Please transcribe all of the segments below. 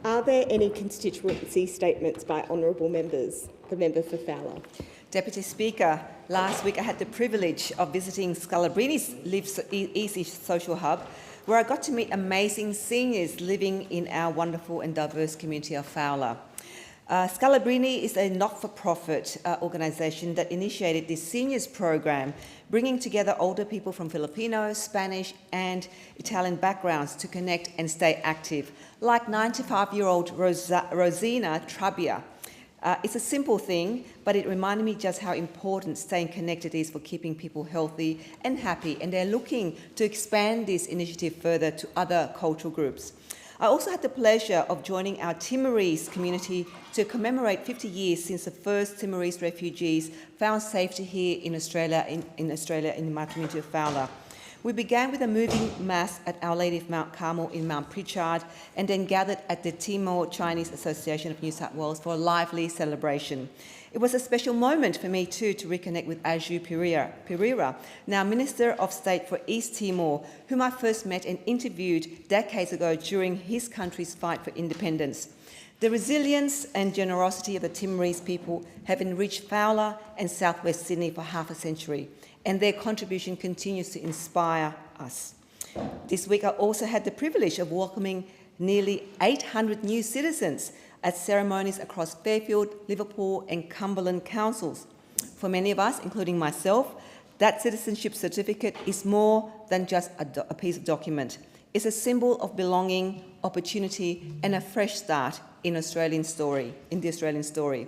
Are there any constituency statements by honourable members? The member for Fowler. Deputy Speaker, last week I had the privilege of visiting Scalabrini's Live Easy social hub, where I got to meet amazing seniors living in our wonderful and diverse community of Fowler. Scalabrini is a not-for-profit organisation that initiated this seniors program, bringing together older people from Filipino, Spanish and Italian backgrounds to connect and stay active, like 95-year-old Rosina Trabia. It's a simple thing, but it reminded me just how important staying connected is for keeping people healthy and happy, and they're looking to expand this initiative further to other cultural groups. I also had the pleasure of joining our Timorese community to commemorate 50 years since the first Timorese refugees found safety here in Australia, in my community of Fowler. We began with a moving mass at Our Lady of Mount Carmel in Mount Pritchard, and then gathered at the Timor Chinese Association of New South Wales for a lively celebration. It was a special moment for me too to reconnect with Aju Pereira, now Minister of State for East Timor, whom I first met and interviewed decades ago during his country's fight for independence. The resilience and generosity of the Timorese people have enriched Fowler and southwest Sydney for half a century, and their contribution continues to inspire us. This week I also had the privilege of welcoming nearly 800 new citizens at ceremonies across Fairfield, Liverpool and Cumberland councils. For many of us, including myself, that citizenship certificate is more than just a piece of document. It's a symbol of belonging, opportunity and a fresh start in the Australian story.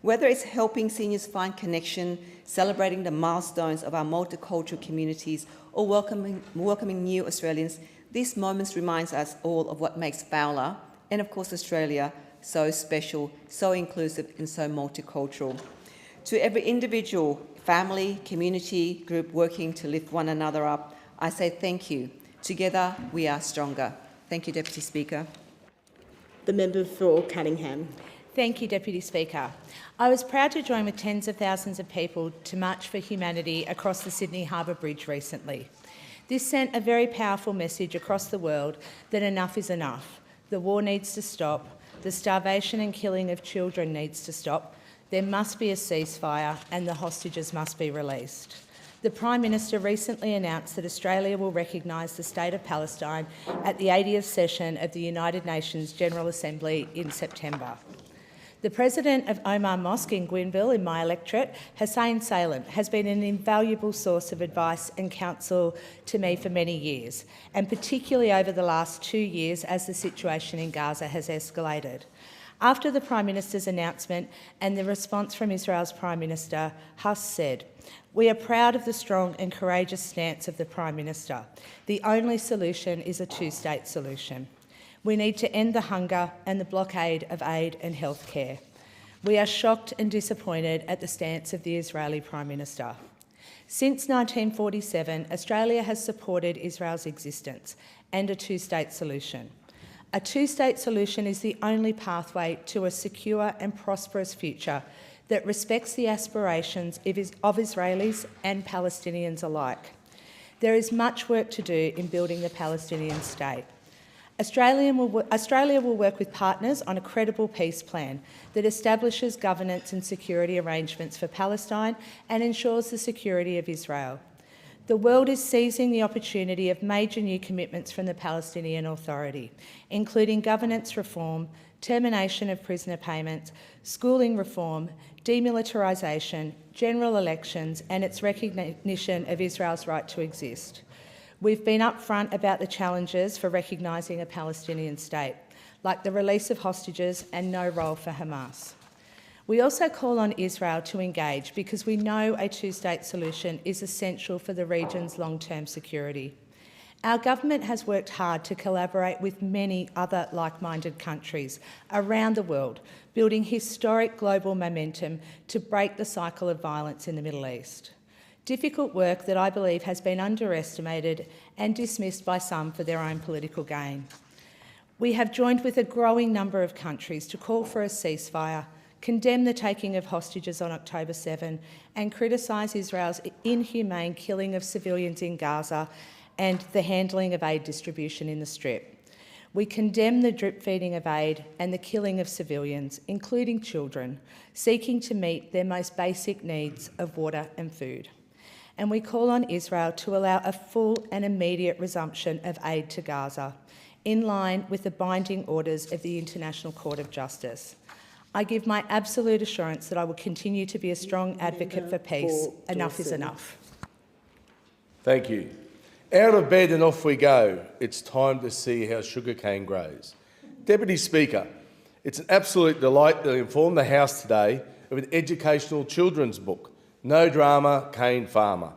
Whether it's helping seniors find connection, celebrating the milestones of our multicultural communities, or welcoming new Australians, these moments remind us all of what makes Fowler, and of course Australia, so special, so inclusive and so multicultural. To every individual, family, community, group working to lift one another up, I say thank you. Together we are stronger. Thank you, Deputy Speaker. The member for Cunningham. Thank you, Deputy Speaker. I was proud to join with tens of thousands of people to march for humanity across the Sydney Harbour Bridge recently. This sent a very powerful message across the world that enough is enough. The war needs to stop. The starvation and killing of children needs to stop. There must be a ceasefire and the hostages must be released. The Prime Minister recently announced that Australia will recognise the State of Palestine at the 80th session of the United Nations General Assembly in September. The President of Omar Mosque in Gwynville, in my electorate, Hussein Salem, has been an invaluable source of advice and counsel to me for many years, and particularly over the last 2 years as the situation in Gaza has escalated. After the Prime Minister's announcement and the response from Israel's Prime Minister, Huss said, "We are proud of the strong and courageous stance of the Prime Minister. The only solution is a two-state solution. We need to end the hunger and the blockade of aid and healthcare. We are shocked and disappointed at the stance of the Israeli Prime Minister. Since 1947, Australia has supported Israel's existence and a two-state solution. A two-state solution is the only pathway to a secure and prosperous future that respects the aspirations of Israelis and Palestinians alike. There is much work to do in building the Palestinian state. Australia will work with partners on a credible peace plan that establishes governance and security arrangements for Palestine and ensures the security of Israel. The world is seizing the opportunity of major new commitments from the Palestinian Authority, including governance reform, termination of prisoner payments, schooling reform, demilitarisation, general elections, and its recognition of Israel's right to exist. We've been upfront about the challenges for recognising a Palestinian state, like the release of hostages and no role for Hamas. We also call on Israel to engage because we know a two-state solution is essential for the region's long-term security. Our government has worked hard to collaborate with many other like-minded countries around the world, building historic global momentum to break the cycle of violence in the Middle East. Difficult work that I believe has been underestimated and dismissed by some for their own political gain. We have joined with a growing number of countries to call for a ceasefire, condemn the taking of hostages on October 7 and criticise Israel's inhumane killing of civilians in Gaza and the handling of aid distribution in the Strip. We condemn the drip feeding of aid and the killing of civilians, including children, seeking to meet their most basic needs of water and food. And we call on Israel to allow a full and immediate resumption of aid to Gaza, in line with the binding orders of the International Court of Justice. I give my absolute assurance that I will continue to be a strong advocate for peace. Enough is enough. Thank you. Out of bed and off we go. It's time to see how sugarcane grows. Deputy Speaker, it's an absolute delight to inform the House today of an educational children's book, No Drama, Cane Farmer,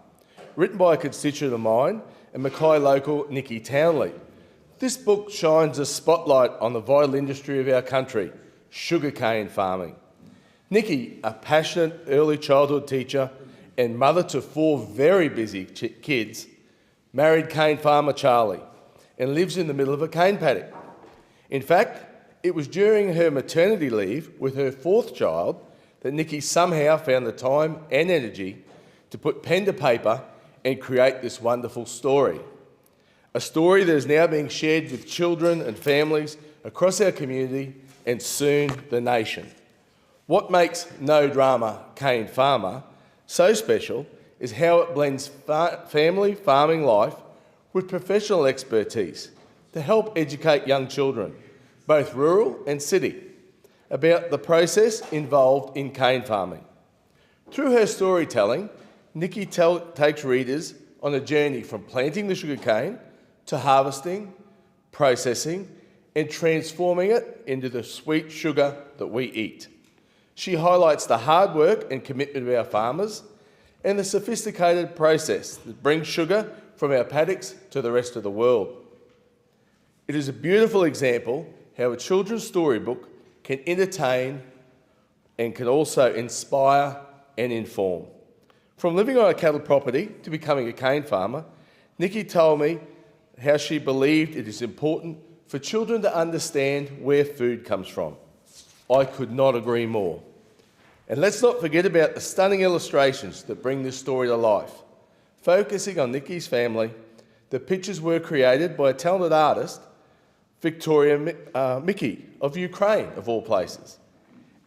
written by a constituent of mine and Mackay local Nikki Townley. This book shines a spotlight on the vital industry of our country, sugarcane farming. Nikki, a passionate early childhood teacher and mother to 4 very busy kids, married cane farmer Charlie and lives in the middle of a cane paddock. In fact, it was during her maternity leave with her 4th child that Nikki somehow found the time and energy to put pen to paper and create this wonderful story. A story that is now being shared with children and families across our community and soon the nation. What makes No Drama, Cane Farmer so special is how it blends family farming life with professional expertise to help educate young children, both rural and city, about the process involved in cane farming. Through her storytelling, Nikki takes readers on a journey from planting the sugarcane to harvesting, processing, and transforming it into the sweet sugar that we eat. She highlights the hard work and commitment of our farmers and the sophisticated process that brings sugar from our paddocks to the rest of the world. It is a beautiful example how a children's storybook can entertain and can also inspire and inform. From living on a cattle property to becoming a cane farmer, Nikki told me how she believed it is important for children to understand where food comes from. I could not agree more. And let's not forget about the stunning illustrations that bring this story to life. Focusing on Nikki's family, the pictures were created by a talented artist, Victoria Mickey of Ukraine, of all places.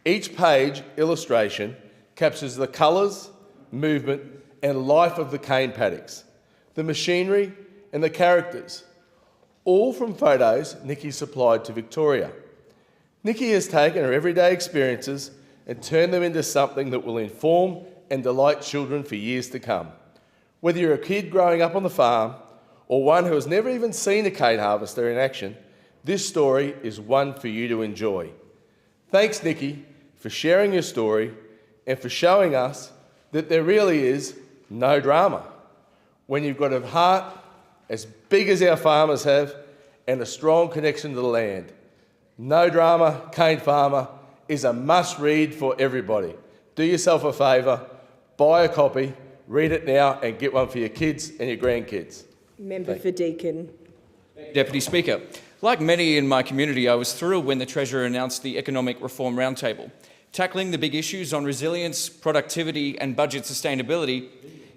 Each page illustration captures the colours, movement and life of the cane paddocks, the machinery and the characters, all from photos Nikki supplied to Victoria. Nikki has taken her everyday experiences and turned them into something that will inform and delight children for years to come. Whether you're a kid growing up on the farm or one who has never even seen a cane harvester in action, this story is one for you to enjoy. Thanks, Nikki, for sharing your story and for showing us that there really is no drama when you've got a heart as big as our farmers have and a strong connection to the land. No Drama, Cane Farmer is a must-read for everybody. Do yourself a favour, buy a copy, read it now and get one for your kids and your grandkids. Member for Deakin. Deputy Speaker, like many in my community, I was thrilled when the Treasurer announced the Economic Reform Roundtable. Tackling the big issues on resilience, productivity and budget sustainability,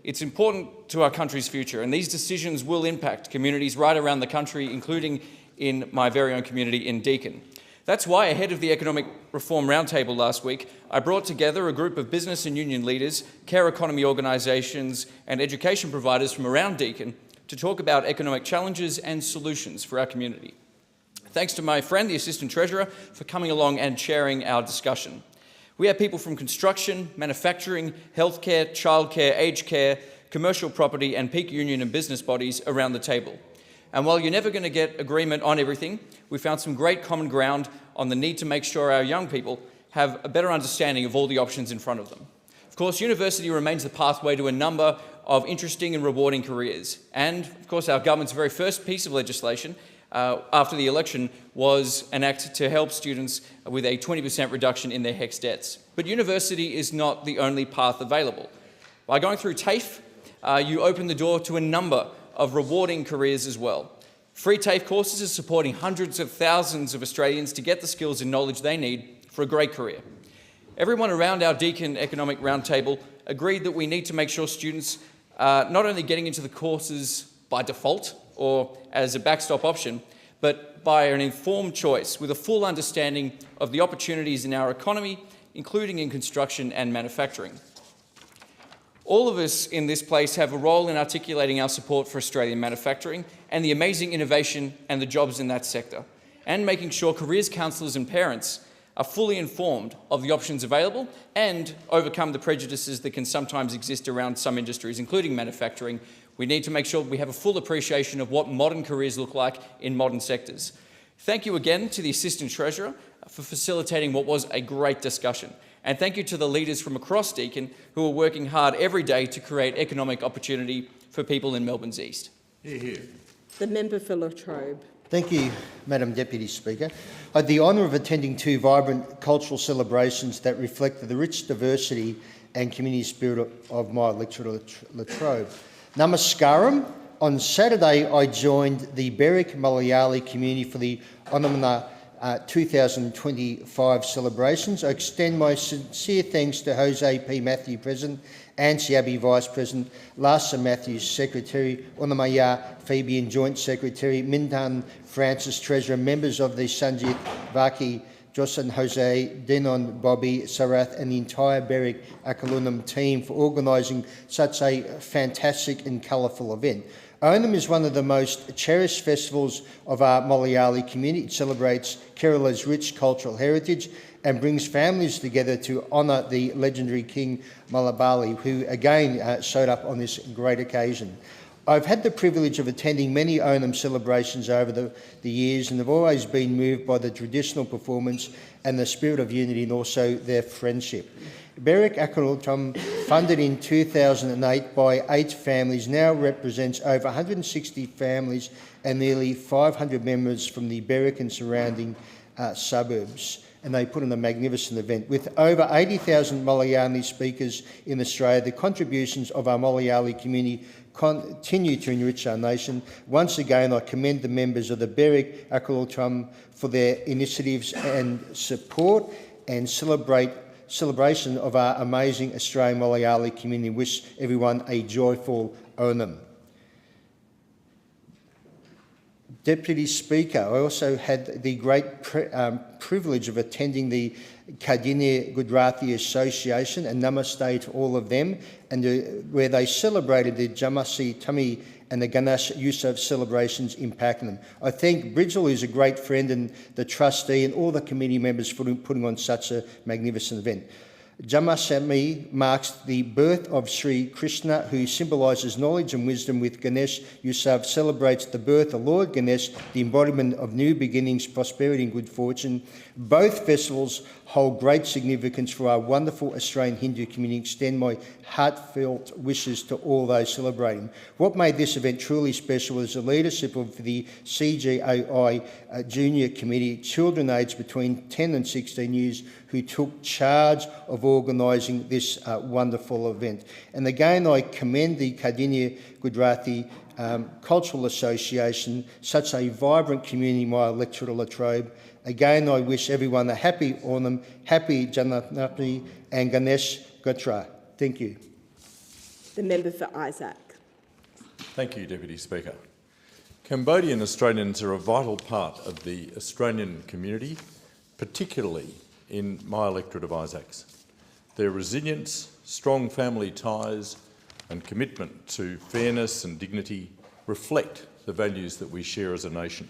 it's important to our country's future, and these decisions will impact communities right around the country, including in my very own community in Deakin. That's why, ahead of the Economic Reform Roundtable last week, I brought together a group of business and union leaders, care economy organisations and education providers from around Deakin to talk about economic challenges and solutions for our community. Thanks to my friend, the Assistant Treasurer, for coming along and chairing our discussion. We have people from construction, manufacturing, healthcare, childcare, aged care, commercial property and peak union and business bodies around the table. And while you're never going to get agreement on everything, we found some great common ground on the need to make sure our young people have a better understanding of all the options in front of them. Of course, university remains the pathway to a number of interesting and rewarding careers. And, of course, our government's very first piece of legislation after the election was an act to help students with a 20% reduction in their HECS debts. But university is not the only path available. By going through TAFE, you open the door to a number of rewarding careers as well. Free TAFE courses are supporting hundreds of thousands of Australians to get the skills and knowledge they need for a great career. Everyone around our Deakin Economic Roundtable agreed that we need to make sure students are not only getting into the courses by default or as a backstop option, but by an informed choice with a full understanding of the opportunities in our economy, including in construction and manufacturing. All of us in this place have a role in articulating our support for Australian manufacturing and the amazing innovation and the jobs in that sector, and making sure careers counsellors and parents are fully informed of the options available and overcome the prejudices that can sometimes exist around some industries, including manufacturing. We need to make sure we have a full appreciation of what modern careers look like in modern sectors. Thank you again to the Assistant Treasurer for facilitating what was a great discussion. And thank you to the leaders from across Deakin who are working hard every day to create economic opportunity for people in Melbourne's East. Hear, hear. The member for Latrobe. Thank you, Madam Deputy Speaker. I had the honour of attending two vibrant cultural celebrations that reflect the rich diversity and community spirit of my electorate Latrobe. Namaskaram. On Saturday, I joined the Berwick Malayali community for the Onamana 2025 celebrations. I extend my sincere thanks to Jose P. Matthew, President, Ansi Abbey, Vice President, Larsa Matthews, Secretary, Onamaya Fabian, Joint Secretary, Mintan Francis, Treasurer, members of the Sanjit Vaki, Jocelyn Jose, Denon Bobby, Sarath and the entire Berwick Akalunam team for organising such a fantastic and colourful event. Onam is one of the most cherished festivals of our Malayali community. It celebrates Kerala's rich cultural heritage and brings families together to honour the legendary King Malabali, who again showed up on this great occasion. I've had the privilege of attending many Onam celebrations over the years and have always been moved by the traditional performance and the spirit of unity and also their friendship. Berwick Akalunam, funded in 2008 by 8 families, now represents over 160 families and nearly 500 members from the Berwick and surrounding suburbs. And they put on a magnificent event. With over 80,000 Malayali speakers in Australia, the contributions of our Malayali community continue to enrich our nation. Once again, I commend the members of the Berwick Akalunam for their initiatives and support and celebration of our amazing Australian Malayali community. Wish everyone a joyful Onam. Deputy Speaker, I also had the great privilege of attending the Kardinia Gujarati Association, and namaste to all of them, and where they celebrated the Jamasi Tami and the Ganesh Yusuf celebrations in Pakenham. I thank Bridgel, who's a great friend, and the trustee and all the committee members for putting on such a magnificent event. Jamashtami marks the birth of Sri Krishna, who symbolises knowledge and wisdom, with Ganesh Yusuf celebrates the birth of Lord Ganesh, the embodiment of new beginnings, prosperity and good fortune. Both festivals hold great significance for our wonderful Australian Hindu community. Extend my heartfelt wishes to all those celebrating. What made this event truly special was the leadership of the CGAI Junior Committee, children aged between 10 and 16 years, who took charge of organising this wonderful event. And again, I commend the Kardinia Gujarati Cultural Association, such a vibrant community in my electorate Latrobe. Again, I wish everyone a happy Onam, happy Janmatri and Ganesh Gotra. Thank you. The member for Isaac. Thank you, Deputy Speaker. Cambodian Australians are a vital part of the Australian community, particularly in my electorate of Isaacs. Their resilience, strong family ties and commitment to fairness and dignity reflect the values that we share as a nation.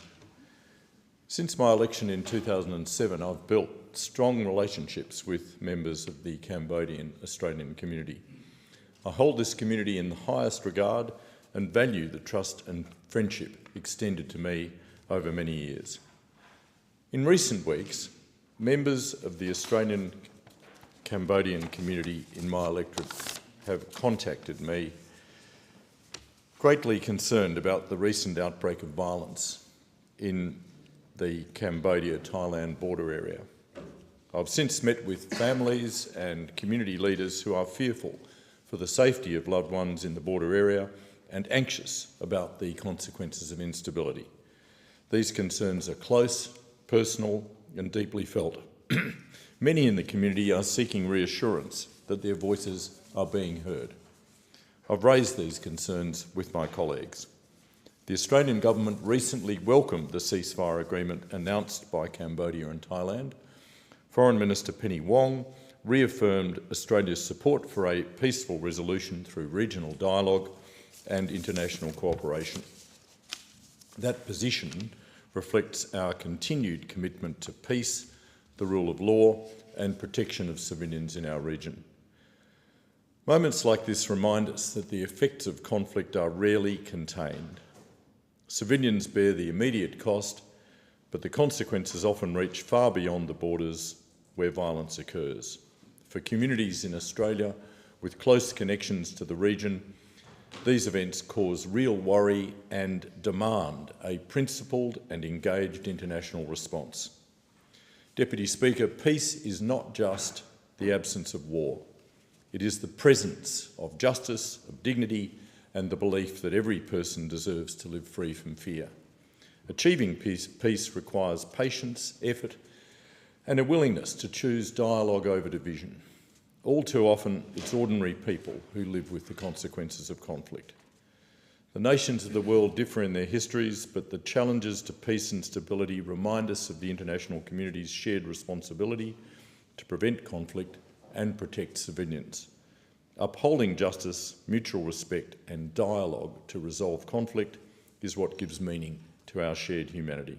Since my election in 2007, I've built strong relationships with members of the Cambodian Australian community. I hold this community in the highest regard and value the trust and friendship extended to me over many years. In recent weeks, members of the Australian Cambodian community in my electorate have contacted me, greatly concerned about the recent outbreak of violence in the Cambodia-Thailand border area. I've since met with families and community leaders who are fearful for the safety of loved ones in the border area and anxious about the consequences of instability. These concerns are close, personal and deeply felt. Many in the community are seeking reassurance that their voices are being heard. I've raised these concerns with my colleagues. The Australian government recently welcomed the ceasefire agreement announced by Cambodia and Thailand. Foreign Minister Penny Wong reaffirmed Australia's support for a peaceful resolution through regional dialogue and international cooperation. That position reflects our continued commitment to peace, the rule of law, and protection of civilians in our region. Moments like this remind us that the effects of conflict are rarely contained. Civilians bear the immediate cost, but the consequences often reach far beyond the borders where violence occurs. For communities in Australia with close connections to the region, these events cause real worry and demand a principled and engaged international response. Deputy Speaker, peace is not just the absence of war. It is the presence of justice, of dignity, and the belief that every person deserves to live free from fear. Achieving peace requires patience, effort, and a willingness to choose dialogue over division. All too often, it's ordinary people who live with the consequences of conflict. The nations of the world differ in their histories, but the challenges to peace and stability remind us of the international community's shared responsibility to prevent conflict and protect civilians. Upholding justice, mutual respect and dialogue to resolve conflict is what gives meaning to our shared humanity.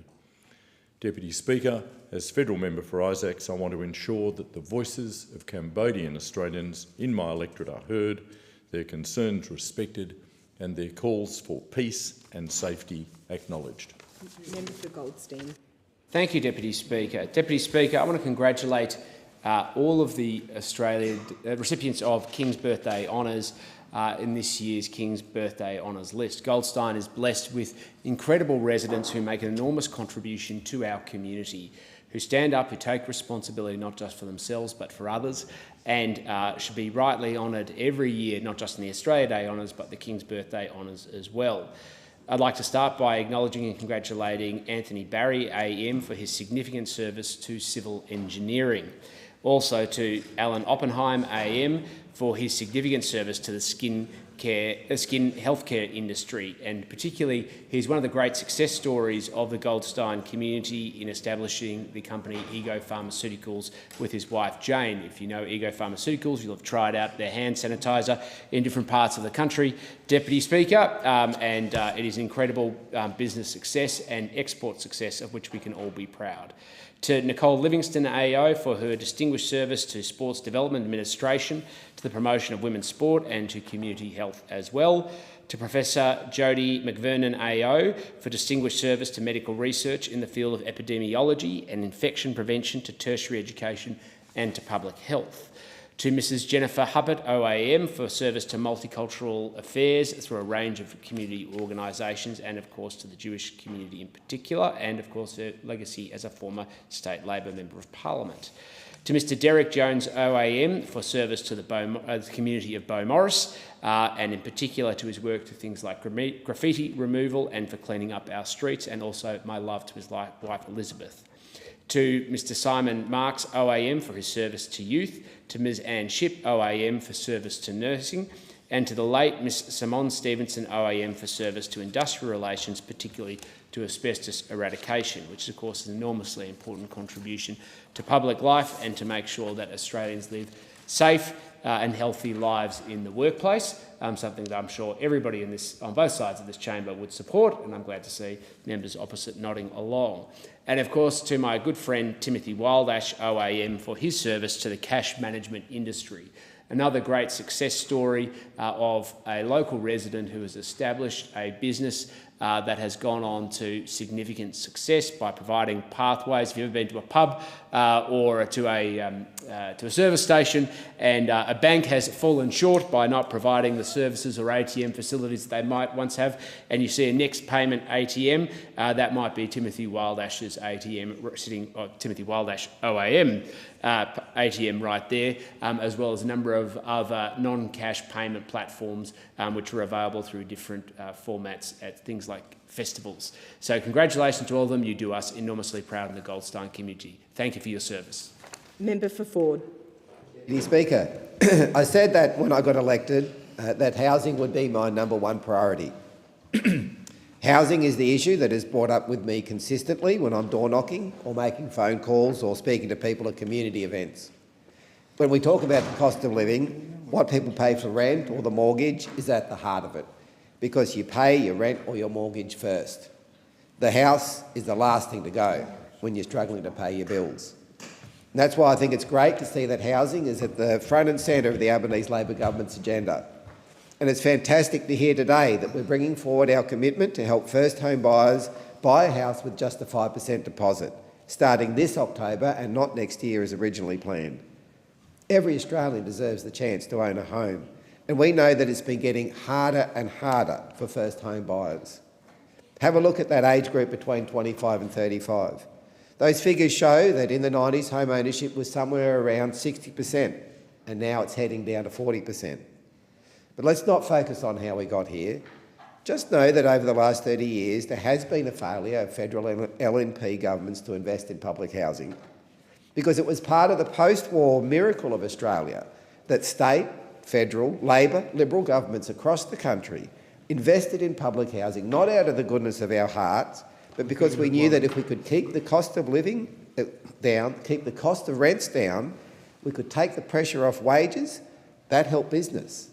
Deputy Speaker, as Federal Member for Isaacs, I want to ensure that the voices of Cambodian Australians in my electorate are heard, their concerns respected and their calls for peace and safety acknowledged. Member for Goldstein. Thank you, Deputy Speaker. Deputy Speaker, I want to congratulate all of the Australian recipients of King's Birthday Honours in this year's King's Birthday Honours list. Goldstein is blessed with incredible residents who make an enormous contribution to our community, who stand up, who take responsibility not just for themselves but for others, and should be rightly honoured every year, not just in the Australia Day Honours but the King's Birthday Honours as well. I'd like to start by acknowledging and congratulating Anthony Barry AM for his significant service to civil engineering. Also to Alan Oppenheim AM for his significant service to the skin healthcare industry, and particularly he's one of the great success stories of the Goldstein community in establishing the company Ego Pharmaceuticals with his wife Jane. If you know Ego Pharmaceuticals, you'll have tried out their hand sanitizer in different parts of the country, Deputy Speaker, and it is incredible business success and export success of which we can all be proud. To Nicole Livingston AO for her distinguished service to Sports Development Administration, to the promotion of women's sport and to community health as well. To Professor Jodie McVernon AO for distinguished service to medical research in the field of epidemiology and infection prevention, to tertiary education and to public health. To Mrs Jennifer Hubbard OAM for service to multicultural affairs through a range of community organisations, and of course to the Jewish community in particular, and of course her legacy as a former State Labor Member of Parliament. To Mr Derek Jones OAM for service to the community of Beaumaris, and in particular to his work to things like graffiti removal and for cleaning up our streets, and also my love to his wife Elizabeth. To Mr Simon Marks OAM for his service to youth, to Ms Anne Shipp OAM for service to nursing, and to the late Ms Simone Stevenson OAM for service to industrial relations, particularly to asbestos eradication, which of course is an enormously important contribution to public life and to make sure that Australians live safe and healthy lives in the workplace, something that I'm sure everybody on both sides of this chamber would support, and I'm glad to see members opposite nodding along. And of course to my good friend Timothy Wildash OAM for his service to the cash management industry. Another great success story of a local resident who has established a business that has gone on to significant success by providing pathways. If you've ever been to a pub or to a service station and a bank has fallen short by not providing the services or ATM facilities that they might once have, and you see a next payment ATM, that might be Timothy Wildash's ATM, Timothy Wildash OAM ATM right there, as well as a number of other non-cash payment platforms which are available through different formats at things like festivals. So congratulations to all of them. You do us enormously proud in the Goldstein community. Thank you for your service. Member for Ford. Deputy Speaker, I said that when I got elected that housing would be my #1 priority. Housing is the issue that is brought up with me consistently when I'm door knocking or making phone calls or speaking to people at community events. When we talk about the cost of living, what people pay for rent or the mortgage is at the heart of it, because you pay your rent or your mortgage first. The house is the last thing to go when you're struggling to pay your bills. And that's why I think it's great to see that housing is at the front and centre of the Albanese Labor government's agenda. And it's fantastic to hear today that we're bringing forward our commitment to help first home buyers buy a house with just a 5% deposit, starting this October and not next year as originally planned. Every Australian deserves the chance to own a home, and we know that it's been getting harder and harder for first home buyers. Have a look at that age group between 25 and 35. Those figures show that in the 90s, home ownership was somewhere around 60%, and now it's heading down to 40%. But let's not focus on how we got here. Just know that over the last 30 years, there has been a failure of federal LNP governments to invest in public housing, because it was part of the post-war miracle of Australia that state, federal, Labor, Liberal governments across the country invested in public housing, not out of the goodness of our hearts, but because we knew that if we could keep the cost of living down, keep the cost of rents down, we could take the pressure off wages, that helped business,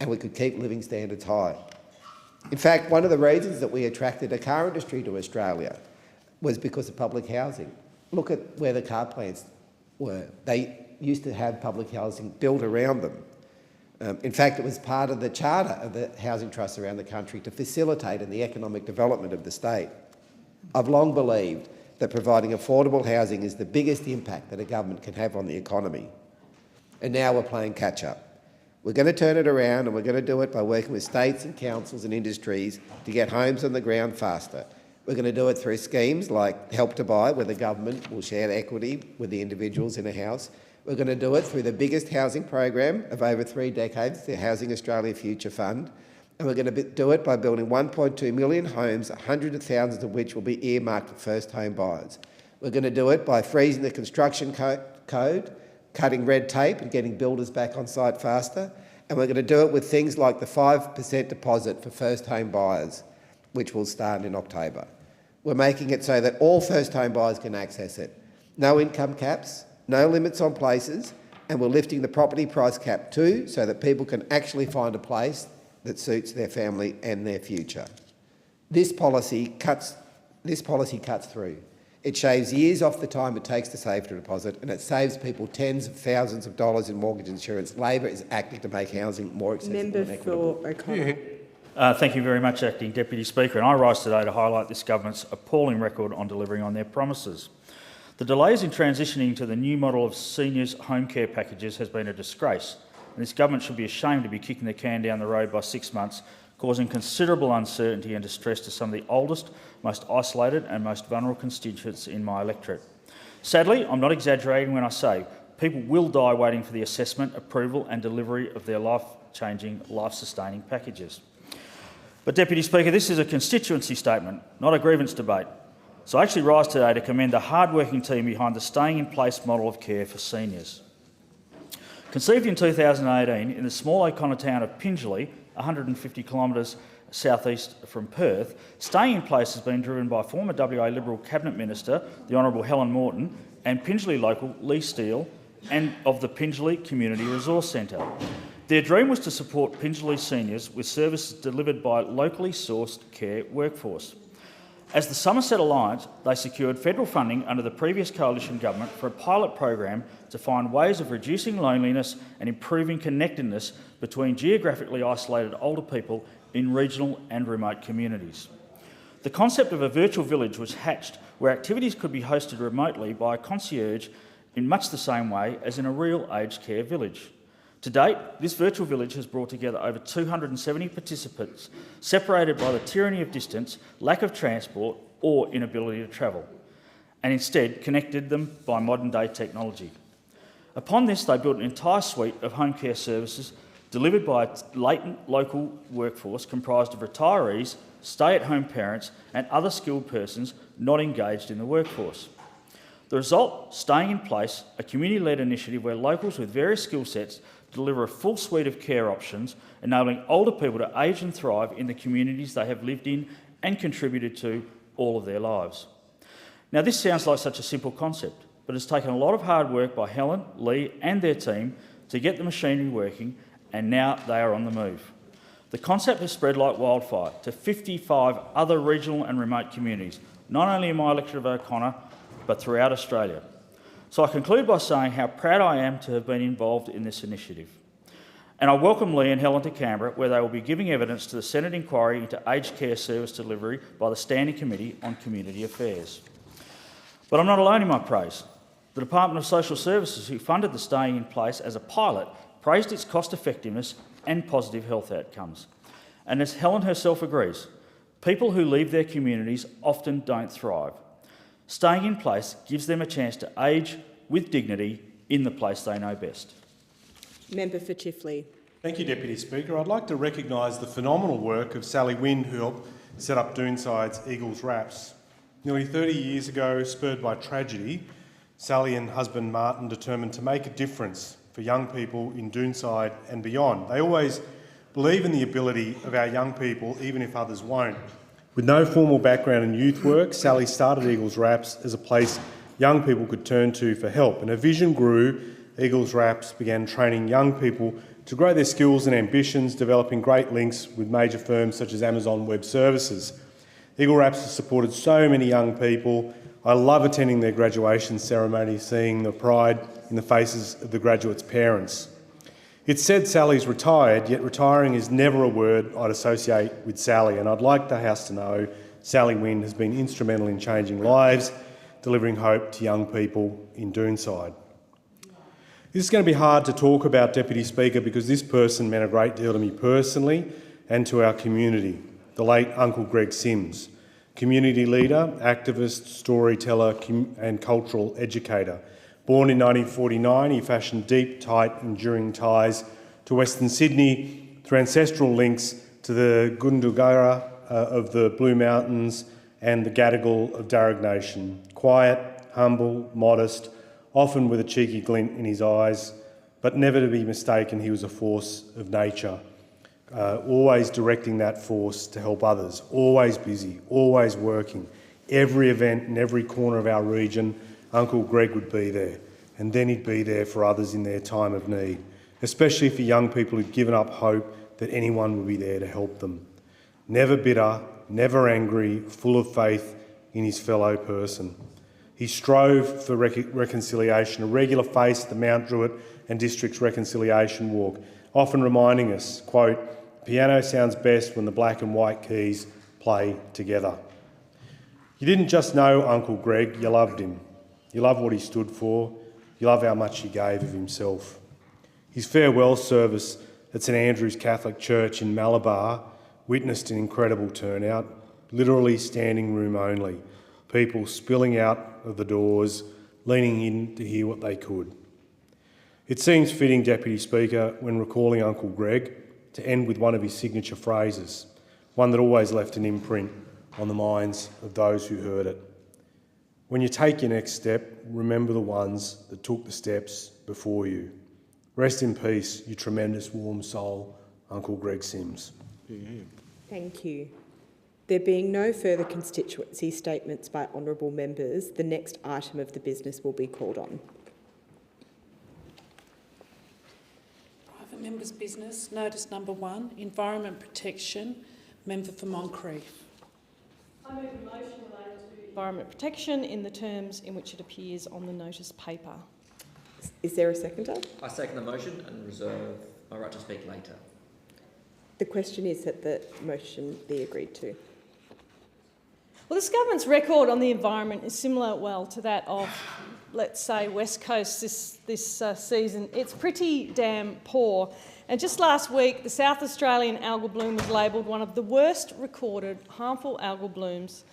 and we could keep living standards high. In fact, one of the reasons that we attracted a car industry to Australia was because of public housing. Look at where the car plants were. They used to have public housing built around them. In fact, it was part of the charter of the housing trusts around the country to facilitate in the economic development of the state. I've long believed that providing affordable housing is the biggest impact that a government can have on the economy. And now we're playing catch-up. We're going to turn it around, and we're going to do it by working with states and councils and industries to get homes on the ground faster. We're going to do it through schemes like Help to Buy, where the government will share the equity with the individuals in a house. We're going to do it through the biggest housing program of over 3 decades, the Housing Australia Future Fund. And we're going to do it by building 1.2 million homes, hundreds of thousands of which will be earmarked for first home buyers. We're going to do it by freezing the construction code, cutting red tape and getting builders back on site faster. And we're going to do it with things like the 5% deposit for first home buyers, which will start in October. We're making it so that all first home buyers can access it. No income caps, no limits on places, and we're lifting the property price cap too, so that people can actually find a place that suits their family and their future. This policy cuts through. It shaves years off the time it takes to save to deposit, and it saves people tens of thousands of dollars in mortgage insurance. Labor is acting to make housing more accessible and equitable. Member for O'Connell. Thank you very much, Acting Deputy Speaker. And I rise today to highlight this government's appalling record on delivering on their promises. The delays in transitioning to the new model of seniors' home care packages has been a disgrace, and this government should be ashamed to be kicking the can down the road by 6 months, causing considerable uncertainty and distress to some of the oldest, most isolated and most vulnerable constituents in my electorate. Sadly, I'm not exaggerating when I say people will die waiting for the assessment, approval and delivery of their life-changing, life-sustaining packages. But, Deputy Speaker, this is a constituency statement, not a grievance debate. So I actually rise today to commend the hard-working team behind the staying-in-place model of care for seniors. Conceived in 2018 in the small O'Connor town of Pingelly, 150 kilometres south-east from Perth, staying in place has been driven by former WA Liberal Cabinet Minister, the Honourable Helen Morton, and Pingelly local Lee Steele, and of the Pingelly Community Resource Centre. Their dream was to support Pingelly seniors with services delivered by locally sourced care workforce. As the Somerset Alliance, they secured federal funding under the previous coalition government for a pilot program to find ways of reducing loneliness and improving connectedness between geographically isolated older people in regional and remote communities. The concept of a virtual village was hatched where activities could be hosted remotely by a concierge in much the same way as in a real aged care village. To date, this virtual village has brought together over 270 participants, separated by the tyranny of distance, lack of transport or inability to travel, and instead connected them by modern-day technology. Upon this, they built an entire suite of home care services delivered by a latent local workforce comprised of retirees, stay-at-home parents and other skilled persons not engaged in the workforce. The result, Staying in Place, a community-led initiative where locals with various skill sets deliver a full suite of care options, enabling older people to age and thrive in the communities they have lived in and contributed to all of their lives. Now, this sounds like such a simple concept, but it's taken a lot of hard work by Helen, Lee and their team to get the machinery working, and now they are on the move. The concept has spread like wildfire to 55 other regional and remote communities, not only in my electorate of O'Connor, but throughout Australia. So I conclude by saying how proud I am to have been involved in this initiative. And I welcome Lee and Helen to Canberra, where they will be giving evidence to the Senate inquiry into aged care service delivery by the Standing Committee on Community Affairs. But I'm not alone in my praise. The Department of Social Services, who funded the staying in place as a pilot, praised its cost effectiveness and positive health outcomes. And as Helen herself agrees, people who leave their communities often don't thrive. Staying in place gives them a chance to age with dignity in the place they know best. Member for Chifley. Thank you, Deputy Speaker. I'd like to recognise the phenomenal work of Sally Wynne, who helped set up Doonside's Eagles Wraps. Nearly 30 years ago, spurred by tragedy, Sally and husband Martin determined to make a difference for young people in Doonside and beyond. They always believe in the ability of our young people, even if others won't. With no formal background in youth work, Sally started Eagles Wraps as a place young people could turn to for help, and her vision grew. Eagles Wraps began training young people to grow their skills and ambitions, developing great links with major firms such as Amazon Web Services. Eagle Wraps has supported so many young people. I love attending their graduation ceremony, seeing the pride in the faces of the graduates' parents. It's said Sally's retired, yet retiring is never a word I'd associate with Sally, and I'd like the House to know Sally Wynne has been instrumental in changing lives, delivering hope to young people in Doonside. This is going to be hard to talk about, Deputy Speaker, because this person meant a great deal to me personally and to our community, the late Uncle Greg Sims, community leader, activist, storyteller and cultural educator. Born in 1949, he fashioned deep, tight, enduring ties to Western Sydney through ancestral links to the Gundungurra of the Blue Mountains and the Gadigal of Darug Nation. Quiet, humble, modest, often with a cheeky glint in his eyes, but never to be mistaken, he was a force of nature, always directing that force to help others, always busy, always working. Every event in every corner of our region, Uncle Greg would be there, and then he'd be there for others in their time of need, especially for young people who'd given up hope that anyone would be there to help them. Never bitter, never angry, full of faith in his fellow person. He strove for reconciliation, a regular face at the Mount Druitt and District's Reconciliation Walk, often reminding us, quote, "Piano sounds best when the black and white keys play together." You didn't just know Uncle Greg, you loved him. You love what he stood for. You love how much he gave of himself. His farewell service at St Andrew's Catholic Church in Malabar witnessed an incredible turnout, literally standing room only, people spilling out of the doors, leaning in to hear what they could. It seems fitting, Deputy Speaker, when recalling Uncle Greg, to end with one of his signature phrases, one that always left an imprint on the minds of those who heard it. When you take your next step, remember the ones that took the steps before you. Rest in peace, you tremendous warm soul, Uncle Greg Sims. Thank you. There being no further constituency statements by honourable members, the next item of the business will be called on. Private members' business, notice number 1, Environment Protection, member for Moncrief. I move a motion related to environment protection in the terms in which it appears on the notice paper. Is there a seconder? I second the motion and reserve my right to speak later. The question is that the motion be agreed to. Well, this government's record on the environment is similar, well, to that of, let's say, West Coast this season. It's pretty damn poor. And just last week, the South Australian algal bloom was labelled one of the worst recorded harmful algal blooms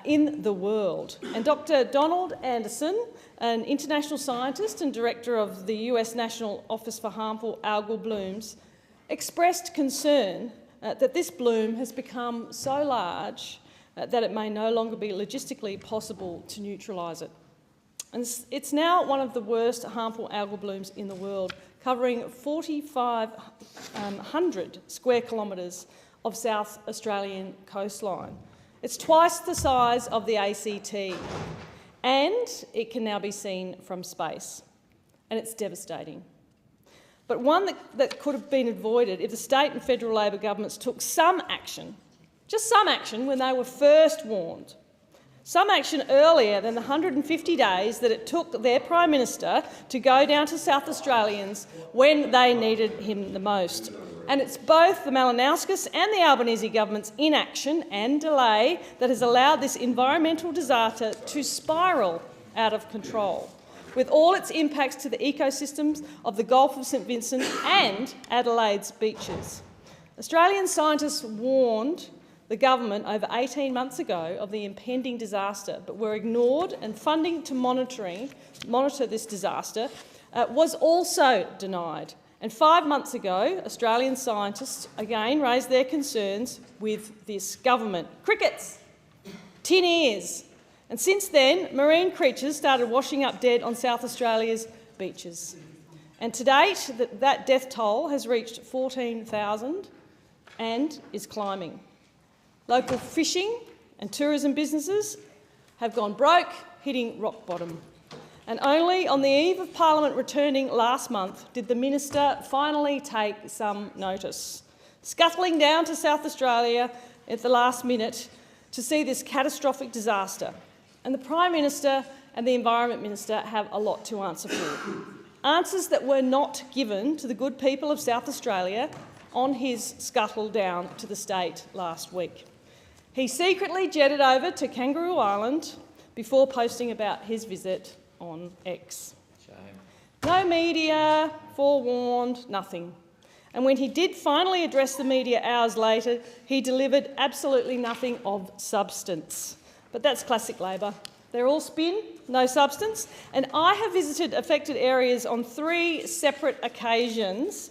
in the world. And Dr. Donald Anderson, an international scientist and director of the US National Office for Harmful Algal Blooms, expressed concern that this bloom has become so large that it may no longer be logistically possible to neutralise it. And it's now one of the worst harmful algal blooms in the world, covering 4,500 square kilometres of South Australian coastline. It's twice the size of the ACT, and it can now be seen from space. And it's devastating. But one that could have been avoided if the state and federal Labor governments took some action, just some action, when they were first warned. Some action earlier than the 150 days that it took their Prime Minister to go down to South Australians when they needed him the most. And it's both the Malinowskis and the Albanese government's inaction and delay that has allowed this environmental disaster to spiral out of control, with all its impacts to the ecosystems of the Gulf of St Vincent and Adelaide's beaches. Australian scientists warned the government over 18 months ago of the impending disaster, but were ignored, and funding to monitor this disaster was also denied. And 5 months ago, Australian scientists again raised their concerns with this government. Crickets, tin ears. And since then, marine creatures started washing up dead on South Australia's beaches. And to date, that death toll has reached 14,000 and is climbing. Local fishing and tourism businesses have gone broke, hitting rock bottom. And only on the eve of Parliament returning last month did the Minister finally take some notice, scuttling down to South Australia at the last minute to see this catastrophic disaster. And the Prime Minister and the Environment Minister have a lot to answer for. Answers that were not given to the good people of South Australia on his scuttle down to the state last week. He secretly jetted over to Kangaroo Island before posting about his visit on X. Shame. No media, forewarned, nothing. And when he did finally address the media hours later, he delivered absolutely nothing of substance. But that's classic Labor. They're all spin, no substance. And I have visited affected areas on three separate occasions,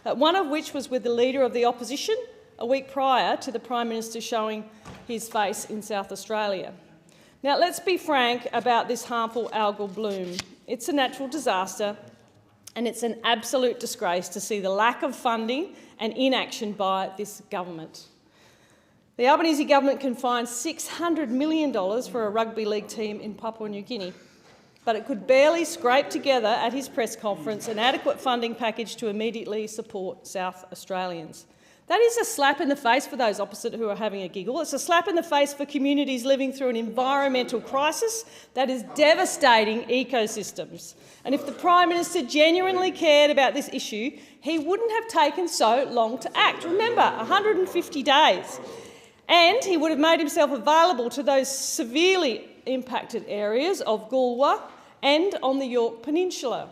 one of which was with the Leader of the Opposition a week prior to the Prime Minister showing his face in South Australia. Now, let's be frank about this harmful algal bloom. It's a natural disaster, and it's an absolute disgrace to see the lack of funding and inaction by this government. The Albanese government can find $600 million for a rugby league team in Papua New Guinea, but it could barely scrape together at his press conference an adequate funding package to immediately support South Australians. That is a slap in the face for those opposite who are having a giggle. It's a slap in the face for communities living through an environmental crisis that is devastating ecosystems. And if the Prime Minister genuinely cared about this issue, he wouldn't have taken so long to act. Remember, 150 days. And he would have made himself available to those severely impacted areas of Goolwa and on the Yorke Peninsula.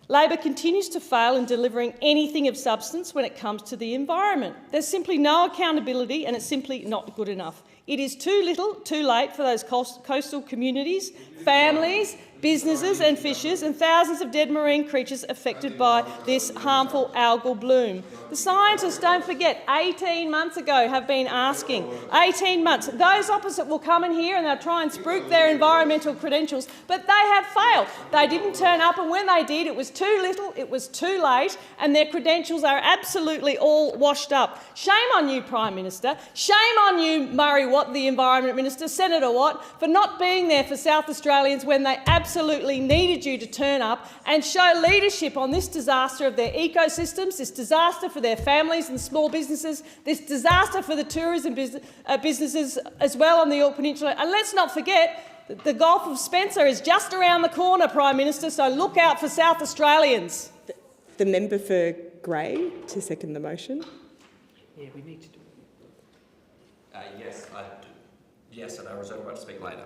Labor continues to fail in delivering anything of substance when it comes to the environment. There's simply no accountability, and it's simply not good enough. It is too little, too late for those coastal communities, families, businesses and fishers, and thousands of dead marine creatures affected by this harmful algal bloom. The scientists, don't forget, 18 months ago have been asking. 18 months. Those opposite will come in here and they'll try and spruik their environmental credentials, but they have failed. They didn't turn up, and when they did, it was too little, it was too late, and their credentials are absolutely all washed up. Shame on you, Prime Minister. Shame on you, Murray Watt, the Environment Minister, Senator Watt, for not being there for South Australians when they absolutely needed you to turn up and show leadership on this disaster of their ecosystems, this disaster for their families and small businesses, this disaster for the tourism businesses as well on the Yorke Peninsula. And let's not forget that the Gulf of Spencer is just around the corner, Prime Minister, so look out for South Australians. The member for Grey to second the motion. Yeah, we need to do it. Yes, I do. Yes, and I reserve the right to speak later.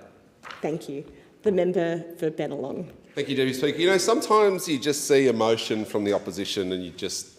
Thank you. The member for Bennelong. Thank you, Deputy Speaker. You know, sometimes you just see a motion from the opposition and you just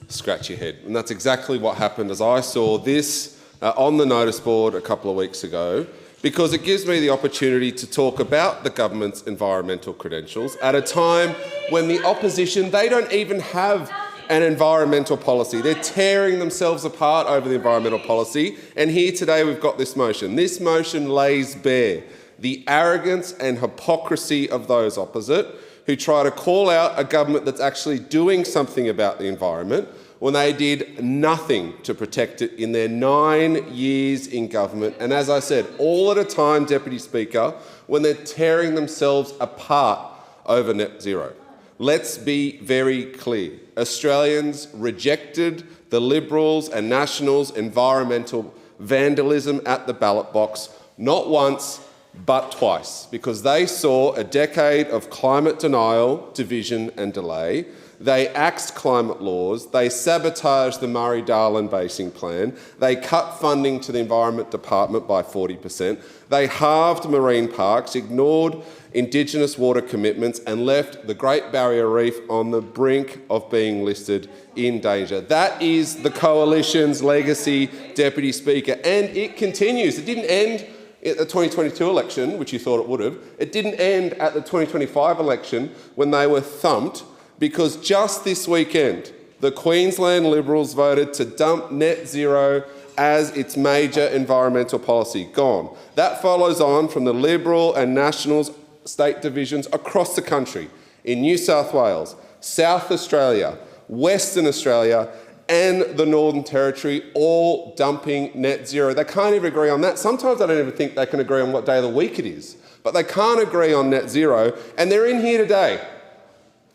scratch your head. And that's exactly what happened as I saw this on the notice board a couple of weeks ago, because it gives me the opportunity to talk about the government's environmental credentials at a time when the opposition, they don't even have an environmental policy. They're tearing themselves apart over the environmental policy. And here today we've got this motion. This motion lays bare the arrogance and hypocrisy of those opposite who try to call out a government that's actually doing something about the environment when they did nothing to protect it in their 9 years in government. And as I said, all at a time, Deputy Speaker, when they're tearing themselves apart over net zero. Let's be very clear. Australians rejected the Liberals and Nationals' environmental vandalism at the ballot box, not once, but twice, because they saw a decade of climate denial, division and delay. They axed climate laws, they sabotaged the Murray-Darling Basin Plan, they cut funding to the Environment Department by 40%, they halved marine parks, ignored Indigenous water commitments and left the Great Barrier Reef on the brink of being listed in danger. That is the Coalition's legacy, Deputy Speaker, and it continues. It didn't end at the 2022 election, which you thought it would have. It didn't end at the 2025 election when they were thumped, because just this weekend, the Queensland Liberals voted to dump net zero as its major environmental policy. Gone. That follows on from the Liberal and Nationals state divisions across the country, in New South Wales, South Australia, Western Australia and the Northern Territory, all dumping net zero. They can't even agree on that. Sometimes I don't even think they can agree on what day of the week it is, but they can't agree on net zero, and they're in here today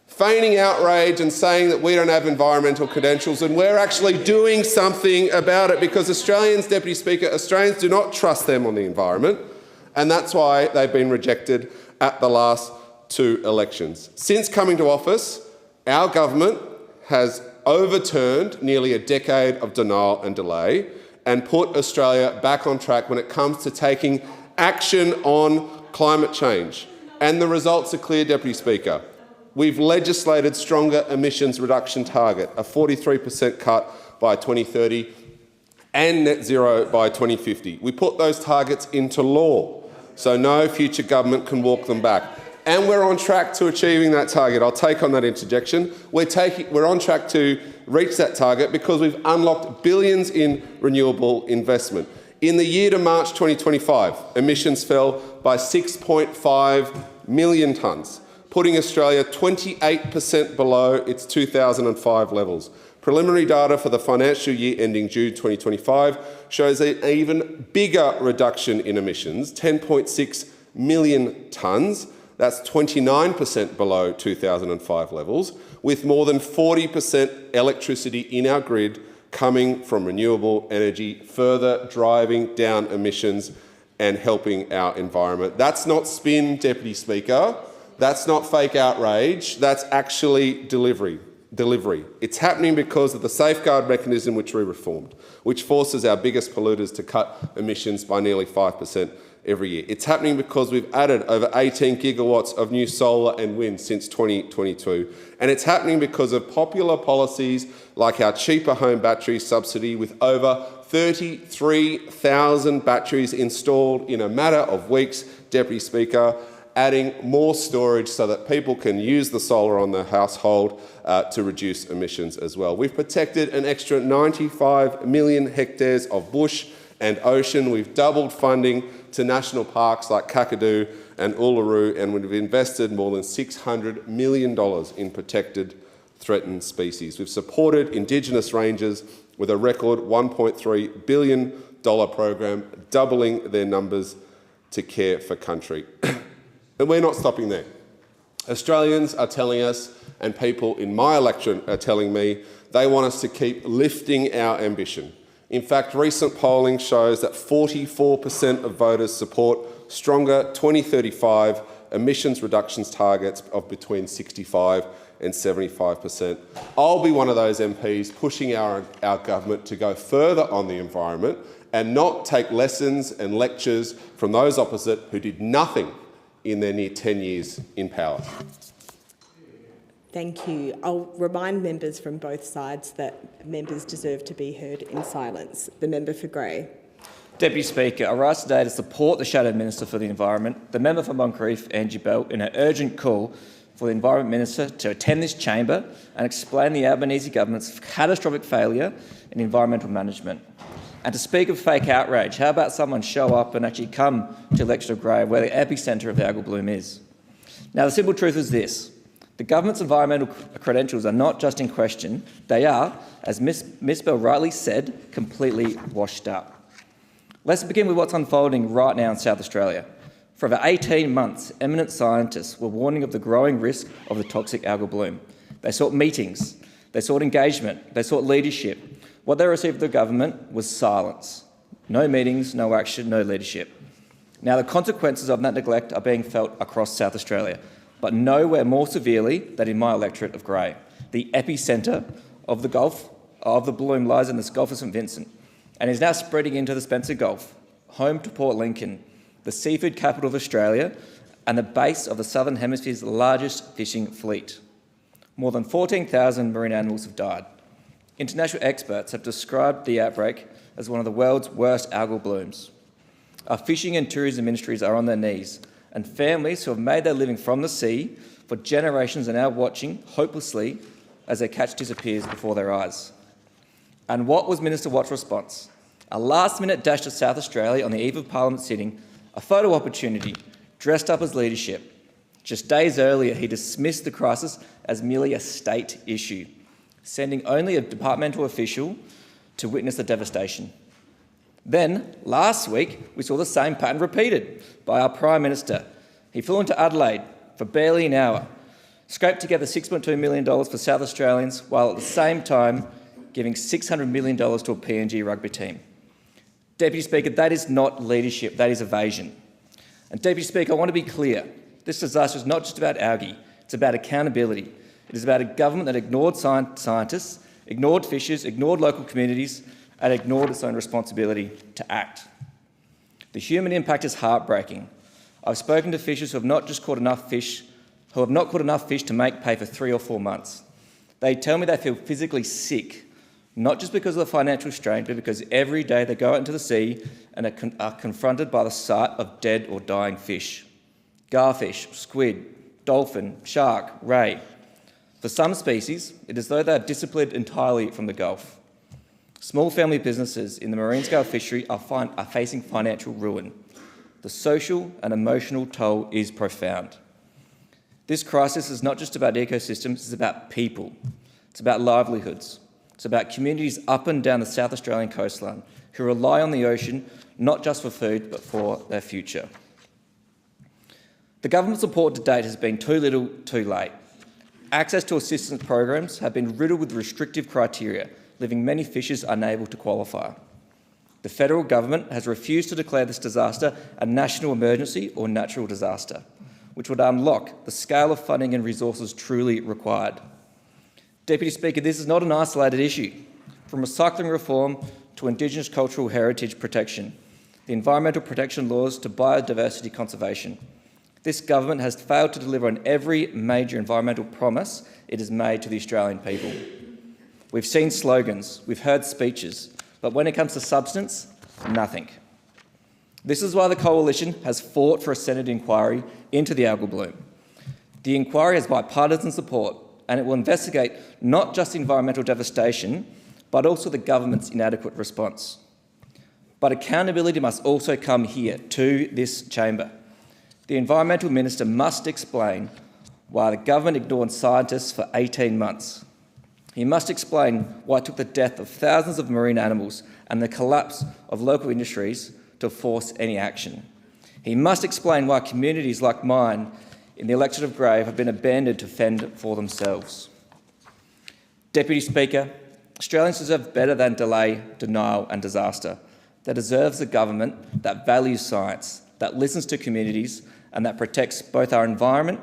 feigning outrage and saying that we don't have environmental credentials, and we're actually doing something about it, because Australians, Deputy Speaker, Australians do not trust them on the environment, and that's why they've been rejected at the last 2 elections. Since coming to office, our government has overturned nearly a decade of denial and delay and put Australia back on track when it comes to taking action on climate change. And the results are clear, Deputy Speaker. We've legislated stronger emissions reduction target, a 43% cut by 2030 and net zero by 2050. We put those targets into law, so no future government can walk them back. And we're on track to achieving that target. I'll take on that interjection. We're on track to reach that target because we've unlocked billions in renewable investment. In the year to March 2025, emissions fell by 6.5 million tonnes, putting Australia 28% below its 2005 levels. Preliminary data for the financial year ending June 2025 shows an even bigger reduction in emissions, 10.6 million tonnes. That's 29% below 2005 levels, with more than 40% electricity in our grid coming from renewable energy, further driving down emissions and helping our environment. That's not spin, Deputy Speaker. That's not fake outrage. That's actually delivery. It's happening because of the safeguard mechanism which we reformed, which forces our biggest polluters to cut emissions by nearly 5% every year. It's happening because we've added over 18 gigawatts of new solar and wind since 2022. And it's happening because of popular policies like our cheaper home battery subsidy, with over 33,000 batteries installed in a matter of weeks, Deputy Speaker, adding more storage so that people can use the solar on their household to reduce emissions as well. We've protected an extra 95 million hectares of bush and ocean. We've doubled funding to national parks like Kakadu and Uluru, and we've invested more than $600 million in protected threatened species. We've supported Indigenous rangers with a record $1.3 billion program, doubling their numbers to care for country. And we're not stopping there. Australians are telling us, and people in my electorate are telling me, they want us to keep lifting our ambition. In fact, recent polling shows that 44% of voters support stronger 2035 emissions reductions targets of between 65 and 75%. I'll be one of those MPs pushing our government to go further on the environment and not take lessons and lectures from those opposite who did nothing in their near 10 years in power. Thank you. I'll remind members from both sides that members deserve to be heard in silence. The member for Grey. Deputy Speaker, I rise today to support the Shadow Minister for the Environment, the member for Moncrieff, Angie Bell, in her urgent call for the Environment Minister to attend this chamber and explain the Albanese government's catastrophic failure in environmental management. And to speak of fake outrage, how about someone show up and actually come to Lecture Grey, where the epicentre of the algal bloom is? Now, the simple truth is this. The government's environmental credentials are not just in question, they are, as Ms Bell rightly said, completely washed up. Let's begin with what's unfolding right now in South Australia. For over 18 months, eminent scientists were warning of the growing risk of the toxic algal bloom. They sought meetings, they sought engagement, they sought leadership. What they received from the government was silence. No meetings, no action, no leadership. Now, the consequences of that neglect are being felt across South Australia, but nowhere more severely than in my electorate of Grey. The epicentre of the bloom lies in the Gulf of St Vincent and is now spreading into the Spencer Gulf, home to Port Lincoln, the seafood capital of Australia and the base of the Southern Hemisphere's largest fishing fleet. More than 14,000 marine animals have died. International experts have described the outbreak as one of the world's worst algal blooms. Our fishing and tourism ministries are on their knees, and families who have made their living from the sea for generations are now watching hopelessly as their catch disappears before their eyes. And what was Minister Watt's response? A last-minute dash to South Australia on the eve of Parliament sitting, a photo opportunity, dressed up as leadership. Just days earlier, he dismissed the crisis as merely a state issue, sending only a departmental official to witness the devastation. Then, last week, we saw the same pattern repeated by our Prime Minister. He flew into Adelaide for barely an hour, scraped together $6.2 million for South Australians, while at the same time giving $600 million to a PNG rugby team. Deputy Speaker, that is not leadership, that is evasion. And Deputy Speaker, I want to be clear. This disaster is not just about algae, it's about accountability. It is about a government that ignored scientists, ignored fishers, ignored local communities, and ignored its own responsibility to act. The human impact is heartbreaking. I've spoken to fishers who have not caught enough fish to make pay for 3 or 4 months. They tell me they feel physically sick, not just because of the financial strain, but because every day they go out into the sea and are confronted by the sight of dead or dying fish. Garfish, squid, dolphin, shark, ray. For some species, it is as though they are disappeared entirely from the Gulf. Small family businesses in the marine-scale fishery are facing financial ruin. The social and emotional toll is profound. This crisis is not just about ecosystems, it's about people. It's about livelihoods. It's about communities up and down the South Australian coastline who rely on the ocean not just for food but for their future. The government support to date has been too little, too late. Access to assistance programs have been riddled with restrictive criteria, leaving many fishers unable to qualify. The federal government has refused to declare this disaster a national emergency or natural disaster, which would unlock the scale of funding and resources truly required. Deputy Speaker, this is not an isolated issue. From recycling reform to Indigenous cultural heritage protection, the environmental protection laws to biodiversity conservation, this government has failed to deliver on every major environmental promise it has made to the Australian people. We've seen slogans, we've heard speeches, but when it comes to substance, nothing. This is why the Coalition has fought for a Senate inquiry into the algal bloom. The inquiry has bipartisan support, and it will investigate not just environmental devastation, but also the government's inadequate response. But accountability must also come here, to this chamber. The Environmental Minister must explain why the government ignored scientists for 18 months. He must explain why it took the death of thousands of marine animals and the collapse of local industries to force any action. He must explain why communities like mine in the electorate of Grey have been abandoned to fend for themselves. Deputy Speaker, Australians deserve better than delay, denial and disaster. They deserve a government that values science, that listens to communities and that protects both our environment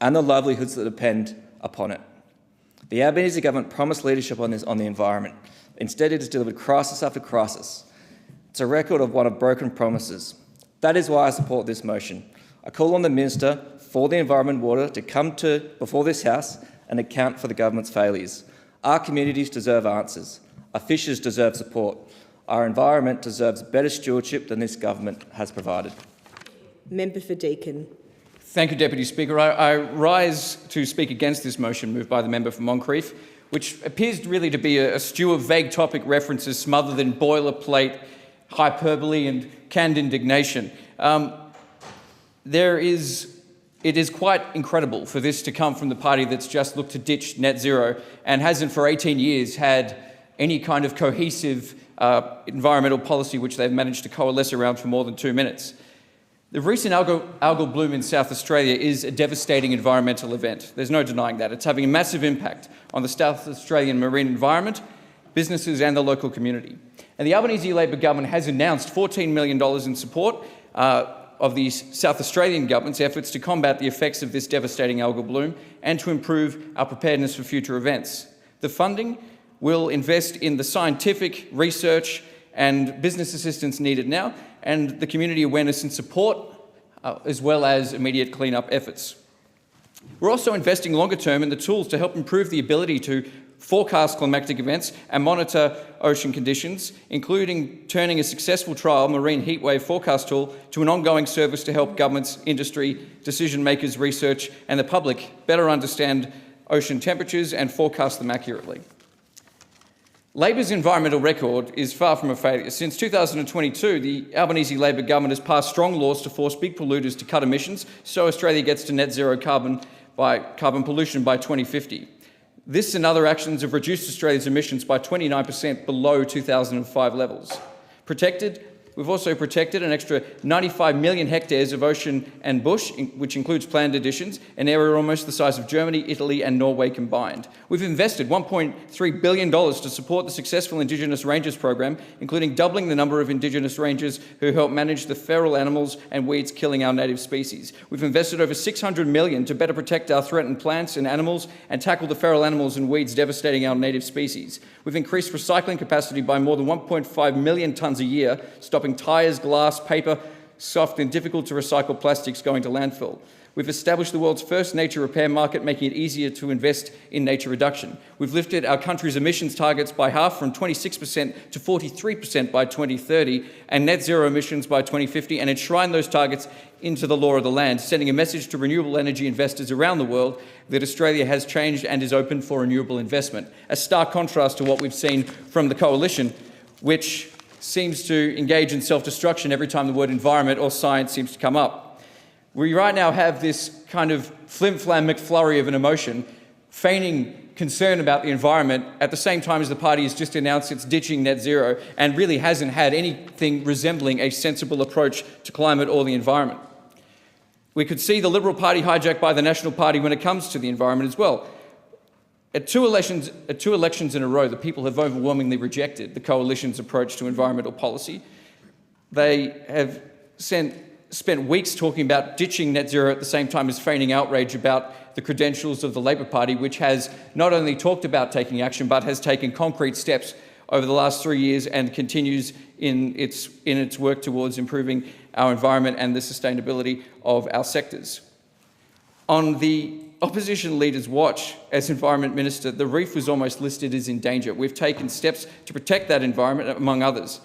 and the livelihoods that depend upon it. The Albanese government promised leadership on the environment. Instead, it has delivered crisis after crisis. It's a record of one of broken promises. That is why I support this motion. I call on the Minister for the Environment and Water to come before this House and account for the government's failures. Our communities deserve answers. Our fishers deserve support. Our environment deserves better stewardship than this government has provided. Member for Deakin. Thank you, Deputy Speaker. I rise to speak against this motion moved by the member for Moncrieff, which appears really to be a stew of vague topic references smothered in boilerplate hyperbole and canned indignation. There is It is quite incredible for this to come from the party that's just looked to ditch net zero and hasn't for 18 years had any kind of cohesive environmental policy which they've managed to coalesce around for more than 2 minutes. The recent algal bloom in South Australia is a devastating environmental event. There's no denying that. It's having a massive impact on the South Australian marine environment, businesses and the local community. And the Albanese Labor government has announced $14 million in support of the South Australian government's efforts to combat the effects of this devastating algal bloom and to improve our preparedness for future events. The funding will invest in the scientific research and business assistance needed now, and the community awareness and support, as well as immediate clean-up efforts. We're also investing longer term in the tools to help improve the ability to forecast climatic events and monitor ocean conditions, including turning a successful trial marine heatwave forecast tool to an ongoing service to help governments, industry, decision makers, research and the public better understand ocean temperatures and forecast them accurately. Labor's environmental record is far from a failure. Since 2022, the Albanese Labor government has passed strong laws to force big polluters to cut emissions so Australia gets to net zero carbon pollution by 2050. This and other actions have reduced Australia's emissions by 29% below 2005 levels. We've also protected an extra 95 million hectares of ocean and bush, which includes planned additions, an area almost the size of Germany, Italy and Norway combined. We've invested $1.3 billion to support the successful Indigenous Rangers program, including doubling the number of Indigenous rangers who help manage the feral animals and weeds killing our native species. We've invested over $600 million to better protect our threatened plants and animals and tackle the feral animals and weeds devastating our native species. We've increased recycling capacity by more than 1.5 million tonnes a year, stopping tyres, glass, paper, soft and difficult to recycle plastics going to landfill. We've established the world's first nature repair market, making it easier to invest in nature reduction. We've lifted our country's emissions targets by half, from 26% to 43% by 2030, and net zero emissions by 2050, and enshrined those targets into the law of the land, sending a message to renewable energy investors around the world that Australia has changed and is open for renewable investment. A stark contrast to what we've seen from the coalition, which seems to engage in self-destruction every time the word environment or science seems to come up. We right now have this kind of flim-flam McFlurry of an emotion, feigning concern about the environment at the same time as the party has just announced it's ditching net zero and really hasn't had anything resembling a sensible approach to climate or the environment. We could see the Liberal Party hijacked by the National Party when it comes to the environment as well. At two elections in a row, the people have overwhelmingly rejected the coalition's approach to environmental policy. They have spent weeks talking about ditching net zero at the same time as feigning outrage about the credentials of the Labor Party, which has not only talked about taking action, but has taken concrete steps over the last 3 years and continues in its work towards improving our environment and the sustainability of our sectors. On the opposition leader's watch as Environment Minister, the reef was almost listed as in danger. We've taken steps to protect that environment, among others.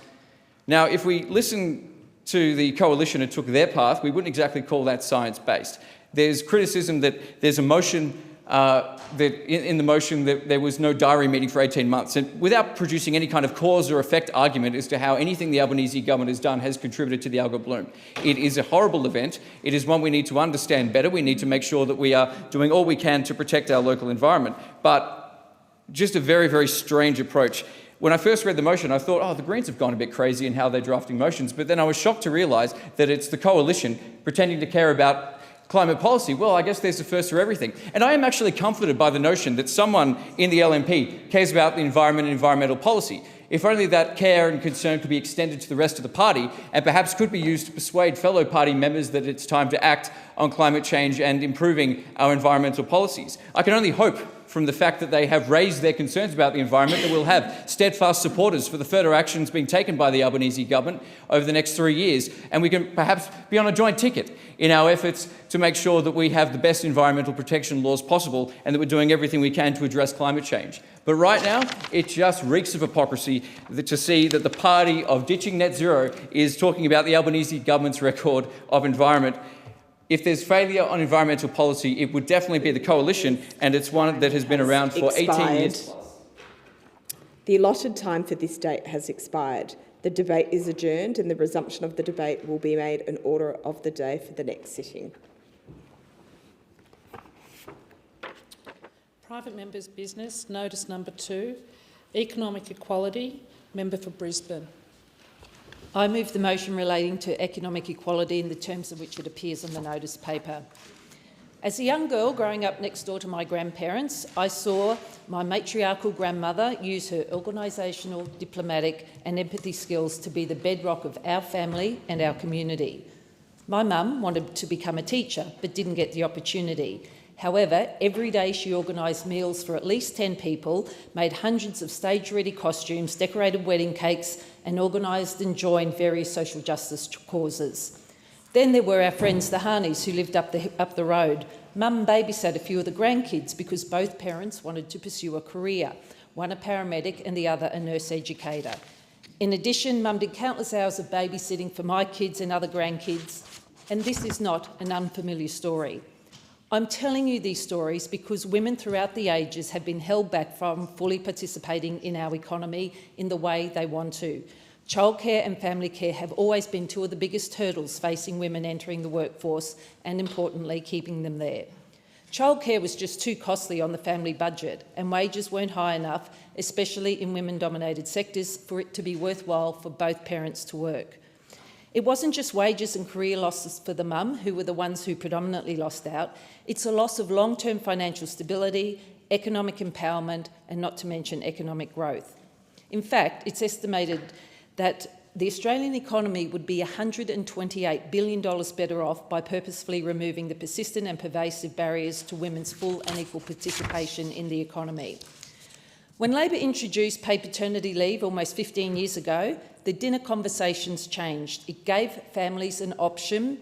Now, if we listen to the coalition and took their path, we wouldn't exactly call that science-based. There's criticism that there's a motion in the motion that there was no diary meeting for 18 months, and without producing any kind of cause or effect argument as to how anything the Albanese government has done has contributed to the algal bloom. It is a horrible event. It is one we need to understand better. We need to make sure that we are doing all we can to protect our local environment. But just a very, very strange approach. When I first read the motion, I thought, oh, the Greens have gone a bit crazy in how they're drafting motions, but then I was shocked to realise that it's the coalition pretending to care about climate policy. Well, I guess there's a first for everything. And I am actually comforted by the notion that someone in the LNP cares about the environment and environmental policy. If only that care and concern could be extended to the rest of the party and perhaps could be used to persuade fellow party members that it's time to act on climate change and improving our environmental policies. I can only hope from the fact that they have raised their concerns about the environment that we'll have steadfast supporters for the further actions being taken by the Albanese government over the next 3 years, and we can perhaps be on a joint ticket in our efforts to make sure that we have the best environmental protection laws possible and that we're doing everything we can to address climate change. But right now, it just reeks of hypocrisy to see that the party of ditching net zero is talking about the Albanese government's record of environment. If there's failure on environmental policy, it would definitely be the coalition, and it's one that has been around for 18 years. The allotted time for this date has expired. The debate is adjourned, and the resumption of the debate will be made an order of the day for the next sitting. Private Members Business, notice number 2, economic equality, member for Brisbane. I move the motion relating to economic equality in the terms of which it appears on the notice paper. As a young girl growing up next door to my grandparents, I saw my matriarchal grandmother use her organisational, diplomatic and empathy skills to be the bedrock of our family and our community. My mum wanted to become a teacher but didn't get the opportunity. However, every day she organised meals for at least 10 people, made hundreds of stage-ready costumes, decorated wedding cakes and organised and joined various social justice causes. Then there were our friends the Harneys who lived up the road. Mum babysat a few of the grandkids because both parents wanted to pursue a career, one a paramedic and the other a nurse educator. In addition, Mum did countless hours of babysitting for my kids and other grandkids, and this is not an unfamiliar story. I'm telling you these stories because women throughout the ages have been held back from fully participating in our economy in the way they want to. Childcare and family care have always been two of the biggest hurdles facing women entering the workforce and, importantly, keeping them there. Childcare was just too costly on the family budget and wages weren't high enough, especially in women-dominated sectors, for it to be worthwhile for both parents to work. It wasn't just wages and career losses for the mum, who were the ones who predominantly lost out. It's a loss of long-term financial stability, economic empowerment, and not to mention economic growth. In fact, it's estimated that the Australian economy would be $128 billion better off by purposefully removing the persistent and pervasive barriers to women's full and equal participation in the economy. When Labor introduced paid paternity leave almost 15 years ago, the dinner conversations changed. It gave families an option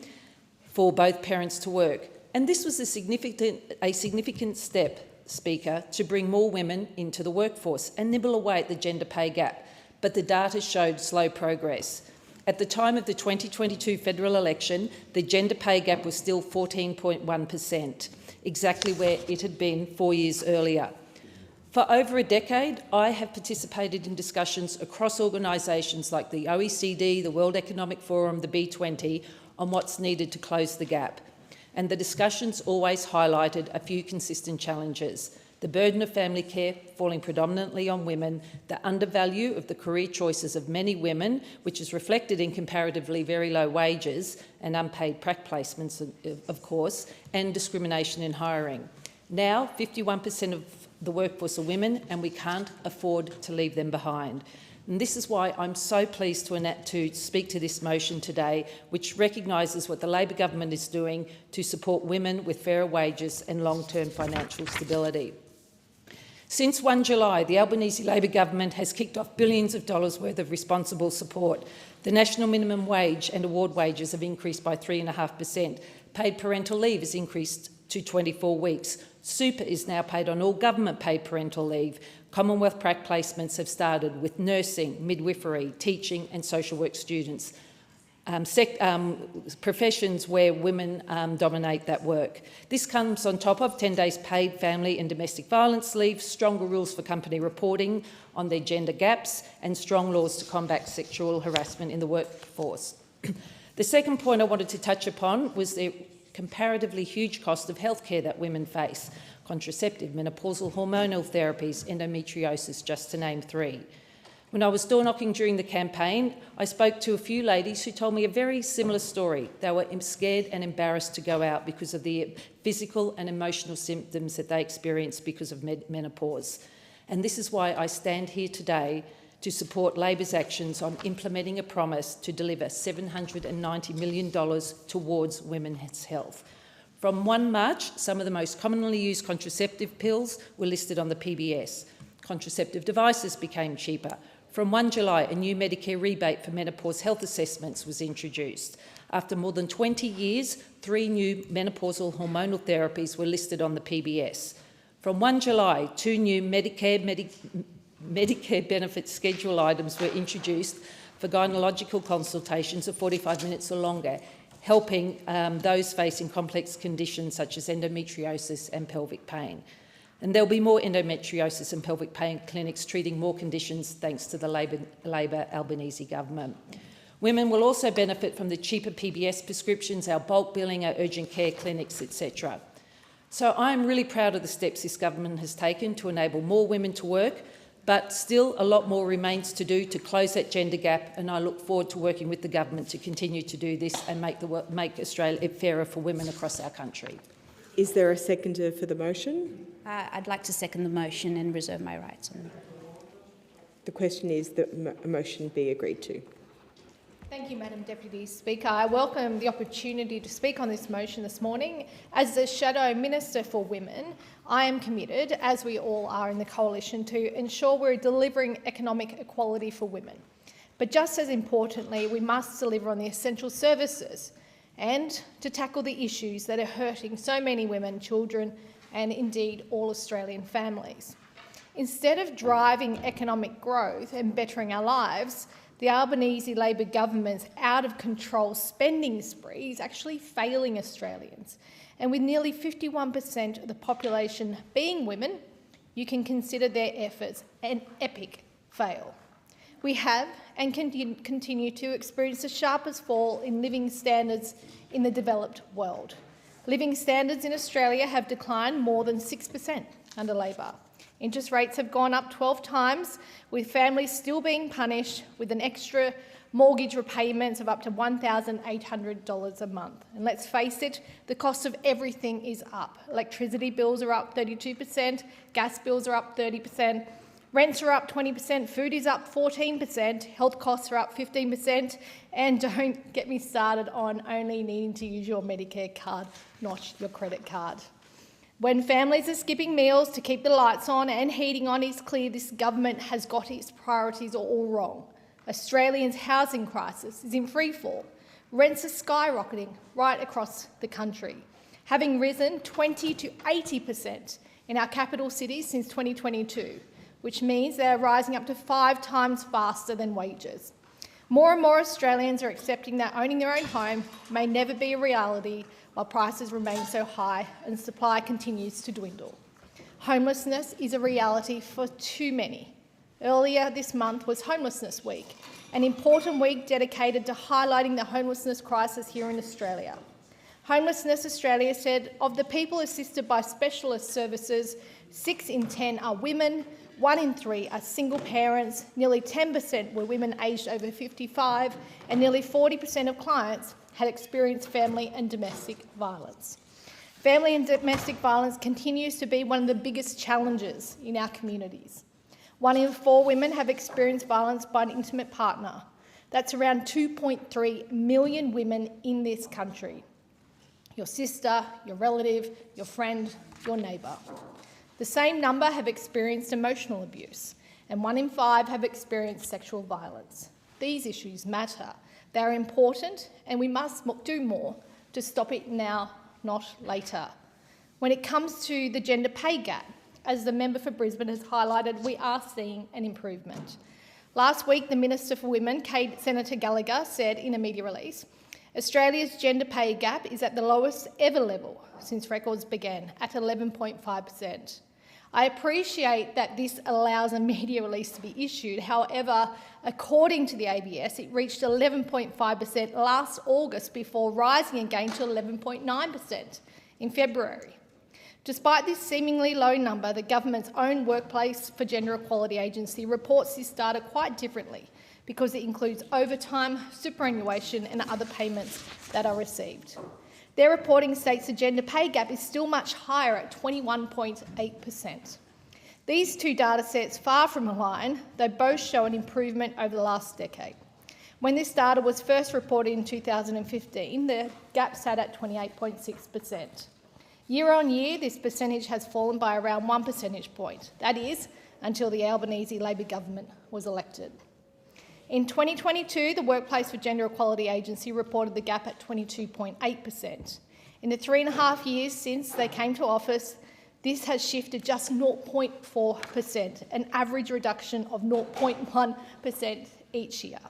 for both parents to work. And this was a significant step, Speaker, to bring more women into the workforce and nibble away at the gender pay gap. But the data showed slow progress. At the time of the 2022 federal election, the gender pay gap was still 14.1%, exactly where it had been 4 years earlier. For over a decade, I have participated in discussions across organisations like the OECD, the World Economic Forum, the B20, on what's needed to close the gap. And the discussions always highlighted a few consistent challenges: the burden of family care falling predominantly on women, the undervalue of the career choices of many women, which is reflected in comparatively very low wages and unpaid prac placements, of course, and discrimination in hiring. Now, 51% of the workforce are women, and we can't afford to leave them behind. And this is why I'm so pleased to speak to this motion today, which recognises what the Labor government is doing to support women with fairer wages and long-term financial stability. Since 1 July, the Albanese Labor government has kicked off billions of dollars worth of responsible support. The national minimum wage and award wages have increased by 3.5%. Paid parental leave has increased to 24 weeks. Super is now paid on all government-paid parental leave. Commonwealth prac placements have started with nursing, midwifery, teaching and social work students, professions where women dominate that work. This comes on top of 10 days paid family and domestic violence leave, stronger rules for company reporting on their gender gaps and strong laws to combat sexual harassment in the workforce. The second point I wanted to touch upon was the comparatively huge cost of healthcare that women face: contraceptive, menopausal hormonal therapies, endometriosis, just to name 3. When I was door knocking during the campaign, I spoke to a few ladies who told me a very similar story. They were scared and embarrassed to go out because of the physical and emotional symptoms that they experienced because of menopause. And this is why I stand here today to support Labor's actions on implementing a promise to deliver $790 million towards women's health. From 1 March, some of the most commonly used contraceptive pills were listed on the PBS. Contraceptive devices became cheaper. From 1 July, a new Medicare rebate for menopause health assessments was introduced. After more than 20 years, 3 new menopausal hormonal therapies were listed on the PBS. From 1 July, 2 new Medicare benefit schedule items were introduced for gynecological consultations of 45 minutes or longer, helping those facing complex conditions such as endometriosis and pelvic pain. And there'll be more endometriosis and pelvic pain clinics treating more conditions thanks to the Labor Albanese government. Women will also benefit from the cheaper PBS prescriptions, our bulk billing, our urgent care clinics, etc. So I'm really proud of the steps this government has taken to enable more women to work, but still a lot more remains to do to close that gender gap, and I look forward to working with the government to continue to do this and make Australia fairer for women across our country. Is there a seconder for the motion? I'd like to second the motion and reserve my rights on it. The question is that a motion be agreed to. Thank you, Madam Deputy Speaker. I welcome the opportunity to speak on this motion this morning. As the Shadow Minister for Women, I am committed, as we all are in the Coalition, to ensure we're delivering economic equality for women. But just as importantly, we must deliver on the essential services and to tackle the issues that are hurting so many women, children, and indeed all Australian families. Instead of driving economic growth and bettering our lives, the Albanese Labor government's out-of-control spending spree is actually failing Australians. And with nearly 51% of the population being women, you can consider their efforts an epic fail. We have and continue to experience the sharpest fall in living standards in the developed world. Living standards in Australia have declined more than 6% under Labor. Interest rates have gone up 12 times, with families still being punished with an extra mortgage repayments of up to $1,800 a month. And let's face it, the cost of everything is up. Electricity bills are up 32%, gas bills are up 30%, rents are up 20%, food is up 14%, health costs are up 15%, and don't get me started on only needing to use your Medicare card, not your credit card. When families are skipping meals to keep the lights on and heating on, it's clear this government has got its priorities all wrong. Australians' housing crisis is in freefall. Rents are skyrocketing right across the country, having risen 20 to 80% in our capital cities since 2022, which means they are rising up to 5 times faster than wages. More and more Australians are accepting that owning their own home may never be a reality while prices remain so high and supply continues to dwindle. Homelessness is a reality for too many. Earlier this month was Homelessness Week, an important week dedicated to highlighting the homelessness crisis here in Australia. Homelessness Australia said of the people assisted by specialist services, 6 in 10 are women, 1 in 3 are single parents, nearly 10% were women aged over 55, and nearly 40% of clients had experienced family and domestic violence. Family and domestic violence continues to be one of the biggest challenges in our communities. 1 in 4 women have experienced violence by an intimate partner. That's around 2.3 million women in this country. Your sister, your relative, your friend, your neighbour. The same number have experienced emotional abuse, and 1 in 5 have experienced sexual violence. These issues matter. They are important, and we must do more to stop it now, not later. When it comes to the gender pay gap, as the member for Brisbane has highlighted, we are seeing an improvement. Last week, the Minister for Women, Senator Gallagher, said in a media release, Australia's gender pay gap is at the lowest ever level since records began, at 11.5%. I appreciate that this allows a media release to be issued. However, according to the ABS, it reached 11.5% last August before rising again to 11.9% in February. Despite this seemingly low number, the government's own Workplace for Gender Equality Agency reports this data quite differently because it includes overtime, superannuation and other payments that are received. Their reporting states the gender pay gap is still much higher at 21.8%. These two data sets far from align, though both show an improvement over the last decade. When this data was first reported in 2015, the gap sat at 28.6%. Year on year, this percentage has fallen by around 1 percentage point. That is, until the Albanese Labor government was elected. In 2022, the Workplace for Gender Equality Agency reported the gap at 22.8%. In the 3.5 years since they came to office, this has shifted just 0.4%, an average reduction of 0.1% each year.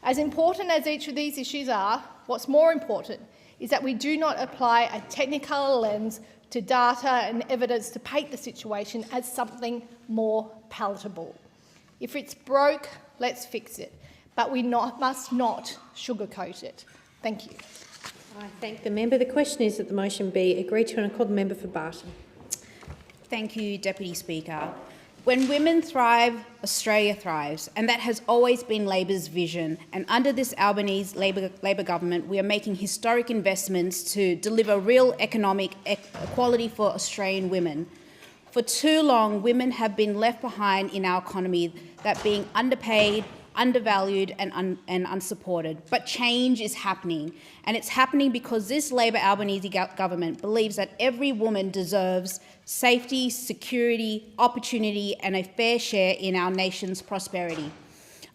As important as each of these issues are, what's more important is that we do not apply a technical lens to data and evidence to paint the situation as something more palatable. If it's broke, let's fix it, but we must not sugarcoat it. Thank you. I thank the member. The question is that the motion be agreed to, and I call the member for Barton. Thank you, Deputy Speaker. When women thrive, Australia thrives, and that has always been Labor's vision. And under this Albanese Labor government, we are making historic investments to deliver real economic equality for Australian women. For too long, women have been left behind in our economy, that being underpaid, undervalued and unsupported. But change is happening, and it's happening because this Labor Albanese government believes that every woman deserves safety, security, opportunity and a fair share in our nation's prosperity.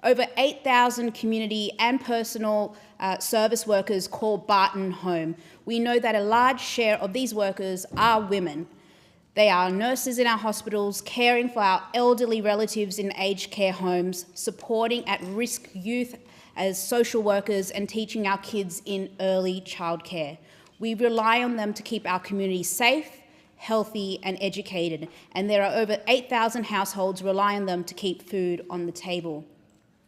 Over 8,000 community and personal service workers call Barton home. We know that a large share of these workers are women. They are nurses in our hospitals, caring for our elderly relatives in aged care homes, supporting at-risk youth as social workers and teaching our kids in early childcare. We rely on them to keep our community safe, healthy and educated, and there are over 8,000 households rely on them to keep food on the table.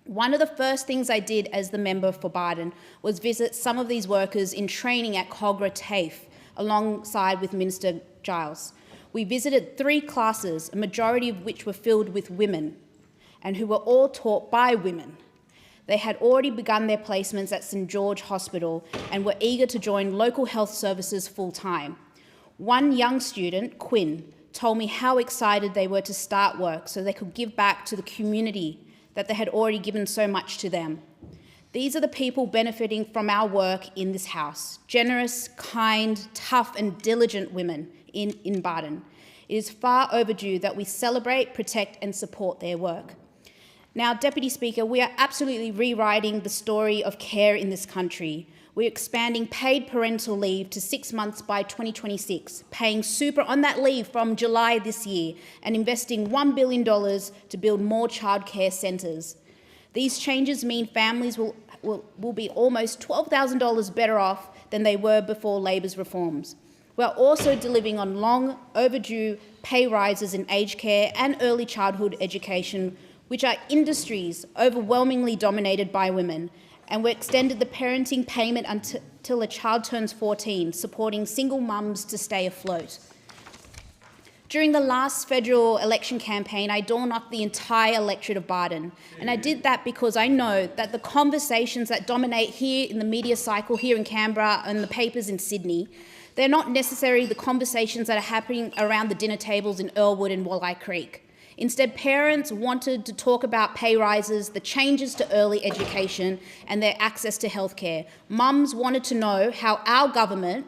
One of the first things I did as the member for Barton was visit some of these workers in training at Cogra TAFE alongside with Minister Giles. We visited 3 classes, a majority of which were filled with women and who were all taught by women. They had already begun their placements at St George Hospital and were eager to join local health services full-time. One young student, Quinn, told me how excited they were to start work so they could give back to the community that they had already given so much to them. These are the people benefiting from our work in this House. Generous, kind, tough and diligent women in Barton. It is far overdue that we celebrate, protect and support their work. Now, Deputy Speaker, we are absolutely rewriting the story of care in this country. We're expanding paid parental leave to 6 months by 2026, paying super on that leave from July this year and investing $1 billion to build more childcare centres. These changes mean families will be almost $12,000 better off than they were before Labor's reforms. We are also delivering on long overdue pay rises in aged care and early childhood education, which are industries overwhelmingly dominated by women, and we extended the parenting payment until a child turns 14, supporting single mums to stay afloat. During the last federal election campaign, I door-knocked the entire electorate of Barton, and I did that because I know that the conversations that dominate here in the media cycle here in Canberra and the papers in Sydney, they're not necessarily the conversations that are happening around the dinner tables in Earlwood and Walleye Creek. Instead, parents wanted to talk about pay rises, the changes to early education and their access to healthcare. Mums wanted to know how our government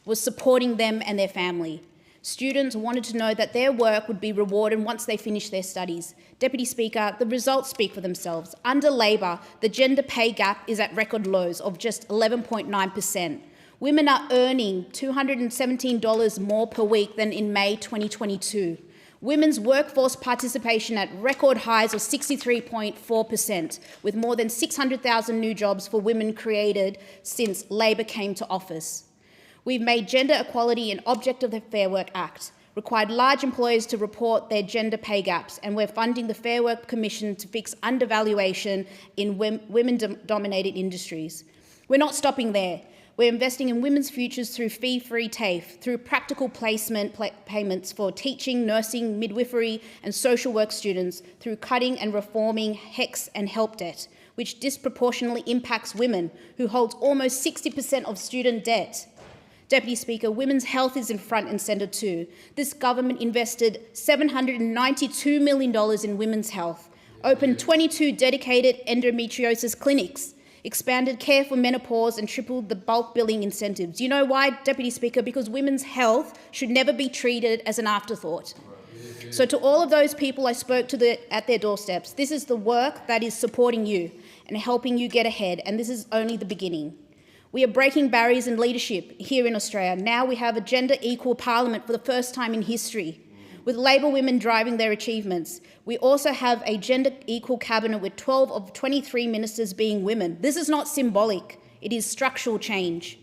was supporting them and their family. Students wanted to know that their work would be rewarded once they finished their studies. Deputy Speaker, the results speak for themselves. Under Labor, the gender pay gap is at record lows of just 11.9%. Women are earning $217 more per week than in May 2022. Women's workforce participation at record highs of 63.4%, with more than 600,000 new jobs for women created since Labor came to office. We've made gender equality an object of the Fair Work Act, required large employers to report their gender pay gaps, and we're funding the Fair Work Commission to fix undervaluation in women-dominated industries. We're not stopping there. We're investing in women's futures through fee-free TAFE, through practical placement payments for teaching, nursing, midwifery and social work students, through cutting and reforming HECS and help debt, which disproportionately impacts women, who holds almost 60% of student debt. Deputy Speaker, women's health is in front and centre too. This government invested $792 million in women's health, opened 22 dedicated endometriosis clinics, expanded care for menopause and tripled the bulk billing incentives. You know why, Deputy Speaker? Because women's health should never be treated as an afterthought. So to all of those people I spoke to at their doorsteps, this is the work that is supporting you and helping you get ahead, and this is only the beginning. We are breaking barriers in leadership here in Australia. Now we have a gender-equal parliament for the first time in history, with Labor women driving their achievements. We also have a gender-equal cabinet with 12 of 23 ministers being women. This is not symbolic, it is structural change.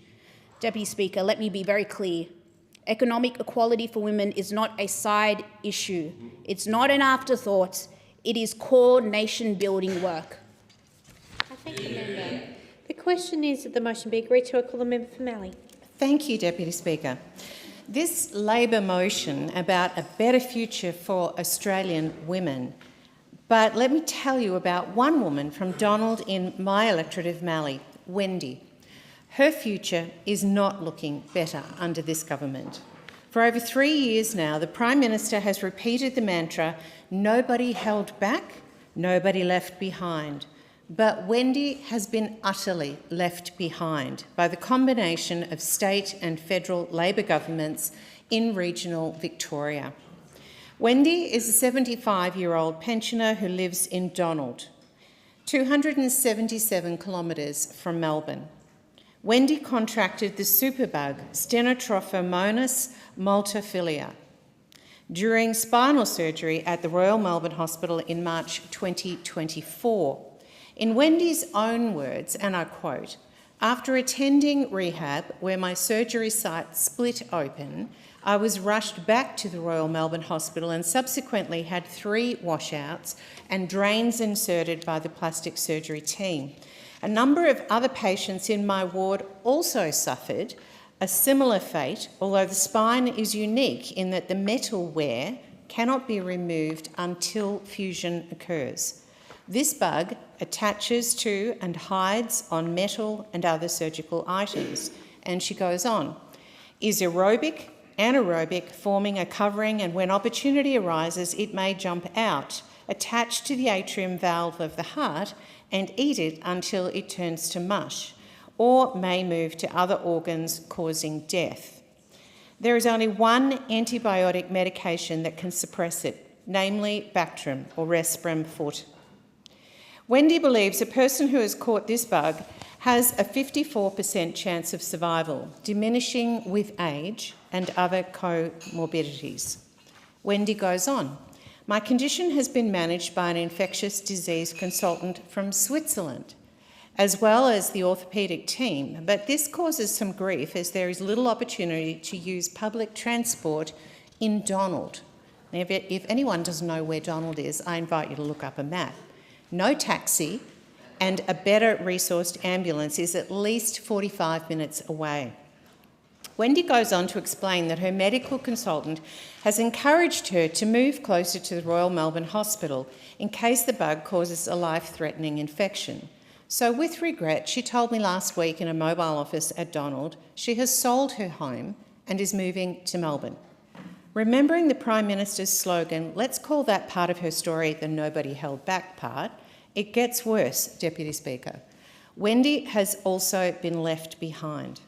Deputy Speaker, let me be very clear. Economic equality for women is not a side issue. It's not an afterthought. It is core nation-building work. I thank the member. The question is that the motion be agreed to. I call the member for Mallee. Thank you, Deputy Speaker. This Labor motion about a better future for Australian women, but let me tell you about one woman from Donald in my electorate of Mallee, Wendy. Her future is not looking better under this government. For over 3 years now, the Prime Minister has repeated the mantra, nobody held back, nobody left behind. But Wendy has been utterly left behind by the combination of state and federal Labor governments in regional Victoria. Wendy is a 75-year-old pensioner who lives in Donald, 277 kilometres from Melbourne. Wendy contracted the superbug Stenotrophomonas multifilia during spinal surgery at the Royal Melbourne Hospital in March 2024. In Wendy's own words, and I quote, "After attending rehab where my surgery site split open, I was rushed back to the Royal Melbourne Hospital and subsequently had 3 washouts and drains inserted by the plastic surgery team. A number of other patients in my ward also suffered a similar fate, although the spine is unique in that the metal wear cannot be removed until fusion occurs. This bug attaches to and hides on metal and other surgical items." And she goes on, "Is aerobic, anaerobic, forming a covering, and when opportunity arises, it may jump out, attach to the atrium valve of the heart and eat it until it turns to mush, or may move to other organs, causing death. There is only one antibiotic medication that can suppress it, namely Bactrim or Respirem Foot. Wendy believes a person who has caught this bug has a 54% chance of survival, diminishing with age and other comorbidities. Wendy goes on, "My condition has been managed by an infectious disease consultant from Switzerland, as well as the orthopaedic team, but this causes some grief as there is little opportunity to use public transport in Donald." Now, if anyone doesn't know where Donald is, I invite you to look up a map. No taxi and a better resourced ambulance is at least 45 minutes away. Wendy goes on to explain that her medical consultant has encouraged her to move closer to the Royal Melbourne Hospital in case the bug causes a life-threatening infection. So with regret, she told me last week in a mobile office at Donald, she has sold her home and is moving to Melbourne. Remembering the Prime Minister's slogan, let's call that part of her story the nobody held back part, it gets worse, Deputy Speaker. Wendy has also been left behind.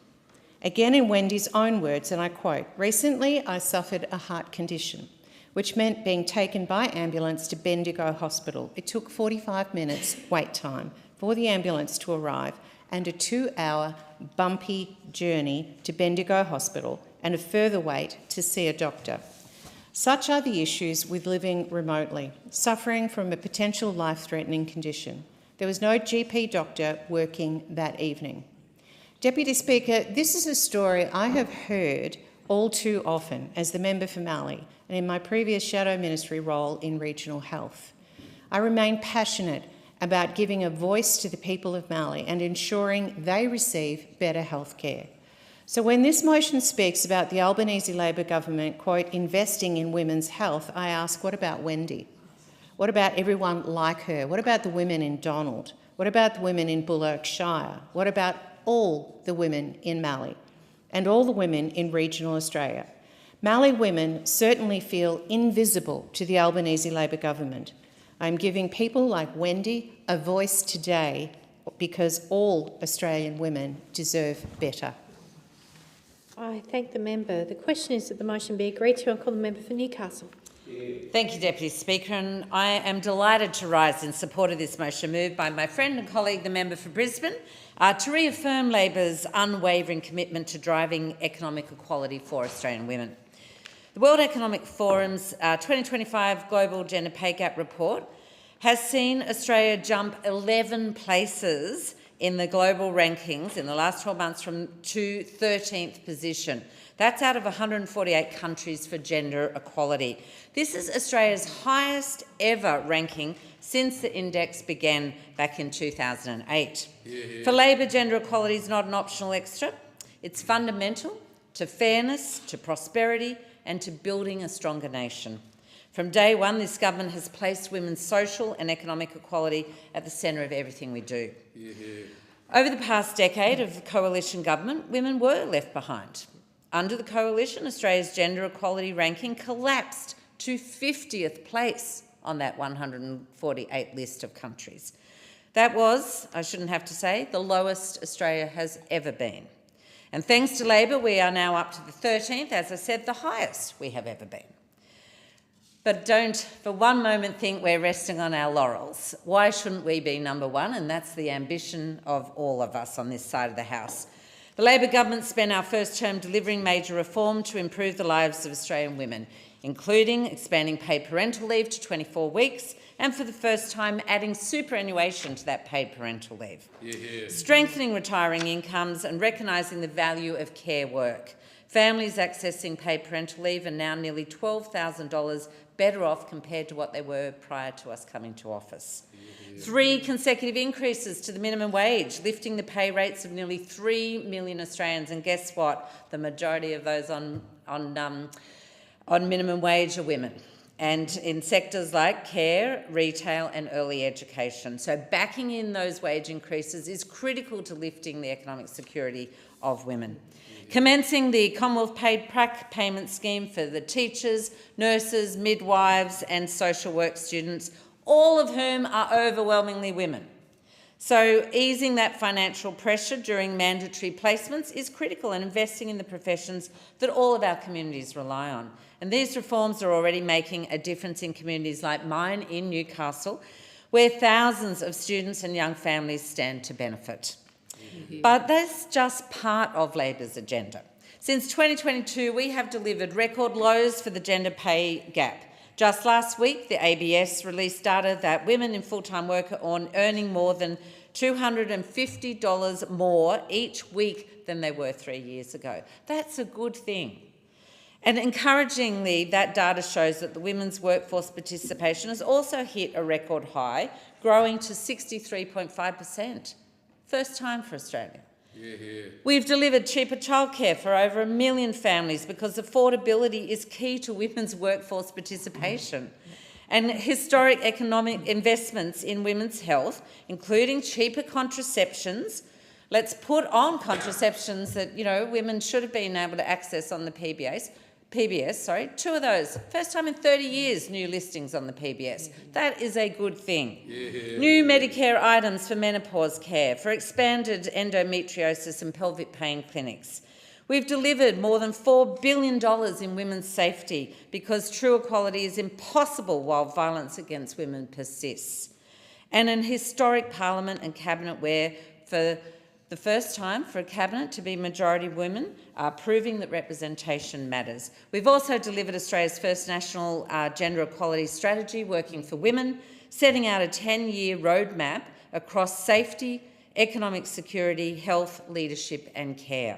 Again in Wendy's own words, and I quote, "Recently I suffered a heart condition, which meant being taken by ambulance to Bendigo Hospital. It took 45 minutes wait time for the ambulance to arrive and a 2-hour bumpy journey to Bendigo Hospital and a further wait to see a doctor. Such are the issues with living remotely, suffering from a potential life-threatening condition. There was no GP doctor working that evening." Deputy Speaker, this is a story I have heard all too often as the member for Mallee and in my previous shadow ministry role in regional health. I remain passionate about giving a voice to the people of Mallee and ensuring they receive better health care. So when this motion speaks about the Albanese Labor government, quote, investing in women's health, I ask, what about Wendy? What about everyone like her? What about the women in Donald? What about the women in Bullokeshire? What about all the women in Mallee and all the women in regional Australia? Mallee women certainly feel invisible to the Albanese Labor government. I'm giving people like Wendy a voice today because all Australian women deserve better. I thank the member. The question is that the motion be agreed to. I call the member for Newcastle. Thank you, Deputy Speaker, and I am delighted to rise in support of this motion moved by my friend and colleague, the member for Brisbane, to reaffirm Labor's unwavering commitment to driving economic equality for Australian women. The World Economic Forum's 2025 Global Gender Pay Gap report has seen Australia jump 11 places in the global rankings in the last 12 months to 13th position. That's out of 148 countries for gender equality. This is Australia's highest ever ranking since the index began back in 2008. For Labor, gender equality is not an optional extra. It's fundamental to fairness, to prosperity and to building a stronger nation. From day one, this government has placed women's social and economic equality at the centre of everything we do. Over the past decade of the coalition government, women were left behind. Under the coalition, Australia's gender equality ranking collapsed to 50th place on that 148 list of countries. That was, I shouldn't have to say, the lowest Australia has ever been. And thanks to Labor, we are now up to the 13th, as I said, the highest we have ever been. But don't for one moment think we're resting on our laurels. Why shouldn't we be number one? And that's the ambition of all of us on this side of the House. The Labor government spent our first term delivering major reform to improve the lives of Australian women, including expanding paid parental leave to 24 weeks and for the first time adding superannuation to that paid parental leave, strengthening retiring incomes and recognising the value of care work. Families accessing paid parental leave are now nearly $12,000 better off compared to what they were prior to us coming to office. 3 consecutive increases to the minimum wage, lifting the pay rates of nearly 3 million Australians. And guess what? The majority of those on minimum wage are women, and in sectors like care, retail and early education. So backing in those wage increases is critical to lifting the economic security of women. Commencing the Commonwealth Paid Prac Payment Scheme for the teachers, nurses, midwives and social work students, all of whom are overwhelmingly women. So easing that financial pressure during mandatory placements is critical, and investing in the professions that all of our communities rely on. And these reforms are already making a difference in communities like mine in Newcastle, where thousands of students and young families stand to benefit. But that's just part of Labor's agenda. Since 2022, we have delivered record lows for the gender pay gap. Just last week, the ABS released data that women in full-time work are earning more than $250 more each week than they were 3 years ago. That's a good thing. And encouragingly, that data shows that the women's workforce participation has also hit a record high, growing to 63.5%. First time for Australia. We've delivered cheaper childcare for over 1 million families because affordability is key to women's workforce participation. And historic economic investments in women's health, including cheaper contraceptions. Let's put on contraceptions that, women should have been able to access on the PBS, 2 of those. First time in 30 years, new listings on the PBS. That is a good thing. New Medicare items for menopause care, for expanded endometriosis and pelvic pain clinics. We've delivered more than $4 billion in women's safety because true equality is impossible while violence against women persists. And an historic parliament and cabinet where, for the first time for a cabinet to be majority women, proving that representation matters. We've also delivered Australia's first national gender equality strategy, Working for Women, setting out a 10-year roadmap across safety, economic security, health, leadership and care.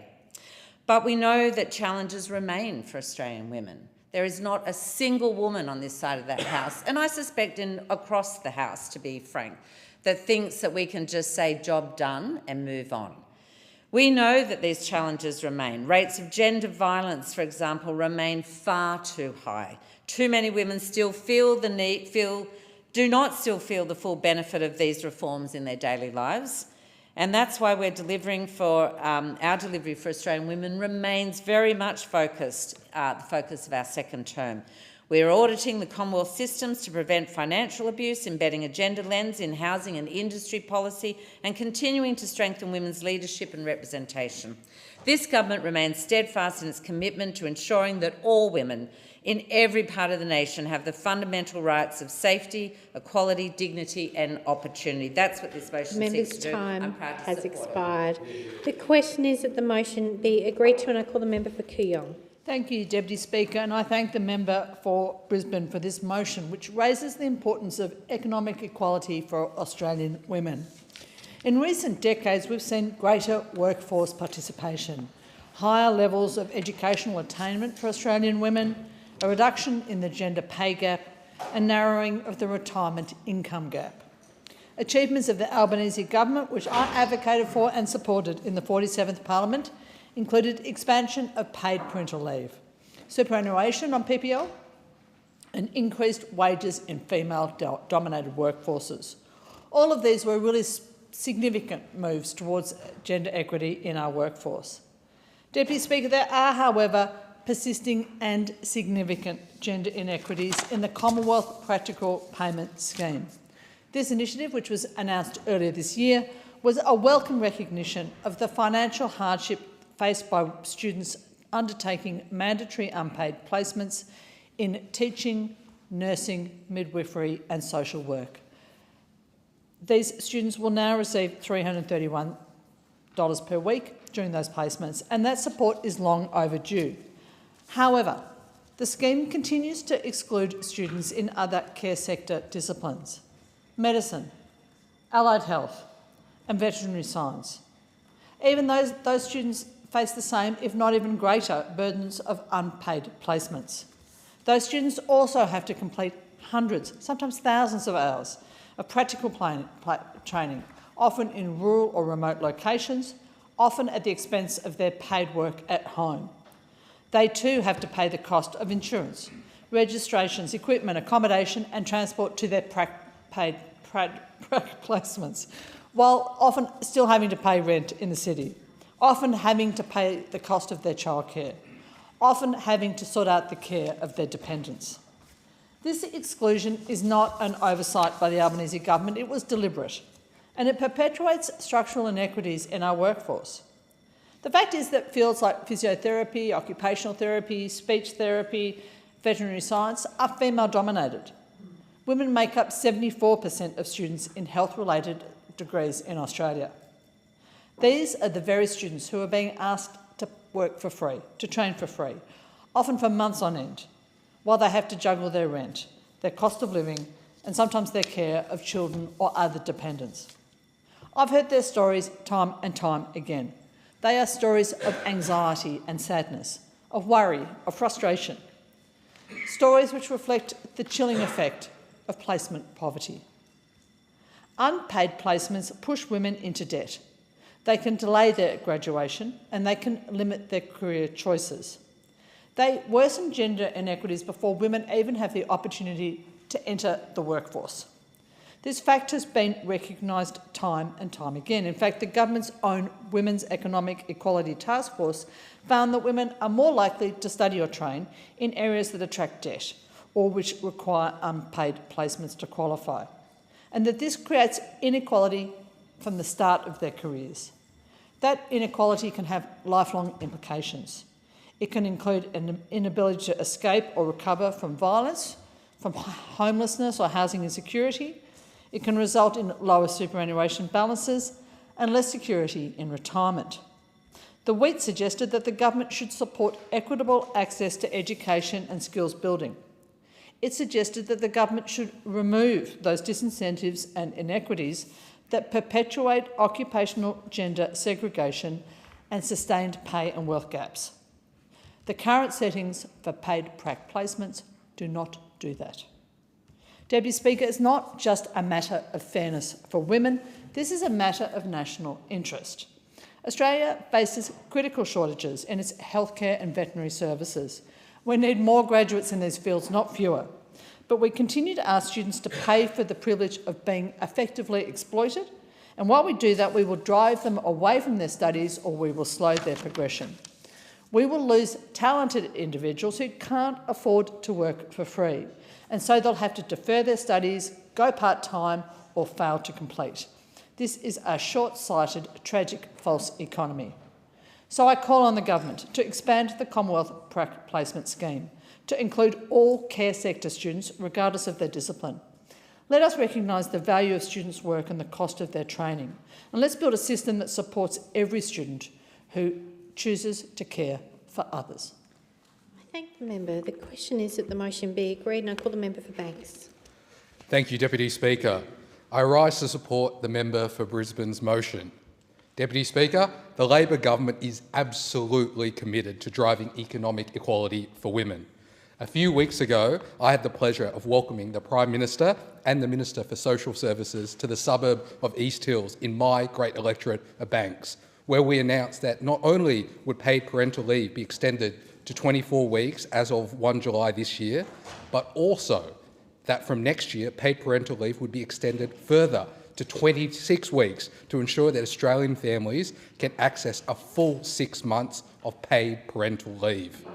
But we know that challenges remain for Australian women. There is not a single woman on this side of that House, and I suspect across the House, to be frank, that thinks that we can just say job done and move on. We know that these challenges remain. Rates of gender violence, for example, remain far too high. Too many women still do not feel the full benefit of these reforms in their daily lives. And that's why we're delivering our delivery for Australian women remains very much the focus of our second term. We are auditing the Commonwealth systems to prevent financial abuse, embedding a gender lens in housing and industry policy, and continuing to strengthen women's leadership and representation. This government remains steadfast in its commitment to ensuring that all women in every part of the nation have the fundamental rights of safety, equality, dignity and opportunity. That's what this motion seeks to do. I'm proud to has expired. The question is that the motion be agreed to, and I call the member for Kooyong. Thank you, Deputy Speaker, and I thank the member for Brisbane for this motion, which raises the importance of economic equality for Australian women. In recent decades, we've seen greater workforce participation. higher levels of educational attainment for Australian women, a reduction in the gender pay gap, and narrowing of the retirement income gap. Achievements of the Albanese government, which I advocated for and supported in the 47th Parliament, included expansion of paid parental leave, superannuation on PPL, and increased wages in female-dominated workforces. All of these were really significant moves towards gender equity in our workforce. Deputy Speaker, there are, however, persisting and significant gender inequities in the Commonwealth Practical Payment Scheme. This initiative, which was announced earlier this year, was a welcome recognition of the financial hardship faced by students undertaking mandatory unpaid placements in teaching, nursing, midwifery and social work. These students will now receive $331 per week during those placements, and that support is long overdue. However, the scheme continues to exclude students in other care sector disciplines: medicine, allied health and veterinary science. Even those students face the same, if not even greater, burdens of unpaid placements. Those students also have to complete hundreds, sometimes thousands of hours of practical training, often in rural or remote locations, often at the expense of their paid work at home. They too have to pay the cost of insurance, registrations, equipment, accommodation and transport to their paid placements, while often still having to pay rent in the city, often having to pay the cost of their childcare, often having to sort out the care of their dependents. This exclusion is not an oversight by the Albanese government, it was deliberate, and it perpetuates structural inequities in our workforce. The fact is that fields like physiotherapy, occupational therapy, speech therapy, veterinary science are female-dominated. Women make up 74% of students in health-related degrees in Australia. These are the very students who are being asked to work for free, to train for free, often for months on end, while they have to juggle their rent, their cost of living, and sometimes their care of children or other dependents. I've heard their stories time and time again. They are stories of anxiety and sadness, of worry, of frustration. Stories which reflect the chilling effect of placement poverty. Unpaid placements push women into debt. They can delay their graduation and they can limit their career choices. They worsen gender inequities before women even have the opportunity to enter the workforce. This fact has been recognised time and time again. In fact, the government's own Women's Economic Equality Task Force found that women are more likely to study or train in areas that attract debt or which require unpaid placements to qualify, and that this creates inequality from the start of their careers. That inequality can have lifelong implications. It can include an inability to escape or recover from violence, from homelessness or housing insecurity. It can result in lower superannuation balances and less security in retirement. The Wheat suggested that the government should support equitable access to education and skills building. It suggested that the government should remove those disincentives and inequities that perpetuate occupational gender segregation and sustained pay and wealth gaps. The current settings for paid prac placements do not do that. Deputy Speaker, it's not just a matter of fairness for women, this is a matter of national interest. Australia faces critical shortages in its healthcare and veterinary services. We need more graduates in these fields, not fewer. But we continue to ask students to pay for the privilege of being effectively exploited, and while we do that, we will drive them away from their studies or we will slow their progression. We will lose talented individuals who can't afford to work for free, and so they'll have to defer their studies, go part-time or fail to complete. This is a short-sighted, tragic, false economy. So I call on the government to expand the Commonwealth Prac Placement Scheme to include all care sector students, regardless of their discipline. Let us recognise the value of students' work and the cost of their training. And let's build a system that supports every student who chooses to care for others. I thank the member. The question is that the motion be agreed, and I call the member for Banks. Thank you, Deputy Speaker. I rise to support the member for Brisbane's motion. Deputy Speaker, the Labor government is absolutely committed to driving economic equality for women. A few weeks ago, I had the pleasure of welcoming the Prime Minister and the Minister for Social Services to the suburb of East Hills in my great electorate of Banks, where we announced that not only would paid parental leave be extended to 24 weeks as of 1 July this year, but also that from next year, paid parental leave would be extended further to 26 weeks to ensure that Australian families can access a full 6 months of paid parental leave.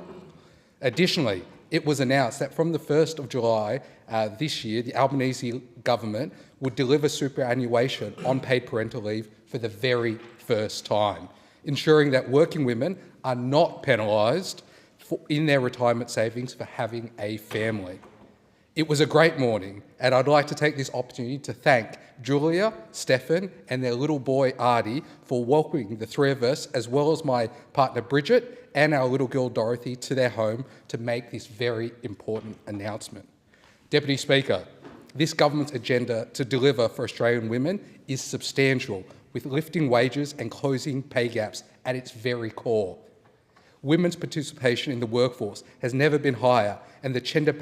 Additionally, it was announced that from the 1st of July this year, the Albanese government would deliver superannuation on paid parental leave for the very first time, ensuring that working women are not penalised in their retirement savings for having a family. It was a great morning, and I'd like to take this opportunity to thank Julia, Stefan and their little boy Artie for welcoming the three of us, as well as my partner Bridget and our little girl Dorothy, to their home to make this very important announcement. Deputy Speaker, this government's agenda to deliver for Australian women is substantial, with lifting wages and closing pay gaps at its very core. Women's participation in the workforce has never been higher, and the gender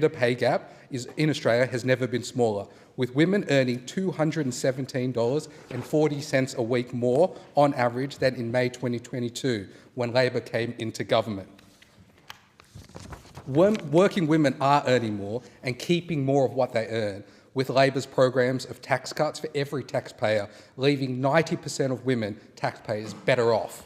pay gap in Australia has never been smaller, with women earning $217.40 a week more on average than in May 2022, when Labor came into government. Working women are earning more and keeping more of what they earn, with Labor's programs of tax cuts for every taxpayer, leaving 90% of women taxpayers better off.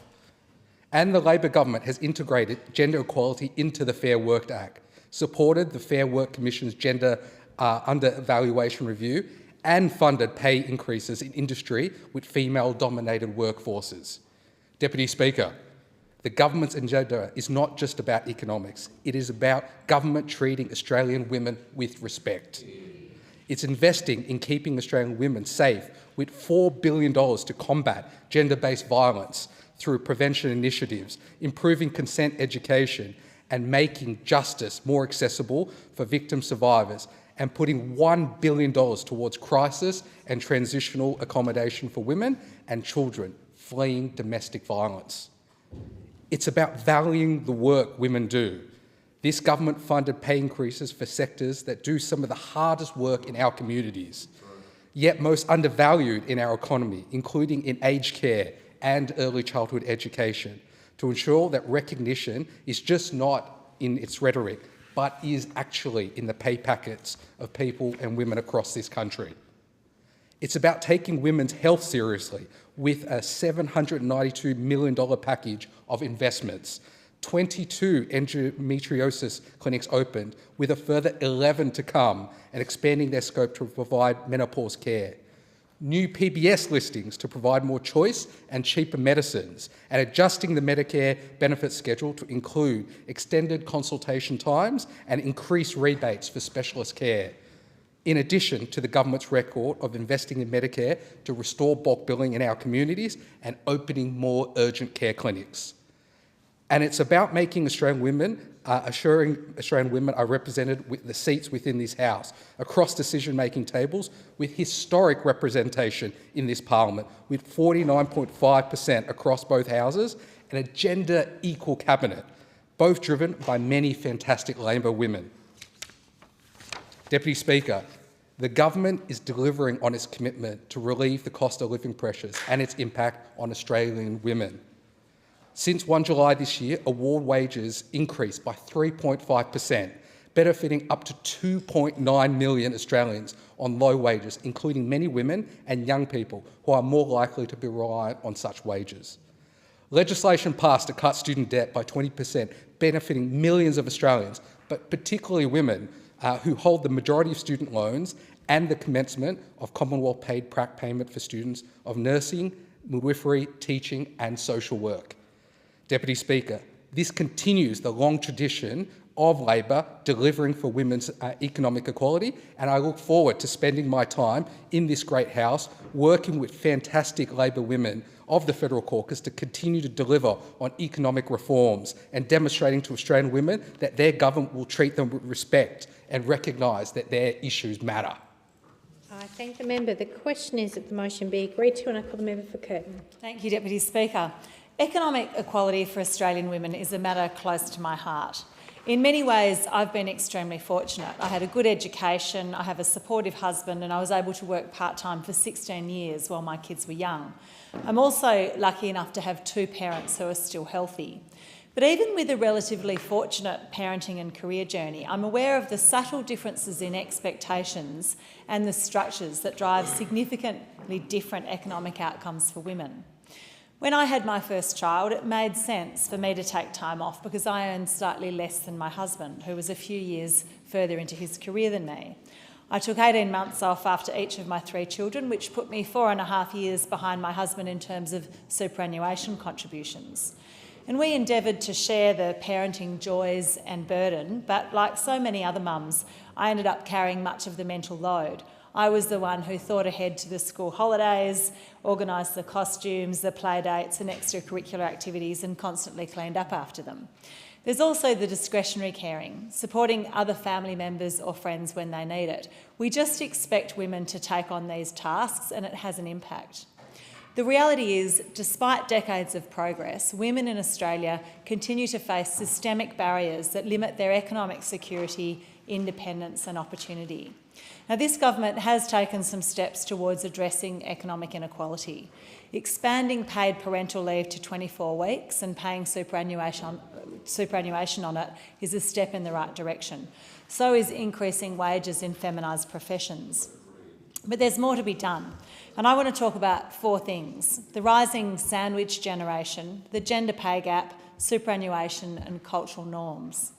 And the Labor government has integrated gender equality into the Fair Work Act, supported the Fair Work Commission's gender under-evaluation review, and funded pay increases in industry with female-dominated workforces. Deputy Speaker, the government's agenda is not just about economics. It is about government treating Australian women with respect. It's investing in keeping Australian women safe with $4 billion to combat gender-based violence through prevention initiatives, improving consent education and making justice more accessible for victim survivors, and putting $1 billion towards crisis and transitional accommodation for women and children fleeing domestic violence. It's about valuing the work women do. This government funded pay increases for sectors that do some of the hardest work in our communities, yet most undervalued in our economy, including in aged care and early childhood education, to ensure that recognition is just not in its rhetoric, but is actually in the pay packets of people and women across this country. It's about taking women's health seriously with a $792 million package of investments, 22 endometriosis clinics opened, with a further 11 to come, and expanding their scope to provide menopause care. New PBS listings to provide more choice and cheaper medicines, and adjusting the Medicare benefits schedule to include extended consultation times and increased rebates for specialist care. In addition to the government's record of investing in Medicare to restore bulk billing in our communities and opening more urgent care clinics. And it's about making Australian women, assuring Australian women are represented with the seats within this House, across decision-making tables, with historic representation in this Parliament, with 49.5% across both houses, and a gender-equal cabinet, both driven by many fantastic Labor women. Deputy Speaker, the government is delivering on its commitment to relieve the cost of living pressures and its impact on Australian women. Since 1 July this year, award wages increased by 3.5%, benefiting up to 2.9 million Australians on low wages, including many women and young people who are more likely to be reliant on such wages. Legislation passed to cut student debt by 20%, benefiting millions of Australians, but particularly women who hold the majority of student loans, and the commencement of Commonwealth paid prac payment for students of nursing, midwifery, teaching and social work. Deputy Speaker, this continues the long tradition of Labor delivering for women's economic equality, and I look forward to spending my time in this great House working with fantastic Labor women of the Federal Caucus to continue to deliver on economic reforms and demonstrating to Australian women that their government will treat them with respect and recognise that their issues matter. I thank the member. The question is that the motion be agreed to, and I call the member for Curtin. Thank you, Deputy Speaker. Economic equality for Australian women is a matter close to my heart. In many ways, I've been extremely fortunate. I had a good education, I have a supportive husband, and I was able to work part-time for 16 years while my kids were young. I'm also lucky enough to have two parents who are still healthy. But even with a relatively fortunate parenting and career journey, I'm aware of the subtle differences in expectations and the structures that drive significantly different economic outcomes for women. When I had my first child, it made sense for me to take time off because I earned slightly less than my husband, who was a few years further into his career than me. I took 18 months off after each of my 3 children, which put me 4.5 years behind my husband in terms of superannuation contributions. And we endeavoured to share the parenting joys and burden, but like so many other mums, I ended up carrying much of the mental load. I was the one who thought ahead to the school holidays, organised the costumes, the play dates and extracurricular activities and constantly cleaned up after them. There's also the discretionary caring, supporting other family members or friends when they need it. We just expect women to take on these tasks and it has an impact. The reality is, despite decades of progress, women in Australia continue to face systemic barriers that limit their economic security, independence and opportunity. Now, this government has taken some steps towards addressing economic inequality. Expanding paid parental leave to 24 weeks and paying superannuation on it is a step in the right direction. So is increasing wages in feminised professions. But there's more to be done. And I want to talk about 4 things: the rising sandwich generation, the gender pay gap, superannuation and cultural norms.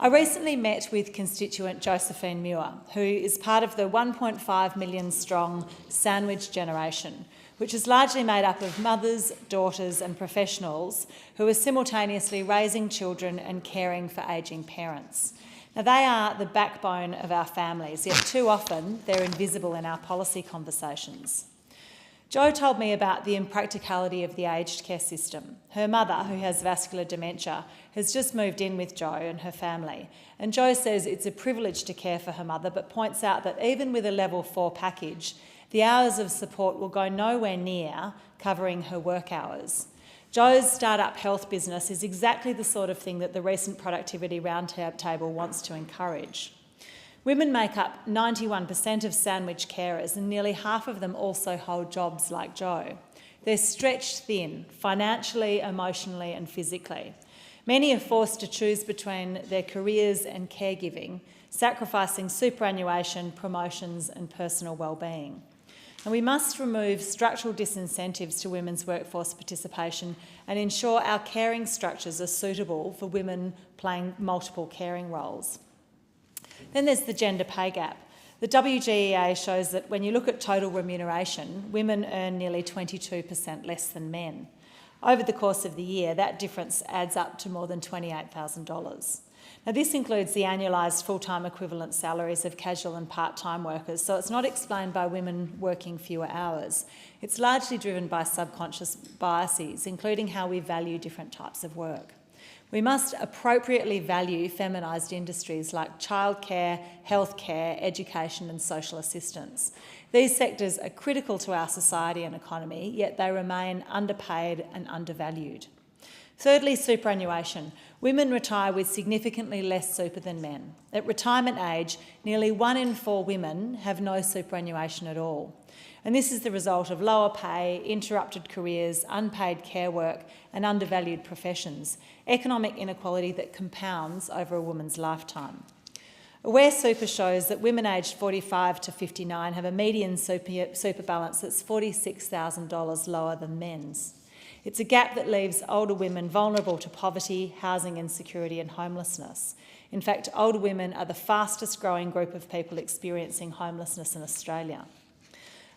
I recently met with constituent Josephine Muir, who is part of the 1.5 million strong sandwich generation, which is largely made up of mothers, daughters and professionals who are simultaneously raising children and caring for ageing parents. Now, they are the backbone of our families, yet too often they're invisible in our policy conversations. Jo told me about the impracticality of the aged care system. Her mother, who has vascular dementia, has just moved in with Jo and her family. And Jo says it's a privilege to care for her mother, but points out that even with a level 4 package, the hours of support will go nowhere near covering her work hours. Jo's startup health business is exactly the sort of thing that the recent Productivity Roundtable wants to encourage. Women make up 91% of sandwich carers, and nearly half of them also hold jobs like Jo. They're stretched thin, financially, emotionally and physically. Many are forced to choose between their careers and caregiving, sacrificing superannuation, promotions and personal well-being. And we must remove structural disincentives to women's workforce participation and ensure our caring structures are suitable for women playing multiple caring roles. Then there's the gender pay gap. The WGEA shows that when you look at total remuneration, women earn nearly 22% less than men. Over the course of the year, that difference adds up to more than $28,000. Now, this includes the annualised full-time equivalent salaries of casual and part-time workers, so it's not explained by women working fewer hours. It's largely driven by subconscious biases, including how we value different types of work. We must appropriately value feminised industries like childcare, healthcare, education and social assistance. These sectors are critical to our society and economy, yet they remain underpaid and undervalued. Thirdly, superannuation. Women retire with significantly less super than men. At retirement age, nearly 1 in 4 women have no superannuation at all. And this is the result of lower pay, interrupted careers, unpaid care work and undervalued professions, economic inequality that compounds over a woman's lifetime. Aware Super shows that women aged 45 to 59 have a median super balance that's $46,000 lower than men's. It's a gap that leaves older women vulnerable to poverty, housing insecurity and homelessness. In fact, older women are the fastest growing group of people experiencing homelessness in Australia.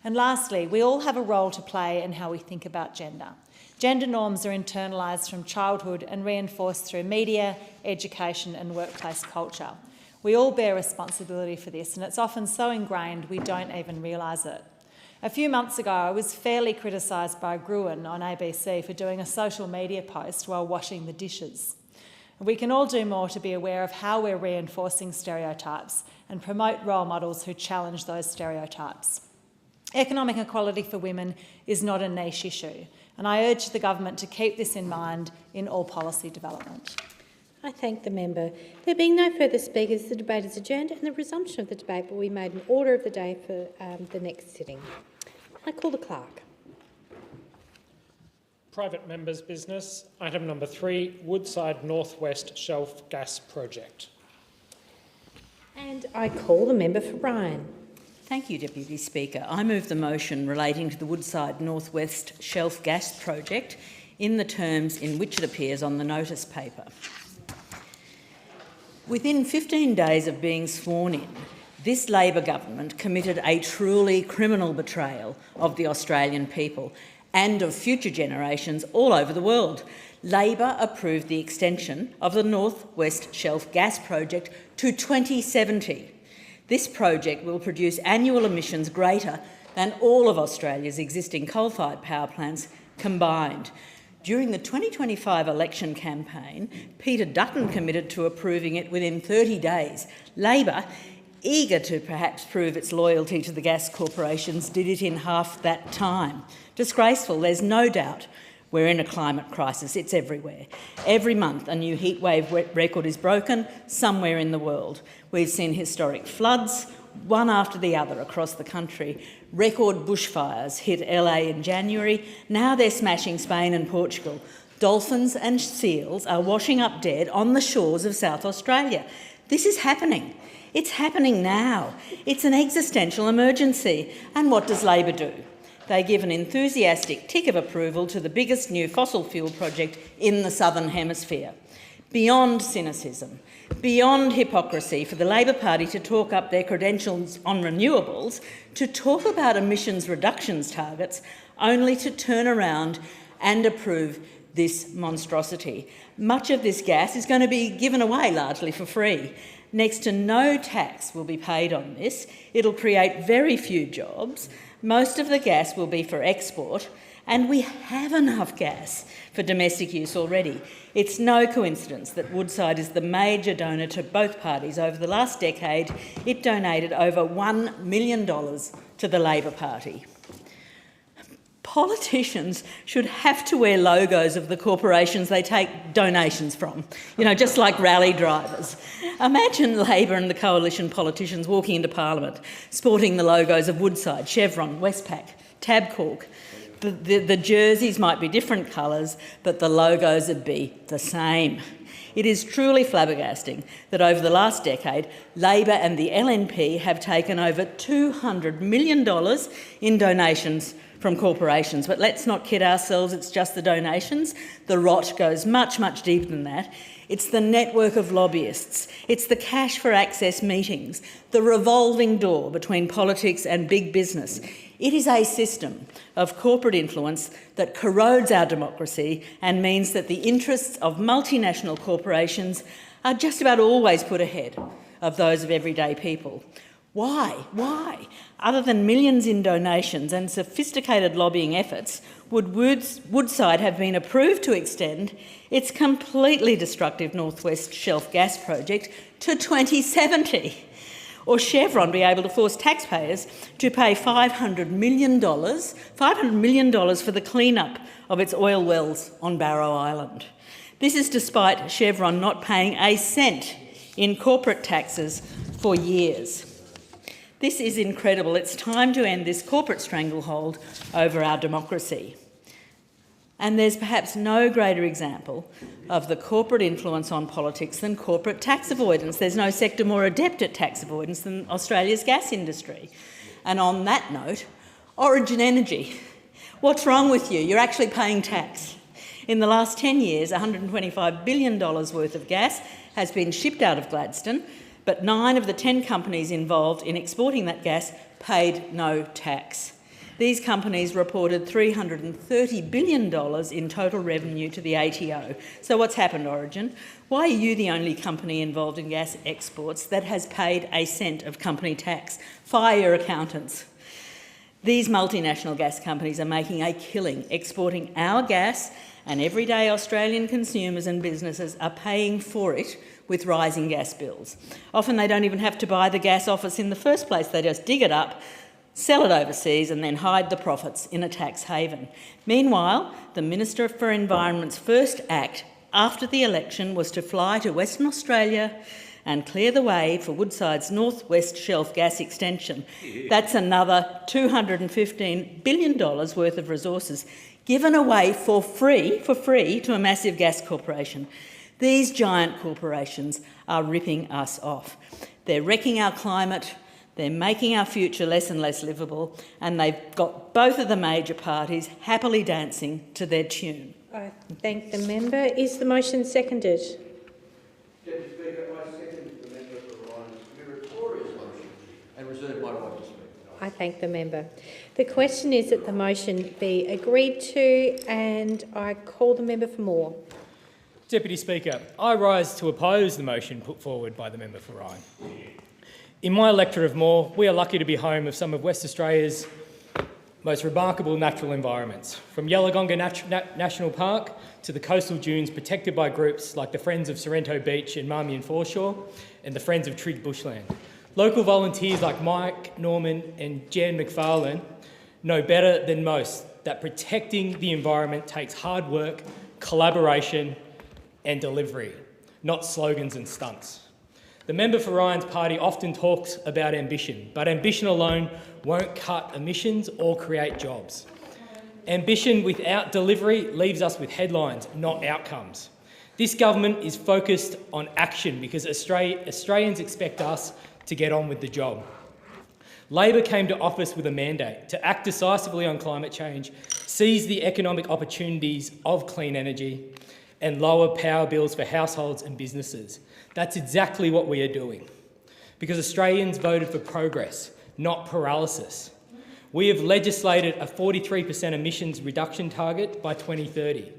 And lastly, we all have a role to play in how we think about gender. Gender norms are internalised from childhood and reinforced through media, education and workplace culture. We all bear responsibility for this, and it's often so ingrained we don't even realise it. A few months ago, I was fairly criticised by Gruen on ABC for doing a social media post while washing the dishes. We can all do more to be aware of how we're reinforcing stereotypes and promote role models who challenge those stereotypes. Economic equality for women is not a niche issue, and I urge the government to keep this in mind in all policy development. I thank the member. There being no further speakers, the debate is adjourned and the resumption of the debate will be made in order of the day for the next sitting. I call the clerk. Private members' business. Item number 3, Woodside Northwest Shelf Gas Project. And I call the member for Ryan. Thank you, Deputy Speaker. I move the motion relating to the Woodside Northwest Shelf Gas Project in the terms in which it appears on the notice paper. Within 15 days of being sworn in, this Labor government committed a truly criminal betrayal of the Australian people and of future generations all over the world. Labor approved the extension of the North West Shelf Gas Project to 2070. This project will produce annual emissions greater than all of Australia's existing coal-fired power plants combined. During the 2025 election campaign, Peter Dutton committed to approving it within 30 days. Labor, eager to perhaps prove its loyalty to the gas corporations, did it in half that time. Disgraceful, there's no doubt. We're in a climate crisis, it's everywhere. Every month a new heatwave record is broken somewhere in the world. We've seen historic floods, one after the other across the country. Record bushfires hit LA in January, now they're smashing Spain and Portugal. Dolphins and seals are washing up dead on the shores of South Australia. This is happening. It's happening now. It's an existential emergency. And what does Labor do? They give an enthusiastic tick of approval to the biggest new fossil fuel project in the Southern Hemisphere. Beyond cynicism, beyond hypocrisy for the Labor Party to talk up their credentials on renewables, to talk about emissions reductions targets, only to turn around and approve this monstrosity. Much of this gas is going to be given away largely for free. Next to no tax will be paid on this. It'll create very few jobs. Most of the gas will be for export, and we have enough gas for domestic use already. It's no coincidence that Woodside is the major donor to both parties. Over the last decade, it donated over $1 million to the Labor Party. Politicians should have to wear logos of the corporations they take donations from, just like rally drivers. Imagine Labor and the coalition politicians walking into Parliament sporting the logos of Woodside, Chevron, Westpac, Tabcorp. The jerseys might be different colours, but the logos would be the same. It is truly flabbergasting that over the last decade, Labor and the LNP have taken over $200 million in donations from corporations. But let's not kid ourselves, it's just the donations. The rot goes much, much deeper than that. It's the network of lobbyists. It's the cash for access meetings, the revolving door between politics and big business. It is a system of corporate influence that corrodes our democracy and means that the interests of multinational corporations are just about always put ahead of those of everyday people. Why? Why? Other than millions in donations and sophisticated lobbying efforts, would Woodside have been approved to extend its completely destructive North West Shelf Gas Project to 2070? Or Chevron be able to force taxpayers to pay $500 million for the clean-up of its oil wells on Barrow Island? This is despite Chevron not paying a cent in corporate taxes for years. This is incredible. It's time to end this corporate stranglehold over our democracy. And there's perhaps no greater example of the corporate influence on politics than corporate tax avoidance. There's no sector more adept at tax avoidance than Australia's gas industry. And on that note, Origin Energy. What's wrong with you? You're actually paying tax. In the last 10 years, $125 billion worth of gas has been shipped out of Gladstone, but 9 of the 10 companies involved in exporting that gas paid no tax. These companies reported $330 billion in total revenue to the ATO. So what's happened, Origin? Why are you the only company involved in gas exports that has paid a cent of company tax? Fire your accountants. These multinational gas companies are making a killing exporting our gas and everyday Australian consumers and businesses are paying for it with rising gas bills. Often they don't even have to buy the gas office in the first place, they just dig it up, sell it overseas and then hide the profits in a tax haven. Meanwhile, the Minister for Environment's first act after the election was to fly to Western Australia and clear the way for Woodside's North West Shelf gas extension. That's another $215 billion worth of resources given away for free to a massive gas corporation. These giant corporations are ripping us off. They're wrecking our climate, they're making our future less and less livable, and they've got both of the major parties happily dancing to their tune. I thank the member. Is the motion seconded? Deputy Speaker, I second the member for Ryan's meritorious motion and reserve my right to speak. I thank the member. The question is that the motion be agreed to, and I call the member for Moore. Deputy Speaker, I rise to oppose the motion put forward by the member for Ryan. In my electorate of Moore, we are lucky to be home of some of West Australia's most remarkable natural environments, from Yellowgonga National Park to the coastal dunes protected by groups like the Friends of Sorrento Beach and Marmion Foreshore and the Friends of Trigg Bushland. Local volunteers like Mike Norman and Jan McFarlane know better than most that protecting the environment takes hard work, collaboration and delivery, not slogans and stunts. The member for Ryan's party often talks about ambition, but ambition alone won't cut emissions or create jobs. Ambition without delivery leaves us with headlines, not outcomes. This government is focused on action because Australians expect us to get on with the job. Labor came to office with a mandate to act decisively on climate change, seize the economic opportunities of clean energy, and lower power bills for households and businesses. That's exactly what we are doing, because Australians voted for progress, not paralysis. We have legislated a 43% emissions reduction target by 2030,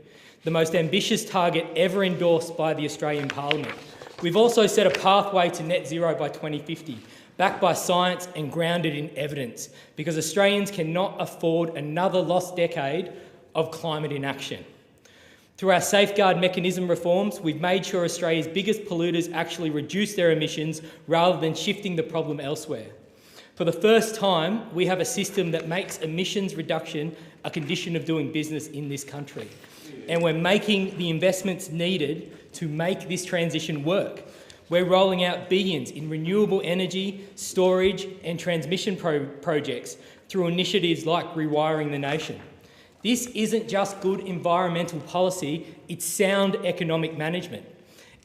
the most ambitious target ever endorsed by the Australian Parliament. We've also set a pathway to net zero by 2050, backed by science and grounded in evidence, because Australians cannot afford another lost decade of climate inaction. Through our safeguard mechanism reforms, we've made sure Australia's biggest polluters actually reduce their emissions rather than shifting the problem elsewhere. For the first time, we have a system that makes emissions reduction a condition of doing business in this country. And we're making the investments needed to make this transition work. We're rolling out billions in renewable energy, storage and transmission projects through initiatives like Rewiring the Nation. This isn't just good environmental policy, it's sound economic management.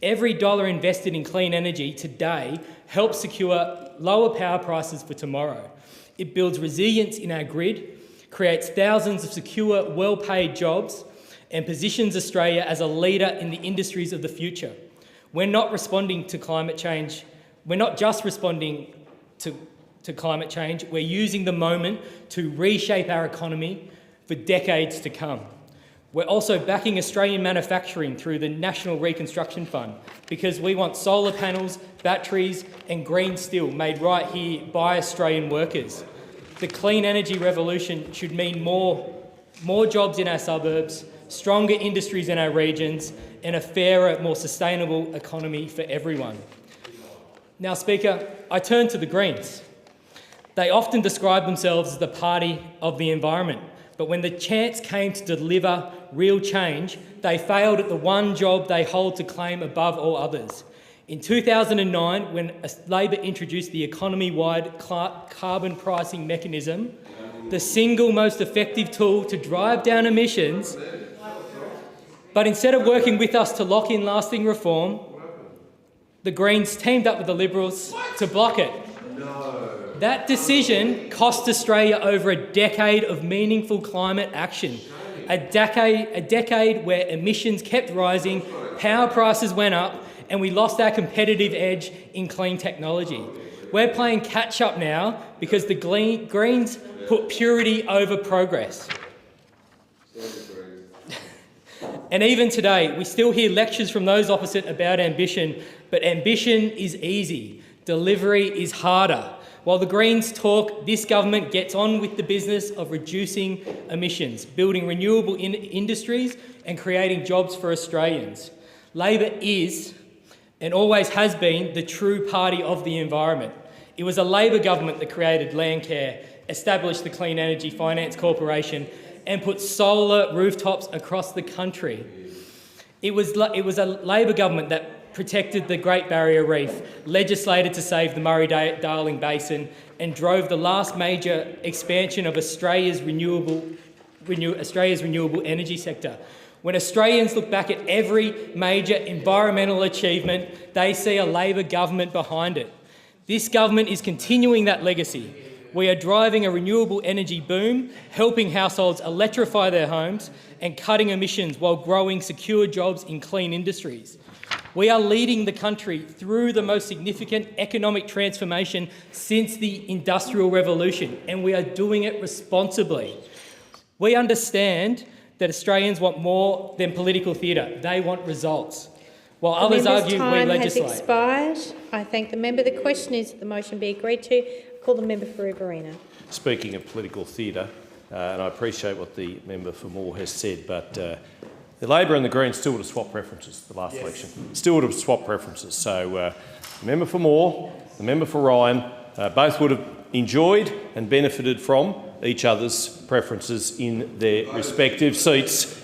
Every dollar invested in clean energy today helps secure lower power prices for tomorrow. It builds resilience in our grid, creates thousands of secure, well-paid jobs, and positions Australia as a leader in the industries of the future. We're not responding to climate change. We're not just responding to climate change, we're using the moment to reshape our economy for decades to come. We're also backing Australian manufacturing through the National Reconstruction Fund because we want solar panels, batteries and green steel made right here by Australian workers. The clean energy revolution should mean more jobs in our suburbs, stronger industries in our regions and a fairer, more sustainable economy for everyone. Now, Speaker, I turn to the Greens. They often describe themselves as the party of the environment. But when the chance came to deliver real change, they failed at the one job they hold to claim above all others. In 2009, when Labor introduced the economy-wide carbon pricing mechanism, the single most effective tool to drive down emissions, but instead of working with us to lock in lasting reform, the Greens teamed up with the Liberals to block it. That decision cost Australia over a decade of meaningful climate action, a decade where emissions kept rising, power prices went up, and we lost our competitive edge in clean technology. We're playing catch-up now because the Greens put purity over progress. And even today, we still hear lectures from those opposite about ambition, but ambition is easy. Delivery is harder. While the Greens talk, this government gets on with the business of reducing emissions, building renewable industries and creating jobs for Australians. Labor is, and always has been, the true party of the environment. It was a Labor government that created Landcare, established the Clean Energy Finance Corporation and put solar rooftops across the country. It was a Labor government that protected the Great Barrier Reef, legislated to save the Murray-Darling Basin and drove the last major expansion of Australia's renewable energy sector. When Australians look back at every major environmental achievement, they see a Labor government behind it. This government is continuing that legacy. We are driving a renewable energy boom, helping households electrify their homes and cutting emissions while growing secure jobs in clean industries. We are leading the country through the most significant economic transformation since the Industrial Revolution, and we are doing it responsibly. We understand that Australians want more than political theatre. They want results. While others argue we legislate. The member's time has expired. I thank the member. The question is that the motion be agreed to. I call the member for Riverina. Speaking of political theatre, and I appreciate what the member for Moore has said, but the Labor and the Greens still would have swapped preferences the last election. Still would have swapped preferences. So the member for Moore, the member for Ryan, both would have enjoyed and benefited from each other's preferences in their respective seats.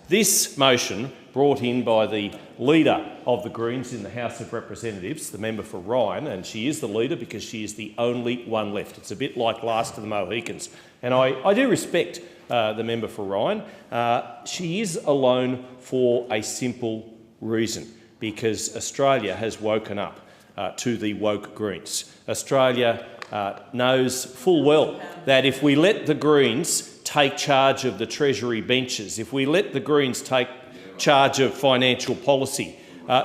This motion, brought in by the leader of the Greens in the House of Representatives, the member for Ryan, and she is the leader because she is the only one left. It's a bit like Last of the Mohicans. And I do respect the member for Ryan. She is alone for a simple reason, because Australia has woken up to the woke Greens. Australia knows full well that if we let the Greens take charge of the Treasury benches, if we let the Greens take charge of financial policy,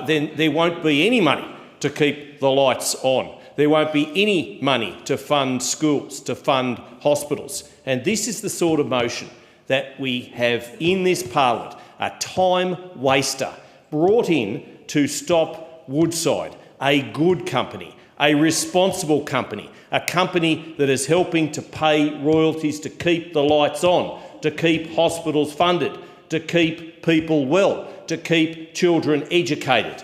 then there won't be any money to keep the lights on. There won't be any money to fund schools, to fund hospitals. And this is the sort of motion that we have in this parliament, a time waster brought in to stop Woodside, a good company, a responsible company, a company that is helping to pay royalties to keep the lights on, to keep hospitals funded, to keep people well, to keep children educated.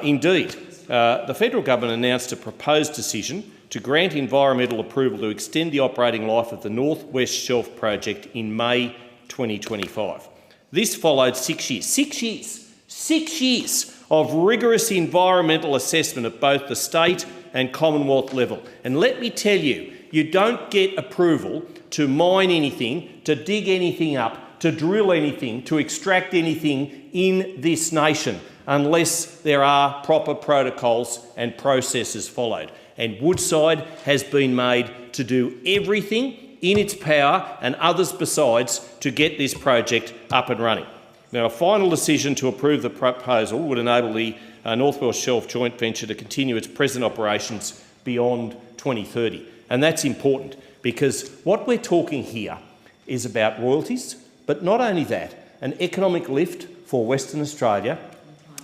Indeed, the federal government announced a proposed decision to grant environmental approval to extend the operating life of the North West Shelf project in May 2025. This followed 6 years of rigorous environmental assessment at both the state and Commonwealth level. And let me tell you, you don't get approval to mine anything, to dig anything up, to drill anything, to extract anything in this nation unless there are proper protocols and processes followed. And Woodside has been made to do everything in its power, and others besides, to get this project up and running. Now, a final decision to approve the proposal would enable the North West Shelf joint venture to continue its present operations beyond 2030. And that's important because what we're talking here is about royalties, but not only that, an economic lift for Western Australia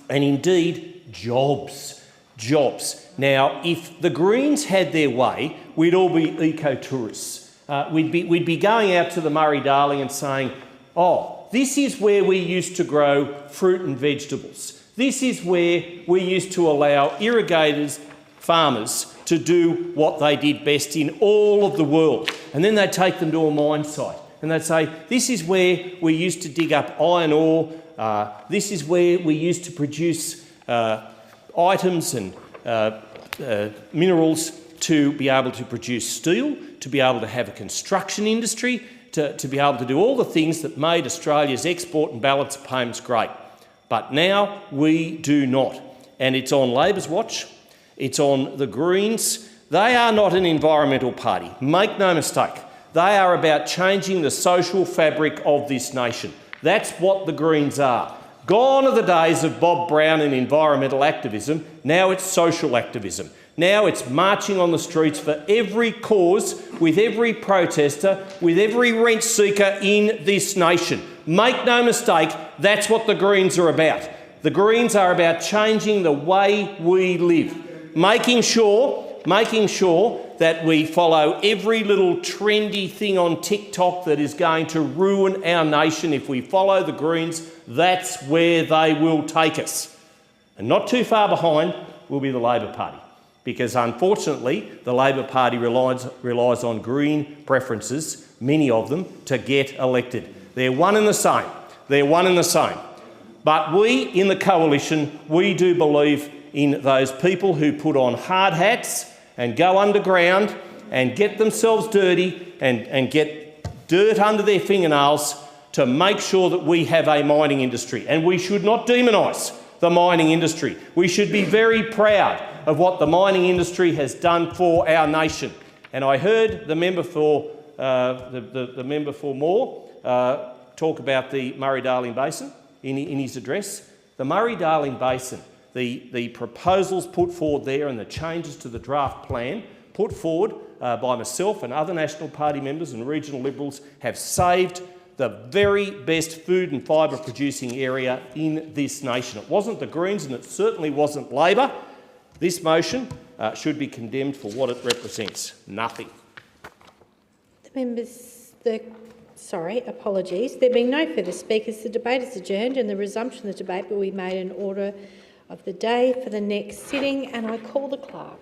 and indeed jobs. Now, if the Greens had their way, we'd all be eco-tourists. We'd be going out to the Murray-Darling and saying, oh, this is where we used to grow fruit and vegetables. This is where we used to allow irrigators, farmers, to do what they did best in all of the world. And then they'd take them to a mine site and they'd say, this is where we used to dig up iron ore, this is where we used to produce items and minerals to be able to produce steel, to be able to have a construction industry, to be able to do all the things that made Australia's export and balance of payments great. But now we do not. And it's on Labor's watch. It's on the Greens. They are not an environmental party. Make no mistake. They are about changing the social fabric of this nation. That's what the Greens are. Gone are the days of Bob Brown and environmental activism. Now it's social activism. Now it's marching on the streets for every cause, with every protester, with every rent seeker in this nation. Make no mistake, that's what the Greens are about. The Greens are about changing the way we live, making sure making sure that we follow every little trendy thing on TikTok that is going to ruin our nation. If we follow the Greens, that's where they will take us. And not too far behind will be the Labor Party, because unfortunately the Labor Party relies on Green preferences, many of them, to get elected. They're one and the same. They're one and the same. But we in the coalition, we do believe in those people who put on hard hats and go underground and get themselves dirty and get dirt under their fingernails to make sure that we have a mining industry. And we should not demonise the mining industry. We should be very proud of what the mining industry has done for our nation. And I heard the member for the member for Moore talk about the Murray-Darling Basin in his address. The Murray-Darling Basin, the proposals put forward there and the changes to the draft plan put forward by myself and other National Party members and regional Liberals have saved the very best food and fibre producing area in this nation. It wasn't the Greens and it certainly wasn't Labor. This motion should be condemned for what it represents. Nothing. Apologies. There being no further speakers, the debate is adjourned and the resumption of the debate will be made in order of the day for the next sitting, and I call the clerk.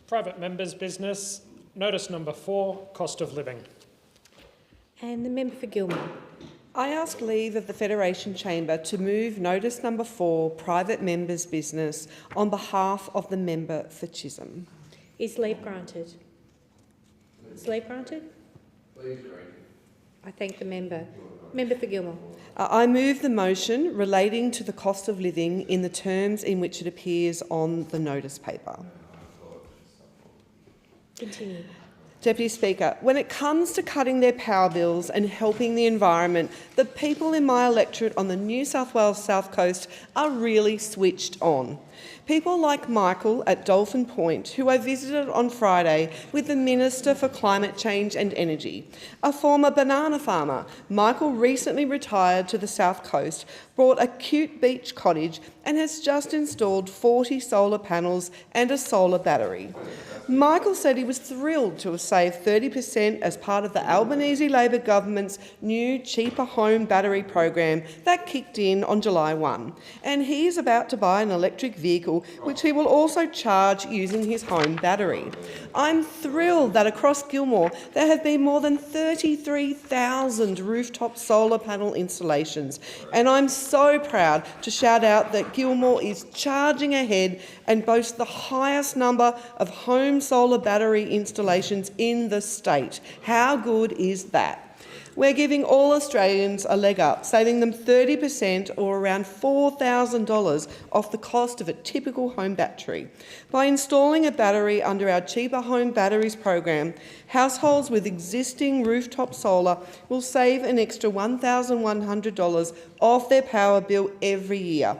Private members' business. Notice number 4, cost of living. And the member for Gilmore. I ask leave of the Federation Chamber to move notice number 4, private members' business, on behalf of the member for Chisholm. Is leave granted? Is leave granted? Please grant. I thank the member. Member for Gilmore. I move the motion relating to the cost of living in the terms in which it appears on the notice paper. Continue. Deputy Speaker, when it comes to cutting their power bills and helping the environment, the people in my electorate on the New South Wales South Coast are really switched on. People like Michael at Dolphin Point, who I visited on Friday with the Minister for Climate Change and Energy. A former banana farmer, Michael recently retired to the South Coast, bought a cute beach cottage and has just installed 40 solar panels and a solar battery. Michael said he was thrilled to have saved 30% as part of the Albanese Labor government's new cheaper home battery program that kicked in on July 1. And he is about to buy an electric vehicle which he will also charge using his home battery. I'm thrilled that across Gilmore there have been more than 33,000 rooftop solar panel installations, and I'm so proud to shout out that Gilmore is charging ahead and boasts the highest number of home solar battery installations in the state. How good is that? We're giving all Australians a leg up, saving them 30% or around $4,000 off the cost of a typical home battery. By installing a battery under our Cheaper Home Batteries program, households with existing rooftop solar will save an extra $1,100 off their power bill every year.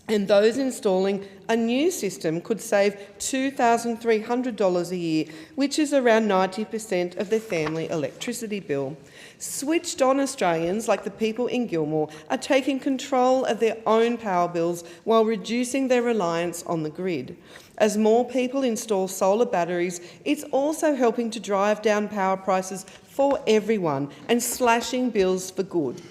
And those installing a new system could save $2,300 a year, which is around 90% of their family electricity bill. Switched-on Australians, like the people in Gilmore, are taking control of their own power bills while reducing their reliance on the grid. As more people install solar batteries, it's also helping to drive down power prices for everyone and slashing bills for good.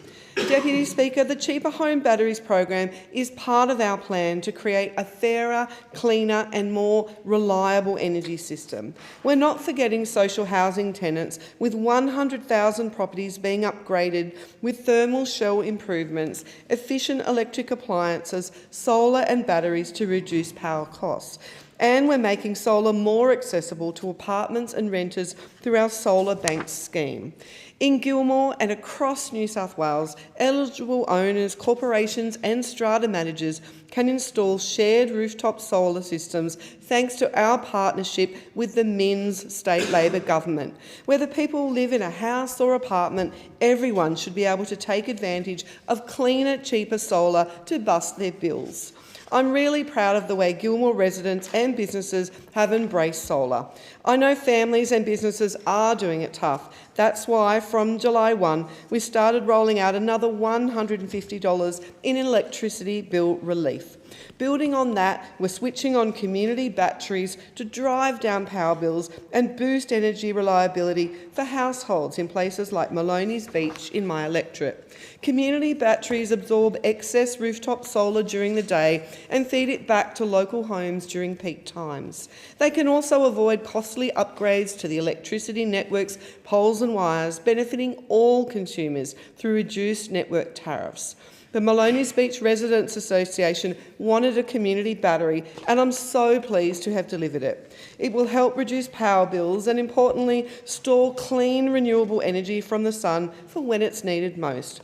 Deputy Speaker, the Cheaper Home Batteries program is part of our plan to create a fairer, cleaner and more reliable energy system. We're not forgetting social housing tenants, with 100,000 properties being upgraded with thermal shell improvements, efficient electric appliances, solar and batteries to reduce power costs. And we're making solar more accessible to apartments and renters through our Solar Banks scheme. In Gilmore and across New South Wales, eligible owners, corporations and strata managers can install shared rooftop solar systems thanks to our partnership with the MINS State Labor Government. Whether people live in a house or apartment, everyone should be able to take advantage of cleaner, cheaper solar to bust their bills. I'm really proud of the way Gilmore residents and businesses have embraced solar. I know families and businesses are doing it tough. That's why from July 1, we started rolling out another $150 in electricity bill relief. Building on that, we're switching on community batteries to drive down power bills and boost energy reliability for households in places like Maloney's Beach in my electorate. Community batteries absorb excess rooftop solar during the day and feed it back to local homes during peak times. They can also avoid costly upgrades to the electricity network's poles and wires, benefiting all consumers through reduced network tariffs. The Maloney's Beach Residents Association wanted a community battery, and I'm so pleased to have delivered it. It will help reduce power bills and, importantly, store clean, renewable energy from the sun for when it's needed most.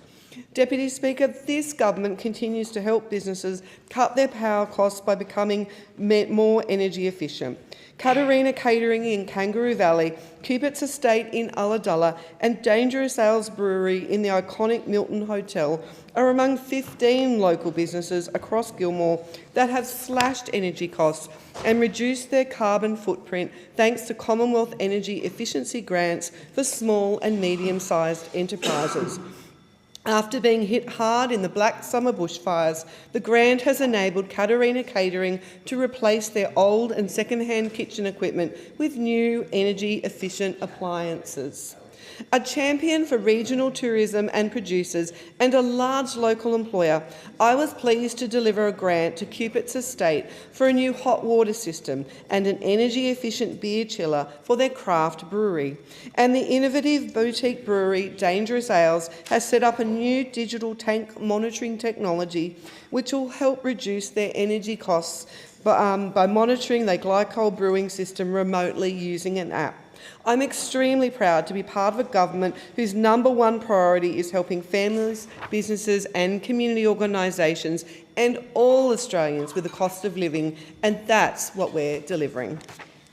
Deputy Speaker, this government continues to help businesses cut their power costs by becoming more energy efficient. Katarina Catering in Kangaroo Valley, Cupid's Estate in Ulladulla and Dangerous Ales Brewery in the iconic Milton Hotel are among 15 local businesses across Gilmore that have slashed energy costs and reduced their carbon footprint thanks to Commonwealth energy efficiency grants for small and medium-sized enterprises. After being hit hard in the Black Summer bushfires, the grant has enabled Katarina Catering to replace their old and second-hand kitchen equipment with new energy-efficient appliances. A champion for regional tourism and producers and a large local employer, I was pleased to deliver a grant to Cupid's Estate for a new hot water system and an energy-efficient beer chiller for their craft brewery. And the innovative boutique brewery, Dangerous Ales, has set up a new digital tank monitoring technology which will help reduce their energy costs by monitoring their glycol brewing system remotely using an app. I'm extremely proud to be part of a government whose number one priority is helping families, businesses and community organisations and all Australians with the cost of living, and that's what we're delivering.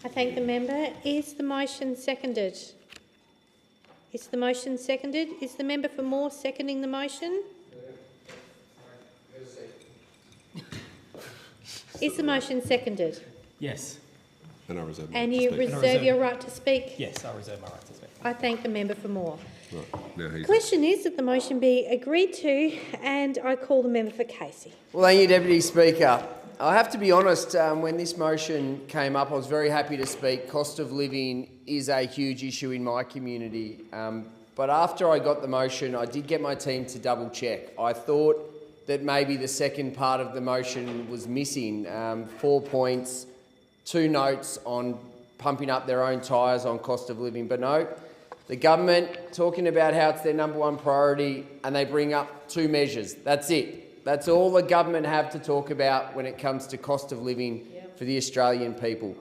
I thank the member. Is the motion seconded? Is the motion seconded? Is the member for Moore seconding the motion? Is the motion seconded? Yes. And I reserve and you reserve your right to speak? Yes, I reserve my right to speak. I thank the member for Moore. Right, now The question is that the motion be agreed to, and I call the member for Casey. Well, thank you, Deputy Speaker. I have to be honest, when this motion came up, I was very happy to speak. Cost of living is a huge issue in my community. But after I got the motion, I did get my team to double check. I thought that maybe the second part of the motion was missing. 4 points, 2 notes on pumping up their own tyres on cost of living. But no, the government talking about how it's their number one priority and they bring up 2 measures. That's it. That's all the government have to talk about when it comes to cost of living for the Australian people.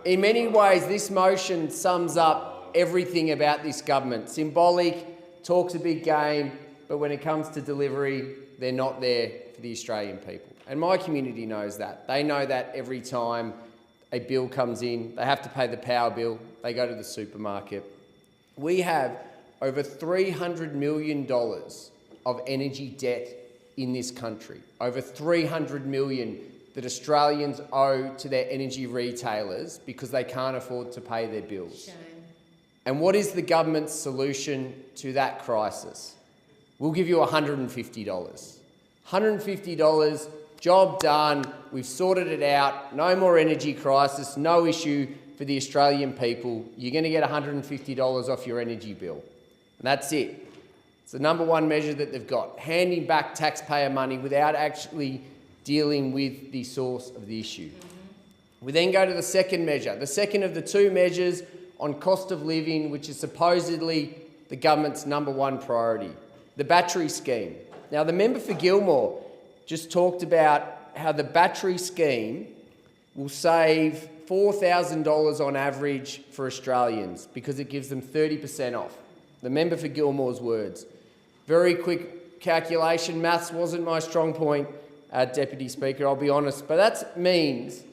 In many ways, this motion sums up everything about this government. Symbolic, talks a big game, but when it comes to delivery, they're not there for the Australian people. And my community knows that. They know that every time a bill comes in, they have to pay the power bill, they go to the supermarket. We have over $300 million of energy debt in this country, over $300 million that Australians owe to their energy retailers because they can't afford to pay their bills. Shame. And what is the government's solution to that crisis? We'll give you $150. $150, job done, we've sorted it out, no more energy crisis, no issue for the Australian people. You're going to get $150 off your energy bill. And that's it. It's the number one measure that they've got, handing back taxpayer money without actually dealing with the source of the issue. We then go to the second measure, the second of the 2 measures on cost of living, which is supposedly the government's number one priority, the battery scheme. Now, the member for Gilmore just talked about how the battery scheme will save $4,000 on average for Australians because it gives them 30% off. The member for Gilmore's words. Very quick calculation. Maths wasn't my strong point, Deputy Speaker, I'll be honest. But that means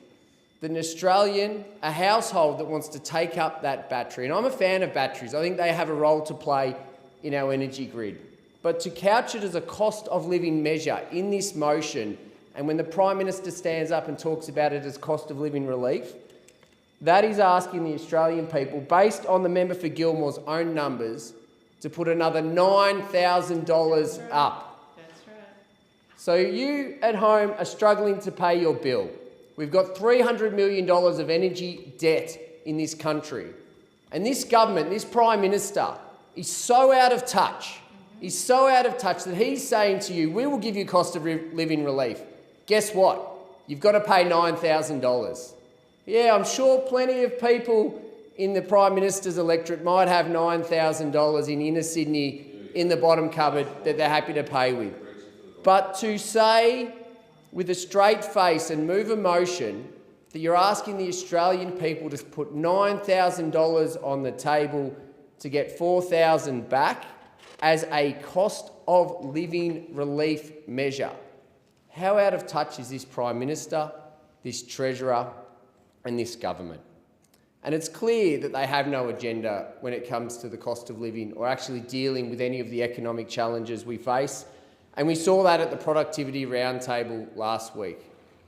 that an Australian, a household that wants to take up that battery, and I'm a fan of batteries, I think they have a role to play in our energy grid. But to couch it as a cost of living measure in this motion, and when the Prime Minister stands up and talks about it as cost of living relief, that is asking the Australian people, based on the member for Gilmore's own numbers, to put another $9,000 up. That's right. So you at home are struggling to pay your bill. We've got $300 million of energy debt in this country. And this government, this Prime Minister, is so out of touch. He's so out of touch that he's saying to you, we will give you cost of living relief. Guess what? You've got to pay $9,000. Yeah, I'm sure plenty of people in the Prime Minister's electorate might have $9,000 in inner Sydney in the bottom cupboard that they're happy to pay with. But to say with a straight face and move a motion that you're asking the Australian people to put $9,000 on the table to get $4,000 back as a cost of living relief measure. How out of touch is this Prime Minister, this Treasurer and this government? And it's clear that they have no agenda when it comes to the cost of living or actually dealing with any of the economic challenges we face. And we saw that at the Productivity Roundtable last week.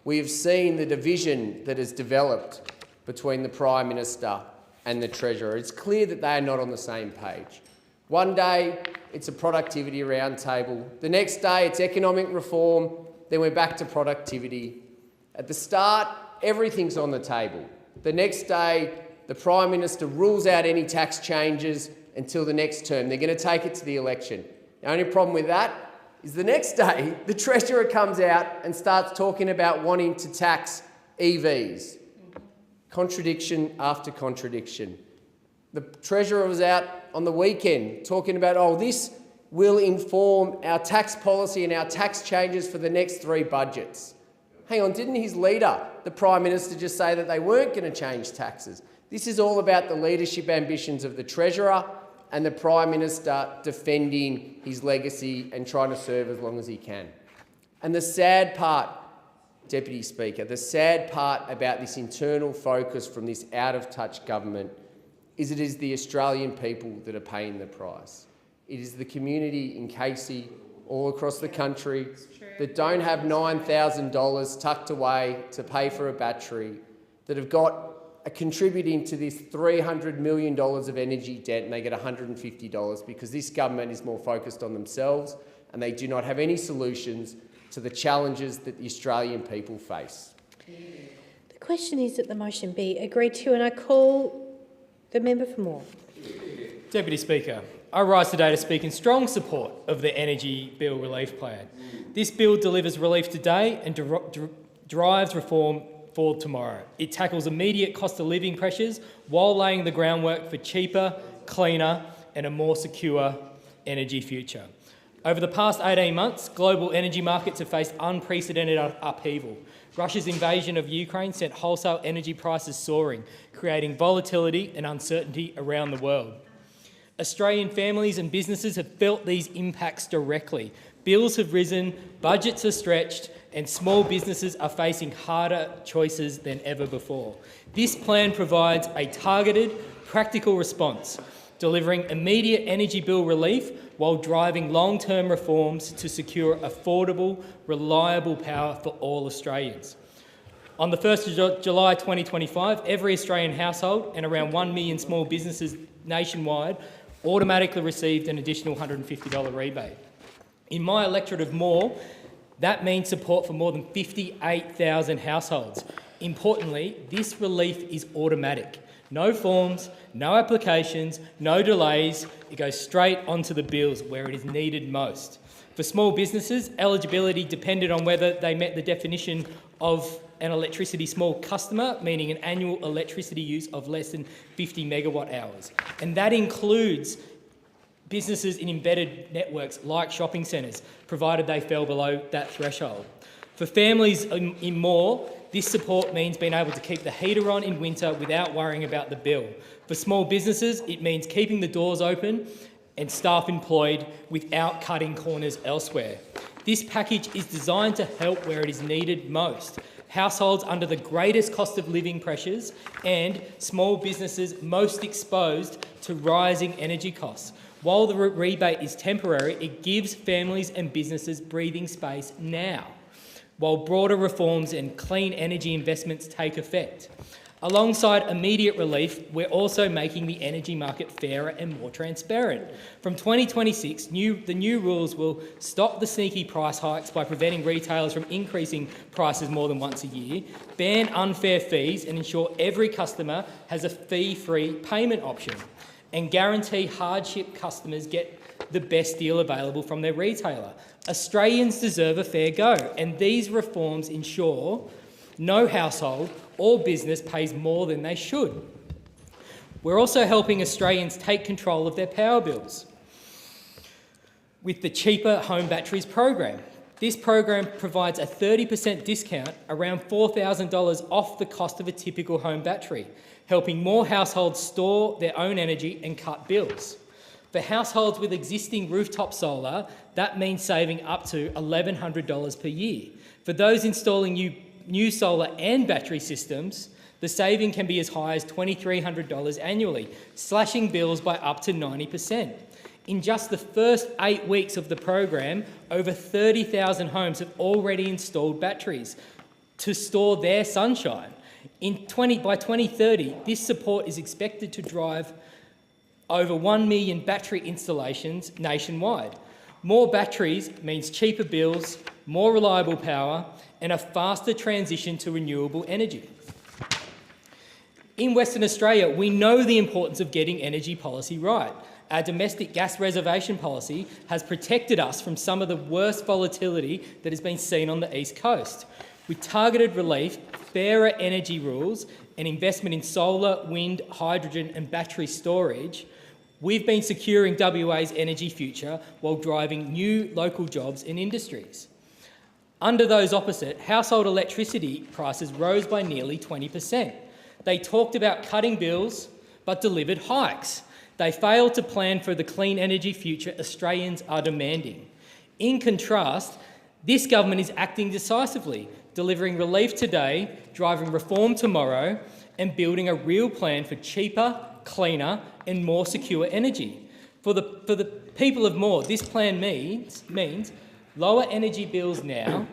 We have seen the division that has developed between the Prime Minister and the Treasurer. It's clear that they are not on the same page. One day it's a Productivity Roundtable, the next day it's economic reform, then we're back to productivity. At the start, everything's on the table. The next day, the Prime Minister rules out any tax changes until the next term. They're going to take it to the election. The only problem with that is the next day, the Treasurer comes out and starts talking about wanting to tax EVs. Contradiction after contradiction. The Treasurer was out on the weekend talking about, oh, this will inform our tax policy and our tax changes for the next 3 budgets. Hang on, didn't his leader, the Prime Minister, just say that they weren't going to change taxes? This is all about the leadership ambitions of the Treasurer and the Prime Minister defending his legacy and trying to serve as long as he can. And the sad part, Deputy Speaker, the sad part about this internal focus from this out-of-touch government is it is the Australian people that are paying the price. It is the community in Casey, all across the country, that don't have $9,000 tucked away to pay for a battery, that have got contributing to this $300 million of energy debt, and they get $150 because this government is more focused on themselves and they do not have any solutions to the challenges that the Australian people face. The question is that the motion be agreed to, and I call the member for Moore. Deputy Speaker, I rise today to speak in strong support of the Energy Bill Relief Plan. This bill delivers relief today and drives reform for tomorrow. It tackles immediate cost of living pressures while laying the groundwork for cheaper, cleaner and a more secure energy future. Over the past 18 months, global energy markets have faced unprecedented upheaval. Russia's invasion of Ukraine sent wholesale energy prices soaring, creating volatility and uncertainty around the world. Australian families and businesses have felt these impacts directly. Bills have risen, budgets are stretched, and small businesses are facing harder choices than ever before. This plan provides a targeted, practical response, delivering immediate energy bill relief while driving long-term reforms to secure affordable, reliable power for all Australians. On the 1st of July 2025, every Australian household and around 1 million small businesses nationwide automatically received an additional $150 rebate. In my electorate of Moore, that means support for more than 58,000 households. Importantly, this relief is automatic. No forms, no applications, no delays. It goes straight onto the bills where it is needed most. For small businesses, eligibility depended on whether they met the definition of an electricity small customer, meaning an annual electricity use of less than 50 megawatt hours. And that includes businesses in embedded networks like shopping centres, provided they fell below that threshold. For families in Moore, this support means being able to keep the heater on in winter without worrying about the bill. For small businesses, it means keeping the doors open and staff employed without cutting corners elsewhere. This package is designed to help where it is needed most. Households under the greatest cost of living pressures and small businesses most exposed to rising energy costs. While the rebate is temporary, it gives families and businesses breathing space now, while broader reforms and clean energy investments take effect. Alongside immediate relief, we're also making the energy market fairer and more transparent. From 2026, the new rules will stop the sneaky price hikes by preventing retailers from increasing prices more than once a year, ban unfair fees and ensure every customer has a fee-free payment option, and guarantee hardship customers get the best deal available from their retailer. Australians deserve a fair go, and these reforms ensure no household or business pays more than they should. We're also helping Australians take control of their power bills with the Cheaper Home Batteries program. This program provides a 30% discount, around $4,000 off the cost of a typical home battery, helping more households store their own energy and cut bills. For households with existing rooftop solar, that means saving up to $1,100 per year. For those installing new solar and battery systems, the saving can be as high as $2,300 annually, slashing bills by up to 90%. In just the first 8 weeks of the program, over 30,000 homes have already installed batteries to store their sunshine. By 2030, this support is expected to drive over 1 million battery installations nationwide. More batteries means cheaper bills, more reliable power, and a faster transition to renewable energy. In Western Australia, we know the importance of getting energy policy right. Our domestic gas reservation policy has protected us from some of the worst volatility that has been seen on the East Coast. With targeted relief, fairer energy rules, and investment in solar, wind, hydrogen and battery storage, we've been securing WA's energy future while driving new local jobs and industries. Under those opposite, household electricity prices rose by nearly 20%. They talked about cutting bills, but delivered hikes. They failed to plan for the clean energy future Australians are demanding. In contrast, this government is acting decisively, delivering relief today, driving reform tomorrow, and building a real plan for cheaper, cleaner, and more secure energy. For the people of Moore, this plan means lower energy bills now,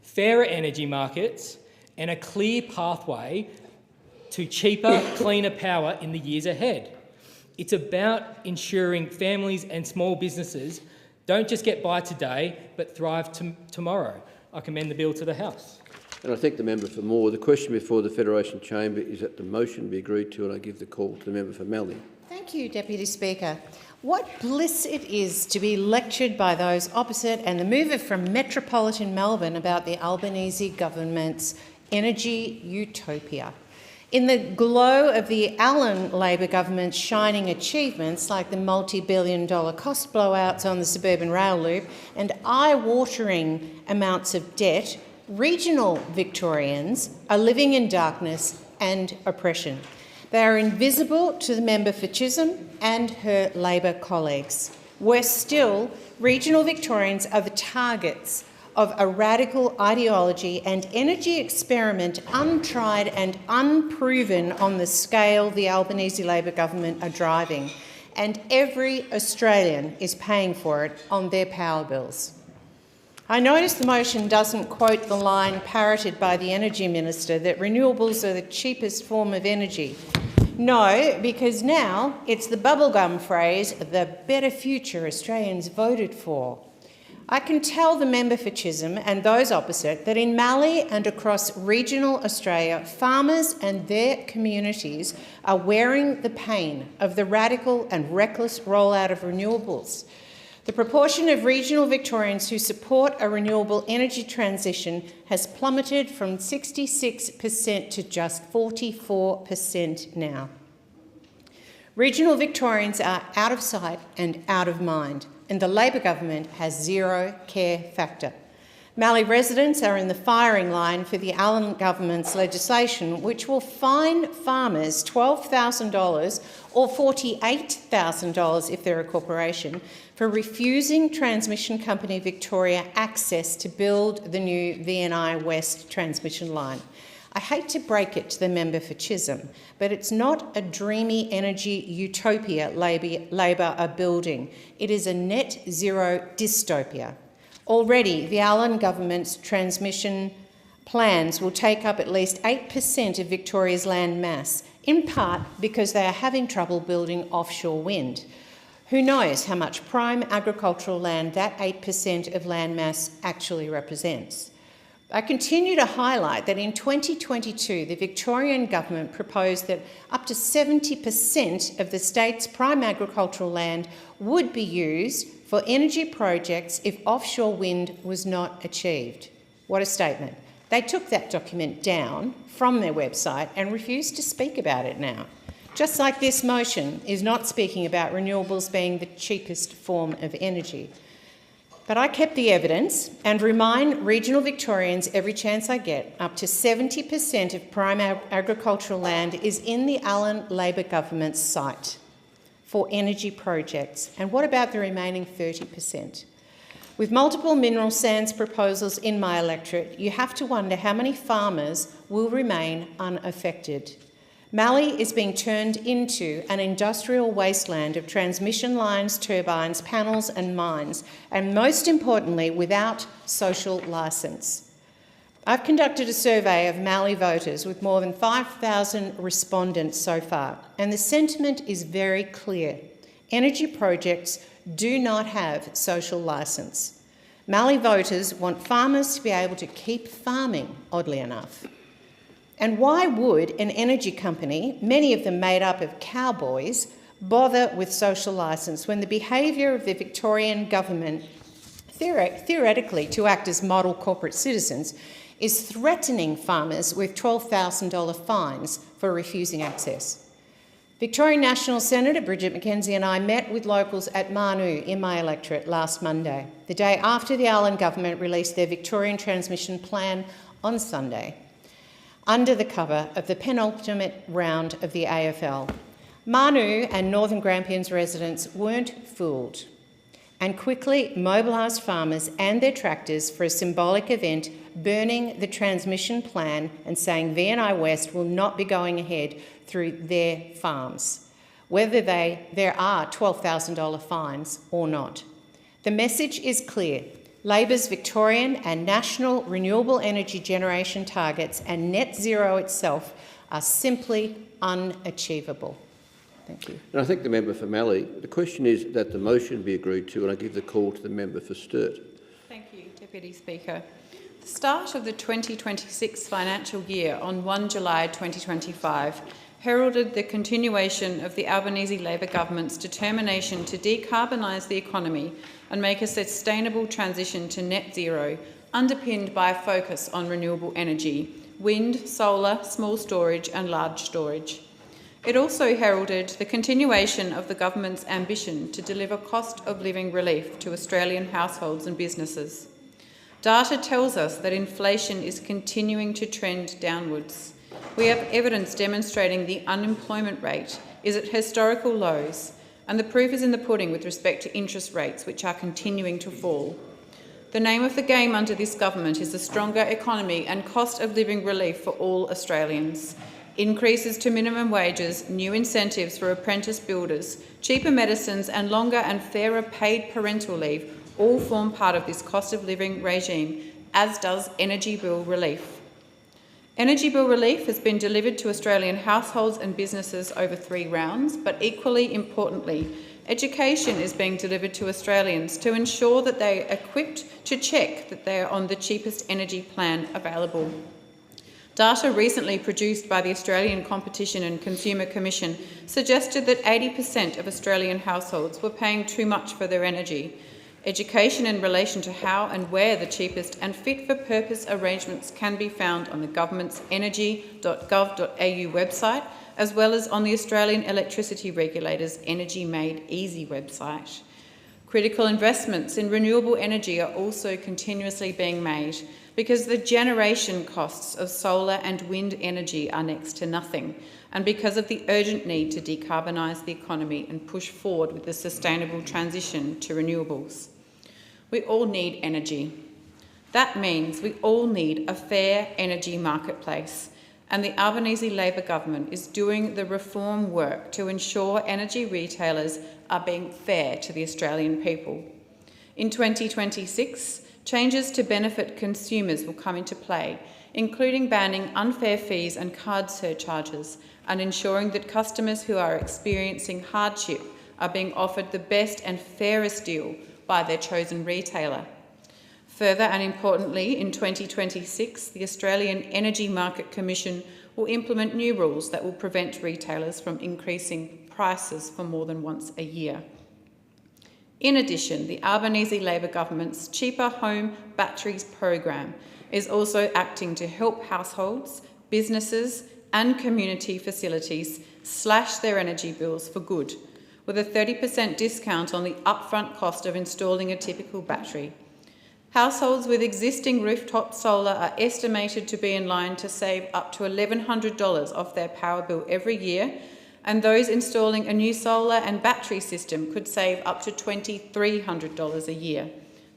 fairer energy markets, and a clear pathway to cheaper, cleaner power in the years ahead. It's about ensuring families and small businesses don't just get by today, but thrive tomorrow. I commend the bill to the House. And I thank the member for Moore. The question before the Federation Chamber is that the motion be agreed to, and I give the call to the member for Mallee. Thank you, Deputy Speaker. What bliss it is to be lectured by those opposite and the mover from metropolitan Melbourne about the Albanese government's energy utopia. In the glow of the Allen Labor government's shining achievements, like the multi-billion-dollar cost blowouts on the suburban rail loop and eye-watering amounts of debt, regional Victorians are living in darkness and oppression. They are invisible to the member for Chisholm and her Labor colleagues. Worse still, regional Victorians are the targets of a radical ideology and energy experiment untried and unproven on the scale the Albanese Labor government are driving, and every Australian is paying for it on their power bills. I notice the motion doesn't quote the line parroted by the Energy Minister that renewables are the cheapest form of energy. No, because now it's the bubblegum phrase, the better future Australians voted for. I can tell the member for Chisholm and those opposite that in Mallee and across regional Australia, farmers and their communities are wearing the pain of the radical and reckless rollout of renewables. The proportion of regional Victorians who support a renewable energy transition has plummeted from 66% to just 44% now. Regional Victorians are out of sight and out of mind, and the Labor government has zero care factor. Mallee residents are in the firing line for the Allen government's legislation, which will fine farmers $12,000 or $48,000 if they're a corporation for refusing Transmission Company Victoria access to build the new VNI West transmission line. I hate to break it to the member for Chisholm, but it's not a dreamy energy utopia Labor are building. It is a net zero dystopia. Already, the Allen government's transmission plans will take up at least 8% of Victoria's land mass, in part because they are having trouble building offshore wind. Who knows how much prime agricultural land that 8% of land mass actually represents? I continue to highlight that in 2022, the Victorian government proposed that up to 70% of the state's prime agricultural land would be used for energy projects if offshore wind was not achieved. What a statement. They took that document down from their website and refused to speak about it now. Just like this motion is not speaking about renewables being the cheapest form of energy. But I kept the evidence and remind regional Victorians every chance I get, up to 70% of prime agricultural land is in the Allen Labor government's sight for energy projects. And what about the remaining 30%? With multiple mineral sands proposals in my electorate, you have to wonder how many farmers will remain unaffected. Mallee is being turned into an industrial wasteland of transmission lines, turbines, panels and mines, and most importantly, without social licence. I've conducted a survey of Mallee voters with more than 5,000 respondents so far, and the sentiment is very clear. Energy projects do not have social licence. Mallee voters want farmers to be able to keep farming, oddly enough. And why would an energy company, many of them made up of cowboys, bother with social licence when the behaviour of the Victorian government, theoretically to act as model corporate citizens, is threatening farmers with $12,000 fines for refusing access? Victorian National Senator Bridget McKenzie and I met with locals at Manu in my electorate last Monday, the day after the Allen government released their Victorian transmission plan on Sunday, under the cover of the penultimate round of the AFL. Manu and Northern Grampians residents weren't fooled and quickly mobilised farmers and their tractors for a symbolic event, burning the transmission plan and saying VNI West will not be going ahead through their farms, whether there are $12,000 fines or not. The message is clear. Labor's Victorian and national renewable energy generation targets and net zero itself are simply unachievable. Thank you. And I thank the member for Mallee. The question is that the motion be agreed to, and I give the call to the member for Sturt. Thank you, Deputy Speaker. The start of the 2026 financial year on 1 July 2025 heralded the continuation of the Albanese Labor government's determination to decarbonise the economy and make a sustainable transition to net zero, underpinned by a focus on renewable energy, wind, solar, small storage and large storage. It also heralded the continuation of the government's ambition to deliver cost of living relief to Australian households and businesses. Data tells us that inflation is continuing to trend downwards. We have evidence demonstrating the unemployment rate is at historical lows, and the proof is in the pudding with respect to interest rates, which are continuing to fall. The name of the game under this government is a stronger economy and cost of living relief for all Australians. Increases to minimum wages, new incentives for apprentice builders, cheaper medicines and longer and fairer paid parental leave all form part of this cost of living regime, as does energy bill relief. Energy bill relief has been delivered to Australian households and businesses over 3 rounds, but equally importantly, education is being delivered to Australians to ensure that they are equipped to check that they are on the cheapest energy plan available. Data recently produced by the Australian Competition and Consumer Commission suggested that 80% of Australian households were paying too much for their energy. Education in relation to how and where the cheapest and fit-for-purpose arrangements can be found on the government's energy.gov.au website, as well as on the Australian Electricity Regulator's Energy Made Easy website. Critical investments in renewable energy are also continuously being made because the generation costs of solar and wind energy are next to nothing, and because of the urgent need to decarbonise the economy and push forward with the sustainable transition to renewables. We all need energy. That means we all need a fair energy marketplace, and the Albanese Labor government is doing the reform work to ensure energy retailers are being fair to the Australian people. In 2026, changes to benefit consumers will come into play, including banning unfair fees and card surcharges and ensuring that customers who are experiencing hardship are being offered the best and fairest deal by their chosen retailer. Further and importantly, in 2026, the Australian Energy Market Commission will implement new rules that will prevent retailers from increasing prices for more than once a year. In addition, the Albanese Labor government's Cheaper Home Batteries program is also acting to help households, businesses and community facilities slash their energy bills for good, with a 30% discount on the upfront cost of installing a typical battery. Households with existing rooftop solar are estimated to be in line to save up to $1,100 off their power bill every year, and those installing a new solar and battery system could save up to $2,300 a year.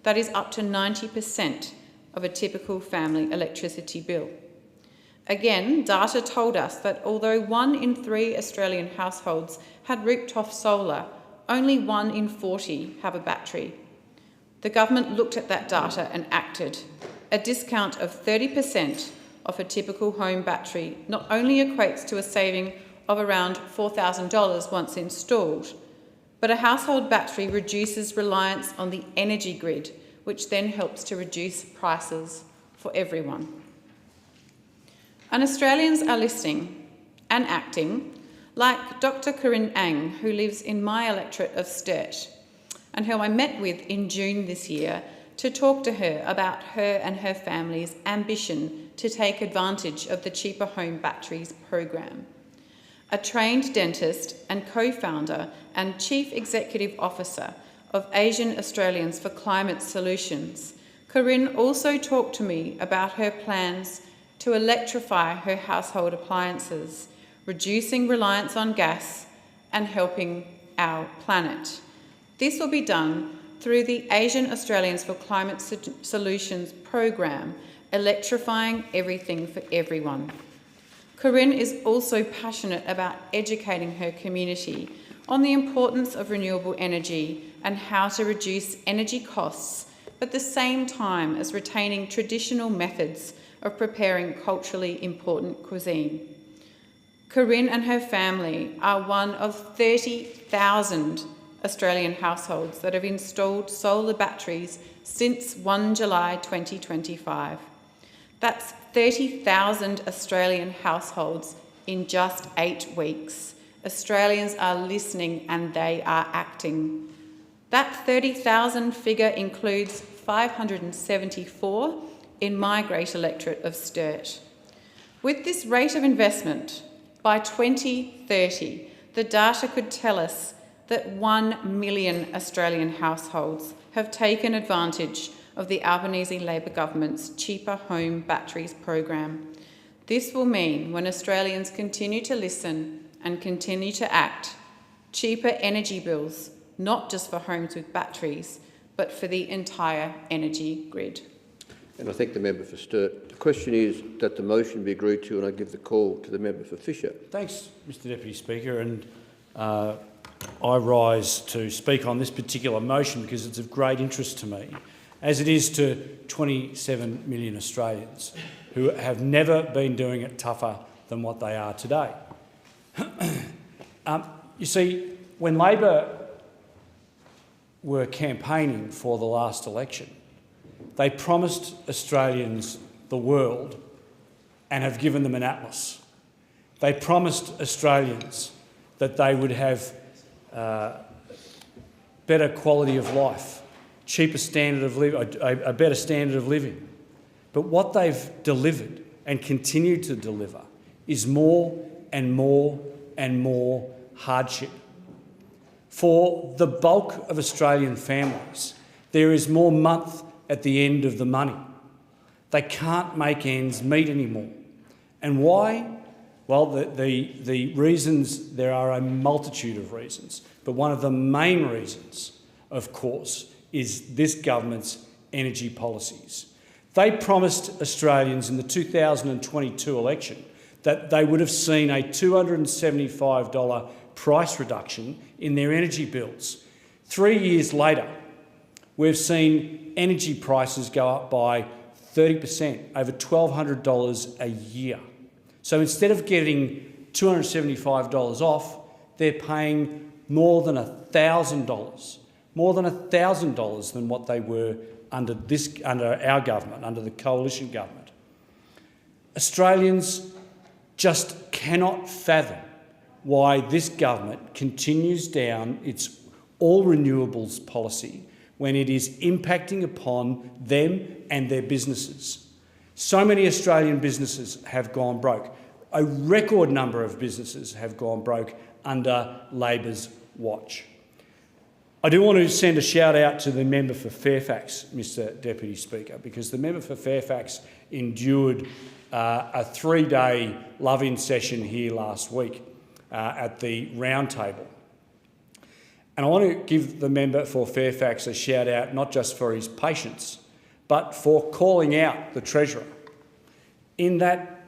That is up to 90% of a typical family electricity bill. Again, data told us that although 1 in 3 Australian households had rooftop solar, only 1 in 40 have a battery. The government looked at that data and acted. A discount of 30% off a typical home battery not only equates to a saving of around $4,000 once installed, but a household battery reduces reliance on the energy grid, which then helps to reduce prices for everyone. And Australians are listening and acting, like Dr. Corinne Ang, who lives in my electorate of Sturt, and who I met with in June this year to talk to her about her and her family's ambition to take advantage of the Cheaper Home Batteries program. A trained dentist and co-founder and chief executive officer of Asian Australians for Climate Solutions, Corinne also talked to me about her plans to electrify her household appliances, reducing reliance on gas and helping our planet. This will be done through the Asian Australians for Climate Solutions program, electrifying everything for everyone. Corinne is also passionate about educating her community on the importance of renewable energy and how to reduce energy costs, at the same time as retaining traditional methods of preparing culturally important cuisine. Corinne and her family are one of 30,000 Australian households that have installed solar batteries since 1 July 2025. That's 30,000 Australian households in just 8 weeks. Australians are listening and they are acting. That 30,000 figure includes 574 in my great electorate of Sturt. With this rate of investment, by 2030, the data could tell us that 1 million Australian households have taken advantage of the Albanese Labor government's Cheaper Home Batteries program. This will mean, when Australians continue to listen and continue to act, cheaper energy bills, not just for homes with batteries, but for the entire energy grid. And I thank the member for Sturt. The question is that the motion be agreed to, and I give the call to the member for Fisher. Thanks, Mr Deputy Speaker, and I rise to speak on this particular motion because it's of great interest to me, as it is to 27 million Australians who have never been doing it tougher than what they are today. You see, when Labor were campaigning for the last election, they promised Australians the world and have given them an atlas. They promised Australians that they would have better quality of life, cheaper standard of living, a better standard of living. But what they've delivered and continue to deliver is more and more and more hardship. For the bulk of Australian families, there is more month at the end of the money. They can't make ends meet anymore. And why? Well, the reasons, there are a multitude of reasons, but one of the main reasons, of course, is this government's energy policies. They promised Australians in the 2022 election that they would have seen a $275 price reduction in their energy bills. 3 years later, we've seen energy prices go up by 30%, over $1,200 a year. So instead of getting $275 off, they're paying more than $1,000 than what they were under our government, under the coalition government. Australians just cannot fathom why this government continues down its all renewables policy when it is impacting upon them and their businesses. So many Australian businesses have gone broke. A record number of businesses have gone broke under Labor's watch. I do want to send a shout out to the member for Fairfax, Mr Deputy Speaker, because the member for Fairfax endured a 3-day love-in session here last week at the roundtable. And I want to give the member for Fairfax a shout out, not just for his patience, but for calling out the Treasurer, in that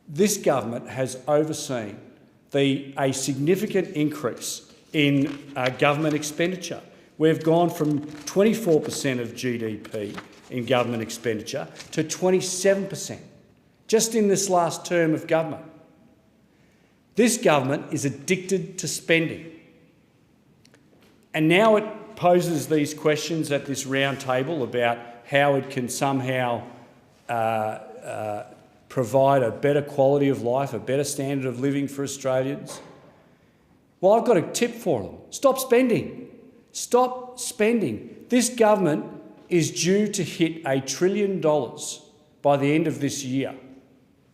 this government has overseen a significant increase in government expenditure. We've gone from 24% of GDP in government expenditure to 27%, just in this last term of government. This government is addicted to spending. And now it poses these questions at this round table about how it can somehow provide a better quality of life, a better standard of living for Australians. Well, I've got a tip for them. Stop spending. Stop spending. This government is due to hit $1 trillion by the end of this year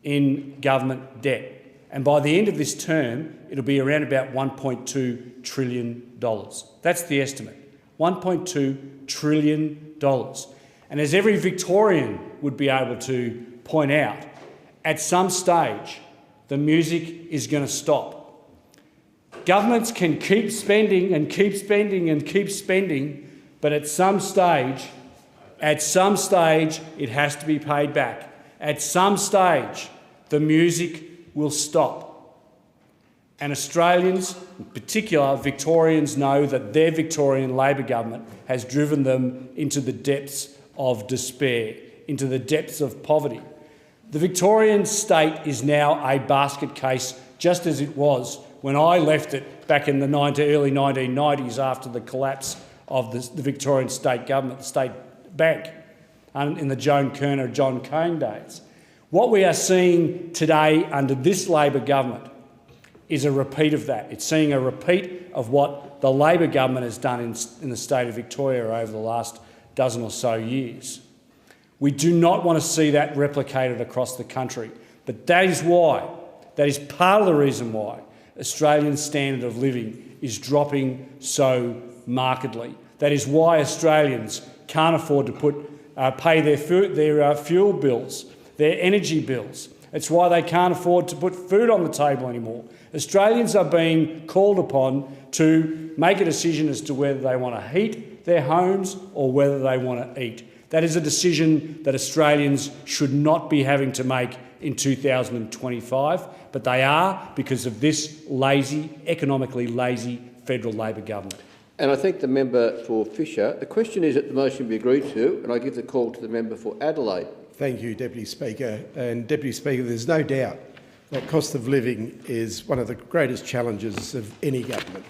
in government debt. And by the end of this term, it'll be around about $1.2 trillion. That's the estimate, $1.2 trillion. And as every Victorian would be able to point out, at some stage, the music is going to stop. Governments can keep spending and keep spending and keep spending, but at some stage, it has to be paid back. At some stage, the music will stop. And Australians, in particular Victorians, know that their Victorian Labor government has driven them into the depths of despair, into the depths of poverty. The Victorian state is now a basket case, just as it was when I left it back in the early 1990s after the collapse of the Victorian state government, the state bank, in the John Cain days. What we are seeing today under this Labor government is a repeat of that. It's seeing a repeat of what the Labor government has done in the state of Victoria over the last dozen or so years. We do not want to see that replicated across the country. But that is part of the reason why Australians' standard of living is dropping so markedly. That is why Australians can't afford to pay their fuel bills, their energy bills. It's why they can't afford to put food on the table anymore. Australians are being called upon to make a decision as to whether they want to heat their homes or whether they want to eat. That is a decision that Australians should not be having to make in 2025, but they are because of this economically lazy federal Labor government. And I thank the member for Fisher. The question is that the motion be agreed to, and I give the call to the member for Adelaide. Thank you, Deputy Speaker. And Deputy Speaker, there's no doubt that cost of living is one of the greatest challenges of any government,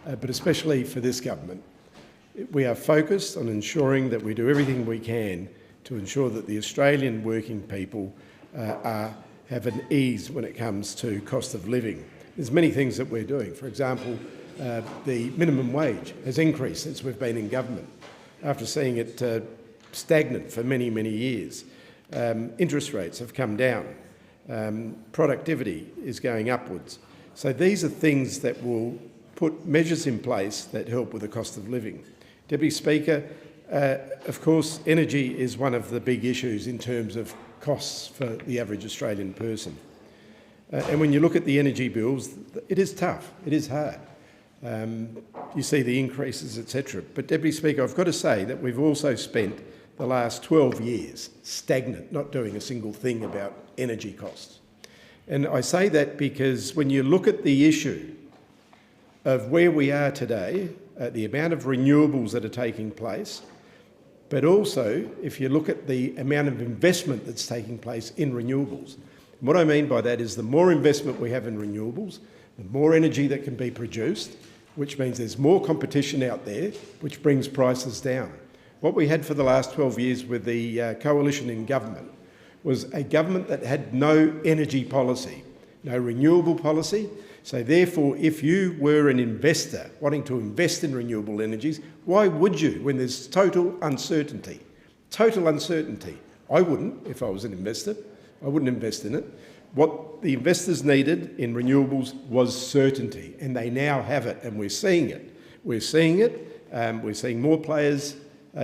but especially for this government. We are focused on ensuring that we do everything we can to ensure that the Australian working people have an ease when it comes to cost of living. There's many things that we're doing. For example, the minimum wage has increased since we've been in government, after seeing it stagnant for many, many years. Interest rates have come down. Productivity is going upwards. So these are things that will put measures in place that help with the cost of living. Deputy Speaker, of course, energy is one of the big issues in terms of costs for the average Australian person. And when you look at the energy bills, it is tough, it is hard. You see the increases, etc. But Deputy Speaker, I've got to say that we've also spent the last 12 years stagnant, not doing a single thing about energy costs. And I say that because when you look at the issue of where we are today, the amount of renewables that are taking place, but also if you look at the amount of investment that's taking place in renewables. And what I mean by that is the more investment we have in renewables, the more energy that can be produced, which means there's more competition out there, which brings prices down. What we had for the last 12 years with the coalition in government was a government that had no energy policy, no renewable policy. So therefore, if you were an investor wanting to invest in renewable energies, why would you when there's total uncertainty? Total uncertainty. I wouldn't if I was an investor. I wouldn't invest in it. What the investors needed in renewables was certainty, and they now have it, and we're seeing it. We're seeing it. We're seeing more players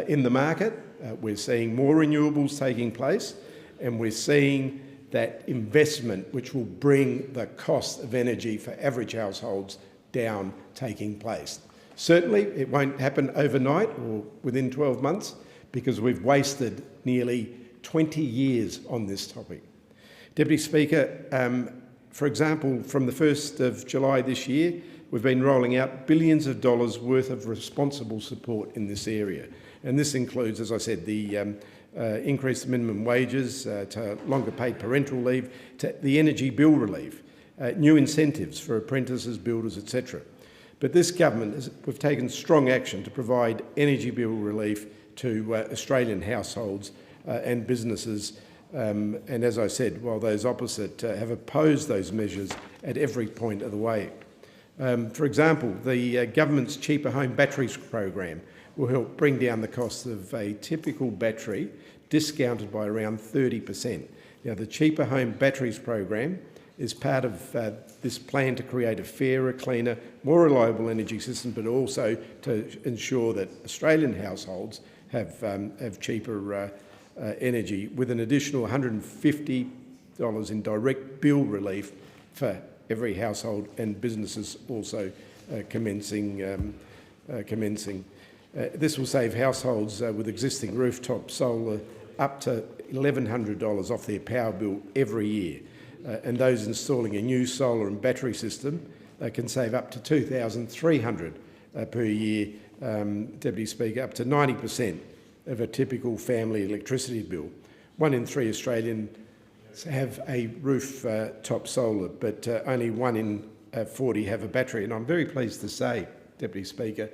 in the market. We're seeing more renewables taking place, and we're seeing that investment, which will bring the cost of energy for average households down, taking place. Certainly, it won't happen overnight or within 12 months because we've wasted nearly 20 years on this topic. Deputy Speaker, for example, from the 1st of July this year, we've been rolling out billions of dollars worth of responsible support in this area. And this includes, as I said, the increased minimum wages, to longer paid parental leave, to the energy bill relief, new incentives for apprentices, builders, etc. But this government, we've taken strong action to provide energy bill relief to Australian households and businesses. And as I said, while those opposite have opposed those measures at every point of the way. For example, the government's Cheaper Home Batteries program will help bring down the cost of a typical battery, discounted by around 30%. Now, the Cheaper Home Batteries program is part of this plan to create a fairer, cleaner, more reliable energy system, but also to ensure that Australian households have cheaper energy, with an additional $150 in direct bill relief for every household, and businesses also commencing. This will save households with existing rooftop solar up to $1,100 off their power bill every year. And those installing a new solar and battery system can save up to $2,300 per year, Deputy Speaker, up to 90% of a typical family electricity bill. 1 in 3 Australians have a rooftop solar, but only 1 in 40 have a battery. And I'm very pleased to say, Deputy Speaker,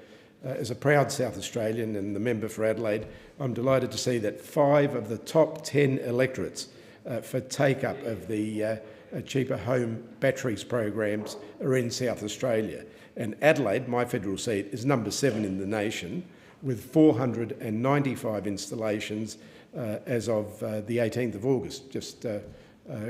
as a proud South Australian and the member for Adelaide, I'm delighted to see that 5 of the top 10 electorates for take-up of the Cheaper Home Batteries programs are in South Australia. And Adelaide, my federal seat, is number 7 in the nation, with 495 installations as of the 18th of August, just a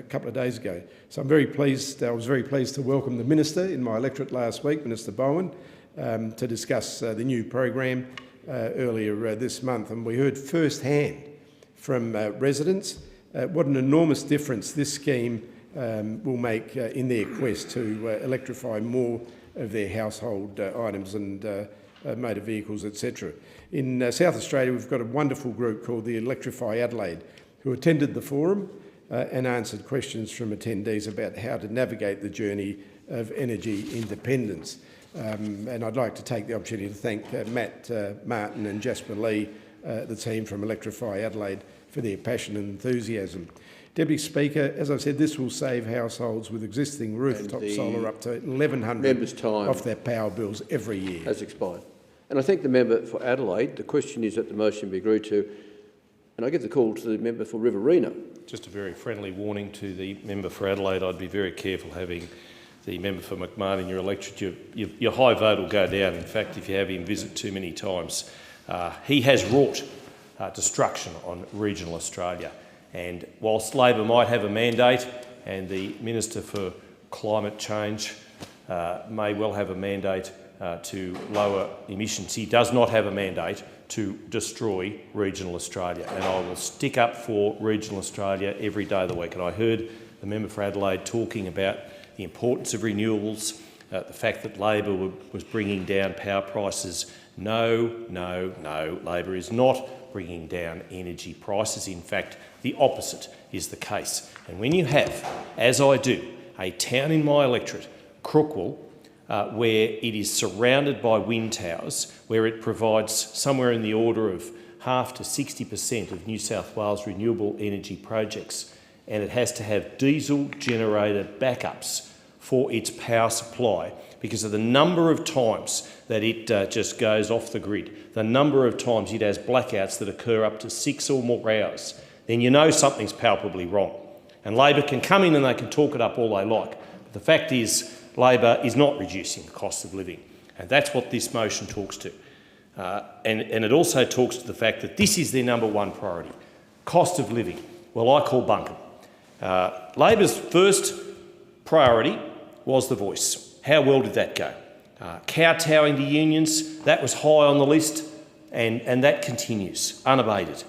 couple of days ago. So I'm very pleased. I was very pleased to welcome the Minister in my electorate last week, Minister Owen, to discuss the new program earlier this month. And we heard firsthand from residents what an enormous difference this scheme will make in their quest to electrify more of their household items and motor vehicles, etc. In South Australia, we've got a wonderful group called the Electrify Adelaide, who attended the forum and answered questions from attendees about how to navigate the journey of energy independence. And I'd like to take the opportunity to thank Matt Martin and Jasper Lee, the team from Electrify Adelaide, for their passion and enthusiasm. Deputy Speaker, as I've said, this will save households with existing rooftop solar up to $1,100 off their power bills every year. Has expired. And I thank the member for Adelaide. The question is that the motion be agreed to. And I give the call to the member for Riverina. Just a very friendly warning to the member for Adelaide. I'd be very careful having the member for McMahon in your electorate. Your high vote will go down. In fact, if you have him visit too many times. He has wrought destruction on regional Australia. And whilst Labor might have a mandate, and the Minister for Climate Change may well have a mandate to lower emissions, he does not have a mandate to destroy regional Australia. And I will stick up for regional Australia every day of the week. And I heard the member for Adelaide talking about the importance of renewables, the fact that Labor was bringing down power prices. No, Labor is not bringing down energy prices. In fact, the opposite is the case. And when you have, as I do, a town in my electorate, Crookwell, where it is surrounded by wind towers, where it provides somewhere in the order of half to 60% of New South Wales renewable energy projects, and it has to have diesel generator backups for its power supply because of the number of times that it just goes off the grid, the number of times it has blackouts that occur up to 6 or more hours, then you know something's palpably wrong. And Labor can come in and they can talk it up all they like. But the fact is, Labor is not reducing the cost of living, and that's what this motion talks to. And it also talks to the fact that this is their number one priority, cost of living. Well, I call bunkum. Labor's first priority was the voice. How well did that go? Kowtowing to unions, that was high on the list, and that continues, unabated.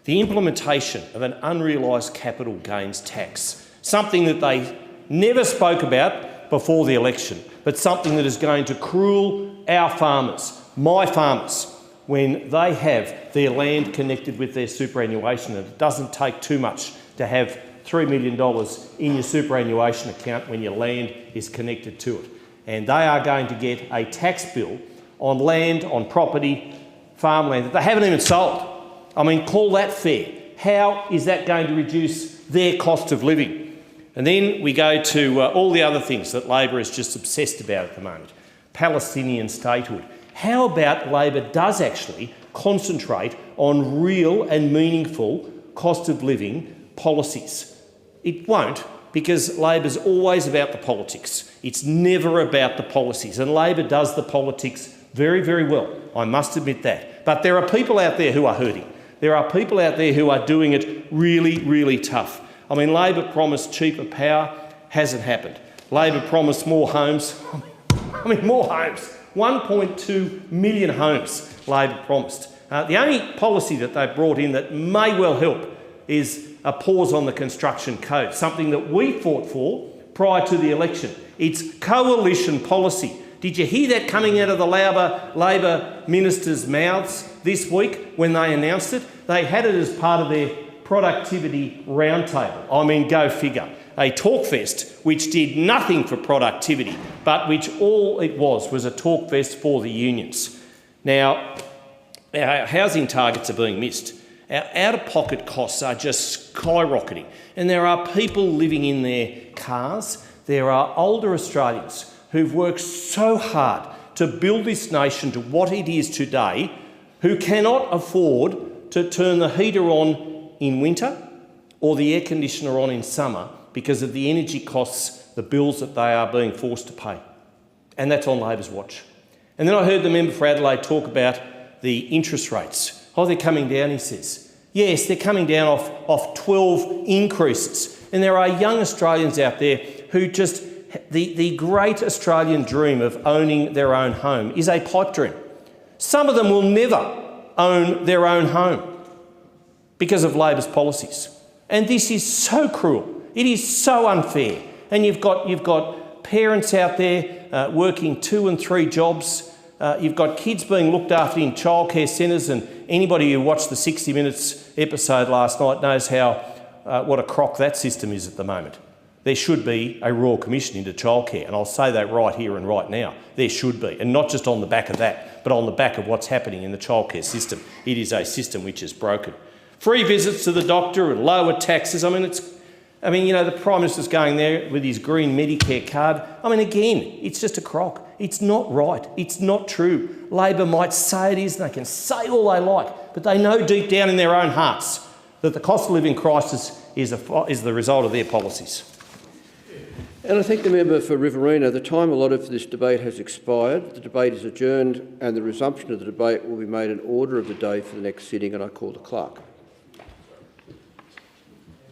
The implementation of an unrealised capital gains tax, something that they never spoke about before the election, but something that is going to cruel our farmers, my farmers, when they have their land connected with their superannuation, and it doesn't take too much to have $3 million in your superannuation account when your land is connected to it. And they are going to get a tax bill on land, on property, farmland that they haven't even sold. I mean, call that fair. How is that going to reduce their cost of living? And then we go to all the other things that Labor is just obsessed about at the moment. Palestinian statehood. How about Labor does actually concentrate on real and meaningful cost of living policies? It won't, because Labor's always about the politics. It's never about the policies, and Labor does the politics very, very well. I must admit that. But there are people out there who are hurting. There are people out there who are doing it really, really tough. I mean, Labor promised cheaper power, hasn't happened. Labor promised more homes. I mean, more homes. 1.2 million homes Labor promised. The only policy that they brought in that may well help is a pause on the construction code, something that we fought for prior to the election. It's coalition policy. Did you hear that coming out of the Labor ministers' mouths this week when they announced it? They had it as part of their productivity roundtable. I mean, go figure. A talkfest which did nothing for productivity, but which all it was a talkfest for the unions. Now, our housing targets are being missed. Our out-of-pocket costs are just skyrocketing, and there are people living in their cars. There are older Australians who've worked so hard to build this nation to what it is today, who cannot afford to turn the heater on in winter or the air conditioner on in summer because of the energy costs, the bills that they are being forced to pay. And that's on Labor's watch. And then I heard the member for Adelaide talk about the interest rates. Oh, they're coming down, he says. Yes, they're coming down off 12 increases. And there are young Australians out there who just, the great Australian dream of owning their own home is a pipe dream. Some of them will never own their own home because of Labor's policies. And this is so cruel. It is so unfair. And you've got parents out there working 2 and 3 jobs. You've got kids being looked after in childcare centres, and anybody who watched the 60 Minutes episode last night knows what a crock that system is at the moment. There should be a Royal Commission into childcare, and I'll say that right here and right now. There should be, and not just on the back of that, but on the back of what's happening in the childcare system. It is a system which is broken. Free visits to the doctor and lower taxes. I mean, the Prime Minister's going there with his green Medicare card. I mean, again, it's just a crock. It's not right. It's not true. Labor might say it is, and they can say all they like, but they know deep down in their own hearts that the cost of living crisis is the result of their policies. And I thank the member for Riverina. The time allotted for this debate has expired. The debate is adjourned, and the resumption of the debate will be made in order of the day for the next sitting, and I call the clerk.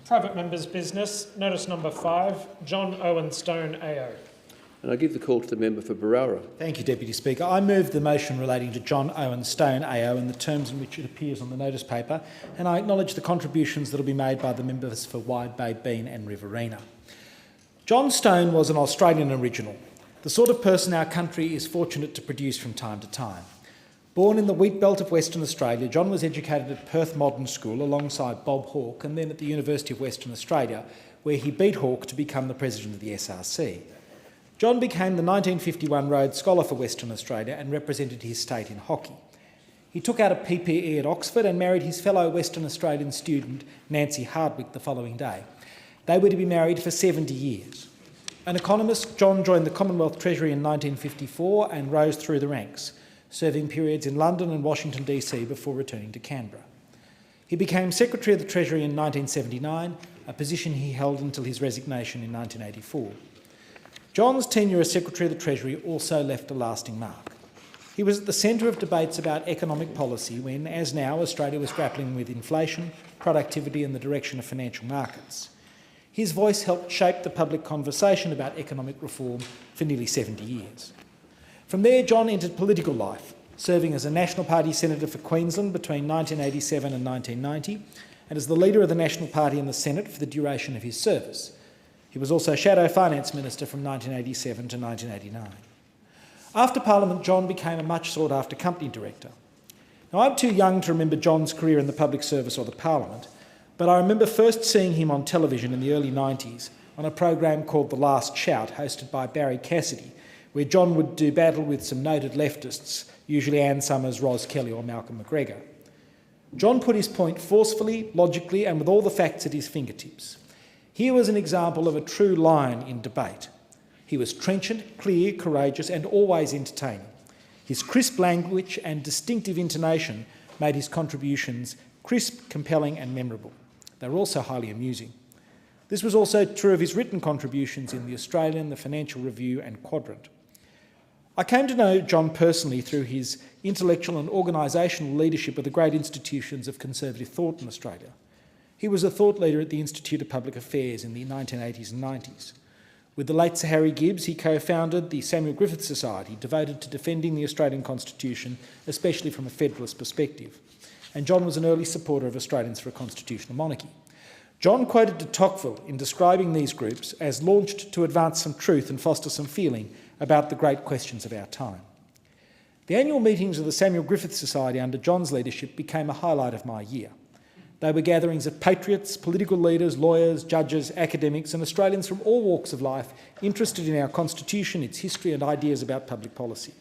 Private members' business. Notice number 5, John Owen Stone AO. And I give the call to the member for Barara. Thank you, Deputy Speaker. I move the motion relating to John Owen Stone AO in the terms in which it appears on the notice paper, and I acknowledge the contributions that will be made by the members for Wide Bay, Bean and Riverina. John Stone was an Australian original, the sort of person our country is fortunate to produce from time to time. Born in the wheat belt of Western Australia, John was educated at Perth Modern School alongside Bob Hawke, and then at the University of Western Australia, where he beat Hawke to become the president of the SRC. John became the 1951 Rhodes Scholar for Western Australia and represented his state in hockey. He took out a PPE at Oxford and married his fellow Western Australian student Nancy Hardwick the following day. They were to be married for 70 years. An economist, John joined the Commonwealth Treasury in 1954 and rose through the ranks, serving periods in London and Washington DC before returning to Canberra. He became Secretary of the Treasury in 1979, a position he held until his resignation in 1984. John's tenure as Secretary of the Treasury also left a lasting mark. He was at the centre of debates about economic policy when, as now, Australia was grappling with inflation, productivity and the direction of financial markets. His voice helped shape the public conversation about economic reform for nearly 70 years. From there, John entered political life, serving as a National Party Senator for Queensland between 1987 and 1990, and as the leader of the National Party in the Senate for the duration of his service. He was also Shadow Finance Minister from 1987 to 1989. After Parliament, John became a much sought-after company director. Now, I'm too young to remember John's career in the public service or the Parliament, but I remember first seeing him on television in the early 90s on a program called The Last Shout, hosted by Barry Cassidy, where John would do battle with some noted leftists, usually Ann Summers, Ros Kelly or Malcolm McGregor. John put his point forcefully, logically and with all the facts at his fingertips. Here was an example of a true lion in debate. He was trenchant, clear, courageous and always entertaining. His crisp language and distinctive intonation made his contributions crisp, compelling and memorable. They were also highly amusing. This was also true of his written contributions in The Australian, The Financial Review and Quadrant. I came to know John personally through his intellectual and organisational leadership of the great institutions of conservative thought in Australia. He was a thought leader at the Institute of Public Affairs in the 1980s and 90s. With the late Sir Harry Gibbs, he co-founded the Samuel Griffith Society, devoted to defending the Australian Constitution, especially from a federalist perspective. And John was an early supporter of Australians for a constitutional monarchy. John quoted de Tocqueville in describing these groups as launched to advance some truth and foster some feeling about the great questions of our time. The annual meetings of the Samuel Griffith Society under John's leadership became a highlight of my year. They were gatherings of patriots, political leaders, lawyers, judges, academics and Australians from all walks of life interested in our Constitution, its history and ideas about public policy.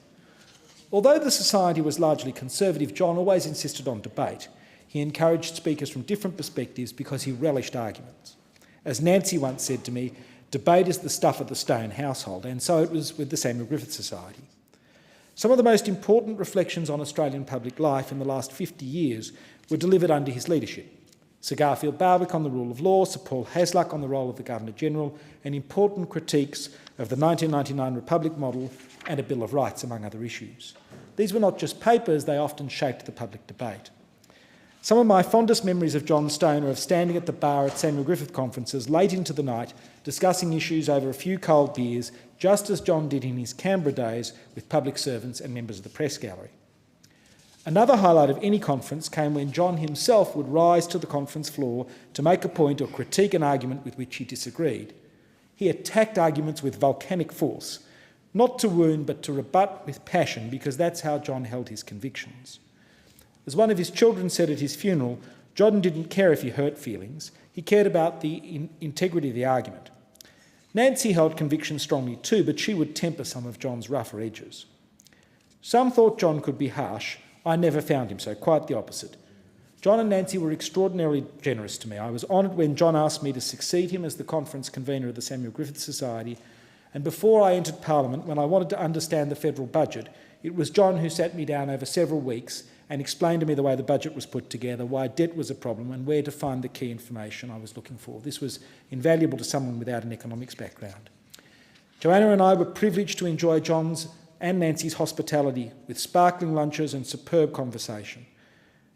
Although the Society was largely conservative, John always insisted on debate. He encouraged speakers from different perspectives because he relished arguments. As Nancy once said to me, debate is the stuff of the Stone household, and so it was with the Samuel Griffith Society. Some of the most important reflections on Australian public life in the last 50 years were delivered under his leadership. Sir Garfield Barwick on the rule of law, Sir Paul Hasluck on the role of the Governor-General, and important critiques of the 1999 Republic model and a Bill of Rights, among other issues. These were not just papers, they often shaped the public debate. Some of my fondest memories of John Stone are of standing at the bar at Samuel Griffith conferences late into the night, discussing issues over a few cold beers, just as John did in his Canberra days with public servants and members of the press gallery. Another highlight of any conference came when John himself would rise to the conference floor to make a point or critique an argument with which he disagreed. He attacked arguments with volcanic force, not to wound but to rebut with passion, because that's how John held his convictions. As one of his children said at his funeral, John didn't care if he hurt feelings, he cared about the integrity of the argument. Nancy held convictions strongly too, but she would temper some of John's rougher edges. Some thought John could be harsh. I never found him so, quite the opposite. John and Nancy were extraordinarily generous to me. I was honoured when John asked me to succeed him as the conference convener of the Samuel Griffith Society, and before I entered Parliament, when I wanted to understand the federal budget, it was John who sat me down over several weeks and explained to me the way the budget was put together, why debt was a problem and where to find the key information I was looking for. This was invaluable to someone without an economics background. Joanna and I were privileged to enjoy John's and Nancy's hospitality with sparkling lunches and superb conversation.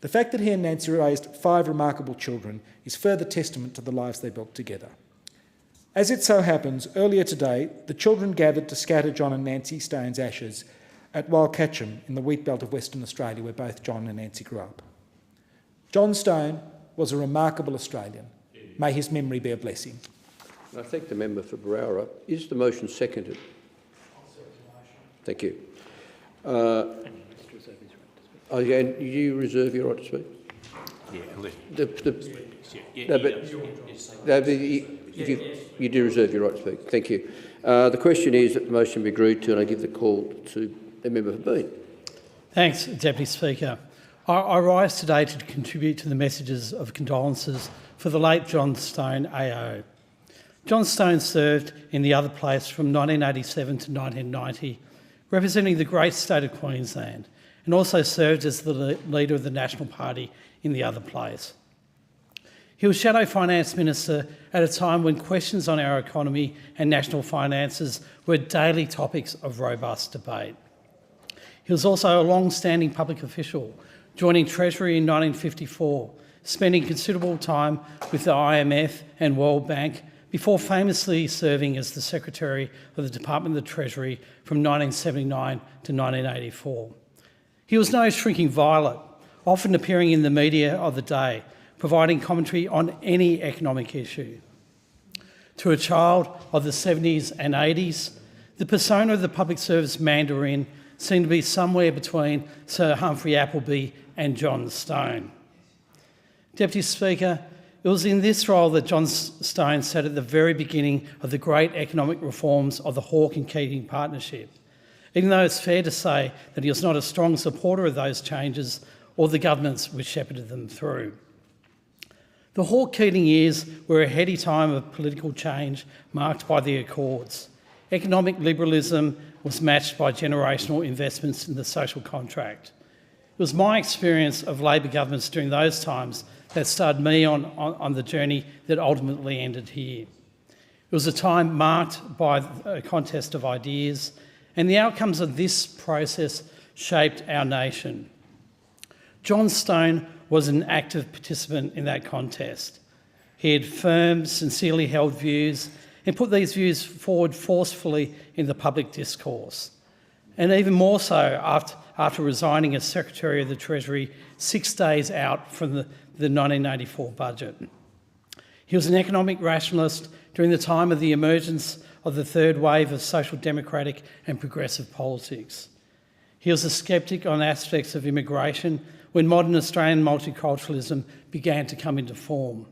The fact that he and Nancy raised 5 remarkable children is further testament to the lives they built together. As it so happens, earlier today, the children gathered to scatter John and Nancy Stone's ashes at Walcatcham in the wheat belt of Western Australia, where both John and Nancy grew up. John Stone was a remarkable Australian. May his memory be a blessing. I thank the member for Berowra. Is the motion seconded? Thank you. And you reserve your right to speak? You do reserve your right to speak. Thank you. The question is that the motion be agreed to, and I give the call to the member for Bean. Thanks, Deputy Speaker. I rise today to contribute to the messages of condolences for the late John Stone AO. John Stone served in the other place from 1987 to 1990, representing the great state of Queensland, and also served as the leader of the National Party in the other place. He was Shadow Finance Minister at a time when questions on our economy and national finances were daily topics of robust debate. He was also a long-standing public official, joining Treasury in 1954, spending considerable time with the IMF and World Bank before famously serving as the Secretary of the Department of the Treasury from 1979 to 1984. He was no shrinking violet, often appearing in the media of the day, providing commentary on any economic issue. To a child of the 70s and 80s, the persona of the public service Mandarin seemed to be somewhere between Sir Humphrey Appleby and John Stone. Deputy Speaker, it was in this role that John Stone sat at the very beginning of the great economic reforms of the Hawke and Keating partnership, even though it's fair to say that he was not a strong supporter of those changes or the governments which shepherded them through. The Hawke-Keating years were a heady time of political change marked by the Accords. Economic liberalism was matched by generational investments in the social contract. It was my experience of Labor governments during those times that started me on the journey that ultimately ended here. It was a time marked by a contest of ideas, and the outcomes of this process shaped our nation. John Stone was an active participant in that contest. He had firm, sincerely held views and put these views forward forcefully in the public discourse, and even more so after resigning as Secretary of the Treasury 6 days out from the 1984 budget. He was an economic rationalist during the time of the emergence of the third wave of social democratic and progressive politics. He was a sceptic on aspects of immigration when modern Australian multiculturalism began to come into form.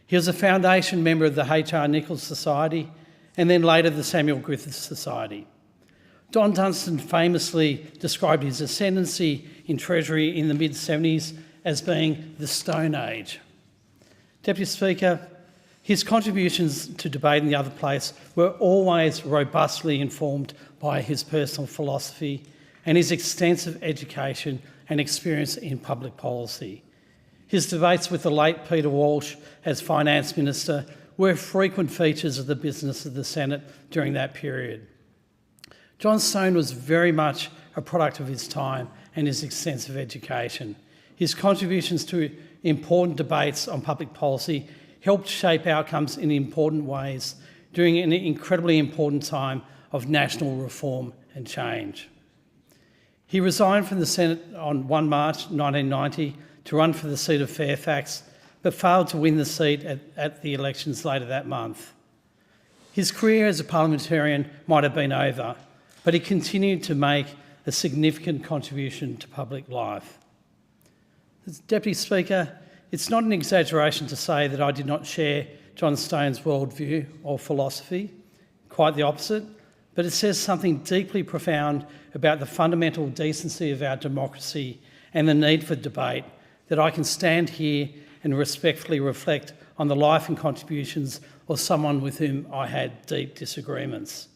He was a foundation member of the H.R. Nichols Society and then later the Samuel Griffith Society. Don Dunstan famously described his ascendancy in Treasury in the mid-70s as being the Stone Age. Deputy Speaker, his contributions to debate in the other place were always robustly informed by his personal philosophy and his extensive education and experience in public policy. His debates with the late Peter Walsh as Finance Minister were frequent features of the business of the Senate during that period. John Stone was very much a product of his time and his extensive education. His contributions to important debates on public policy helped shape outcomes in important ways during an incredibly important time of national reform and change. He resigned from the Senate on 1 March 1990 to run for the seat of Fairfax, but failed to win the seat at the elections later that month. His career as a parliamentarian might have been over, but he continued to make a significant contribution to public life. As Deputy Speaker, it's not an exaggeration to say that I did not share John Stone's worldview or philosophy, quite the opposite, but it says something deeply profound about the fundamental decency of our democracy and the need for debate that I can stand here and respectfully reflect on the life and contributions of someone with whom I had deep disagreements.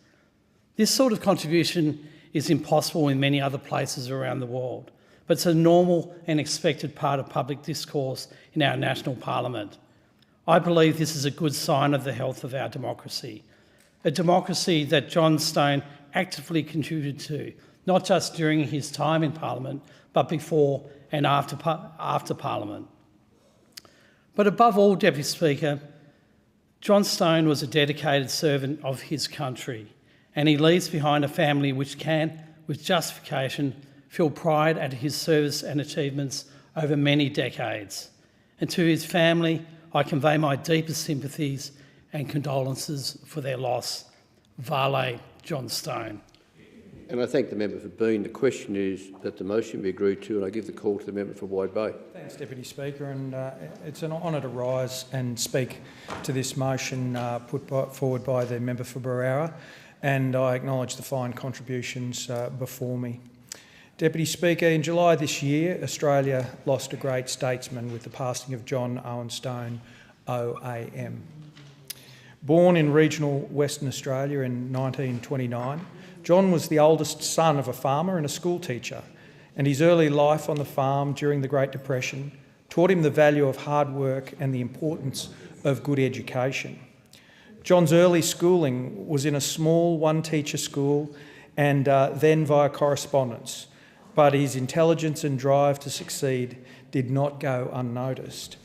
This sort of contribution is impossible in many other places around the world, but it's a normal and expected part of public discourse in our national parliament. I believe this is a good sign of the health of our democracy, a democracy that John Stone actively contributed to, not just during his time in Parliament, but before and after Parliament. But above all, Deputy Speaker, John Stone was a dedicated servant of his country, and he leaves behind a family which can, with justification, feel pride at his service and achievements over many decades. And to his family, I convey my deepest sympathies and condolences for their loss. Vale, John Stone. And I thank the member for being. The question is that the motion be agreed to, and I give the call to the member for Wide Bay. Thanks, Deputy Speaker, and it's an honour to rise and speak to this motion put forward by the member for Barara, and I acknowledge the fine contributions before me. Deputy Speaker, in July this year, Australia lost a great statesman with the passing of John Owen Stone, OAM. Born in regional Western Australia in 1929, John was the oldest son of a farmer and a school teacher, and his early life on the farm during the Great Depression taught him the value of hard work and the importance of good education. John's early schooling was in a small one-teacher school and then via correspondence, but his intelligence and drive to succeed did not go unnoticed.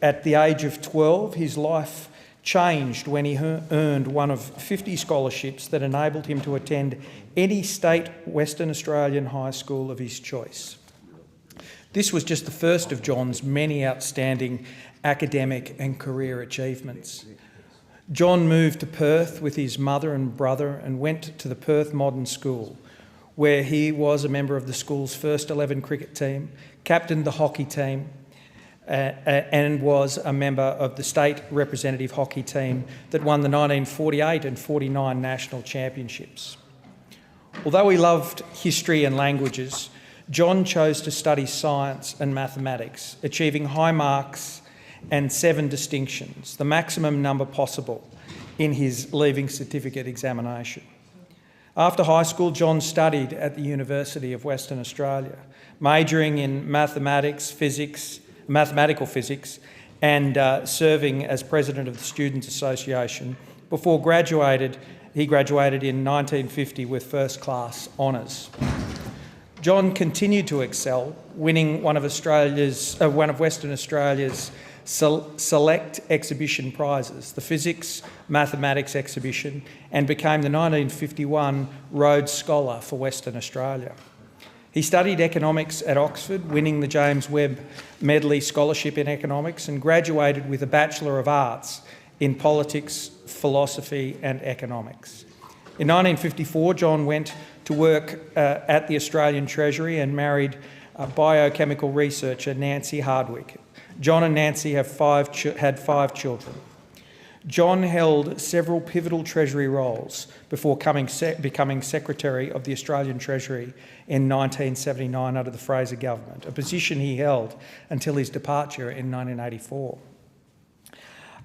At the age of 12, his life changed when he earned one of 50 scholarships that enabled him to attend any state Western Australian high school of his choice. This was just the first of John's many outstanding academic and career achievements. John moved to Perth with his mother and brother and went to the Perth Modern School, where he was a member of the school's first 11 cricket team, captained the hockey team, and was a member of the state representative hockey team that won the 1948 and 49 national championships. Although he loved history and languages, John chose to study science and mathematics, achieving high marks and 7 distinctions, the maximum number possible in his leaving certificate examination. After high school, John studied at the University of Western Australia, majoring in mathematical physics and serving as president of the Students' Association before he graduated in 1950 with first-class honours. John continued to excel, winning one of Western Australia's select exhibition prizes, the Physics Mathematics Exhibition, and became the 1951 Rhodes Scholar for Western Australia. He studied economics at Oxford, winning the James Webb Medley Scholarship in Economics, and graduated with a Bachelor of Arts in Politics, Philosophy and Economics. In 1954, John went to work at the Australian Treasury and married biochemical researcher Nancy Hardwick. John and Nancy had 5 children. John held several pivotal Treasury roles before becoming Secretary of the Australian Treasury in 1979 under the Fraser government, a position he held until his departure in 1984.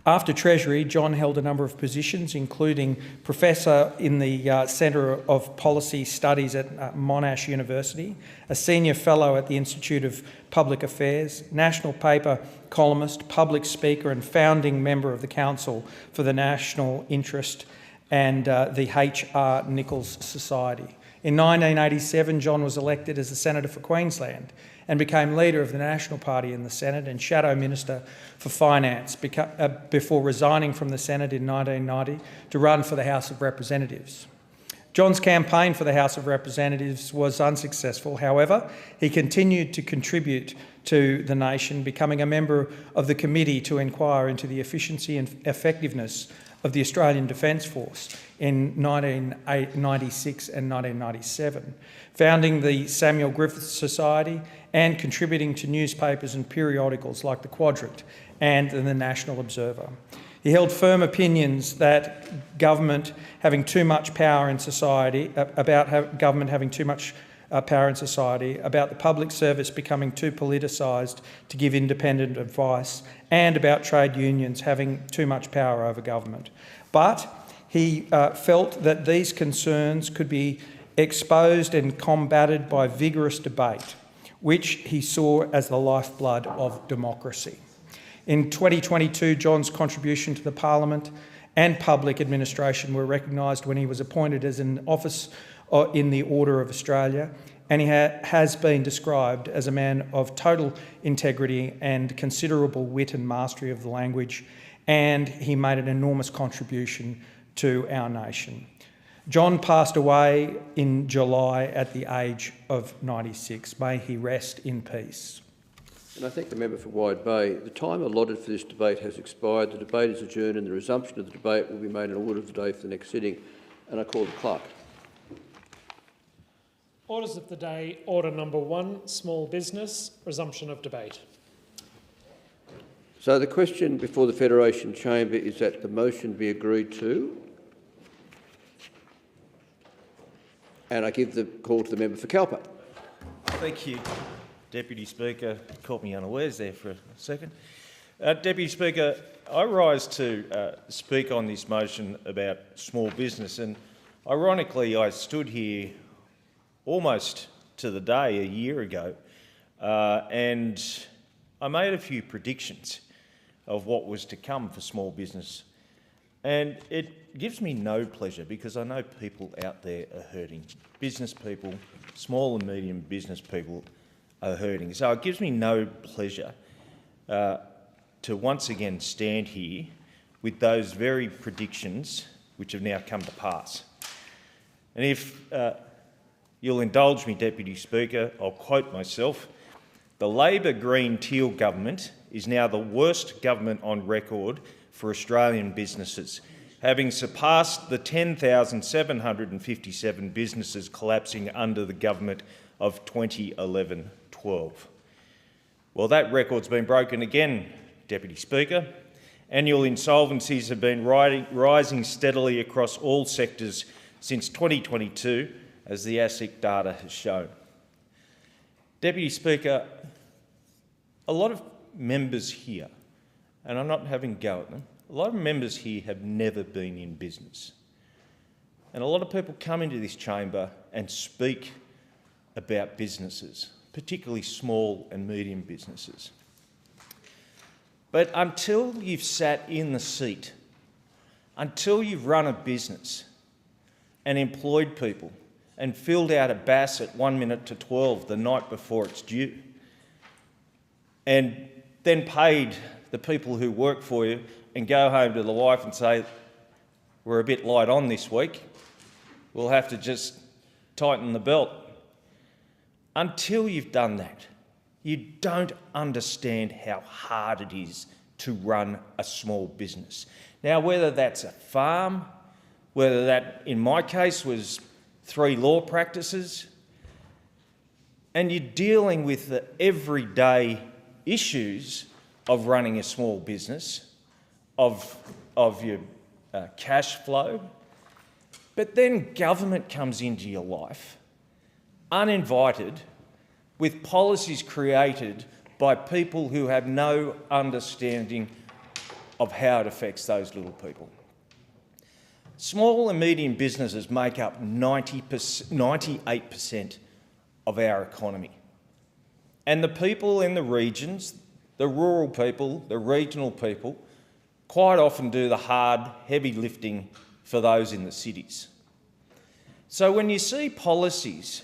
After Treasury, John held a number of positions, including Professor in the Centre of Policy Studies at Monash University, a Senior Fellow at the Institute of Public Affairs, National Paper columnist, public speaker and founding member of the Council for the National Interest and the H.R. Nichols Society. In 1987, John was elected as the Senator for Queensland and became leader of the National Party in the Senate and Shadow Minister for Finance before resigning from the Senate in 1990 to run for the House of Representatives. John's campaign for the House of Representatives was unsuccessful. However, he continued to contribute to the nation, becoming a member of the committee to inquire into the efficiency and effectiveness of the Australian Defence Force in 1996 and 1997, founding the Samuel Griffiths Society and contributing to newspapers and periodicals like The Quadrant and the National Observer. He held firm opinions that government having too much power in society, about the public service becoming too politicised to give independent advice, and about trade unions having too much power over government. But he felt that these concerns could be exposed and combated by vigorous debate, which he saw as the lifeblood of democracy. In 2022, John's contribution to the Parliament and public administration were recognised when he was appointed as an office in the Order of Australia, and he has been described as a man of total integrity and considerable wit and mastery of the language, and he made an enormous contribution to our nation. John passed away in July at the age of 96. May he rest in peace. And I thank the member for Wide Bay. The time allotted for this debate has expired. The debate is adjourned and the resumption of the debate will be made in order of the day for the next sitting. And I call the clerk. Orders of the day, order number 1, small business, resumption of debate. So the question before the Federation Chamber is that the motion be agreed to. And I give the call to the member for Kalpa. Thank you, Deputy Speaker. Caught me unawares there for a second. Deputy Speaker, I rise to speak on this motion about small business, and ironically I stood here almost to the day a year ago and I made a few predictions of what was to come for small business. And it gives me no pleasure because I know people out there are hurting. Business people, small and medium business people are hurting. So it gives me no pleasure to once again stand here with those very predictions which have now come to pass. And if you'll indulge me, Deputy Speaker, I'll quote myself. The Labor Green Teal government is now the worst government on record for Australian businesses, having surpassed the 10,757 businesses collapsing under the government of 2011-12. Well, that record's been broken again, Deputy Speaker. Annual insolvencies have been rising steadily across all sectors since 2022, as the ASIC data has shown. Deputy Speaker, a lot of members here, and I'm not having a go at them, a lot of members here have never been in business. And a lot of people come into this chamber and speak about businesses, particularly small and medium businesses. But until you've sat in the seat, until you've run a business and employed people and filled out a BAS at 1 minute to 12 the night before it's due, and then paid the people who work for you and go home to the wife and say, we're a bit light on this week, we'll have to just tighten the belt. Until you've done that, you don't understand how hard it is to run a small business. Now, whether that's a farm, whether that, in my case, was 3 law practices, and you're dealing with the everyday issues of running a small business, of your cash flow, but then government comes into your life, uninvited, with policies created by people who have no understanding of how it affects those little people. Small and medium businesses make up 98% of our economy. And the people in the regions, the rural people, the regional people, quite often do the hard, heavy lifting for those in the cities. So when you see policies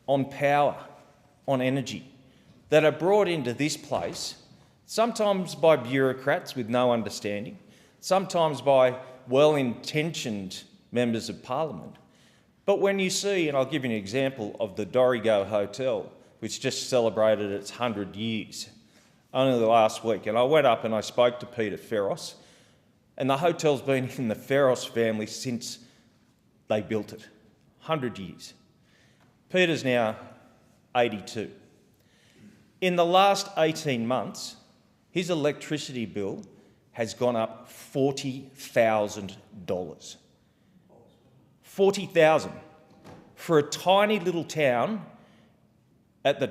on power, on energy, that are brought into this place, sometimes by bureaucrats with no understanding, sometimes by well-intentioned members of Parliament. But when you see, and I'll give you an example of the Dorrigo Hotel, which just celebrated its 100 years only last week, and I went up and I spoke to Peter Ferros, and the hotel's been in the Ferros family since they built it, 100 years. Peter's now 82. In the last 18 months, his electricity bill has gone up $40,000. $40,000 for a tiny little town at the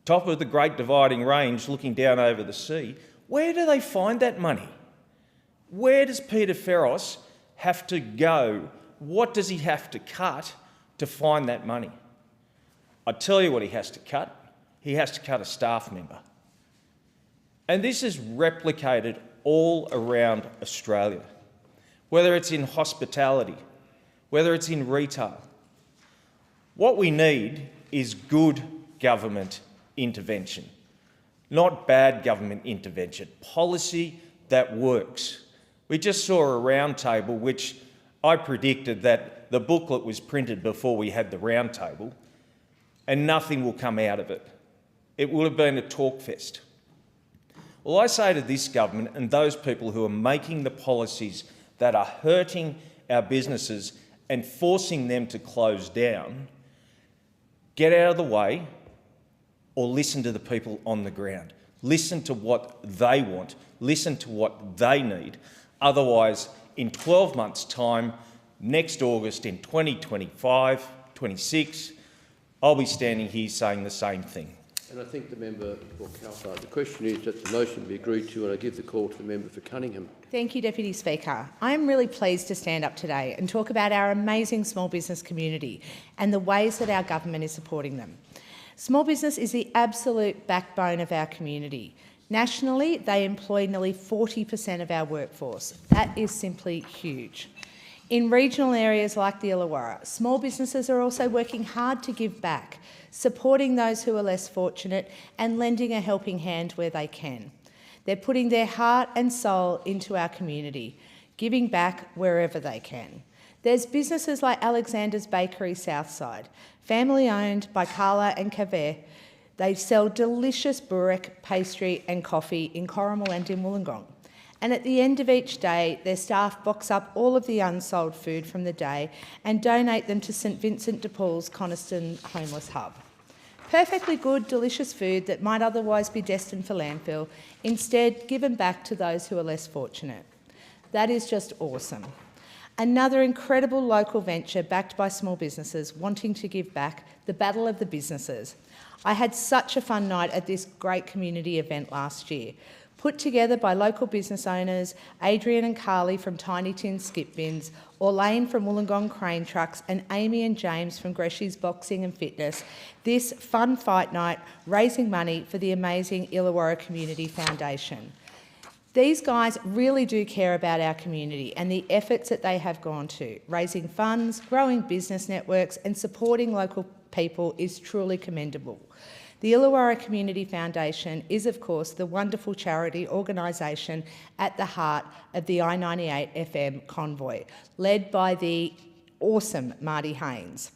top of the Great Dividing Range looking down over the sea. Where do they find that money? Where does Peter Ferros have to go? What does he have to cut to find that money? I tell you what he has to cut. He has to cut a staff member. And this is replicated all around Australia, whether it's in hospitality, whether it's in retail. What we need is good government intervention, not bad government intervention, policy that works. We just saw a roundtable, which I predicted that the booklet was printed before we had the roundtable, and nothing will come out of it. It would have been a talk fest. Well, I say to this government and those people who are making the policies that are hurting our businesses and forcing them to close down, get out of the way or listen to the people on the ground. Listen to what they want. Listen to what they need. Otherwise, in 12 months' time, next August in 2025, 26, I'll be standing here saying the same thing. And I thank the member for Calthar. The question is that the motion be agreed to, and I give the call to the member for Cunningham. Thank you, Deputy Speaker. I am really pleased to stand up today and talk about our amazing small business community and the ways that our government is supporting them. Small business is the absolute backbone of our community. Nationally, they employ nearly 40% of our workforce. That is simply huge. In regional areas like the Illawarra, small businesses are also working hard to give back, supporting those who are less fortunate and lending a helping hand where they can. They're putting their heart and soul into our community, giving back wherever they can. There's businesses like Alexander's Bakery Southside, family owned by Carla and Kaveh. They sell delicious burek, pastry and coffee in Corrimal and in Wollongong. And at the end of each day, their staff box up all of the unsold food from the day and donate them to St Vincent de Paul's Coniston Homeless Hub. Perfectly good, delicious food that might otherwise be destined for landfill, instead given back to those who are less fortunate. That is just awesome. Another incredible local venture backed by small businesses wanting to give back, the Battle of the Businesses. I had such a fun night at this great community event last year, put together by local business owners, Adrian and Carly from Tiny Tin Skip Bins, Orlane from Wollongong Crane Trucks and Amy and James from Greshy's Boxing and Fitness. This fun fight night raising money for the amazing Illawarra Community Foundation. These guys really do care about our community and the efforts that they have gone to. Raising funds, growing business networks and supporting local people is truly commendable. The Illawarra Community Foundation is, of course, the wonderful charity organisation at the heart of the I-98 FM convoy, led by the awesome Marty Haynes.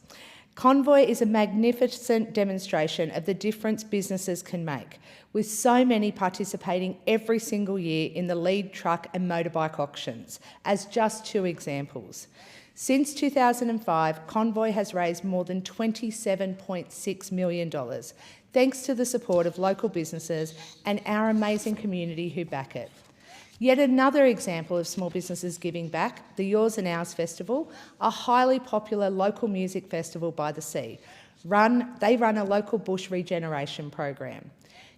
Convoy is a magnificent demonstration of the difference businesses can make, with so many participating every single year in the lead truck and motorbike auctions, as just two examples. Since 2005, Convoy has raised more than $27.6 million, thanks to the support of local businesses and our amazing community who back it. Yet another example of small businesses giving back, the Yours and Ours Festival, a highly popular local music festival by the sea. They run a local bush regeneration program.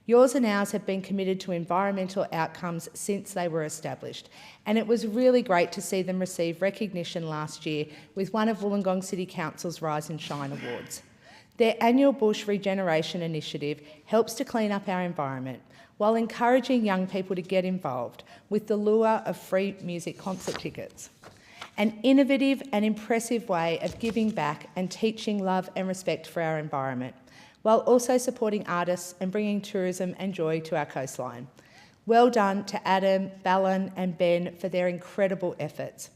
Yours and Ours have been committed to environmental outcomes since they were established, and it was really great to see them receive recognition last year with one of Wollongong City Council's Rise and Shine Awards. Their annual bush regeneration initiative helps to clean up our environment while encouraging young people to get involved with the lure of free music concert tickets. An innovative and impressive way of giving back and teaching love and respect for our environment, while also supporting artists and bringing tourism and joy to our coastline. Well done to Adam, Ballon and Ben for their incredible efforts.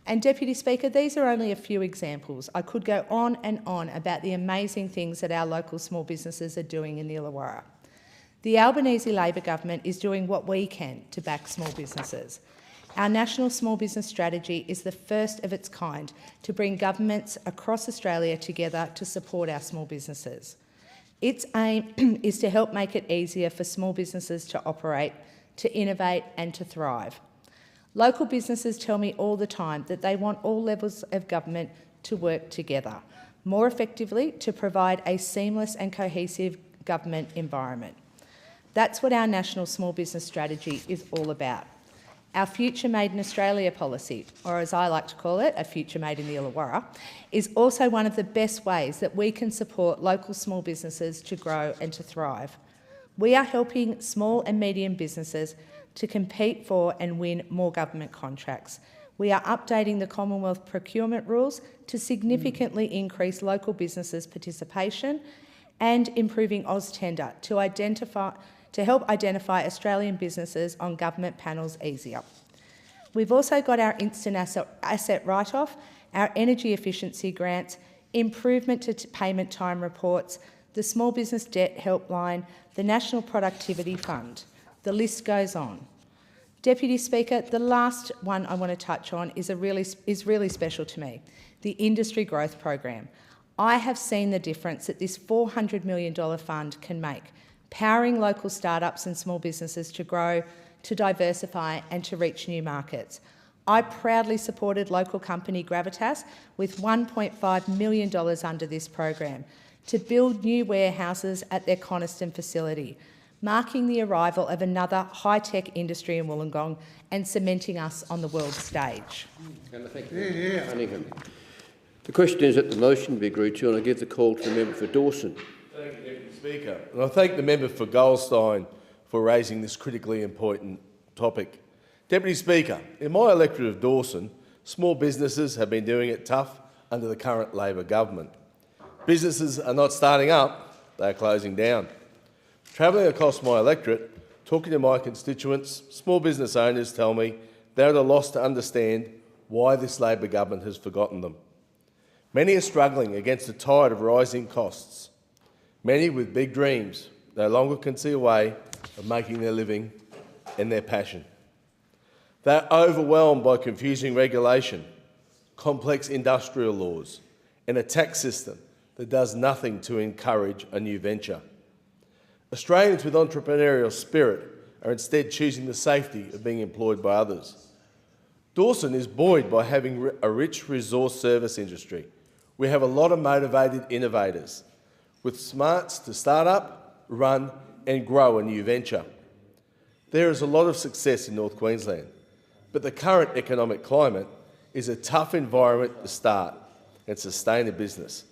And Deputy Speaker, these are only a few examples. I could go on and on about the amazing things that our local small businesses are doing in the Illawarra. The Albanese Labor government is doing what we can to back small businesses. Our National Small Business Strategy is the first of its kind to bring governments across Australia together to support our small businesses. Its aim is to help make it easier for small businesses to operate, to innovate and to thrive. Local businesses tell me all the time that they want all levels of government to work together more effectively to provide a seamless and cohesive government environment. That's what our National Small Business Strategy is all about. Our Future Made in Australia policy, or as I like to call it, a Future Made in the Illawarra, is also one of the best ways that we can support local small businesses to grow and to thrive. We are helping small and medium businesses to compete for and win more government contracts. We are updating the Commonwealth procurement rules to significantly increase local businesses' participation and improving AusTender to help identify Australian businesses on government panels easier. We've also got our instant asset write-off, our energy efficiency grants, improvement to payment time reports, the Small Business Debt Helpline, the National Productivity Fund. The list goes on. Deputy Speaker, the last one I want to touch on is really special to me, the Industry Growth Program. I have seen the difference that this $400 million fund can make, powering local startups and small businesses to grow, to diversify and to reach new markets. I proudly supported local company Gravitas with $1.5 million under this program to build new warehouses at their Coniston facility, marking the arrival of another high-tech industry in Wollongong and cementing us on the world stage. And I thank Cunningham. The question is that the motion be agreed to, and I give the call to the member for Dawson. Thank you, Deputy Speaker. And I thank the member for Goldstein for raising this critically important topic. Deputy Speaker, in my electorate of Dawson, small businesses have been doing it tough under the current Labor government. Businesses are not starting up, they are closing down. Travelling across my electorate, talking to my constituents, small business owners tell me they're at a loss to understand why this Labor government has forgotten them. Many are struggling against the tide of rising costs. Many with big dreams no longer can see a way of making their living and their passion. They're overwhelmed by confusing regulation, complex industrial laws, and a tax system that does nothing to encourage a new venture. Australians with entrepreneurial spirit are instead choosing the safety of being employed by others. Dawson is buoyed by having a rich resource service industry. We have a lot of motivated innovators with smarts to start up, run and grow a new venture. There is a lot of success in North Queensland, but the current economic climate is a tough environment to start and sustain a business,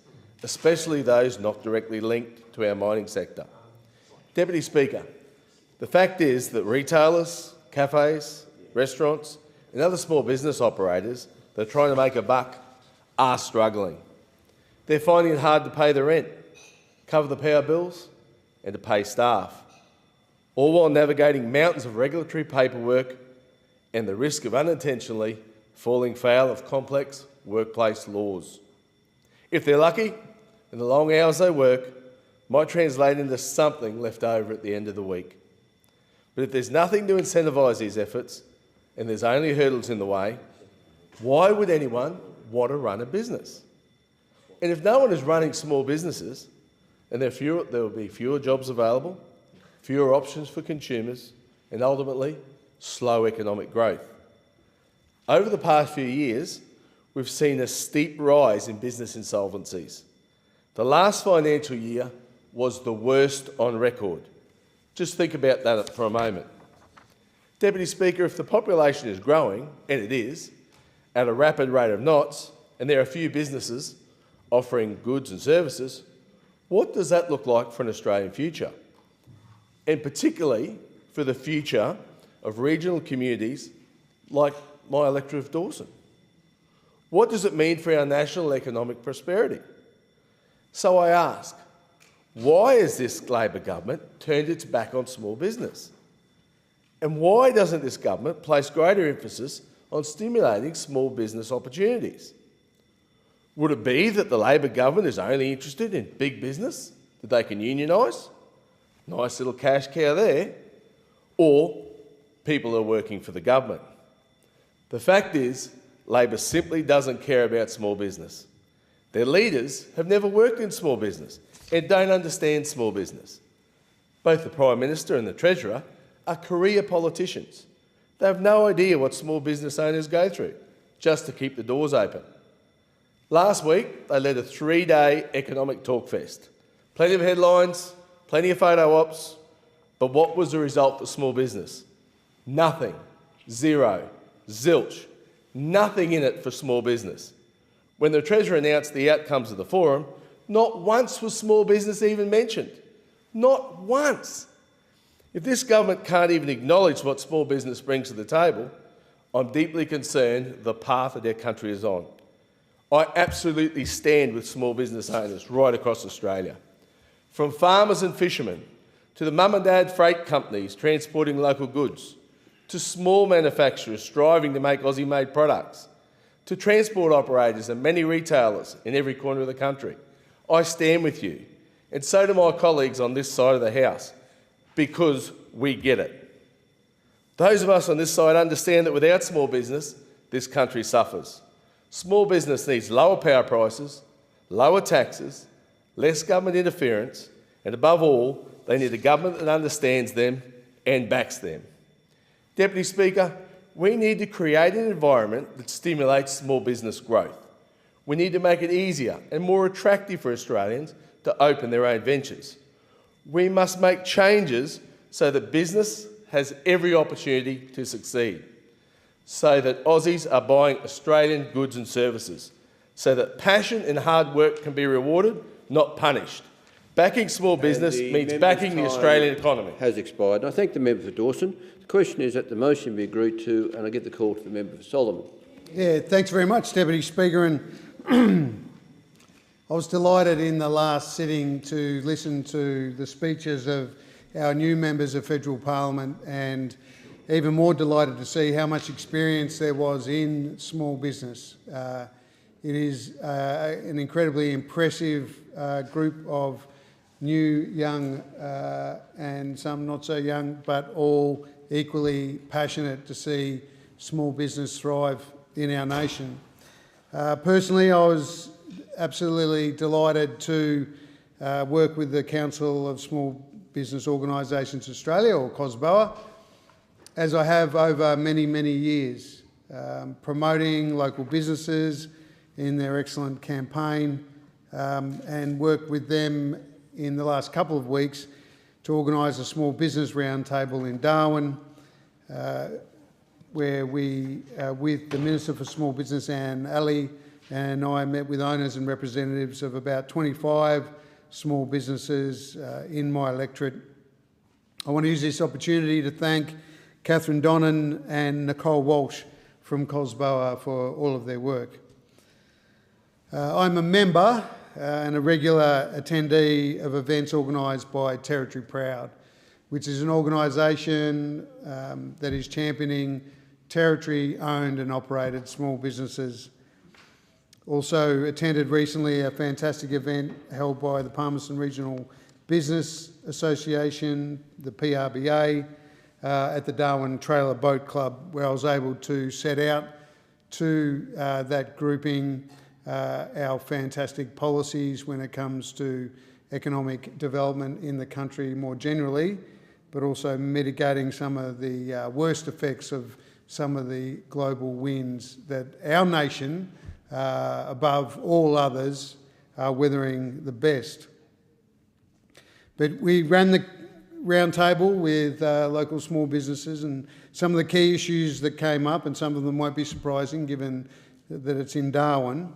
especially those not directly linked to our mining sector. Deputy Speaker, the fact is that retailers, cafes, restaurants and other small business operators that are trying to make a buck are struggling. They're finding it hard to pay the rent, cover the power bills and to pay staff, all while navigating mountains of regulatory paperwork and the risk of unintentionally falling foul of complex workplace laws. If they're lucky, and the long hours they work might translate into something left over at the end of the week. But if there's nothing to incentivise these efforts and there's only hurdles in the way, why would anyone want to run a business? And if no one is running small businesses, and there will be fewer jobs available, fewer options for consumers, and ultimately, slow economic growth. Over the past few years, we've seen a steep rise in business insolvencies. The last financial year was the worst on record. Just think about that for a moment. Deputy Speaker, if the population is growing, and it is, at a rapid rate of knots, and there are few businesses offering goods and services, what does that look like for an Australian future? And particularly for the future of regional communities like my electorate of Dawson. What does it mean for our national economic prosperity? So I ask, why has this Labor government turned its back on small business? And why doesn't this government place greater emphasis on stimulating small business opportunities? Would it be that the Labor government is only interested in big business that they can unionise? Nice little cash cow there. Or people are working for the government. The fact is, Labor simply doesn't care about small business. Their leaders have never worked in small business and don't understand small business. Both the Prime Minister and the Treasurer are career politicians. They have no idea what small business owners go through just to keep the doors open. Last week, they led a 3-day economic talkfest. Plenty of headlines, plenty of photo ops, but what was the result for small business? Nothing. Zero. Zilch. Nothing in it for small business. When the Treasurer announced the outcomes of the forum, not once was small business even mentioned. Not once. If this government can't even acknowledge what small business brings to the table, I'm deeply concerned the path that our country is on. I absolutely stand with small business owners right across Australia. From farmers and fishermen, to the mum and dad freight companies transporting local goods, to small manufacturers striving to make Aussie-made products, to transport operators and many retailers in every corner of the country. I stand with you, and so do my colleagues on this side of the House, because we get it. Those of us on this side understand that without small business, this country suffers. Small business needs lower power prices, lower taxes, less government interference, and above all, they need a government that understands them and backs them. Deputy Speaker, we need to create an environment that stimulates small business growth. We need to make it easier and more attractive for Australians to open their own ventures. We must make changes so that business has every opportunity to succeed, so that Aussies are buying Australian goods and services, so that passion and hard work can be rewarded, not punished. Backing small business means backing the Australian economy. Has expired. I thank the member for Dawson. The question is that the motion be agreed to, and I give the call to the member for Solomon. Yeah, thanks very much, Deputy Speaker. And I was delighted in the last sitting to listen to the speeches of our new members of federal parliament, and even more delighted to see how much experience there was in small business. It is an incredibly impressive group of new, young and some not so young, but all equally passionate to see small business thrive in our nation. Personally, I was absolutely delighted to work with the Council of Small Business Organisations Australia, or COSBOA, as I have over many, many years, promoting local businesses in their excellent campaign, and worked with them in the last couple of weeks to organise a small business roundtable in Darwin, where we, with the Minister for Small Business, Anne Ali, and I met with owners and representatives of about 25 small businesses in my electorate. I want to use this opportunity to thank Catherine Donnan and Nicole Walsh from COSBOA for all of their work. I'm a member and a regular attendee of events organised by Territory Proud, which is an organisation that is championing Territory-owned and operated small businesses. Also attended recently a fantastic event held by the Palmerston Regional Business Association, the PRBA, at the Darwin Trailer Boat Club, where I was able to set out to that grouping our fantastic policies when it comes to economic development in the country more generally, but also mitigating some of the worst effects of some of the global winds that our nation, above all others, are weathering the best. But we ran the roundtable with local small businesses, and some of the key issues that came up, and some of them won't be surprising given that it's in Darwin,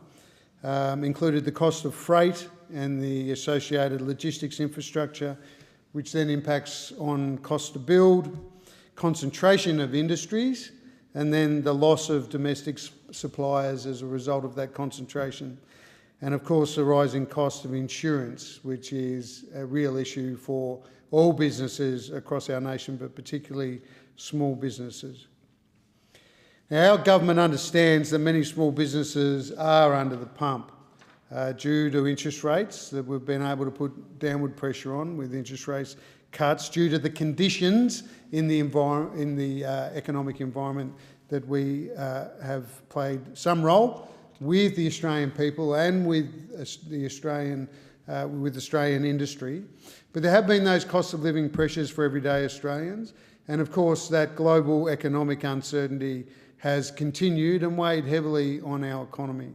included the cost of freight and the associated logistics infrastructure, which then impacts on cost to build, concentration of industries, and then the loss of domestic suppliers as a result of that concentration. And of course, the rising cost of insurance, which is a real issue for all businesses across our nation, but particularly small businesses. Now, our government understands that many small businesses are under the pump due to interest rates that we've been able to put downward pressure on with interest rates cuts, due to the conditions in the economic environment that we have played some role with the Australian people and with the Australian industry. But there have been those cost of living pressures for everyday Australians, and of course that global economic uncertainty has continued and weighed heavily on our economy.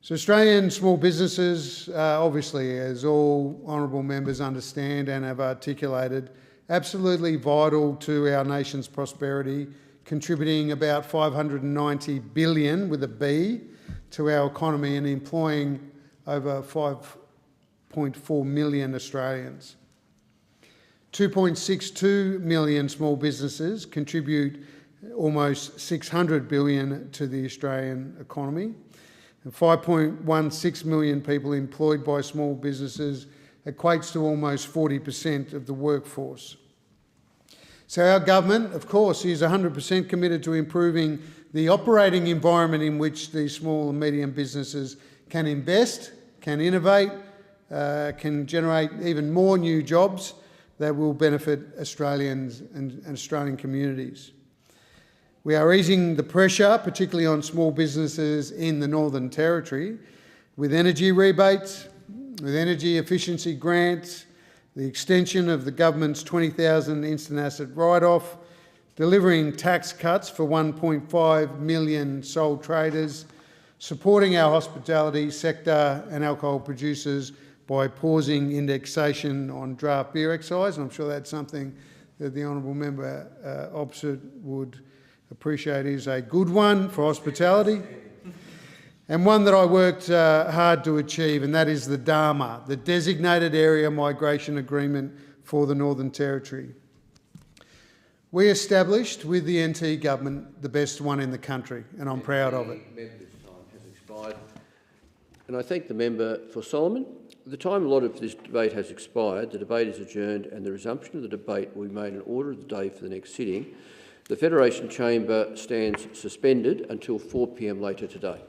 So Australian small businesses, obviously, as all honourable members understand and have articulated, absolutely vital to our nation's prosperity, contributing about $590 billion with a B to our economy and employing over 5.4 million Australians. 2.62 million small businesses contribute almost $600 billion to the Australian economy. And 5.16 million people employed by small businesses equates to almost 40% of the workforce. So our government, of course, is 100% committed to improving the operating environment in which these small and medium businesses can invest, can innovate, can generate even more new jobs that will benefit Australians and Australian communities. We are easing the pressure, particularly on small businesses in the Northern Territory, with energy rebates, with energy efficiency grants, the extension of the government's 20,000 instant asset write-off, delivering tax cuts for 1.5 million sole traders, supporting our hospitality sector and alcohol producers by pausing indexation on draft beer excise. And I'm sure that's something that the honourable member opposite would appreciate is a good one for hospitality. And one that I worked hard to achieve, and that is the DARMA, the Designated Area Migration Agreement for the Northern Territory. We established with the NT government the best one in the country, and I'm proud of it. The member's time has expired. And I thank the member for Solomon. The time allotted for this debate has expired. The debate is adjourned and the resumption of the debate will be made in order of the day for the next sitting. The Federation Chamber stands suspended until 4 p.m. later today.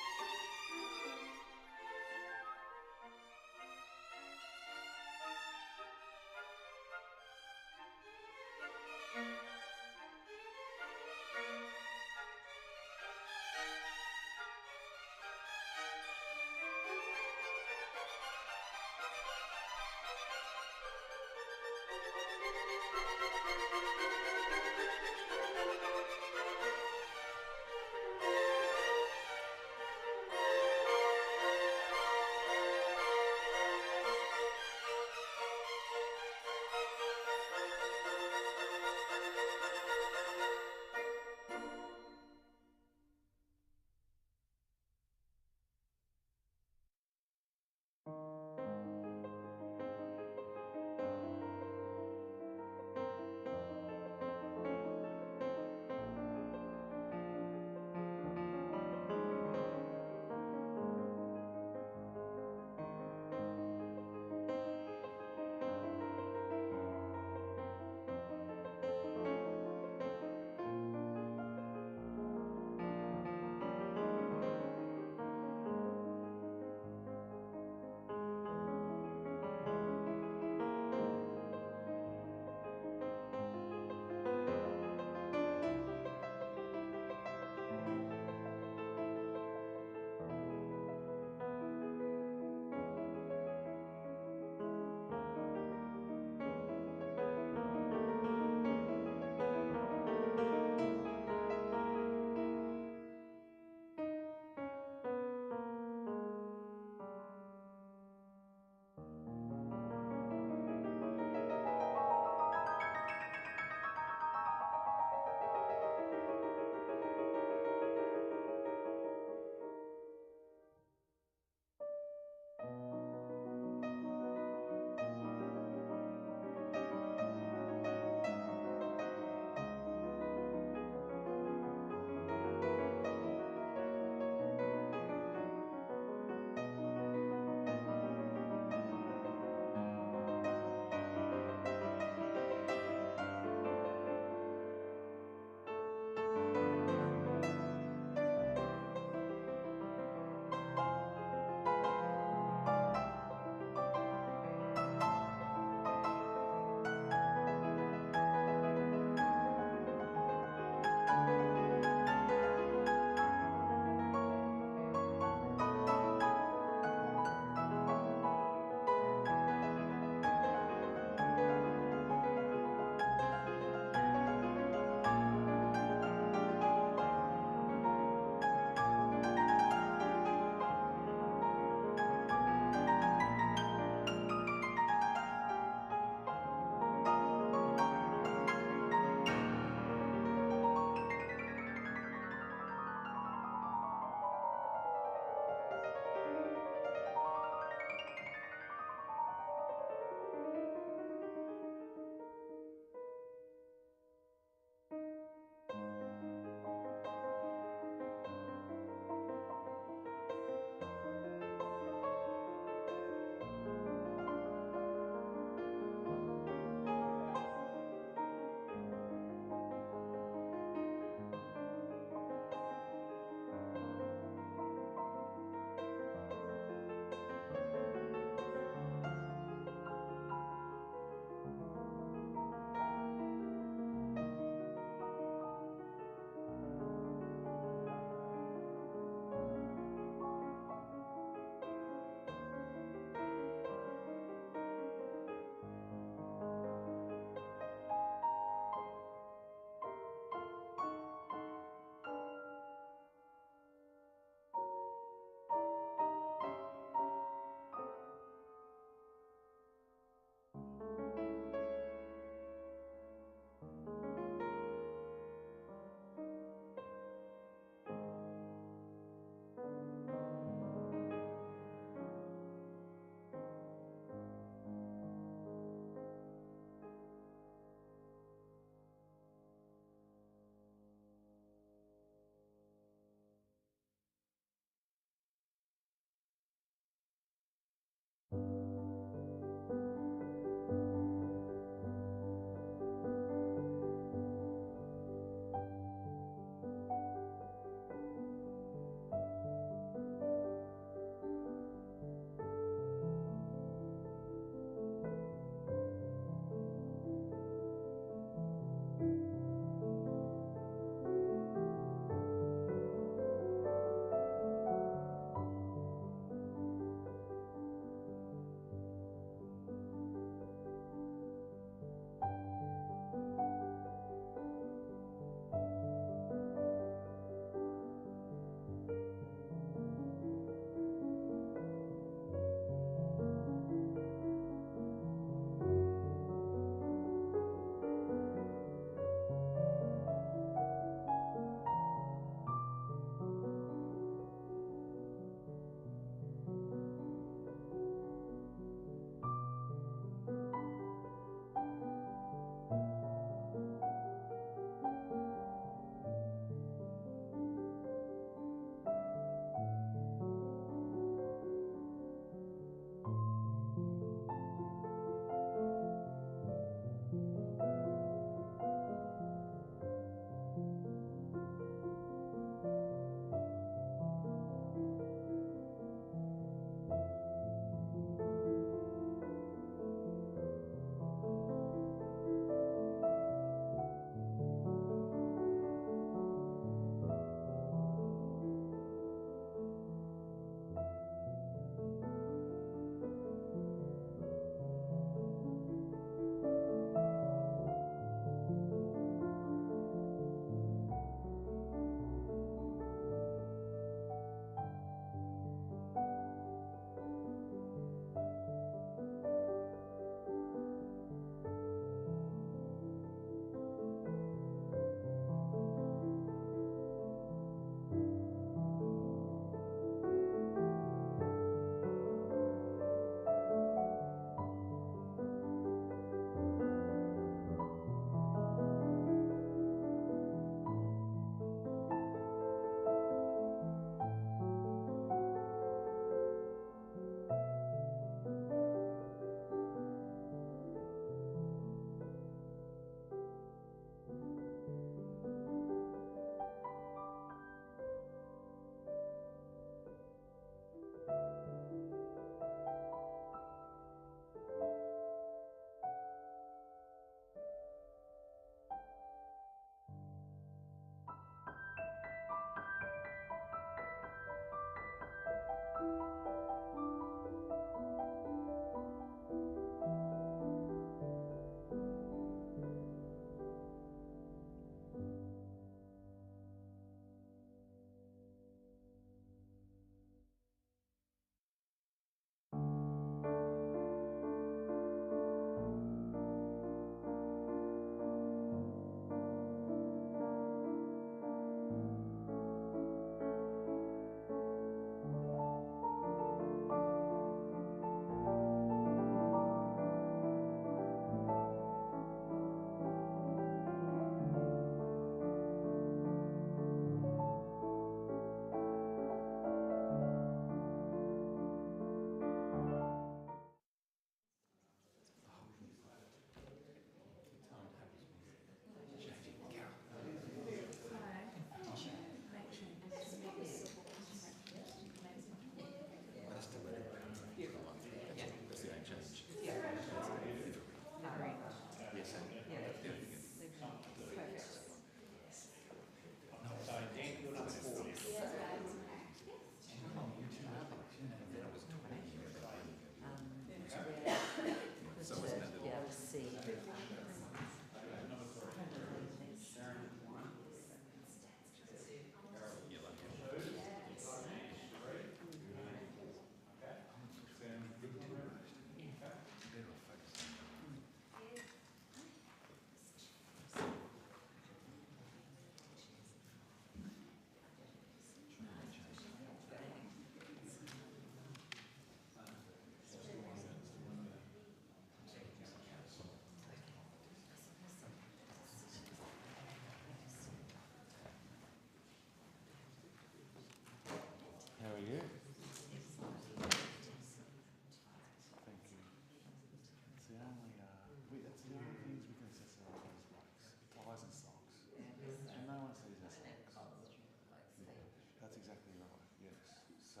So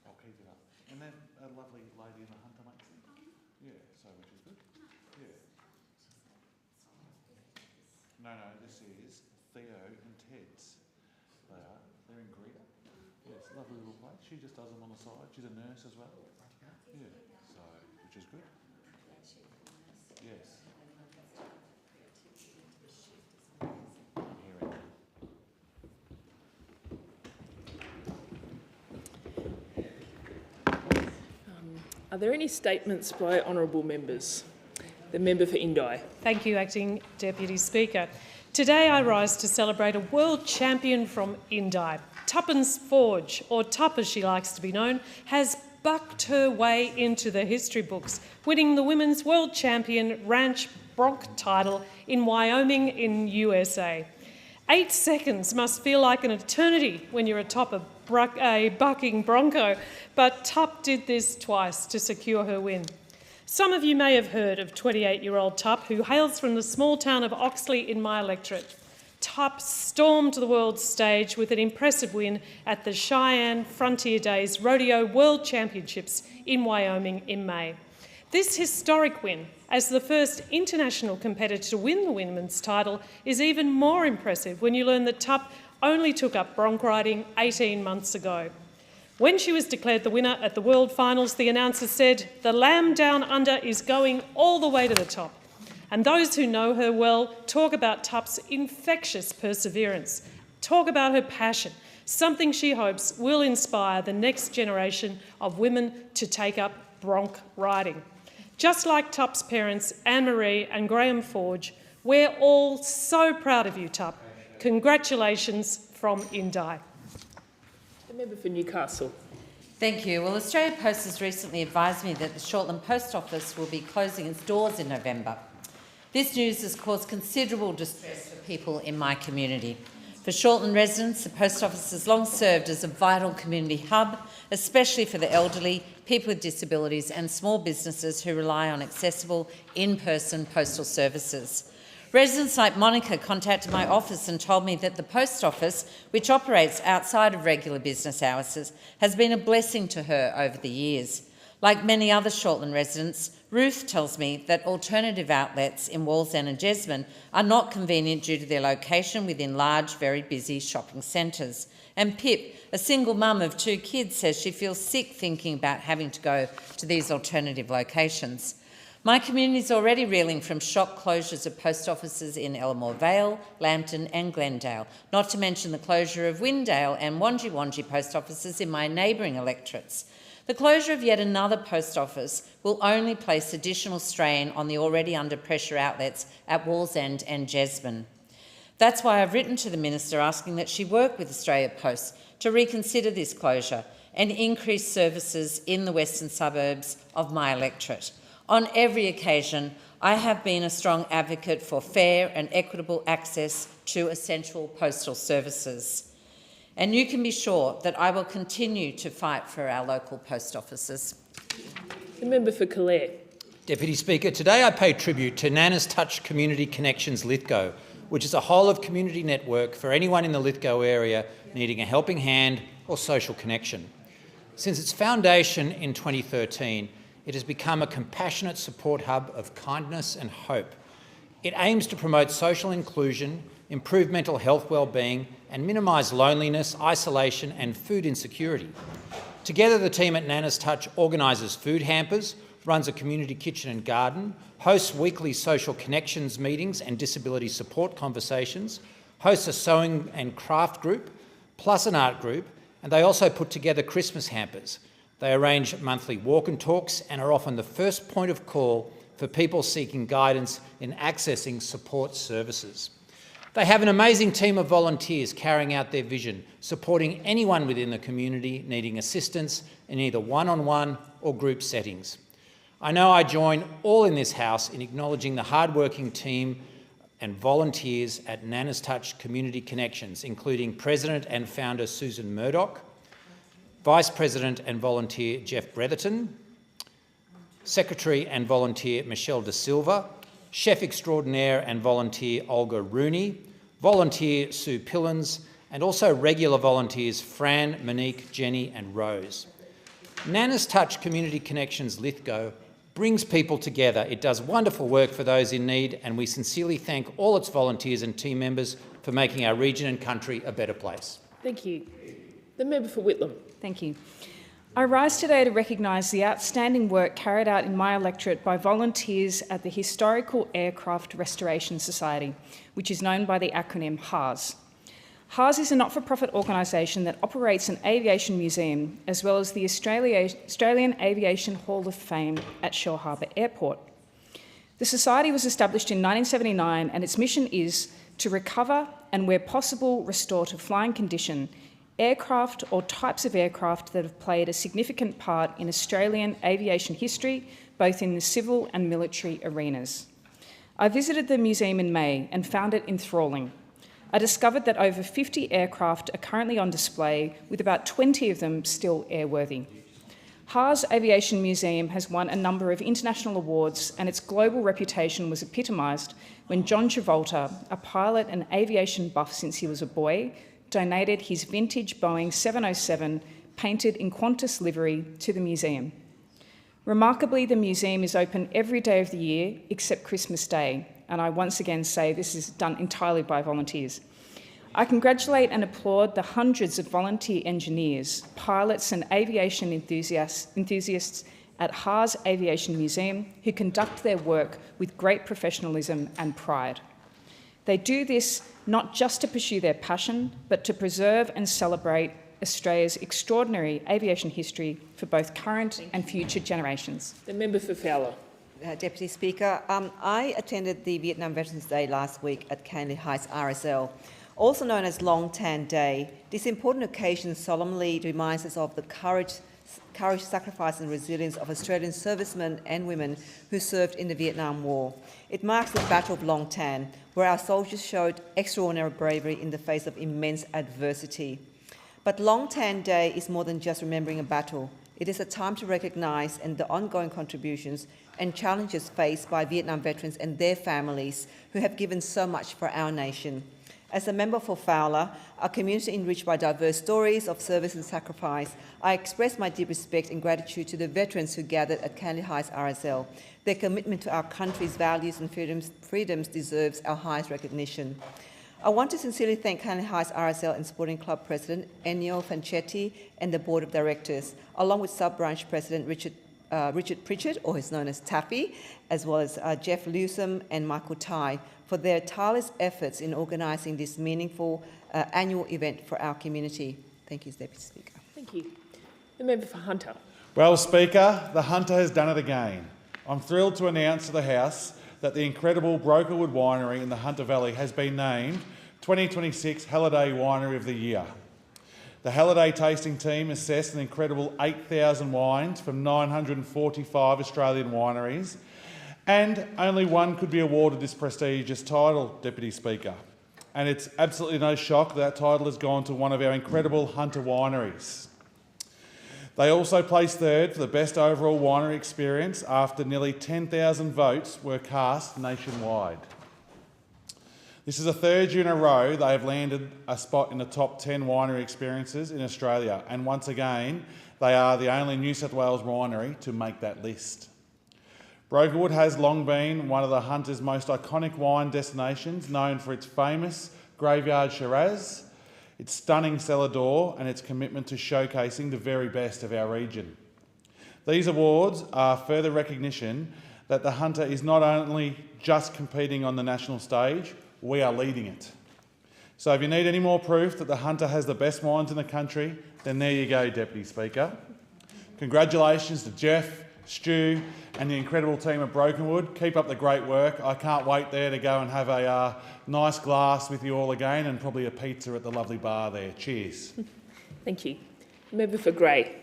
I'll keep it up. And then a lovely lady in the hunter makes it. Yeah, so which is good. Yeah. No, this is Theo and Ted's. They're in Greer. Yes, lovely little place. She just does them on the side. She's a nurse as well. Yeah, so which is good. Yes. Are there any statements by honourable members? The member for Indi. Thank you, Acting Deputy Speaker. Today I rise to celebrate a world champion from Indi. Tuppence Forge, or Tupp as she likes to be known, has bucked her way into the history books, winning the Women's World Champion Ranch Bronc title in Wyoming in USA. 8 seconds must feel like an eternity when you're atop a bucking bronco, but Tupp did this twice to secure her win. Some of you may have heard of 28-year-old Tupp, who hails from the small town of Oxley in my electorate. Tupp stormed the world stage with an impressive win at the Cheyenne Frontier Days Rodeo World Championships in Wyoming in May. This historic win, as the first international competitor to win the women's title, is even more impressive when you learn that Tupp only took up bronc riding 18 months ago. When she was declared the winner at the World Finals, the announcer said, "The lamb down under is going all the way to the top." And those who know her well talk about Tupp's infectious perseverance, talk about her passion, something she hopes will inspire the next generation of women to take up bronc riding. Just like Tupp's parents, Anne-Marie and Graham Forge, we're all so proud of you, Tupp. Congratulations from Indi. The member for Newcastle. Thank you. Well, Australia Post has recently advised me that the Shortland Post Office will be closing its doors in November. This news has caused considerable distress for people in my community. For Shortland residents, the Post Office has long served as a vital community hub, especially for the elderly, people with disabilities and small businesses who rely on accessible, in-person postal services. Residents like Monica contacted my office and told me that the Post Office, which operates outside of regular business hours, has been a blessing to her over the years. Like many other Shortland residents, Ruth tells me that alternative outlets in Wallsend and Jesmond are not convenient due to their location within large, very busy shopping centres. And Pip, a single mum of 2 kids, says she feels sick thinking about having to go to these alternative locations. My community is already reeling from shock closures of post offices in Elmore Vale, Lambton and Glendale, not to mention the closure of Windale and Wanji post offices in my neighbouring electorates. The closure of yet another post office will only place additional strain on the already under pressure outlets at Wallsend and Jesmond. That's why I've written to the Minister asking that she work with Australia Post to reconsider this closure and increase services in the western suburbs of my electorate. On every occasion, I have been a strong advocate for fair and equitable access to essential postal services. And you can be sure that I will continue to fight for our local post offices. The member for Calare. Deputy Speaker, today I pay tribute to Nana's Touch Community Connections Lithgow, which is a whole-of-community network for anyone in the Lithgow area needing a helping hand or social connection. Since its foundation in 2013, it has become a compassionate support hub of kindness and hope. It aims to promote social inclusion, improve mental health well-being and minimise loneliness, isolation and food insecurity. Together, the team at Nana's Touch organises food hampers, runs a community kitchen and garden, hosts weekly social connections meetings and disability support conversations, hosts a sewing and craft group, plus an art group, and they also put together Christmas hampers. They arrange monthly walk and talks and are often the first point of call for people seeking guidance in accessing support services. They have an amazing team of volunteers carrying out their vision, supporting anyone within the community needing assistance in either one-on-one or group settings. I know I join all in this House in acknowledging the hard-working team and volunteers at Nana's Touch Community Connections, including President and founder Susan Murdoch, Vice President and volunteer Jeff Bretherton, Secretary and volunteer Michelle De Silva, Chef Extraordinaire and volunteer Olga Rooney, volunteer Sue Pillans, and also regular volunteers Fran, Monique, Jenny and Rose. Nana's Touch Community Connections Lithgow brings people together. It does wonderful work for those in need, and we sincerely thank all its volunteers and team members for making our region and country a better place. Thank you. The member for Whitlam. Thank you. I rise today to recognise the outstanding work carried out in my electorate by volunteers at the Historical Aircraft Restoration Society, which is known by the acronym HARS. HARS is a not-for-profit organisation that operates an aviation museum as well as the Australian Aviation Hall of Fame at Shore Harbour Airport. The society was established in 1979 and its mission is to recover and, where possible, restore to flying condition aircraft or types of aircraft that have played a significant part in Australian aviation history, both in the civil and military arenas. I visited the museum in May and found it enthralling. I discovered that over 50 aircraft are currently on display, with about 20 of them still airworthy. HARS Aviation Museum has won a number of international awards, and its global reputation was epitomised when John Travolta, a pilot and aviation buff since he was a boy, donated his vintage Boeing 707 painted in Qantas livery to the museum. Remarkably, the museum is open every day of the year except Christmas Day, and I once again say this is done entirely by volunteers. I congratulate and applaud the hundreds of volunteer engineers, pilots and aviation enthusiasts at HARS Aviation Museum who conduct their work with great professionalism and pride. They do this not just to pursue their passion, but to preserve and celebrate Australia's extraordinary aviation history for both current and future generations. The member for Fowler. Deputy Speaker, I attended the Vietnam Veterans Day last week at Canley Heights RSL. Also known as Long Tan Day, this important occasion solemnly reminds us of the courage, sacrifice and resilience of Australian servicemen and women who served in the Vietnam War. It marks the Battle of Long Tan, where our soldiers showed extraordinary bravery in the face of immense adversity. But Long Tan Day is more than just remembering a battle. It is a time to recognise the ongoing contributions and challenges faced by Vietnam veterans and their families who have given so much for our nation. As a member for Fowler, a community enriched by diverse stories of service and sacrifice, I express my deep respect and gratitude to the veterans who gathered at Canley Heights RSL. Their commitment to our country's values and freedoms deserves our highest recognition. I want to sincerely thank Canley Heights RSL and Sporting Club President Ennio Fanchetti and the Board of Directors, along with Sub-Branch President Richard Pritchard, or is known as Taffy, as well as Jeff Lewsome and Michael Tai, for their tireless efforts in organising this meaningful annual event for our community. Thank you, Deputy Speaker. Thank you. The member for Hunter. Well, Speaker, the Hunter has done it again. I'm thrilled to announce to the House that the incredible Brokerwood Winery in the Hunter Valley has been named 2026 Halliday Winery of the Year. The Halliday tasting team assessed an incredible 8,000 wines from 945 Australian wineries, and only one could be awarded this prestigious title, Deputy Speaker. And it's absolutely no shock that title has gone to one of our incredible Hunter wineries. They also placed third for the best overall winery experience after nearly 10,000 votes were cast nationwide. This is the third year in a row they have landed a spot in the top 10 winery experiences in Australia, and once again, they are the only New South Wales winery to make that list. Brokerwood has long been one of the Hunter's most iconic wine destinations, known for its famous Graveyard Shiraz, its stunning cellar door and its commitment to showcasing the very best of our region. These awards are further recognition that the Hunter is not only just competing on the national stage, we are leading it. So if you need any more proof that the Hunter has the best wines in the country, then there you go, Deputy Speaker. Congratulations to Jeff, Stu and the incredible team at Brokenwood. Keep up the great work. I can't wait there to go and have a nice glass with you all again, and probably a pizza at the lovely bar there. Cheers. Thank you. Member for Grey.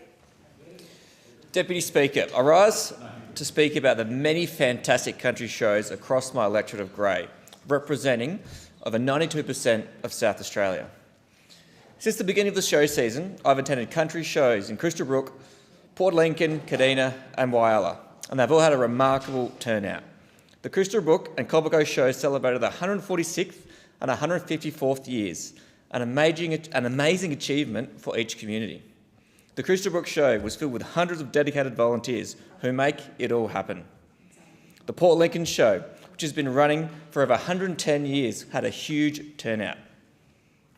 Deputy Speaker, I rise to speak about the many fantastic country shows across my electorate of Grey, representing over 92% of South Australia. Since the beginning of the show season, I've attended country shows in Crystal Brook, Port Lincoln, Kadina and Whyalla, and they've all had a remarkable turnout. The Crystal Brook and Coburgo shows celebrated the 146th and 154th years, an amazing achievement for each community. The Crystal Brook Show was filled with hundreds of dedicated volunteers who make it all happen. The Port Lincoln Show, which has been running for over 110 years, had a huge turnout.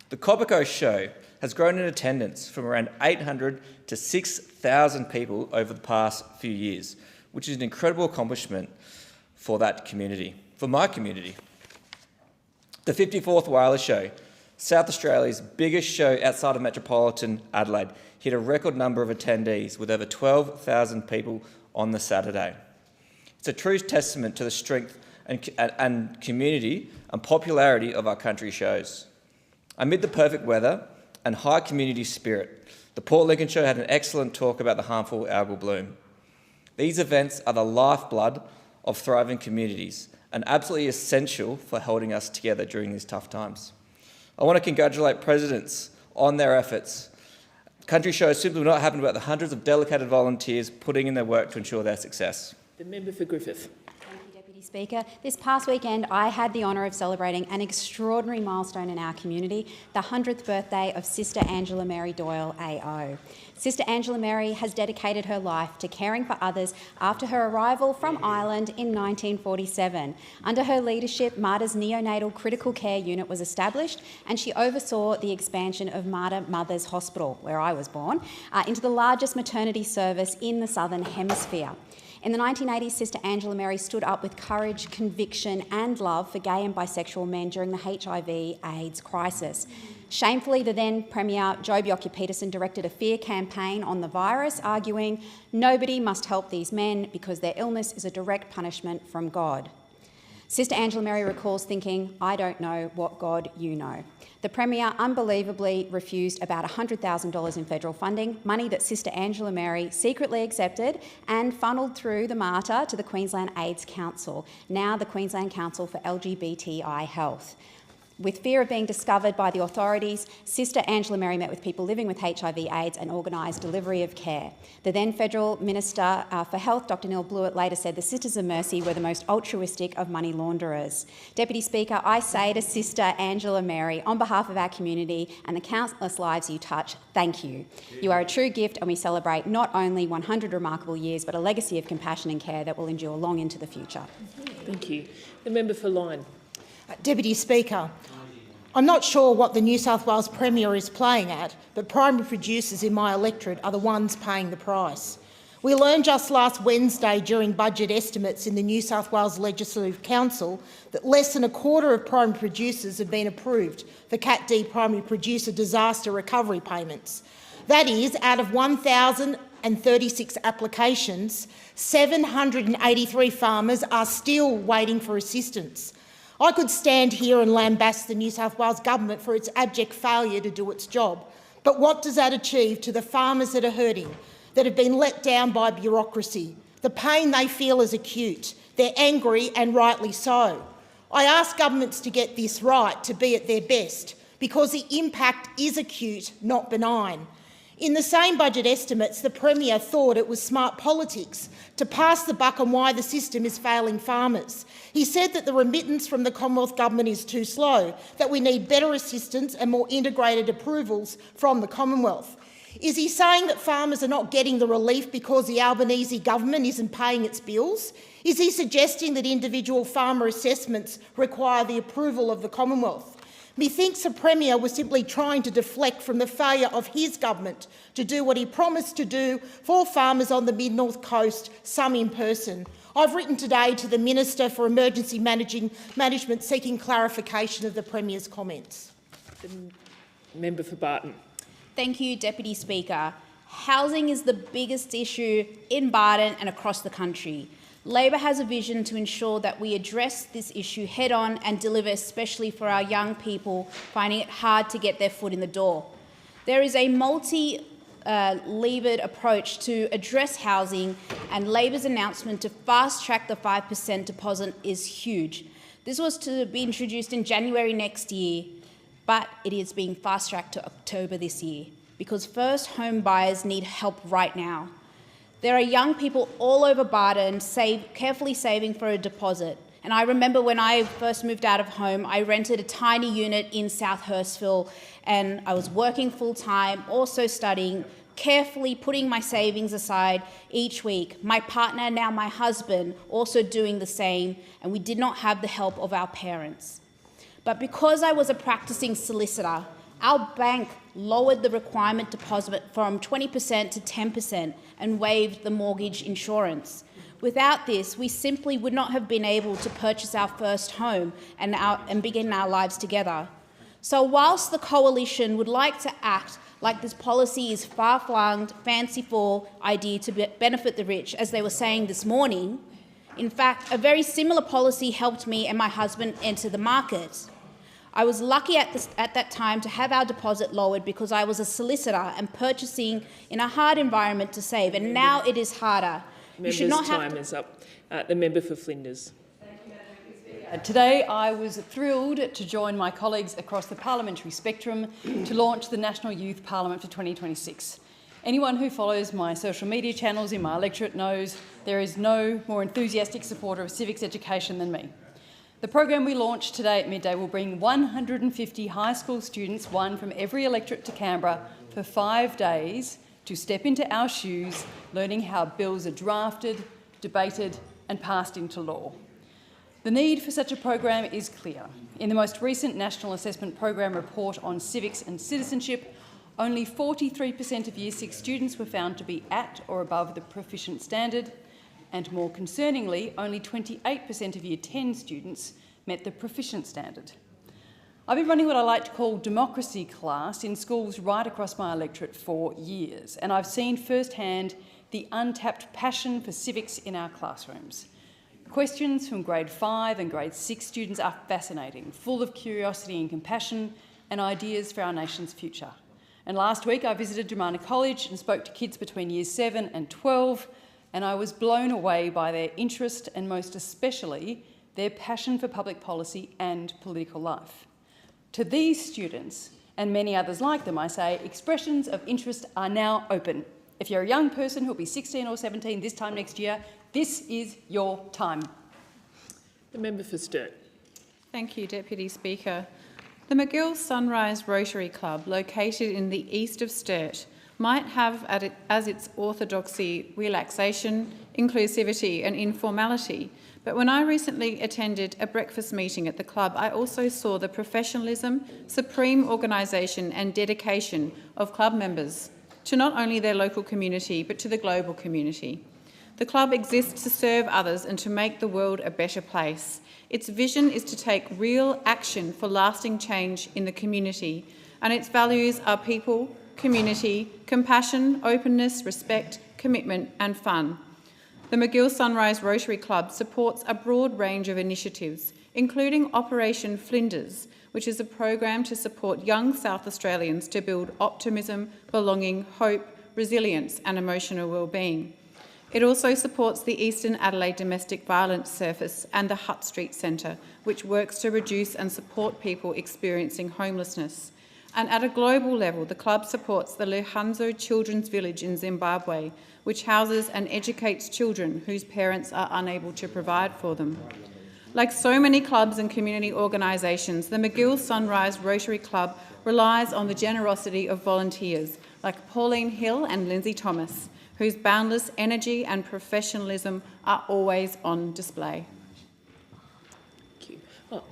The Copper Coast Show has grown in attendance from around 800 to 6,000 people over the past few years, which is an incredible accomplishment for that community, for my community. The 54th Whaler Show, South Australia's biggest show outside of metropolitan Adelaide, hit a record number of attendees with over 12,000 people on the Saturday. It's a true testament to the strength and community and popularity of our country shows. Amid the perfect weather and high community spirit, the Port Lincoln Show had an excellent talk about the harmful algal bloom. These events are the lifeblood of thriving communities and absolutely essential for holding us together during these tough times. I want to congratulate presidents on their efforts. Country shows simply would not happen without the hundreds of dedicated volunteers putting in their work to ensure their success. The member for Griffith. Deputy Speaker. This past weekend, I had the honour of celebrating an extraordinary milestone in our community, the 100th birthday of Sister Angela Mary Doyle AO. Sister Angela Mary has dedicated her life to caring for others after her arrival from Ireland in 1947. Under her leadership, Marta's neonatal critical care unit was established, and she oversaw the expansion of Marta Mothers Hospital, where I was born, into the largest maternity service in the Southern Hemisphere. In the 1980s, Sister Angela Mary stood up with courage, conviction and love for gay and bisexual men during the HIV/AIDS crisis. Shamefully, the then Premier Joh Bjelke-Petersen directed a fear campaign on the virus, arguing nobody must help these men because their illness is a direct punishment from God. Sister Angela Mary recalls thinking, "I don't know what God you know." The Premier unbelievably refused about $100,000 in federal funding, money that Sister Angela Mary secretly accepted and funnelled through the Marta to the Queensland AIDS Council, now the Queensland Council for LGBTI Health. With fear of being discovered by the authorities, Sister Angela Mary met with people living with HIV/AIDS and organised delivery of care. The then Federal Minister for Health, Dr Neil Blewett, later said the Sisters of Mercy were the most altruistic of money launderers. Deputy Speaker, I say to Sister Angela Mary, on behalf of our community and the countless lives you touch, thank you. You are a true gift, and we celebrate not only 100 remarkable years, but a legacy of compassion and care that will endure long into the future. Thank you. The member for Lyne. Deputy Speaker, I'm not sure what the New South Wales Premier is playing at, but primary producers in my electorate are the ones paying the price. We learned just last Wednesday during budget estimates in the New South Wales Legislative Council that less than a quarter of primary producers have been approved for Cat D primary producer disaster recovery payments. That is, out of 1,036 applications, 783 farmers are still waiting for assistance. I could stand here and lambast the New South Wales Government for its abject failure to do its job, but what does that achieve to the farmers that are hurting, that have been let down by bureaucracy? The pain they feel is acute. They're angry, and rightly so. I ask governments to get this right, to be at their best, because the impact is acute, not benign. In the same budget estimates, the Premier thought it was smart politics to pass the buck on why the system is failing farmers. He said that the remittance from the Commonwealth Government is too slow, that we need better assistance and more integrated approvals from the Commonwealth. Is he saying that farmers are not getting the relief because the Albanese government isn't paying its bills? Is he suggesting that individual farmer assessments require the approval of the Commonwealth? Methinks the Premier was simply trying to deflect from the failure of his government to do what he promised to do for farmers on the Mid-North Coast, some in person. I've written today to the Minister for Emergency Management seeking clarification of the Premier's comments. The member for Barton. Thank you, Deputy Speaker. Housing is the biggest issue in Barton and across the country. Labor has a vision to ensure that we address this issue head-on and deliver, especially for our young people finding it hard to get their foot in the door. There is a multi-levered approach to address housing, and Labor's announcement to fast-track the 5% deposit is huge. This was to be introduced in January next year, but it is being fast-tracked to October this year because first home buyers need help right now. There are young people all over Barton carefully saving for a deposit. And I remember when I first moved out of home, I rented a tiny unit in South Hurstville, and I was working full-time, also studying, carefully putting my savings aside each week. My partner, now my husband, also doing the same, and we did not have the help of our parents. But because I was a practicing solicitor, our bank lowered the requirement deposit from 20% to 10% and waived the mortgage insurance. Without this, we simply would not have been able to purchase our first home and begin our lives together. So whilst the Coalition would like to act like this policy is far-flung, fanciful idea to benefit the rich, as they were saying this morning, in fact, a very similar policy helped me and my husband enter the market. I was lucky at that time to have our deposit lowered because I was a solicitor and purchasing in a hard environment to save, and now it is harder. Member's time is up. The member for Flinders. Today I was thrilled to join my colleagues across the parliamentary spectrum to launch the National Youth Parliament for 2026. Anyone who follows my social media channels in my electorate knows there is no more enthusiastic supporter of civics education than me. The program we launched today at midday will bring 150 high school students, one from every electorate to Canberra, for 5 days to step into our shoes, learning how bills are drafted, debated and passed into law. The need for such a program is clear. In the most recent National Assessment Program report on civics and citizenship, only 43% of Year 6 students were found to be at or above the proficient standard, and more concerningly, only 28% of Year 10 students met the proficient standard. I've been running what I like to call democracy class in schools right across my electorate for years, and I've seen firsthand the untapped passion for civics in our classrooms. Questions from grade 5 and grade 6 students are fascinating, full of curiosity and compassion and ideas for our nation's future. And last week I visited Dromana College and spoke to kids between Years 7 and 12, and I was blown away by their interest and most especially their passion for public policy and political life. To these students, and many others like them, I say, expressions of interest are now open. If you're a young person who'll be 16 or 17 this time next year, this is your time. The member for Sturt. Thank you, Deputy Speaker. The McGill Sunrise Rotary Club, located in the east of Sturt, might have as its orthodoxy relaxation, inclusivity and informality. But when I recently attended a breakfast meeting at the club, I also saw the professionalism, supreme organisation and dedication of club members to not only their local community but to the global community. The club exists to serve others and to make the world a better place. Its vision is to take real action for lasting change in the community, and its values are people, community, compassion, openness, respect, commitment and fun. The McGill Sunrise Rotary Club supports a broad range of initiatives, including Operation Flinders, which is a program to support young South Australians to build optimism, belonging, hope, resilience and emotional well-being. It also supports the Eastern Adelaide Domestic Violence Service and the Hutt Street Centre, which works to reduce and support people experiencing homelessness. And at a global level, the club supports the Lehanzo Children's Village in Zimbabwe, which houses and educates children whose parents are unable to provide for them. Like so many clubs and community organisations, the McGill Sunrise Rotary Club relies on the generosity of volunteers like Pauline Hill and Lindsay Thomas, whose boundless energy and professionalism are always on display.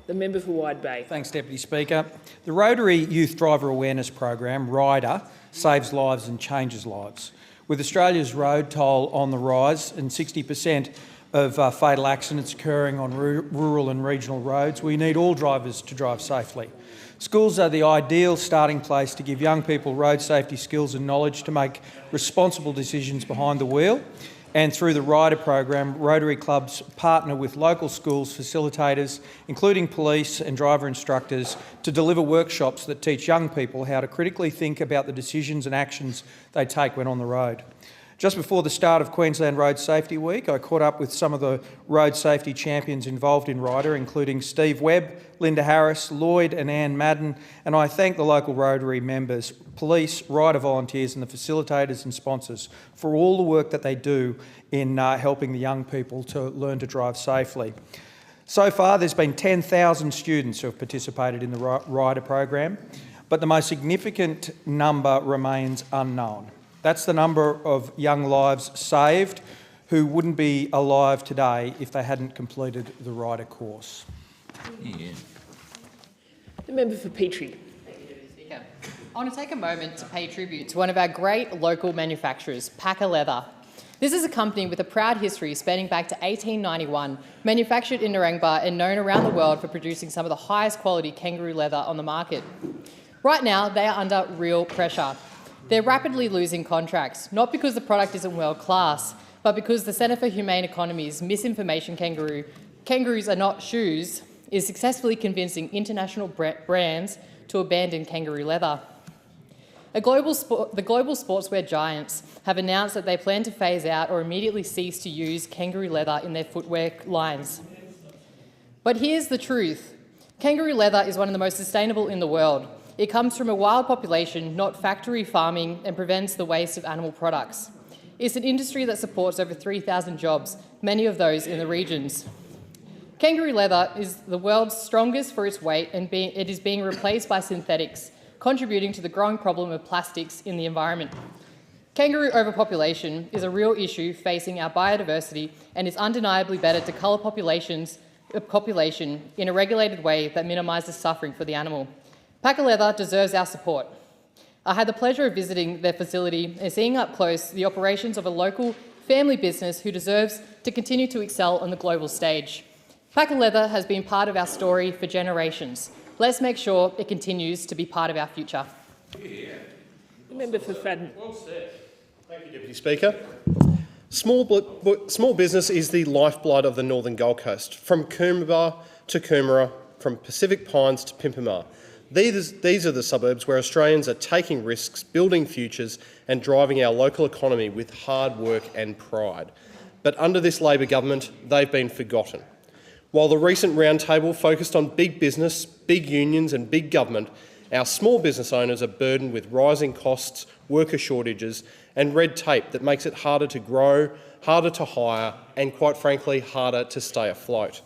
The member for Wide Bay. Thanks, Deputy Speaker. The Rotary Youth Driver Awareness Program, RIDER, saves lives and changes lives. With Australia's road toll on the rise and 60% of fatal accidents occurring on rural and regional roads, we need all drivers to drive safely. Schools are the ideal starting place to give young people road safety skills and knowledge to make responsible decisions behind the wheel. And through the RIDER program, Rotary clubs partner with local schools facilitators, including police and driver instructors, to deliver workshops that teach young people how to critically think about the decisions and actions they take when on the road. Just before the start of Queensland Road Safety Week, I caught up with some of the road safety champions involved in RIDER, including Steve Webb, Linda Harris, Lloyd and Anne Madden, and I thank the local Rotary members, police, RIDER volunteers and the facilitators and sponsors for all the work that they do in helping the young people to learn to drive safely. So far, there's been 10,000 students who have participated in the rider program, but the most significant number remains unknown. That's the number of young lives saved who wouldn't be alive today if they hadn't completed the rider course. The member for Petrie. I want to take a moment to pay tribute to one of our great local manufacturers, Packer Leather. This is a company with a proud history spanning back to 1891, manufactured in Narangba and known around the world for producing some of the highest quality kangaroo leather on the market. Right now, they are under real pressure. They're rapidly losing contracts, not because the product isn't world class, but because the Centre for Humane Economy's misinformation kangaroos are not shoes, is successfully convincing international brands to abandon kangaroo leather. The global sportswear giants have announced that they plan to phase out or immediately cease to use kangaroo leather in their footwear lines. But here's the truth. Kangaroo leather is one of the most sustainable in the world. It comes from a wild population, not factory farming, and prevents the waste of animal products. It's an industry that supports over 3,000 jobs, many of those in the regions. Kangaroo leather is the world's strongest for its weight, and it is being replaced by synthetics, contributing to the growing problem of plastics in the environment. Kangaroo overpopulation is a real issue facing our biodiversity, and it's undeniably better to cull population in a regulated way that minimises suffering for the animal. Packer Leather deserves our support. I had the pleasure of visiting their facility and seeing up close the operations of a local family business who deserves to continue to excel on the global stage. Packer Leather has been part of our story for generations. Let's make sure it continues to be part of our future. The member for Fadden. Well said. Thank you, Deputy Speaker. Small business is the lifeblood of the Northern Gold Coast, from Coomera to Coomera, from Pacific Pines to Pimpamar. These are the suburbs where Australians are taking risks, building futures and driving our local economy with hard work and pride. But under this Labor government, they've been forgotten. While the recent roundtable focused on big business, big unions and big government, our small business owners are burdened with rising costs, worker shortages and red tape that makes it harder to grow, harder to hire and, quite frankly, harder to stay afloat.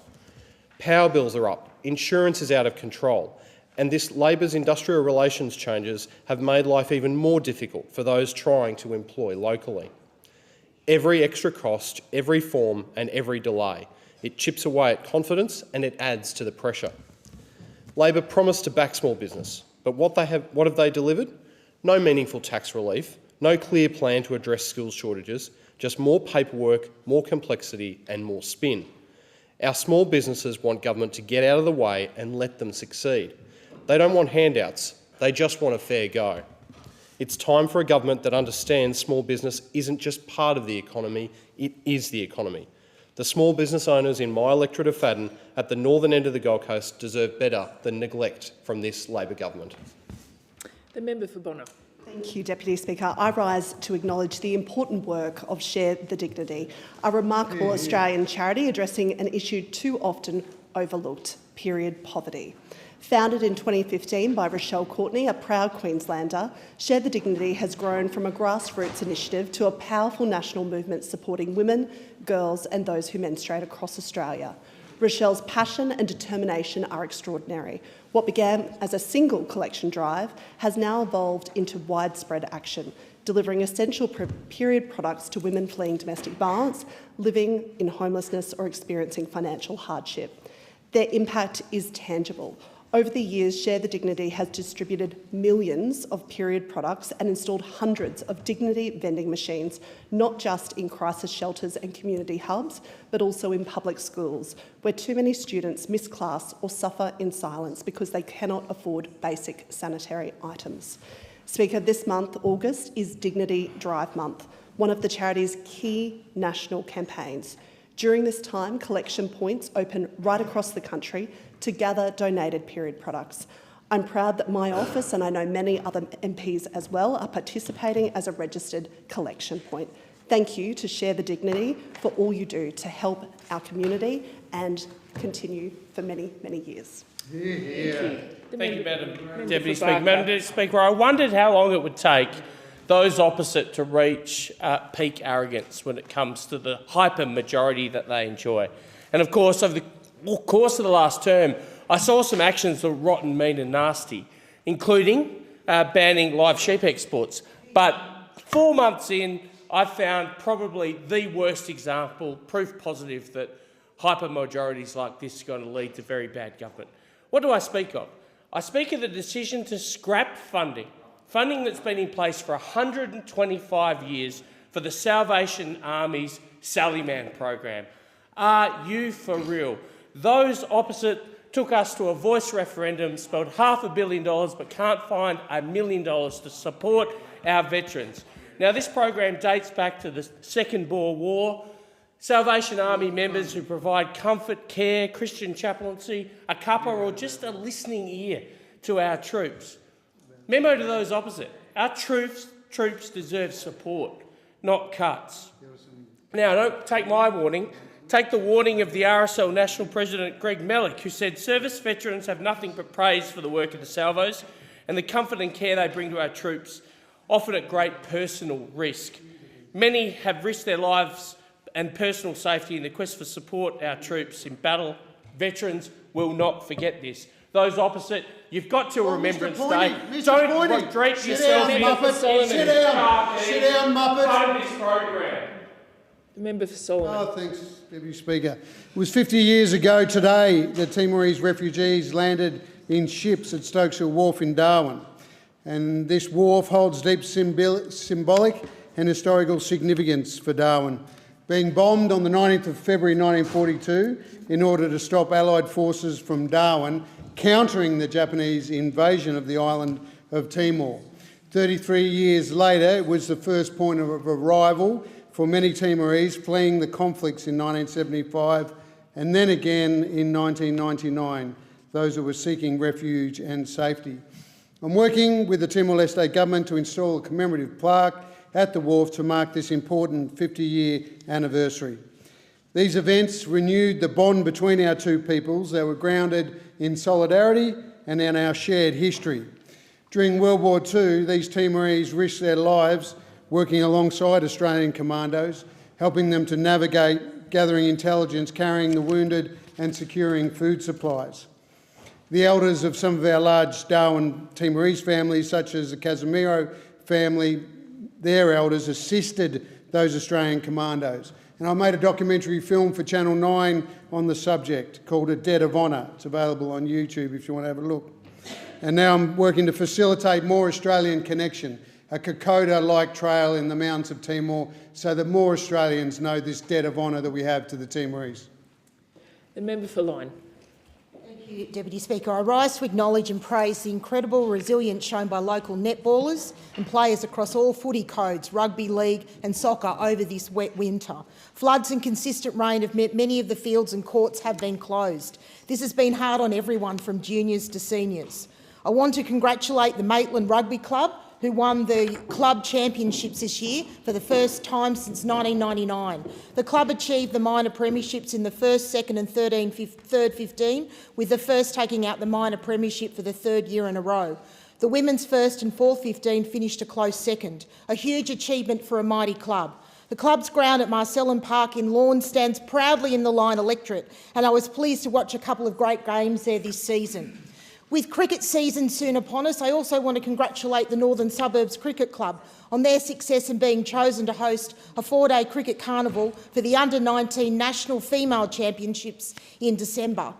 Power bills are up, insurance is out of control, and this Labor's industrial relations changes have made life even more difficult for those trying to employ locally. Every extra cost, every form and every delay, it chips away at confidence and it adds to the pressure. Labor promised to back small business, but what have they delivered? No meaningful tax relief, no clear plan to address skills shortages, just more paperwork, more complexity and more spin. Our small businesses want government to get out of the way and let them succeed. They don't want handouts, they just want a fair go. It's time for a government that understands small business isn't just part of the economy, it is the economy. The small business owners in my electorate of Fadden at the northern end of the Gold Coast deserve better than neglect from this Labor government. The member for Bonner. Thank you, Deputy Speaker. I rise to acknowledge the important work of Share the Dignity, a remarkable Australian charity addressing an issue too often overlooked, period poverty. Founded in 2015 by Rochelle Courtney, a proud Queenslander, Share the Dignity has grown from a grassroots initiative to a powerful national movement supporting women, girls and those who menstruate across Australia. Rochelle's passion and determination are extraordinary. What began as a single collection drive has now evolved into widespread action, delivering essential period products to women fleeing domestic violence, living in homelessness or experiencing financial hardship. Their impact is tangible. Over the years, Share the Dignity has distributed millions of period products and installed hundreds of dignity vending machines, not just in crisis shelters and community hubs, but also in public schools, where too many students miss class or suffer in silence because they cannot afford basic sanitary items. Speaker, this month, August, is Dignity Drive Month, one of the charity's key national campaigns. During this time, collection points open right across the country to gather donated period products. I'm proud that my office, and I know many other MPs as well, are participating as a registered collection point. Thank you to Share the Dignity for all you do to help our community and continue for many, many years. Thank you, Madam Deputy Speaker. Madam Deputy Speaker, I wondered how long it would take those opposite to reach peak arrogance when it comes to the hyper-majority that they enjoy. And of course, over the course of the last term, I saw some actions that were rotten, mean and nasty, including banning live sheep exports. But 4 months in, I found probably the worst example, proof positive that hypermajorities like this are going to lead to very bad government. What do I speak of? I speak of the decision to scrap funding that's been in place for 125 years for the Salvation Army's Sallyman program. Are you for real? Those opposite took us to a voice referendum, spent $500 million but can't find $1 million to support our veterans. Now, this program dates back to the Second Boer War. Salvation Army members who provide comfort, care, Christian chaplaincy, a cuppa or just a listening ear to our troops. Memo to those opposite. Our troops deserve support, not cuts. Now, don't take my warning. Take the warning of the RSL National President Greg Mellick, who said service veterans have nothing but praise for the work of the Salvos and the comfort and care they bring to our troops, often at great personal risk. Many have risked their lives and personal safety in the quest for support our troops in battle. Veterans will not forget this. Those opposite, you've got to Remembrance Day. Don't retreat yourself in Sit down, Muppet. Fund this program. The member for Solomon. Oh, thanks, Deputy Speaker. It was 50 years ago today that Timorese refugees landed in ships at Stokeshill Wharf in Darwin. And this wharf holds deep symbolic and historical significance for Darwin. Being bombed on the 19th of February 1942 in order to stop Allied forces from Darwin countering the Japanese invasion of the island of Timor. 33 years later, it was the first point of arrival for many Timorese fleeing the conflicts in 1975 and then again in 1999, those who were seeking refuge and safety. I'm working with the Timor-Leste government to install a commemorative plaque at the wharf to mark this important 50-year anniversary. These events renewed the bond between our two peoples. They were grounded in solidarity and in our shared history. During World War II, these Timorese risked their lives working alongside Australian commandos, helping them to navigate, gathering intelligence, carrying the wounded and securing food supplies. The elders of some of our large Darwin Timorese families, such as the Casimiro family, their elders assisted those Australian commandos. And I made a documentary film for Channel 9 on the subject called A Debt of Honour. It's available on YouTube if you want to have a look. And now I'm working to facilitate more Australian connection, a Kokoda-like trail in the mountains of Timor, so that more Australians know this debt of honour that we have to the Timorese. The member for Lyne. Thank you, Deputy Speaker. I rise to acknowledge and praise the incredible resilience shown by local netballers and players across all footy codes, rugby league and soccer over this wet winter. Floods and consistent rain have meant many of the fields and courts have been closed. This has been hard on everyone from juniors to seniors. I want to congratulate the Maitland Rugby Club, who won the club championships this year for the first time since 1999. The club achieved the minor premierships in the first, second and third 15, with the first taking out the minor premiership for the third year in a row. The women's first and fourth 15 finished a close second, a huge achievement for a mighty club. The club's ground at Marcellin Park in Lorne stands proudly in the Lyne electorate, and I was pleased to watch a couple of great games there this season. With cricket season soon upon us, I also want to congratulate the Northern Suburbs Cricket Club on their success in being chosen to host a 4-day cricket carnival for the Under-19 National Female Championships in December.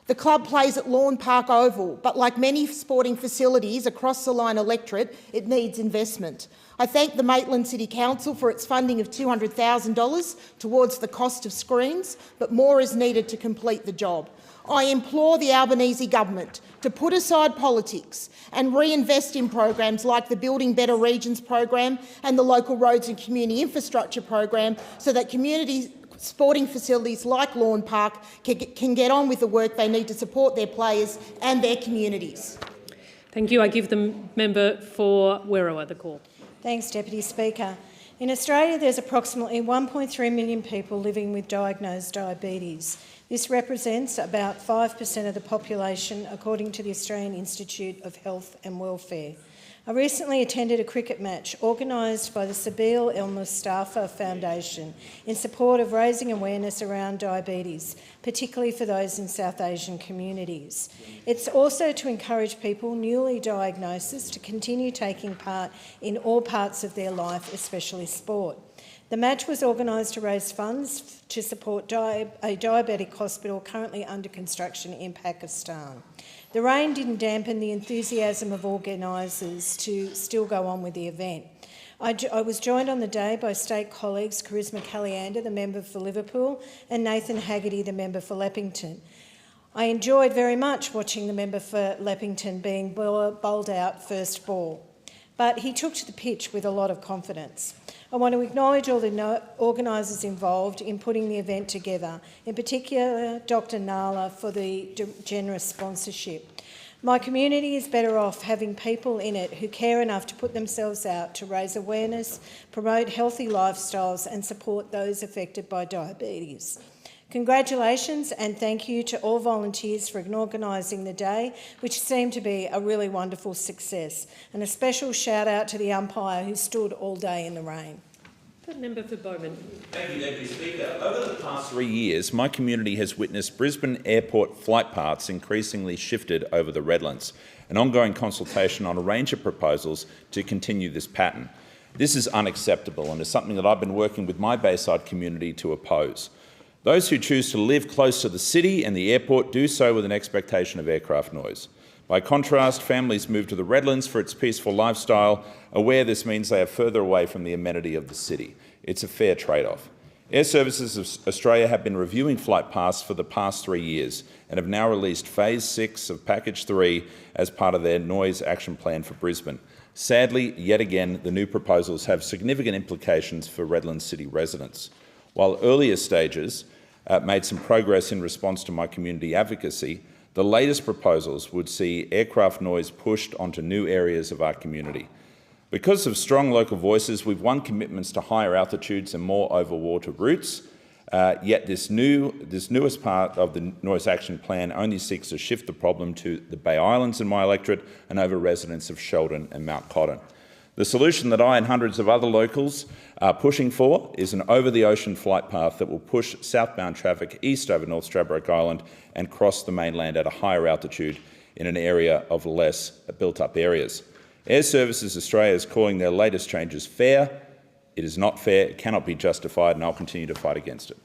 The club plays at Lawn Park Oval, but like many sporting facilities across the Lyne electorate, it needs investment. I thank the Maitland City Council for its funding of $200,000 towards the cost of screens, but more is needed to complete the job. I implore the Albanese government to put aside politics and reinvest in programs like the Building Better Regions program and the Local Roads and Community Infrastructure program, so that community sporting facilities like Lawn Park can get on with the work they need to support their players and their communities. Thank you. I give the member for Werriwa the call. Thanks, Deputy Speaker. In Australia, there's approximately 1.3 million people living with diagnosed diabetes. This represents about 5% of the population, according to the Australian Institute of Health and Welfare. I recently attended a cricket match organised by the Sabeel El-Mustafa Foundation in support of raising awareness around diabetes, particularly for those in South Asian communities. It's also to encourage people newly diagnosed to continue taking part in all parts of their life, especially sport. The match was organised to raise funds to support a diabetic hospital currently under construction in Pakistan. The rain didn't dampen the enthusiasm of organisers to still go on with the event. I was joined on the day by state colleagues Charisma Caliander, the member for Liverpool, and Nathan Haggerty, the member for Leppington. I enjoyed very much watching the member for Leppington being bowled out first ball, but he took to the pitch with a lot of confidence. I want to acknowledge all the organisers involved in putting the event together, in particular Dr Nala for the generous sponsorship. My community is better off having people in it who care enough to put themselves out to raise awareness, promote healthy lifestyles and support those affected by diabetes. Congratulations and thank you to all volunteers for organising the day, which seemed to be a really wonderful success. And a special shout out to the umpire who stood all day in the rain. The member for Bowman. Thank you, Deputy Speaker. Over the past 3 years, my community has witnessed Brisbane Airport flight paths increasingly shifted over the Redlands, an ongoing consultation on a range of proposals to continue this pattern. This is unacceptable and is something that I've been working with my Bayside community to oppose. Those who choose to live close to the city and the airport do so with an expectation of aircraft noise. By contrast, families move to the Redlands for its peaceful lifestyle, aware this means they are further away from the amenity of the city. It's a fair trade-off. Air Services of Australia have been reviewing flight paths for the past 3 years and have now released Phase 6 of Package 3 as part of their noise action plan for Brisbane. Sadly, yet again, the new proposals have significant implications for Redlands City residents. While earlier stages made some progress in response to my community advocacy, the latest proposals would see aircraft noise pushed onto new areas of our community. Because of strong local voices, we've won commitments to higher altitudes and more overwater routes, yet this newest part of the Noise Action Plan only seeks to shift the problem to the Bay Islands in my electorate and over residents of Sheldon and Mount Cotton. The solution that I and hundreds of other locals are pushing for is an over-the-ocean flight path that will push southbound traffic east over North Stradbroke Island and cross the mainland at a higher altitude in an area of less built-up areas. Air Services Australia is calling their latest changes fair. It is not fair, it cannot be justified, and I'll continue to fight against it.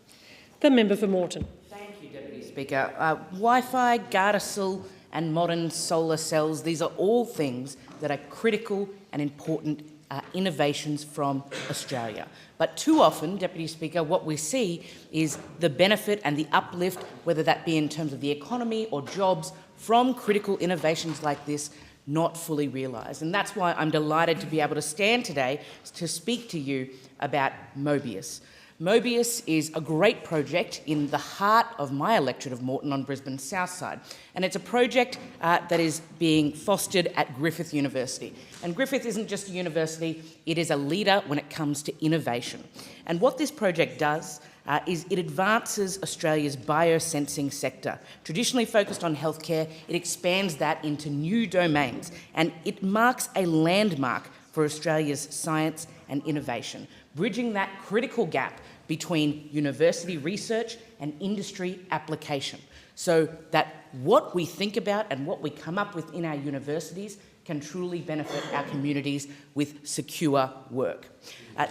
The member for Moreton. Thank you, Deputy Speaker. Wi-Fi, Gardasil and modern solar cells, these are all things that are critical and important innovations from Australia. But too often, Deputy Speaker, what we see is the benefit and the uplift, whether that be in terms of the economy or jobs, from critical innovations like this, not fully realised. And that's why I'm delighted to be able to stand today to speak to you about Mobius. Mobius is a great project in the heart of my electorate of Moreton on Brisbane's south side. And it's a project that is being fostered at Griffith University. And Griffith isn't just a university, it is a leader when it comes to innovation. And what this project does is it advances Australia's biosensing sector. Traditionally focused on healthcare, it expands that into new domains. And it marks a landmark for Australia's science and innovation, bridging that critical gap between university research and industry application, so that what we think about and what we come up with in our universities can truly benefit our communities with secure work.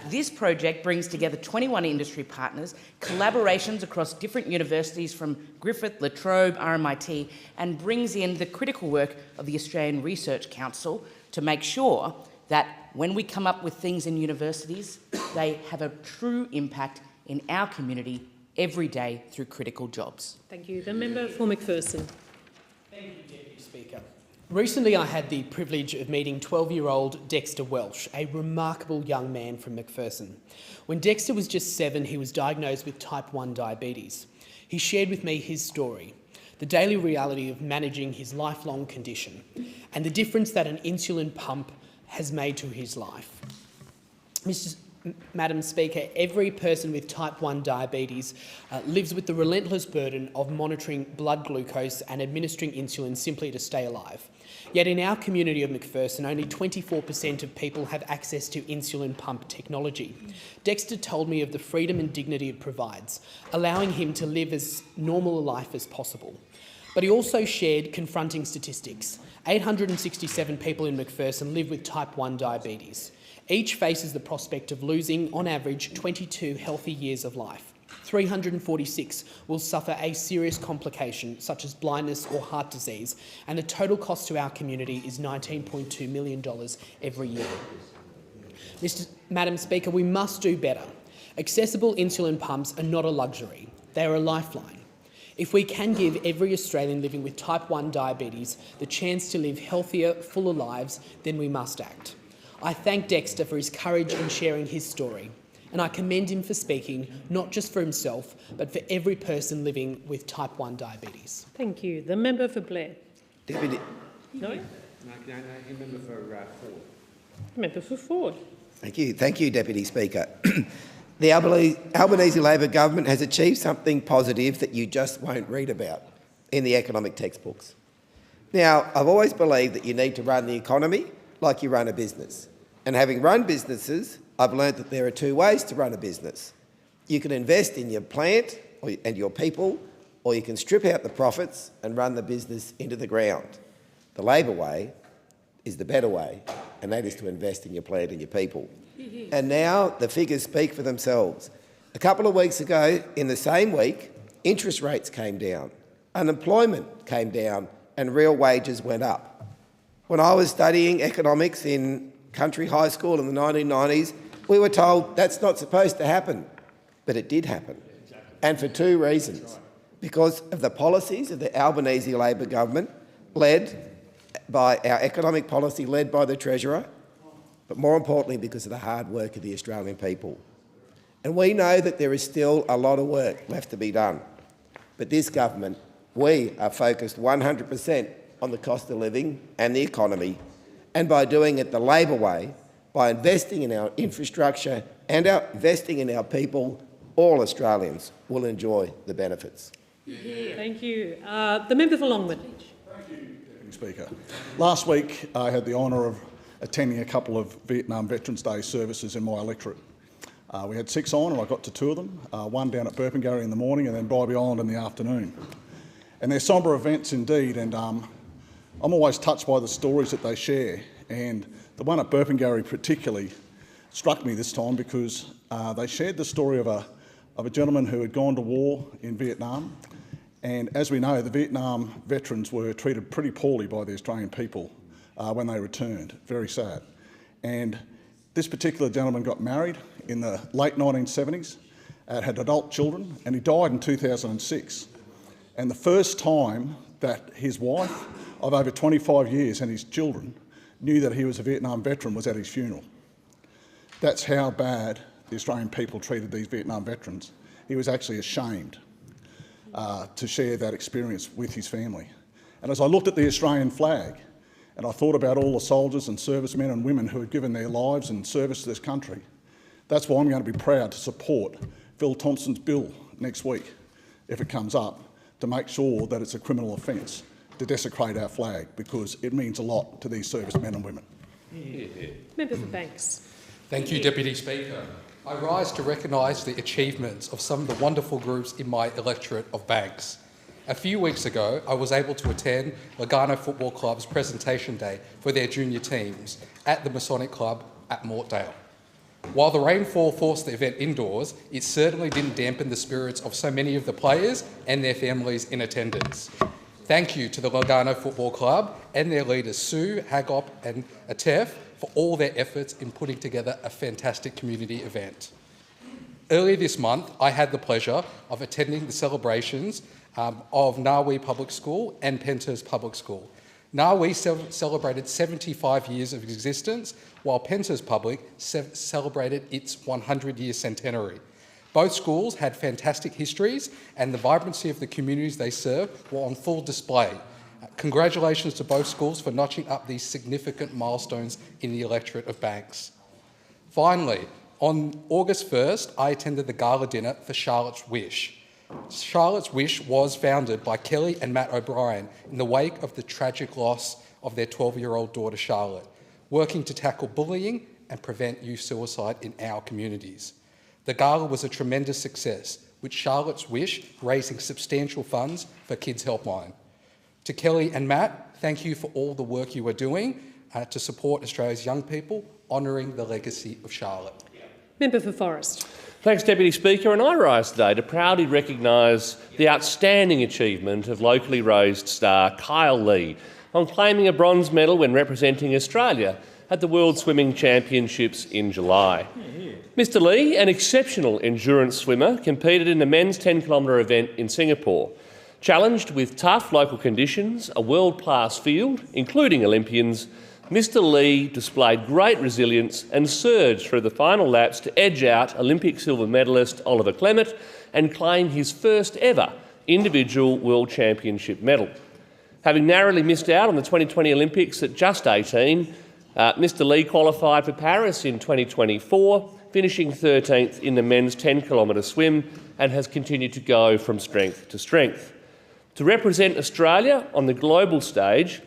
This project brings together 21 industry partners, collaborations across different universities from Griffith, La Trobe, RMIT, and brings in the critical work of the Australian Research Council to make sure that when we come up with things in universities, they have a true impact in our community every day through critical jobs. Thank you. The member for McPherson. Thank you, Deputy Speaker. Recently I had the privilege of meeting 12-year-old Dexter Welsh, a remarkable young man from McPherson. When Dexter was just 7, he was diagnosed with type 1 diabetes. He shared with me his story, the daily reality of managing his lifelong condition, and the difference that an insulin pump has made to his life. Madam Speaker, every person with type 1 diabetes lives with the relentless burden of monitoring blood glucose and administering insulin simply to stay alive. Yet in our community of McPherson, only 24% of people have access to insulin pump technology. Dexter told me of the freedom and dignity it provides, allowing him to live as normal a life as possible. But he also shared confronting statistics. 867 people in McPherson live with type 1 diabetes. Each faces the prospect of losing, on average, 22 healthy years of life. 346 will suffer a serious complication such as blindness or heart disease, and the total cost to our community is $19.2 million every year. Madam Speaker, we must do better. Accessible insulin pumps are not a luxury, they are a lifeline. If we can give every Australian living with type 1 diabetes the chance to live healthier, fuller lives, then we must act. I thank Dexter for his courage in sharing his story, and I commend him for speaking not just for himself, but for every person living with type 1 diabetes. Thank you. The member for Blair. Deputy. No? No, member for Ford. Member for Ford. Thank you, Deputy Speaker. The Albanese Labor government has achieved something positive that you just won't read about in the economic textbooks. Now, I've always believed that you need to run the economy like you run a business. And having run businesses, I've learned that there are two ways to run a business. You can invest in your plant and your people, or you can strip out the profits and run the business into the ground. The Labor way is the better way, and that is to invest in your plant and your people. And now the figures speak for themselves. A couple of weeks ago, in the same week, interest rates came down, unemployment came down, and real wages went up. When I was studying economics in country high school in the 1990s, we were told that's not supposed to happen, but it did happen. And for two reasons. Because of the policies of the Albanese Labor government, led by our economic policy led by the Treasurer, but more importantly because of the hard work of the Australian people. And we know that there is still a lot of work left to be done. But this government, we are focused 100% on the cost of living and the economy, and by doing it the Labor way, by investing in our infrastructure and investing in our people, all Australians will enjoy the benefits. Thank you. The member for Longman. Thank you, Deputy Speaker. Last week I had the honour of attending a couple of Vietnam Veterans Day services in my electorate. We had 6 on and I got to 2 of them, one down at Burpengary in the morning and then Bribie Island in the afternoon. And they're sombre events indeed, and I'm always touched by the stories that they share, and the one at Burpengary particularly struck me this time because they shared the story of a gentleman who had gone to war in Vietnam, and as we know, the Vietnam veterans were treated pretty poorly by the Australian people when they returned. Very sad. And this particular gentleman got married in the late 1970s, had adult children, and he died in 2006. And the first time that his wife of over 25 years and his children knew that he was a Vietnam veteran was at his funeral. That's how bad the Australian people treated these Vietnam veterans. He was actually ashamed to share that experience with his family. And as I looked at the Australian flag and I thought about all the soldiers and servicemen and women who had given their lives in service to this country, that's why I'm going to be proud to support Phil Thompson's bill next week, if it comes up, to make sure that it's a criminal offence to desecrate our flag, because it means a lot to these servicemen and women. Member for Banks. Thank you, Deputy Speaker. I rise to recognise the achievements of some of the wonderful groups in my electorate of Banks. A few weeks ago, I was able to attend Lugano Football Club's presentation day for their junior teams at the Masonic Club at Mortdale. While the rainfall forced the event indoors, it certainly didn't dampen the spirits of so many of the players and their families in attendance. Thank you to the Lugano Football Club and their leaders Sue, Hagop and Atef for all their efforts in putting together a fantastic community event. Earlier this month, I had the pleasure of attending the celebrations of Nawi Public School and Penshurst Public School. Nawi celebrated 75 years of existence, while Penshurst Public celebrated its 100-year centenary. Both schools had fantastic histories, and the vibrancy of the communities they serve were on full display. Congratulations to both schools for notching up these significant milestones in the electorate of Banks. Finally, On August 1st, I attended the gala dinner for Charlotte's Wish. Charlotte's Wish was founded by Kelly and Matt O'Brien in the wake of the tragic loss of their 12-year-old daughter Charlotte, working to tackle bullying and prevent youth suicide in our communities. The gala was a tremendous success, with Charlotte's Wish raising substantial funds for Kids Helpline. To Kelly and Matt, thank you for all the work you are doing to support Australia's young people, honouring the legacy of Charlotte. Member for Forrest. Thanks, Deputy Speaker, and I rise today to proudly recognise the outstanding achievement of locally raised star Kyle Lee on claiming a bronze medal when representing Australia at the World Swimming Championships in July. Mr Lee, an exceptional endurance swimmer, competed in the men's 10-kilometre event in Singapore. Challenged with tough local conditions, a world-class field, including Olympians, Mr Lee displayed great resilience and surged through the final laps to edge out Olympic silver medalist Oliver Clement and claim his first ever individual World Championship medal. Having narrowly missed out on the 2020 Olympics at just 18, Mr Lee qualified for Paris in 2024, finishing 13th in the men's 10-kilometre swim, and has continued to go from strength to strength. To represent Australia on the global stage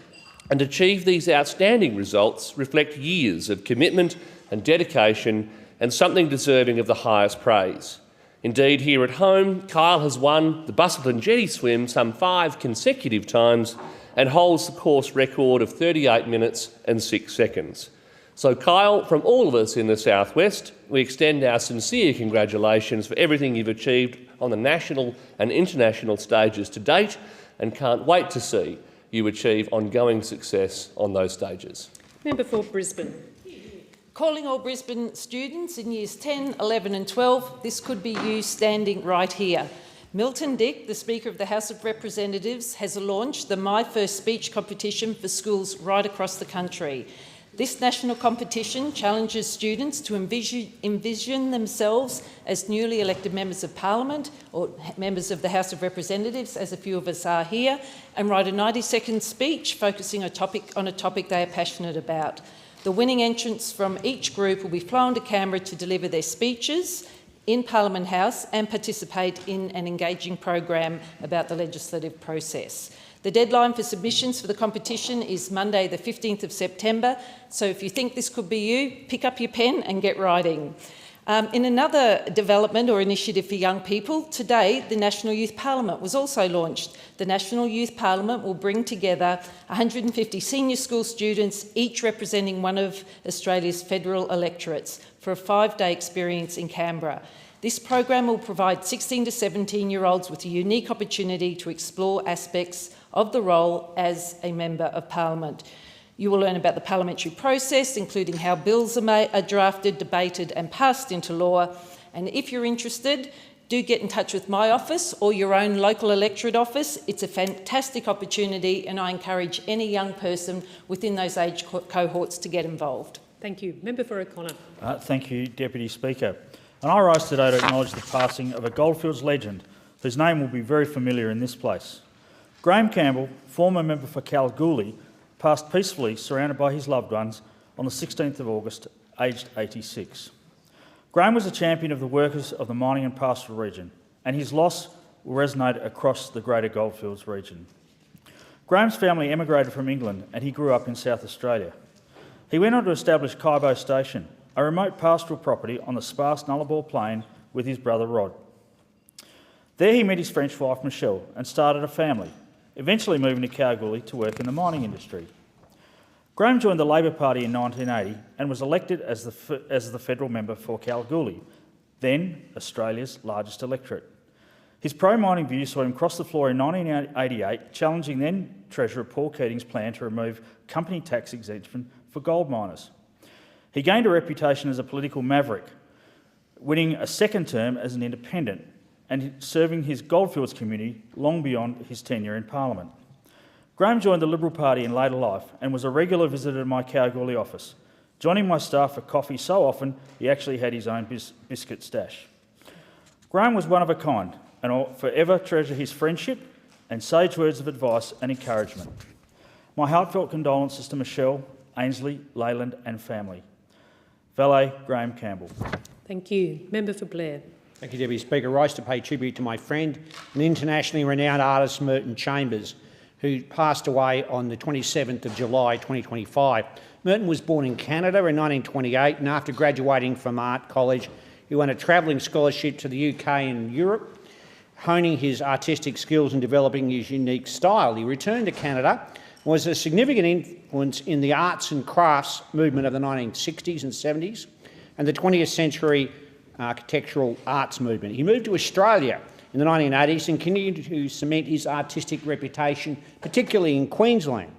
and achieve these outstanding results reflect years of commitment and dedication, and something deserving of the highest praise. Indeed, here at home, Kyle has won the Busselton Jetty swim some 5 consecutive times and holds the course record of 38 minutes and 6 seconds. So Kyle, from all of us in the Southwest, we extend our sincere congratulations for everything you've achieved on the national and international stages to date, and can't wait to see you achieve ongoing success on those stages. Member for Brisbane. Calling all Brisbane students in years 10, 11 and 12, this could be you standing right here. Milton Dick, the Speaker of the House of Representatives, has launched the My First Speech competition for schools right across the country. This national competition challenges students to envision themselves as newly elected members of Parliament or members of the House of Representatives, as a few of us are here, and write a 90-second speech focusing on a topic they are passionate about. The winning entrants from each group will be flown to Canberra to deliver their speeches in Parliament House and participate in an engaging program about the legislative process. The deadline for submissions for the competition is Monday the 15th of September, so if you think this could be you, pick up your pen and get writing. In another development or initiative for young people, today the National Youth Parliament was also launched. The National Youth Parliament will bring together 150 senior school students, each representing one of Australia's federal electorates, for a 5-day experience in Canberra. This program will provide 16 to 17-year-olds with a unique opportunity to explore aspects of the role as a Member of Parliament. You will learn about the parliamentary process, including how bills are drafted, debated and passed into law. And if you're interested, do get in touch with my office or your own local electorate office. It's a fantastic opportunity, and I encourage any young person within those age cohorts to get involved. Thank you. Member for O'Connor. Thank you, Deputy Speaker. And I rise today to acknowledge the passing of a Goldfields legend whose name will be very familiar in this place. Graham Campbell, former member for Kalgoorlie, passed peacefully surrounded by his loved ones on the 16th of August, aged 86. Graham was a champion of the workers of the mining and pastoral region, and his loss will resonate across the greater Goldfields region. Graham's family emigrated from England and he grew up in South Australia. He went on to establish Kaibo Station, a remote pastoral property on the sparse Nullarbor Plain, with his brother Rod. There he met his French wife Michelle and started a family, eventually moving to Kalgoorlie to work in the mining industry. Graham joined the Labor Party in 1980 and was elected as the federal member for Kalgoorlie, then Australia's largest electorate. His pro-mining views saw him cross the floor in 1988, challenging then Treasurer Paul Keating's plan to remove company tax exemption for gold miners. He gained a reputation as a political maverick, winning a second term as an independent and serving his Goldfields community long beyond his tenure in Parliament. Graham joined the Liberal Party in later life and was a regular visitor to my Kalgoorlie office, joining my staff for coffee so often he actually had his own biscuit stash. Graham was one of a kind, and I'll forever treasure his friendship and sage words of advice and encouragement. My heartfelt condolences to Michelle, Ainsley, Leyland and family. Valet Graham Campbell. Thank you. Member for Blair. Thank you, Deputy Speaker. I rise to pay tribute to my friend and internationally renowned artist Merton Chambers, who passed away on the 27th of July 2025. Merton was born in Canada in 1928, and after graduating from art college, he won a travelling scholarship to the UK and Europe, honing his artistic skills and developing his unique style. He returned to Canada, was a significant influence in the arts and crafts movement of the 1960s and 70s and the 20th century architectural arts movement. He moved to Australia in the 1980s and continued to cement his artistic reputation, particularly in Queensland.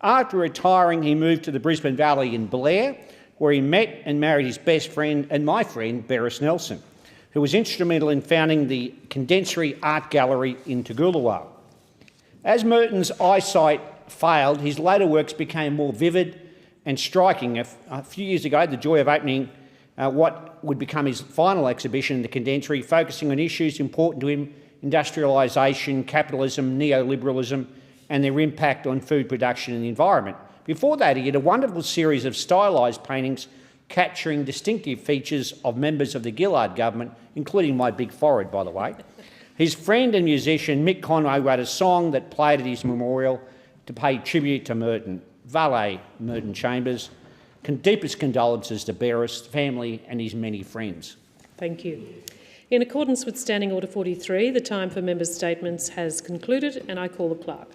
After retiring, he moved to the Brisbane Valley in Blair, where he met and married his best friend and my friend, Beres Nelson, who was instrumental in founding the Condensory Art Gallery in Toogoolawah. As Merton's eyesight failed, his later works became more vivid and striking. A few years ago, I had the joy of opening what would become his final exhibition in the Condensory, focusing on issues important to him: industrialisation, capitalism, neoliberalism, and their impact on food production and the environment. Before that, he had a wonderful series of stylised paintings capturing distinctive features of members of the Gillard government, including my big forehead, by the way. His friend and musician Mick Conway wrote a song that played at his memorial to pay tribute to Merton. Valet Merton Chambers. Deepest condolences to Beres, family and his many friends. Thank you. In accordance with Standing Order 43, the time for members' statements has concluded, and I call the clerk.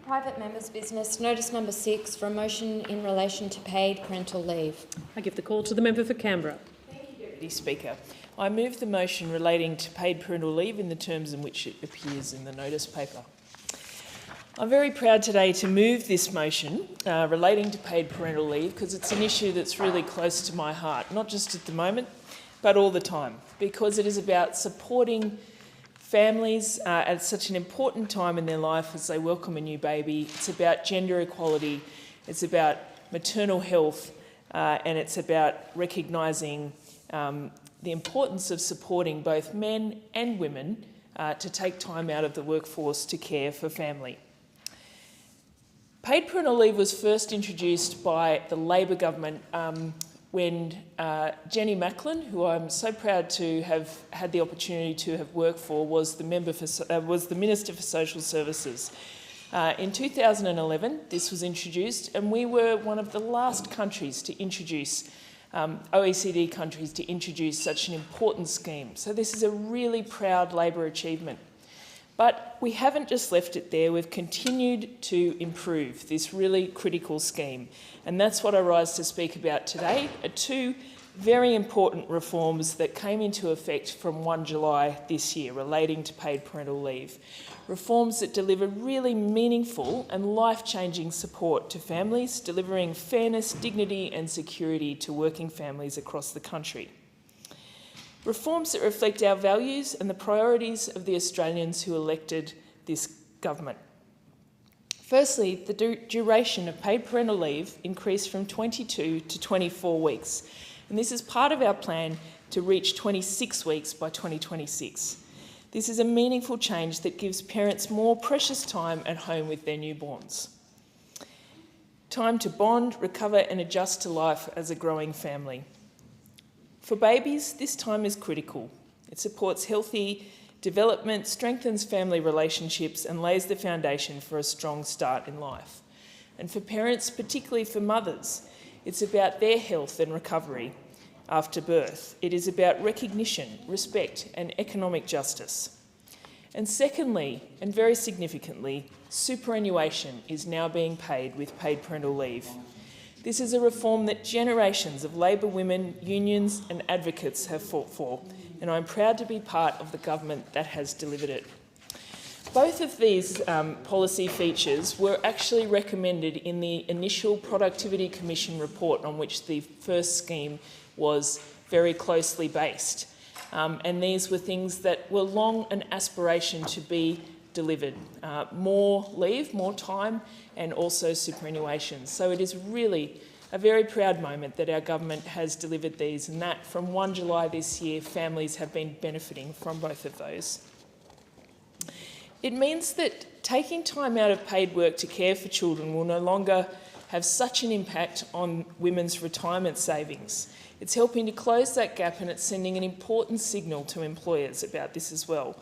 Private members' business, notice number 6 for a motion in relation to paid parental leave. I give the call to the member for Canberra. Thank you, Deputy Speaker. I move the motion relating to paid parental leave in the terms in which it appears in the notice paper. I'm very proud today to move this motion relating to paid parental leave because it's an issue that's really close to my heart, not just at the moment, but all the time, because it is about supporting families at such an important time in their life as they welcome a new baby. It's about gender equality, it's about maternal health, and it's about recognising the importance of supporting both men and women to take time out of the workforce to care for family. Paid parental leave was first introduced by the Labor government when Jenny Macklin, who I'm so proud to have had the opportunity to have worked for, was the Minister for Social Services. In 2011, this was introduced, and we were one of the last countries to introduce, OECD countries to introduce such an important scheme. So this is a really proud Labor achievement. But we haven't just left it there, we've continued to improve this really critical scheme. And that's what I rise to speak about today, are two very important reforms that came into effect from 1 July this year relating to paid parental leave. Reforms that deliver really meaningful and life-changing support to families, delivering fairness, dignity and security to working families across the country. Reforms that reflect our values and the priorities of the Australians who elected this government. Firstly, the duration of paid parental leave increased from 22 to 24 weeks, and this is part of our plan to reach 26 weeks by 2026. This is a meaningful change that gives parents more precious time at home with their newborns. Time to bond, recover and adjust to life as a growing family. For babies, this time is critical. It supports healthy development, strengthens family relationships and lays the foundation for a strong start in life. And for parents, particularly for mothers, it's about their health and recovery after birth. It is about recognition, respect and economic justice. And secondly, and very significantly, superannuation is now being paid with paid parental leave. This is a reform that generations of Labor women, unions and advocates have fought for, and I'm proud to be part of the government that has delivered it. Both of these policy features were actually recommended in the initial Productivity Commission report on which the first scheme was very closely based. And these were things that were long an aspiration to be delivered. More leave, more time, and also superannuation. So it is really a very proud moment that our government has delivered these, and that from 1 July this year, families have been benefiting from both of those. It means that taking time out of paid work to care for children will no longer have such an impact on women's retirement savings. It's helping to close that gap, and it's sending an important signal to employers about this as well.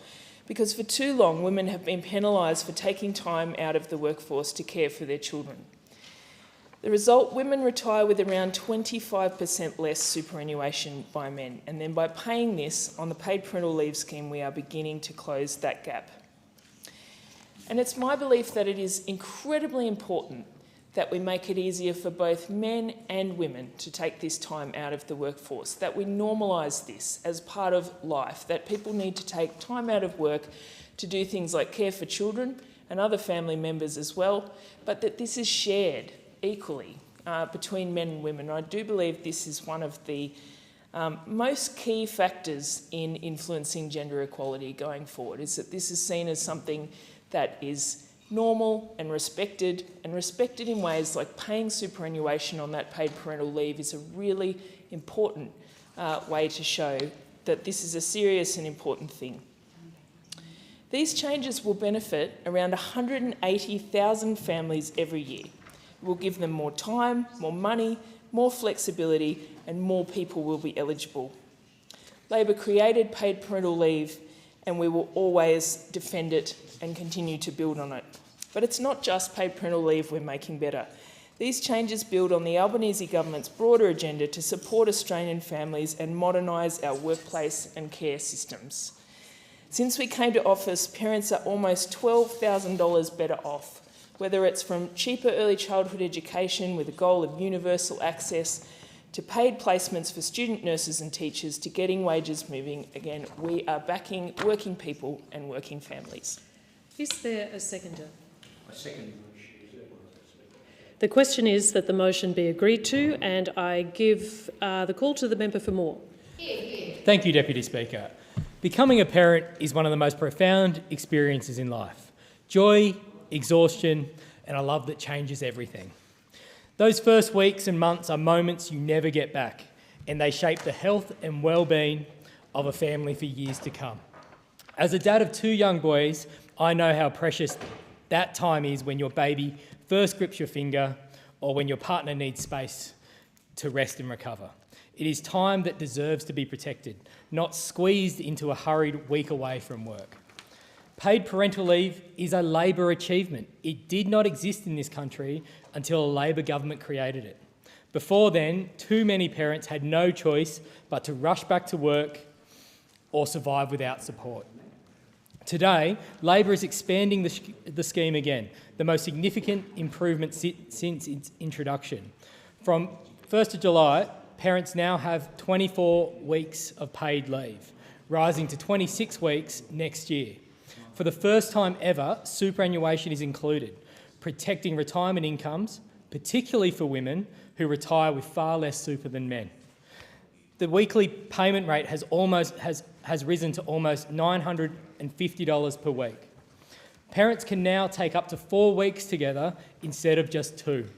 Because for too long, women have been penalised for taking time out of the workforce to care for their children. The result, women retire with around 25% less superannuation by men, and then by paying this on the paid parental leave scheme, we are beginning to close that gap. And it's my belief that it is incredibly important that we make it easier for both men and women to take this time out of the workforce, that we normalise this as part of life, that people need to take time out of work to do things like care for children and other family members as well, but that this is shared equally between men and women. I do believe this is one of the most key factors in influencing gender equality going forward, is that this is seen as something that is normal and respected in ways like paying superannuation on that paid parental leave is a really important way to show that this is a serious and important thing. These changes will benefit around 180,000 families every year. It will give them more time, more money, more flexibility, and more people will be eligible. Labor created paid parental leave, and we will always defend it and continue to build on it. But it's not just paid parental leave we're making better. These changes build on the Albanese government's broader agenda to support Australian families and modernise our workplace and care systems. Since we came to office, parents are almost $12,000 better off, whether it's from cheaper early childhood education with a goal of universal access, to paid placements for student nurses and teachers, to getting wages moving. Again, we are backing working people and working families. Is there a seconder? I second. The question is that the motion be agreed to, and I give the call to the member for Moore. Thank you, Deputy Speaker. Becoming a parent is one of the most profound experiences in life. Joy, exhaustion, and a love that changes everything. Those first weeks and months are moments you never get back, and they shape the health and well-being of a family for years to come. As a dad of 2 young boys, I know how precious that time is when your baby first grips your finger or when your partner needs space to rest and recover. It is time that deserves to be protected, not squeezed into a hurried week away from work. Paid parental leave is a Labor achievement. It did not exist in this country until a Labor government created it. Before then, too many parents had no choice but to rush back to work or survive without support. Today, Labor is expanding the scheme again, the most significant improvement since its introduction. From 1st of July, parents now have 24 weeks of paid leave, rising to 26 weeks next year. For the first time ever, superannuation is included, protecting retirement incomes, particularly for women who retire with far less super than men. The weekly payment rate has risen to almost $950 per week. Parents can now take up to 4 weeks together instead of just 2.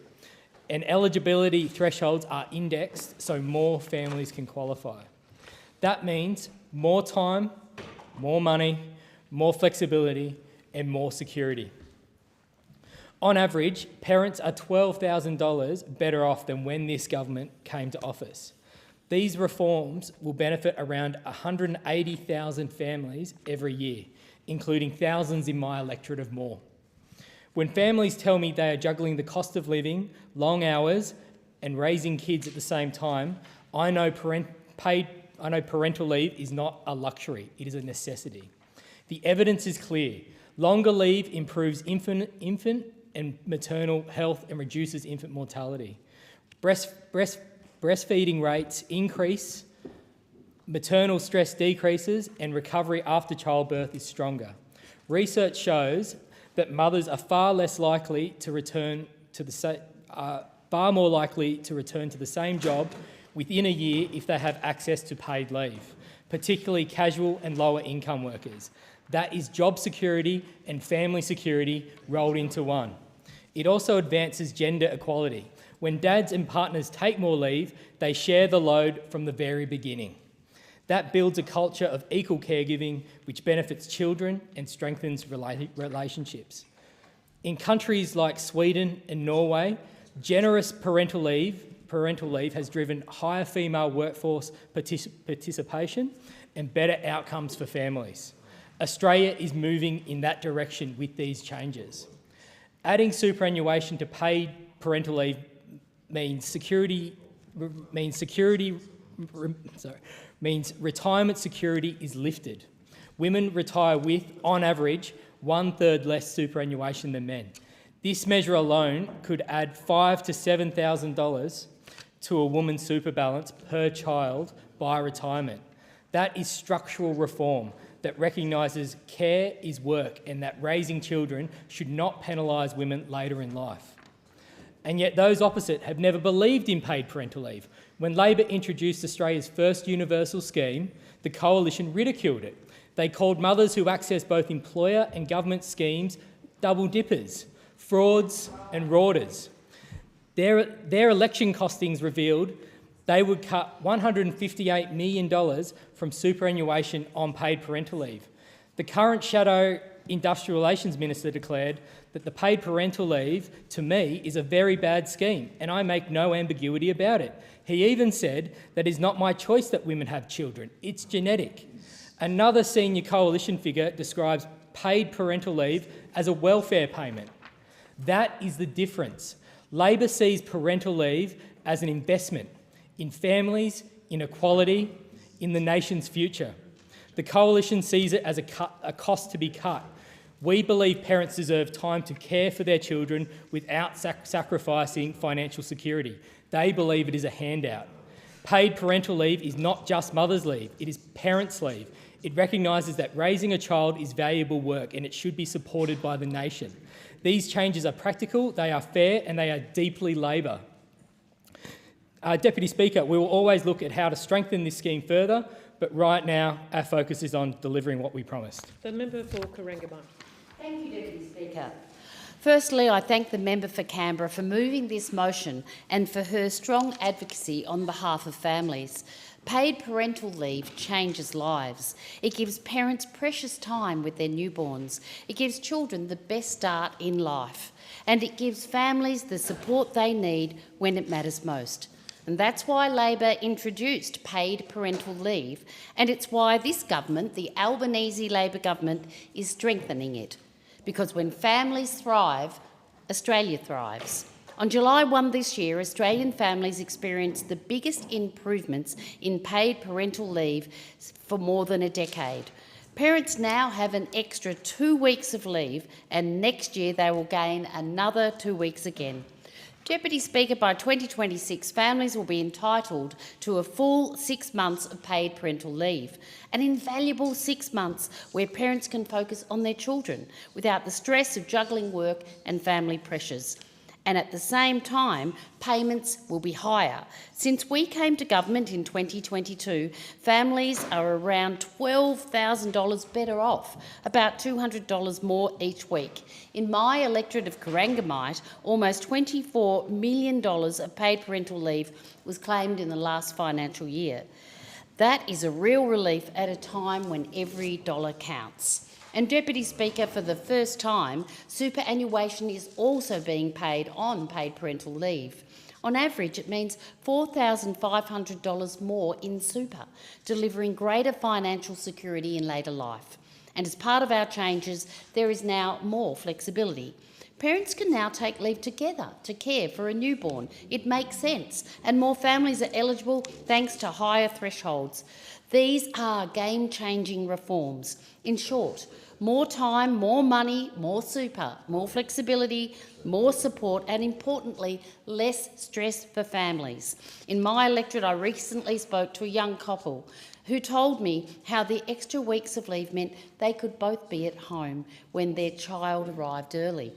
And eligibility thresholds are indexed so more families can qualify. That means more time, more money, more flexibility, and more security. On average, parents are $12,000 better off than when this government came to office. These reforms will benefit around 180,000 families every year, including thousands in my electorate of Moore. When families tell me they are juggling the cost of living, long hours, and raising kids at the same time, I know parental leave is not a luxury, it is a necessity. The evidence is clear. Longer leave improves infant and maternal health and reduces infant mortality. Breastfeeding rates increase, maternal stress decreases, and recovery after childbirth is stronger. Research shows that mothers are far more likely to return to the same job within a year if they have access to paid leave, particularly casual and lower income workers. That is job security and family security rolled into one. It also advances gender equality. When dads and partners take more leave, they share the load from the very beginning. That builds a culture of equal caregiving which benefits children and strengthens relationships. In countries like Sweden and Norway, Generous parental leave has driven higher female workforce participation and better outcomes for families. Australia is moving in that direction with these changes. Adding superannuation to paid parental leave means retirement security is lifted. Women retire with, on average, 1/3 less superannuation than men. This measure alone could add $5,000 to $7,000 to a woman's super balance per child by retirement. That is structural reform that recognises care is work and that raising children should not penalise women later in life. And yet those opposite have never believed in paid parental leave. When Labor introduced Australia's first universal scheme, the Coalition ridiculed it. They called mothers who access both employer and government schemes double dippers, frauds and rauders. Their election costings revealed they would cut $158 million from superannuation on paid parental leave. The current shadow Industrial Relations Minister declared that the paid parental leave, to me, is a very bad scheme, and I make no ambiguity about it. He even said that it's not my choice that women have children, it's genetic. Another senior Coalition figure describes paid parental leave as a welfare payment. That is the difference. Labor sees parental leave as an investment in families, in equality, in the nation's future. The Coalition sees it as a cost to be cut. We believe parents deserve time to care for their children without sacrificing financial security. They believe it is a handout. Paid parental leave is not just mother's leave, it is parents' leave. It recognises that raising a child is valuable work and it should be supported by the nation. These changes are practical, they are fair and they are deeply Labor. Deputy Speaker, we will always look at how to strengthen this scheme further, but right now our focus is on delivering what we promised. The member for Corangamite. Thank you, Deputy Speaker. Firstly, I thank the member for Canberra for moving this motion and for her strong advocacy on behalf of families. Paid parental leave changes lives. It gives parents precious time with their newborns. It gives children the best start in life. And it gives families the support they need when it matters most. And that's why Labor introduced paid parental leave, and it's why this government, the Albanese Labor government, is strengthening it. Because when families thrive, Australia thrives. On July 1 this year, Australian families experienced the biggest improvements in paid parental leave for more than a decade. Parents now have an extra 2 weeks of leave, and next year they will gain another 2 weeks again. Deputy Speaker, by 2026, families will be entitled to a full 6 months of paid parental leave, an invaluable 6 months where parents can focus on their children without the stress of juggling work and family pressures. And at the same time, payments will be higher. Since we came to government in 2022, families are around $12,000 better off, about $200 more each week. In my electorate of Corangamite, almost $24 million of paid parental leave was claimed in the last financial year. That is a real relief at a time when every dollar counts. And Deputy Speaker, for the first time, superannuation is also being paid on paid parental leave. On average, it means $4,500 more in super, delivering greater financial security in later life. And as part of our changes, there is now more flexibility. Parents can now take leave together to care for a newborn. It makes sense, and more families are eligible thanks to higher thresholds. These are game-changing reforms. In short, more time, more money, more super, more flexibility, more support, and importantly, less stress for families. In my electorate, I recently spoke to a young couple who told me how the extra weeks of leave meant they could both be at home when their child arrived early.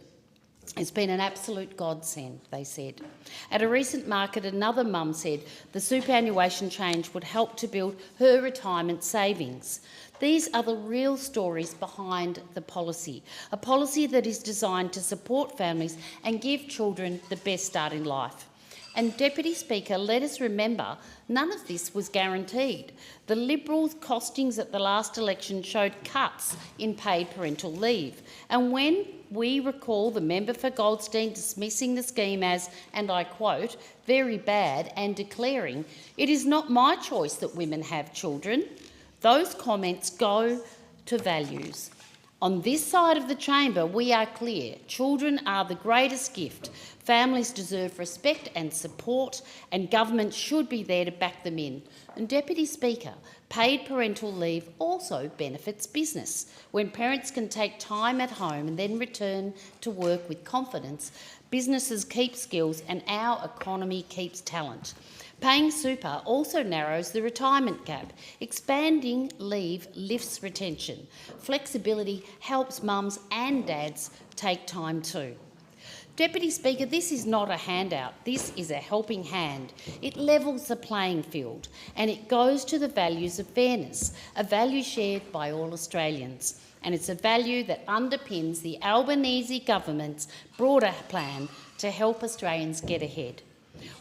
It's been an absolute godsend, they said. At a recent market, another mum said the superannuation change would help to build her retirement savings. These are the real stories behind the policy, a policy that is designed to support families and give children the best start in life. And Deputy Speaker, let us remember, none of this was guaranteed. The Liberals' costings at the last election showed cuts in paid parental leave. And when we recall the member for Goldstein dismissing the scheme as, and I quote, very bad, and declaring, it is not my choice that women have children, those comments go to values. On this side of the chamber, we are clear. Children are the greatest gift. Families deserve respect and support, and government should be there to back them in. And Deputy Speaker, paid parental leave also benefits business. When parents can take time at home and then return to work with confidence, businesses keep skills and our economy keeps talent. Paying super also narrows the retirement gap. Expanding leave lifts retention. Flexibility helps mums and dads take time too. Deputy Speaker, this is not a handout. This is a helping hand. It levels the playing field and it goes to the values of fairness, a value shared by all Australians. And it's a value that underpins the Albanese government's broader plan to help Australians get ahead.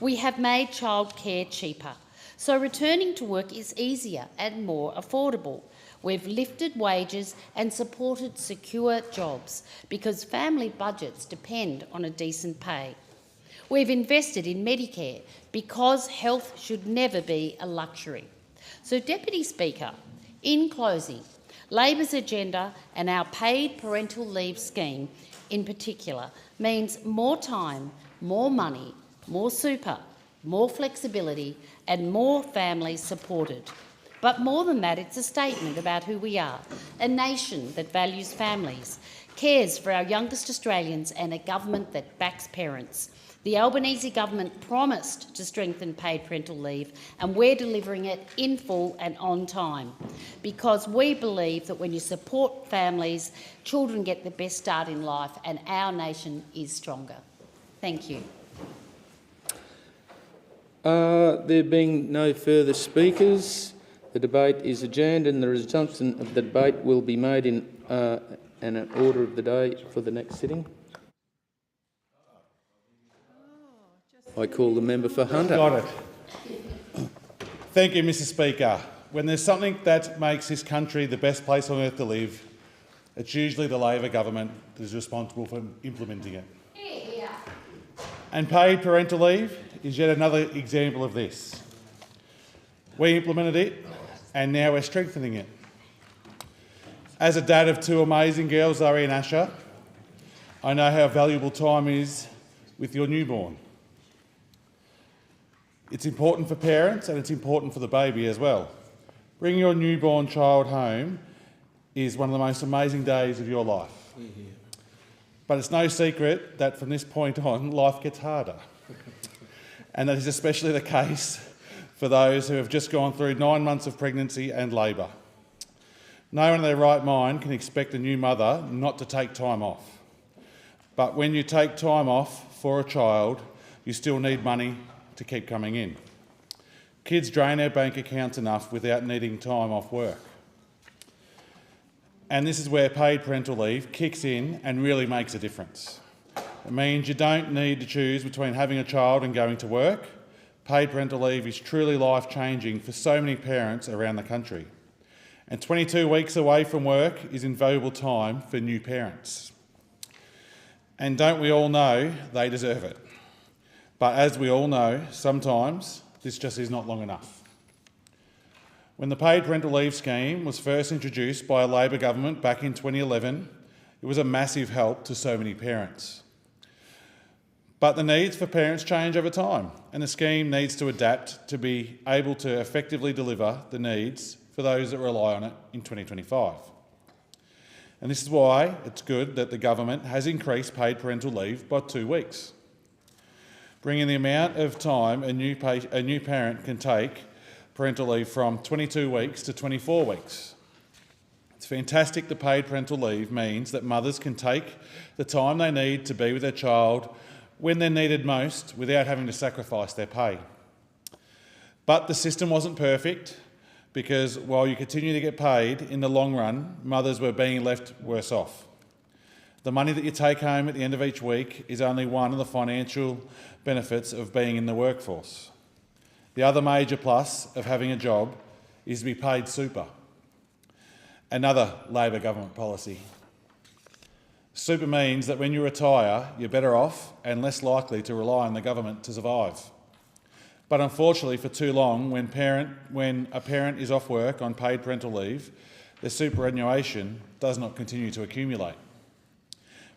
We have made childcare cheaper, so returning to work is easier and more affordable. We've lifted wages and supported secure jobs because family budgets depend on a decent pay. We've invested in Medicare because health should never be a luxury. So, Deputy Speaker, in closing, Labor's agenda and our paid parental leave scheme in particular means more time, more money, more super, more flexibility and more families supported. But more than that, it's a statement about who we are, a nation that values families, cares for our youngest Australians and a government that backs parents. The Albanese government promised to strengthen paid parental leave and we're delivering it in full and on time because we believe that when you support families, children get the best start in life and our nation is stronger. Thank you. There being no further speakers, the debate is adjourned and the resumption of the debate will be made in an order of the day for the next sitting. I call the member for Hunter. Got it. Thank you, Mr Speaker. When there's something that makes this country the best place on earth to live, it's usually the Labor government that is responsible for implementing it. And paid parental leave is yet another example of this. We implemented it and now we're strengthening it. As a dad of two amazing girls, Zoe and Asha, I know how valuable time is with your newborn. It's important for parents and it's important for the baby as well. Bringing your newborn child home is one of the most amazing days of your life. But it's no secret that from this point on, life gets harder. And that is especially the case for those who have just gone through 9 months of pregnancy and labour. No one in their right mind can expect a new mother not to take time off. But when you take time off for a child, you still need money to keep coming in. Kids drain our bank accounts enough without needing time off work. And this is where paid parental leave kicks in and really makes a difference. It means you don't need to choose between having a child and going to work. Paid parental leave is truly life-changing for so many parents around the country. And 22 weeks away from work is invaluable time for new parents. And don't we all know they deserve it? But as we all know, sometimes this just is not long enough. When the paid parental leave scheme was first introduced by a Labor government back in 2011, it was a massive help to so many parents. But the needs for parents change over time, and the scheme needs to adapt to be able to effectively deliver the needs for those that rely on it in 2025. And this is why it's good that the government has increased paid parental leave by 2 weeks, bringing the amount of time a new parent can take parental leave from 22 weeks to 24 weeks. It's fantastic that paid parental leave means that mothers can take the time they need to be with their child when they're needed most without having to sacrifice their pay. But the system wasn't perfect because while you continue to get paid, in the long run, mothers were being left worse off. The money that you take home at the end of each week is only one of the financial benefits of being in the workforce. The other major plus of having a job is to be paid super. Another Labor government policy. Super means that when you retire, you're better off and less likely to rely on the government to survive. But unfortunately, for too long, when a parent is off work on paid parental leave, their superannuation does not continue to accumulate,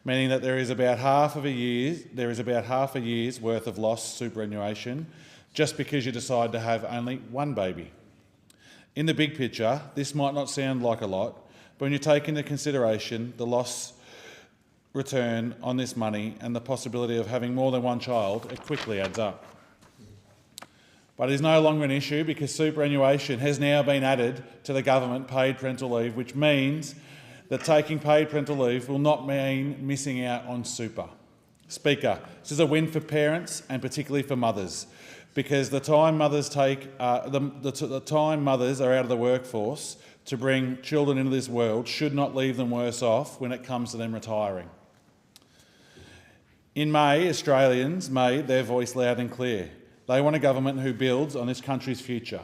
meaning that there is about half a year's worth of lost superannuation just because you decide to have only one baby. In the big picture, this might not sound like a lot, but when you take into consideration the loss return on this money and the possibility of having more than one child, it quickly adds up. But it is no longer an issue because superannuation has now been added to the government paid parental leave, which means that taking paid parental leave will not mean missing out on super. Speaker, this is a win for parents and particularly for mothers, because the time mothers the time mothers are out of the workforce to bring children into this world should not leave them worse off when it comes to them retiring. In May, Australians made their voice loud and clear. They want a government who builds on this country's future.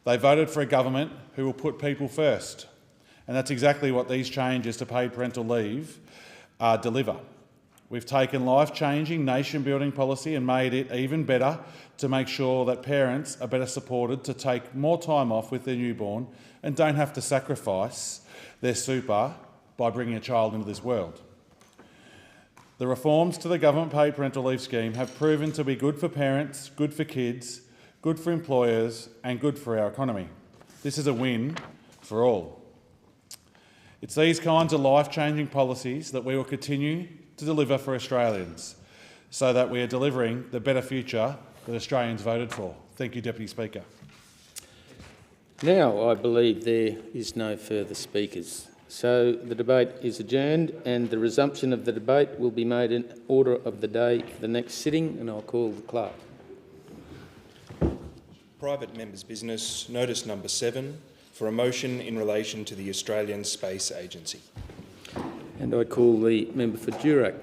They voted for a government who will put people first, and that's exactly what these changes to paid parental leave deliver. We've taken life-changing, nation-building policy and made it even better to make sure that parents are better supported to take more time off with their newborn and don't have to sacrifice their super by bringing a child into this world. The reforms to the government paid parental leave scheme have proven to be good for parents, good for kids, good for employers and good for our economy. This is a win for all. It's these kinds of life-changing policies that we will continue to deliver for Australians so that we are delivering the better future that Australians voted for. Thank you, Deputy Speaker. Now, I believe there is no further speakers. So the debate is adjourned and the resumption of the debate will be made in order of the day for the next sitting, and I'll call the clerk. Private members' business, notice number 7, for a motion in relation to the Australian Space Agency. And I call the member for Durack.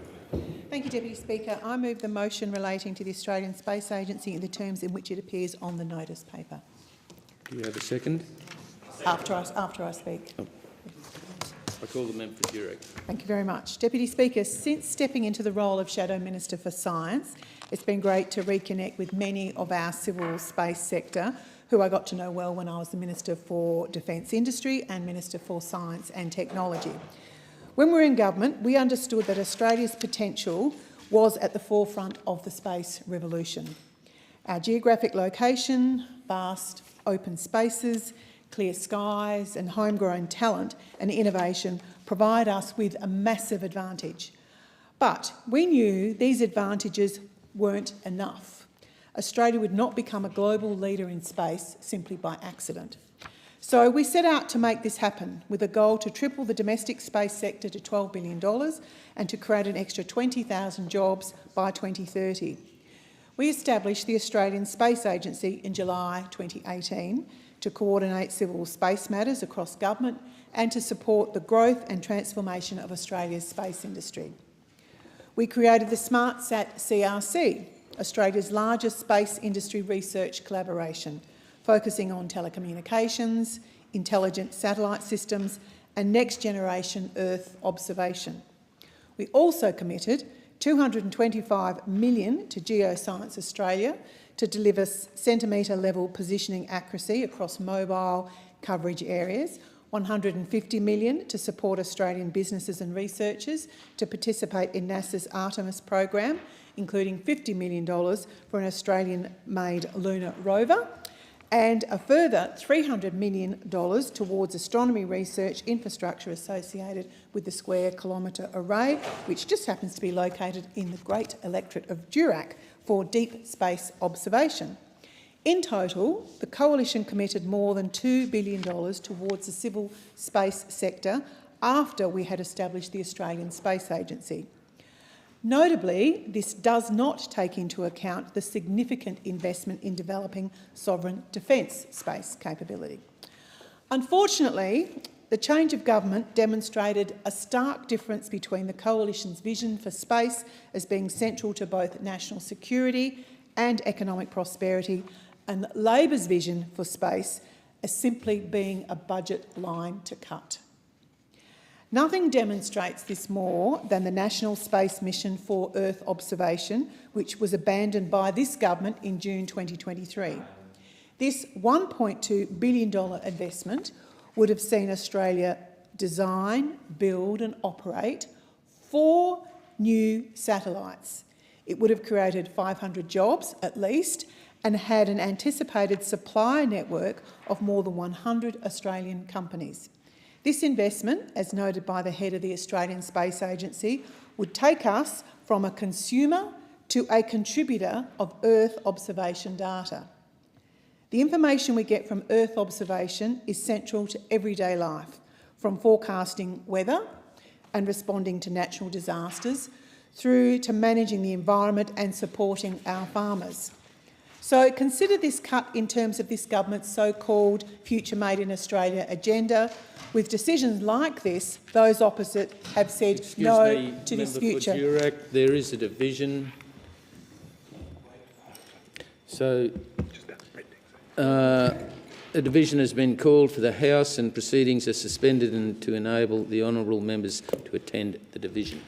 Thank you, Deputy Speaker. I move the motion relating to the Australian Space Agency in the terms in which it appears on the notice paper. Do you have a second? After I speak. Oh. I call the member for Durack. Thank you very much. Deputy Speaker, since stepping into the role of Shadow Minister for Science, it's been great to reconnect with many of our civil space sector who I got to know well when I was the Minister for Defence Industry and Minister for Science and Technology. When we were in government, we understood that Australia's potential was at the forefront of the space revolution. Our geographic location, vast open spaces, clear skies and homegrown talent and innovation provide us with a massive advantage. But we knew these advantages weren't enough. Australia would not become a global leader in space simply by accident. So we set out to make this happen with a goal to triple the domestic space sector to $12 billion and to create an extra 20,000 jobs by 2030. We established the Australian Space Agency in July 2018 to coordinate civil space matters across government and to support the growth and transformation of Australia's space industry. We created the SmartSat CRC, Australia's largest space industry research collaboration, focusing on telecommunications, intelligent satellite systems and next-generation Earth observation. We also committed $225 million to Geoscience Australia to deliver centimetre-level positioning accuracy across mobile coverage areas, $150 million to support Australian businesses and researchers to participate in NASA's Artemis program, including $50 million for an Australian-made lunar rover, and a further $300 million towards astronomy research infrastructure associated with the Square Kilometre Array, which just happens to be located in the great electorate of Durack for deep space observation. In total, the Coalition committed more than $2 billion towards the civil space sector after we had established the Australian Space Agency. Notably, this does not take into account the significant investment in developing sovereign defence space capability. Unfortunately, the change of government demonstrated a stark difference between the Coalition's vision for space as being central to both national security and economic prosperity, and Labor's vision for space as simply being a budget line to cut. Nothing demonstrates this more than the National Space Mission for Earth Observation, which was abandoned by this government in June 2023. This $1.2 billion investment would have seen Australia design, build and operate 4 new satellites. It would have created 500 jobs at least and had an anticipated supplier network of more than 100 Australian companies. This investment, as noted by the head of the Australian Space Agency, would take us from a consumer to a contributor of Earth observation data. The information we get from Earth observation is central to everyday life, from forecasting weather and responding to natural disasters, through to managing the environment and supporting our farmers. So consider this cut in terms of this government's so-called Future Made in Australia agenda. With decisions like this, those opposite have said no to this future. Member for Durack, there is a division. So a division has been called for the House and proceedings are suspended and to enable the honourable members to attend the division.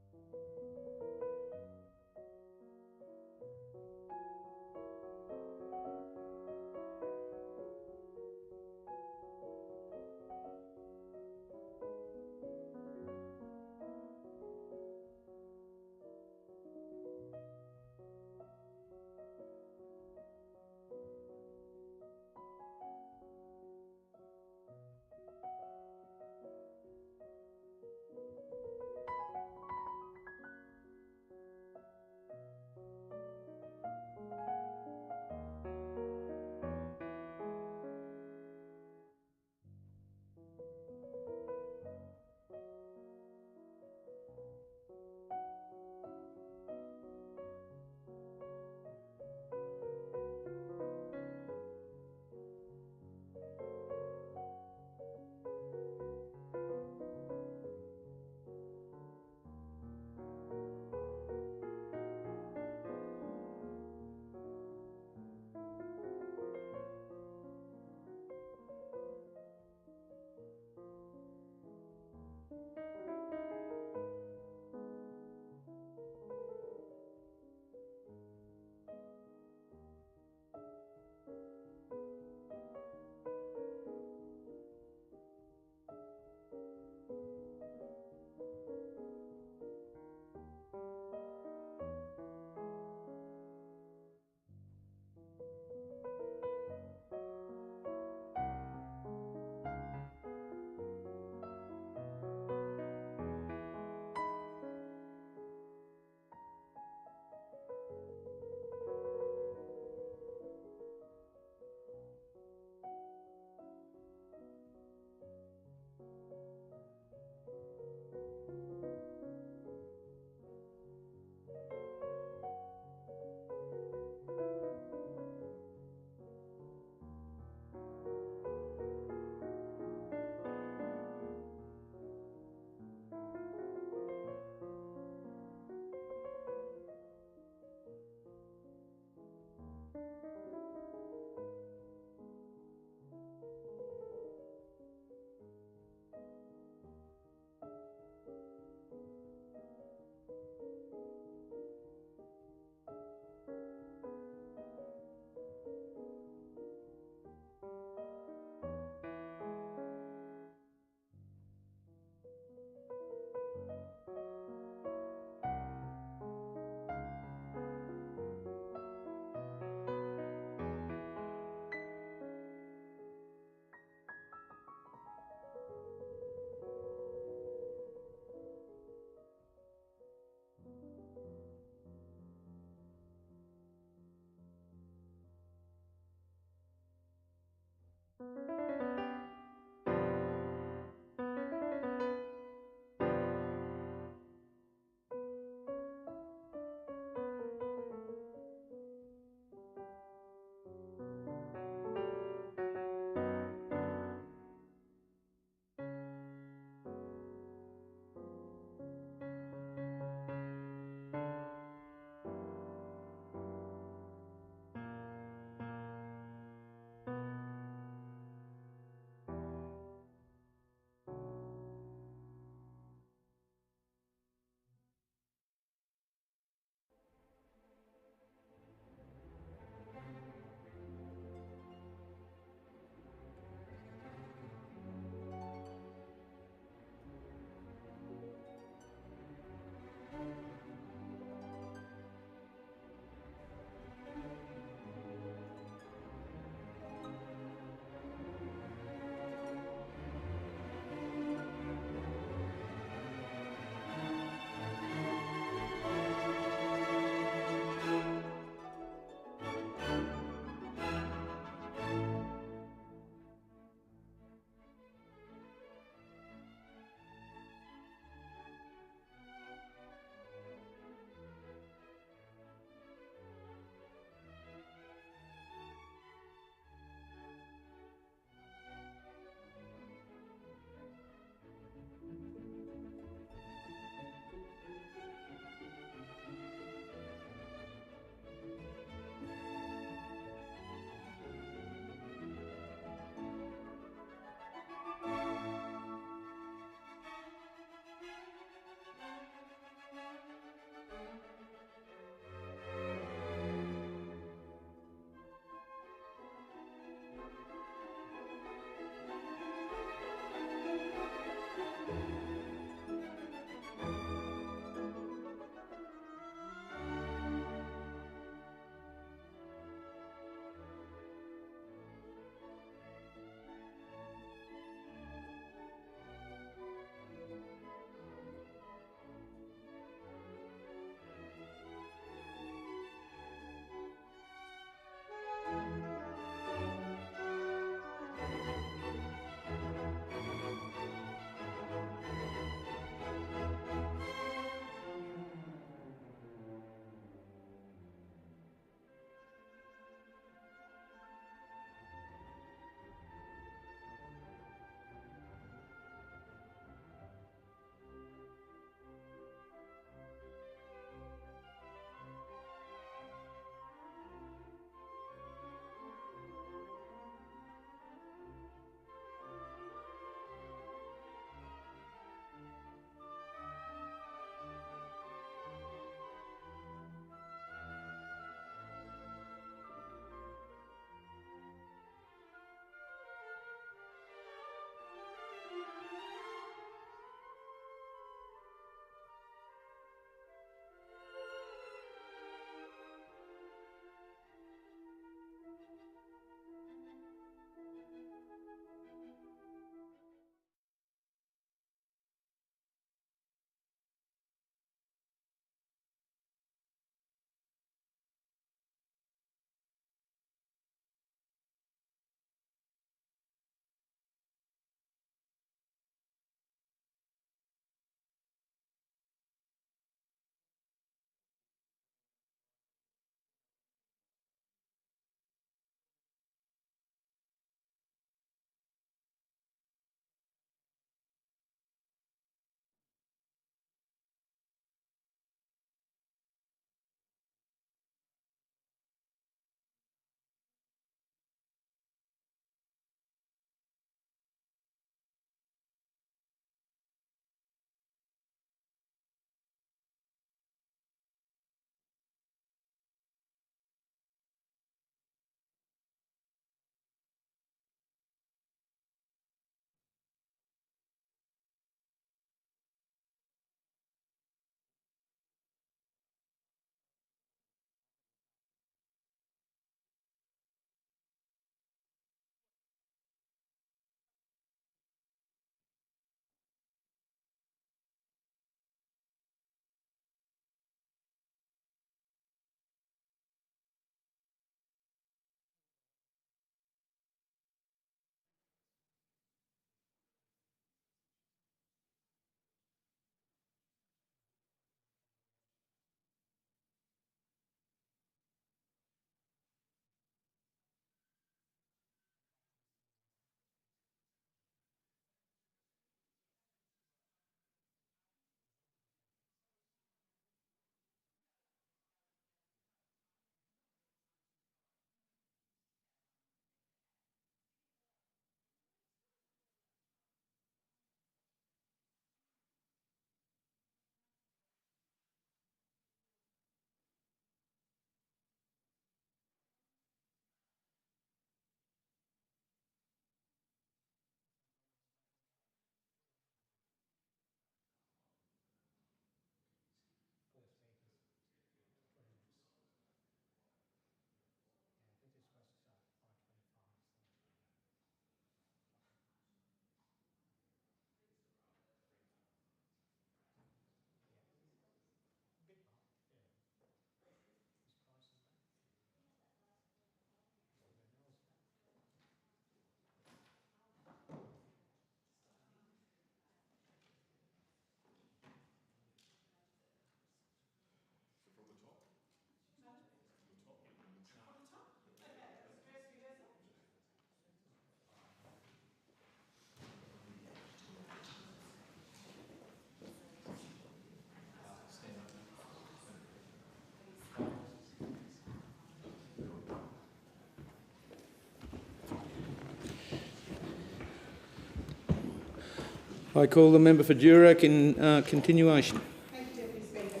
I call the member for Durack in continuation. Thank you, Deputy Speaker.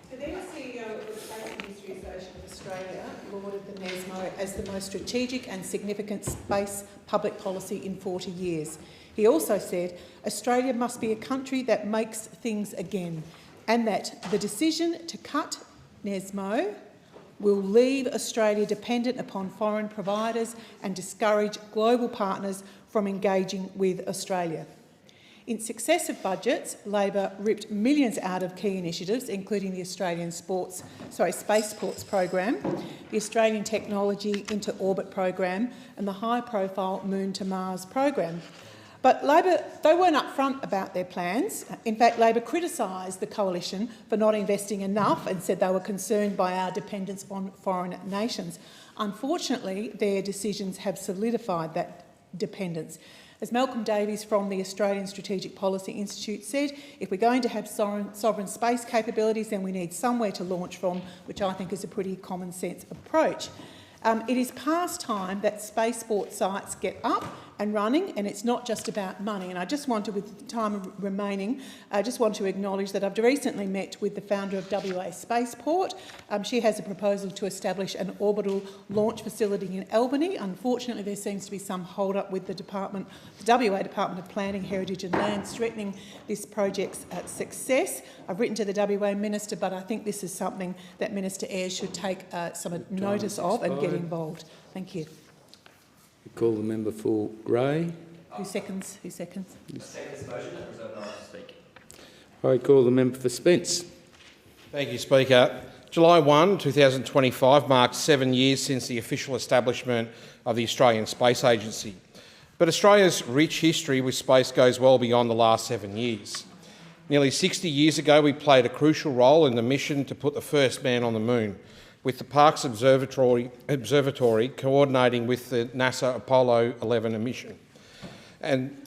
The then CEO of the Space Industry Association of Australia lauded the NESMO as the most strategic and significant space public policy in 40 years. He also said Australia must be a country that makes things again, and that the decision to cut NESMO will leave Australia dependent upon foreign providers and discourage global partners from engaging with Australia. In successive budgets, Labor ripped millions out of key initiatives, including the Australian Space Ports program, the Australian Technology into Orbit program and the high-profile Moon to Mars program. But Labor, they weren't upfront about their plans. In fact, Labor criticised the coalition for not investing enough and said they were concerned by our dependence on foreign nations. Unfortunately, their decisions have solidified that dependence. As Malcolm Davies from the Australian Strategic Policy Institute said, if we're going to have sovereign space capabilities, then we need somewhere to launch from, which I think is a pretty common sense approach. It is past time that spaceport sites get up and running, and it's not just about money. And I just want to, with the time remaining, I just want to acknowledge that I've recently met with the founder of WA Spaceport. She has a proposal to establish an orbital launch facility in Albany. Unfortunately, there seems to be some hold-up with the WA Department of Planning, Heritage and Land, threatening this project's success. I've written to the WA Minister, but I think this is something that Minister Ayres should take some notice of and get involved. Thank you. I call the member for Gray. Who seconds? I second this motion and reserve the right to speak. I call the member for Spence. Thank you, Speaker. July 1, 2025 marks 7 years since the official establishment of the Australian Space Agency. But Australia's rich history with space goes well beyond the last 7 years. Nearly 60 years ago, we played a crucial role in the mission to put the first man on the moon, with the Parkes Observatory coordinating with the NASA Apollo 11 mission. And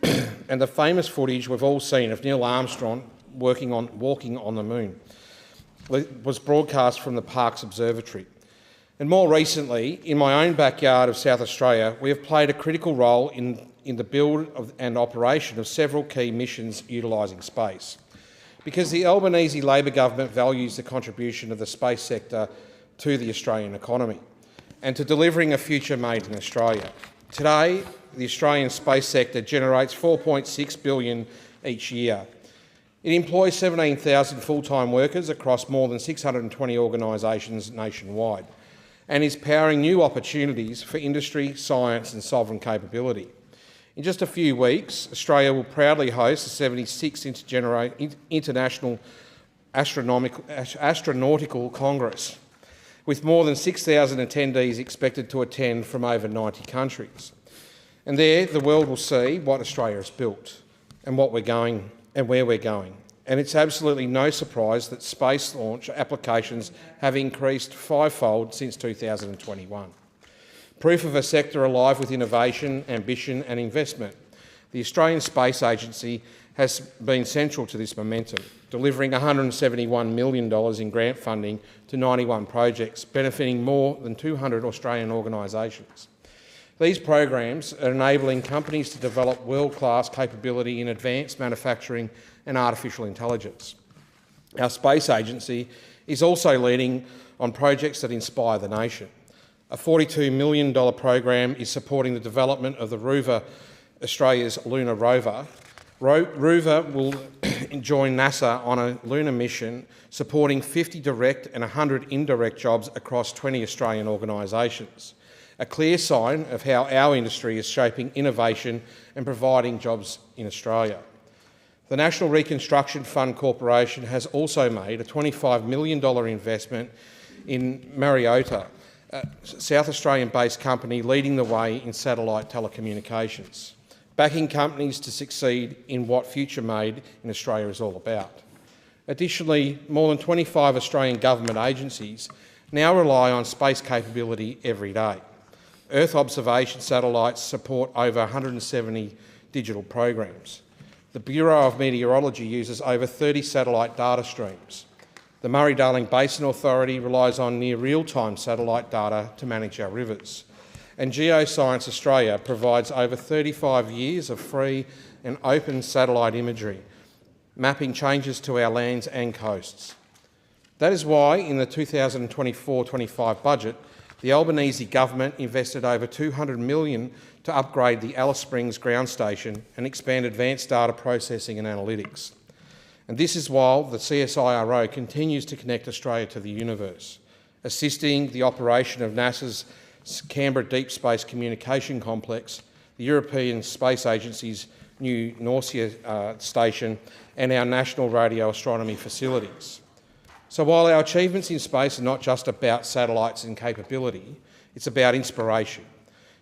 the famous footage we've all seen of Neil Armstrong walking on the moon was broadcast from the Parkes Observatory. And more recently, in my own backyard of South Australia, we have played a critical role in the build and operation of several key missions utilising space. Because the Albanese Labor government values the contribution of the space sector to the Australian economy and to delivering a future made in Australia. Today, the Australian space sector generates $4.6 billion each year. It employs 17,000 full-time workers across more than 620 organisations nationwide and is powering new opportunities for industry, science and sovereign capability. In just a few weeks, Australia will proudly host the 76th International Astronautical Congress, with more than 6,000 attendees expected to attend from over 90 countries. And there, the world will see what Australia has built and what we're going and where we're going. And it's absolutely no surprise that space launch applications have increased fivefold since 2021. Proof of a sector alive with innovation, ambition and investment. The Australian Space Agency has been central to this momentum, delivering $171 million in grant funding to 91 projects, benefiting more than 200 Australian organisations. These programs are enabling companies to develop world-class capability in advanced manufacturing and artificial intelligence. Our space agency is also leading on projects that inspire the nation. A $42 million program is supporting the development of the Rover, Australia's lunar rover. Rover will join NASA on a lunar mission supporting 50 direct and 100 indirect jobs across 20 Australian organisations. A clear sign of how our industry is shaping innovation and providing jobs in Australia. The National Reconstruction Fund Corporation has also made a $25 million investment in Mariota, a South Australian-based company leading the way in satellite telecommunications, backing companies to succeed in what future made in Australia is all about. Additionally, more than 25 Australian government agencies now rely on space capability every day. Earth observation satellites support over 170 digital programs. The Bureau of Meteorology uses over 30 satellite data streams. The Murray-Darling Basin Authority relies on near real-time satellite data to manage our rivers. And Geoscience Australia provides over 35 years of free and open satellite imagery, mapping changes to our lands and coasts. That is why in the 2024-25 budget, the Albanese government invested over $200 million to upgrade the Alice Springs ground station and expand advanced data processing and analytics. And this is while the CSIRO continues to connect Australia to the universe, assisting the operation of NASA's Canberra Deep Space Communication Complex, the European Space Agency's new Norcia station, and our national radio astronomy facilities. So while our achievements in space are not just about satellites and capability, it's about inspiration.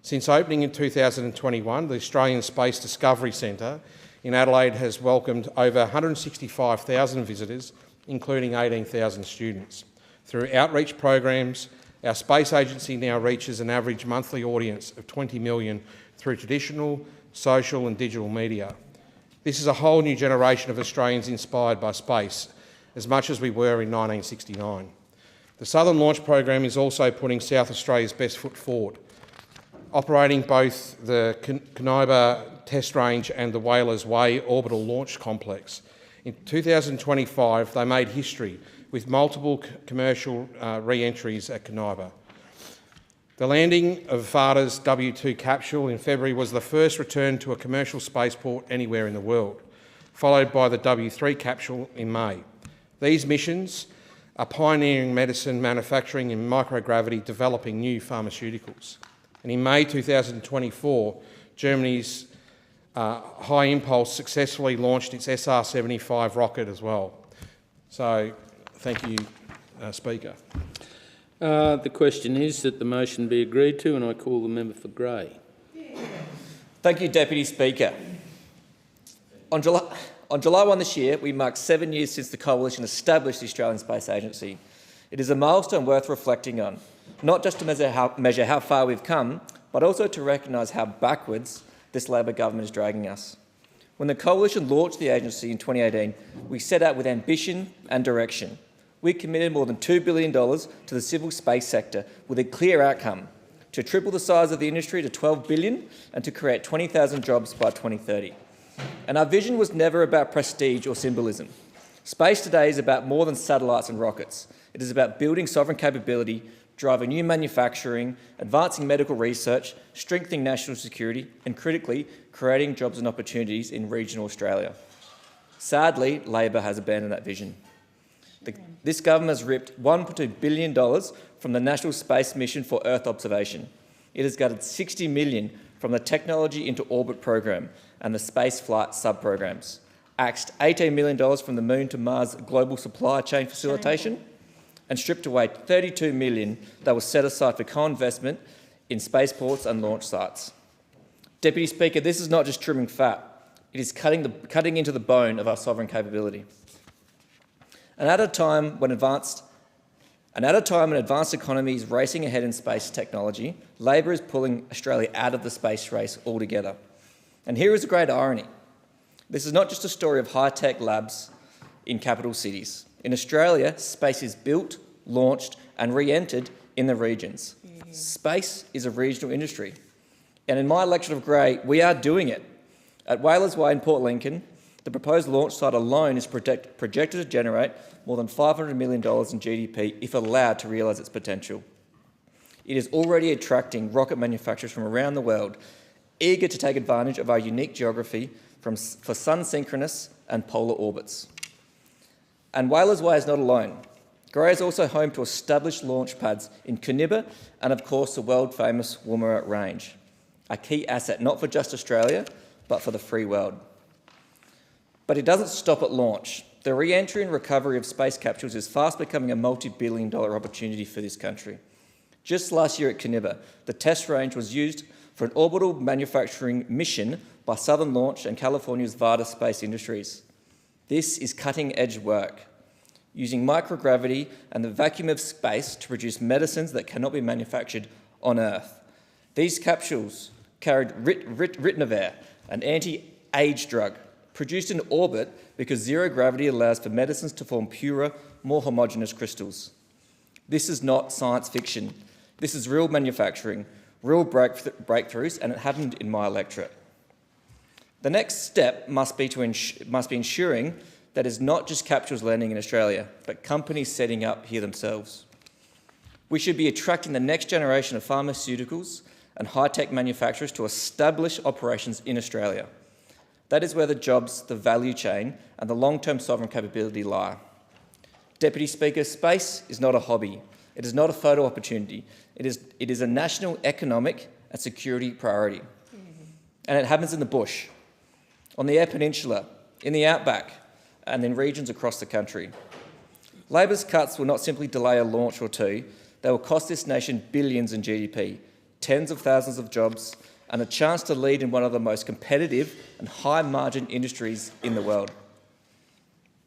Since opening in 2021, the Australian Space Discovery Centre in Adelaide has welcomed over 165,000 visitors, including 18,000 students. Through outreach programs, our space agency now reaches an average monthly audience of 20 million through traditional, social and digital media. This is a whole new generation of Australians inspired by space, as much as we were in 1969. The Southern Launch Program is also putting South Australia's best foot forward, operating both the Caniba Test Range and the Whalers Way Orbital Launch Complex. In 2025, they made history with multiple commercial re-entries at Caniba. The landing of Varda's W2 capsule in February was the first return to a commercial spaceport anywhere in the world, followed by the W3 capsule in May. These missions are pioneering medicine, manufacturing and microgravity, developing new pharmaceuticals. And in May 2024, Germany's High Impulse successfully launched its SR-75 rocket as well. So, thank you, Speaker. The question is that the motion be agreed to, and I call the member for Grey. Thank you, Deputy Speaker. On July 1 this year, we marked 7 years since the Coalition established the Australian Space Agency. It is a milestone worth reflecting on, not just to measure how far we've come, but also to recognise how backwards this Labor government is dragging us. When the Coalition launched the agency in 2018, we set out with ambition and direction. We committed more than $2 billion to the civil space sector with a clear outcome: to triple the size of the industry to $12 billion and to create 20,000 jobs by 2030. And our vision was never about prestige or symbolism. Space today is about more than satellites and rockets. It is about building sovereign capability, driving new manufacturing, advancing medical research, strengthening national security, and critically, creating jobs and opportunities in regional Australia. Sadly, Labor has abandoned that vision. This government has ripped $1.2 billion from the National Space Mission for Earth observation. It has gutted $60 million from the Technology into Orbit program and the space flight sub-programs, axed $18 million from the Moon to Mars global supply chain facilitation, and stripped away $32 million that was set aside for co-investment in spaceports and launch sites. Deputy Speaker, this is not just trimming fat, it is cutting into the bone of our sovereign capability. And at a time when advanced economy is racing ahead in space technology, Labor is pulling Australia out of the space race altogether. And here is a great irony. This is not just a story of high-tech labs in capital cities. In Australia, space is built, launched and re-entered in the regions. Space is a regional industry. And in my election of Grey, we are doing it. At Whalers Way in Port Lincoln, the proposed launch site alone is projected to generate more than $500 million in GDP if allowed to realise its potential. It is already attracting rocket manufacturers from around the world, eager to take advantage of our unique geography for sun-synchronous and polar orbits. And Whalers Way is not alone. Grey is also home to established launch pads in Caniba and, of course, the world-famous Woomera Range, a key asset not for just Australia, but for the free world. But it doesn't stop at launch. The re-entry and recovery of space capsules is fast becoming a multi-billion-dollar opportunity for this country. Just last year at Caniba, the test range was used for an orbital manufacturing mission by Southern Launch and California's Varda Space Industries. This is cutting-edge work, using microgravity and the vacuum of space to produce medicines that cannot be manufactured on Earth. These capsules carried ritonavir, an anti-age drug, produced in orbit because zero gravity allows for medicines to form purer, more homogeneous crystals. This is not science fiction. This is real manufacturing, real breakthroughs, and it happened in my electorate. The next step must be ensuring that it's not just capitals lending in Australia, but companies setting up here themselves. We should be attracting the next generation of pharmaceuticals and high-tech manufacturers to establish operations in Australia. That is where the jobs, the value chain and the long-term sovereign capability lie. Deputy Speaker, space is not a hobby. It is not a photo opportunity. It is a national economic and security priority. And it happens in the bush, on the Eyre Peninsula, in the outback, and in regions across the country. Labor's cuts will not simply delay a launch or two, they will cost this nation billions in GDP, tens of thousands of jobs, and a chance to lead in one of the most competitive and high-margin industries in the world.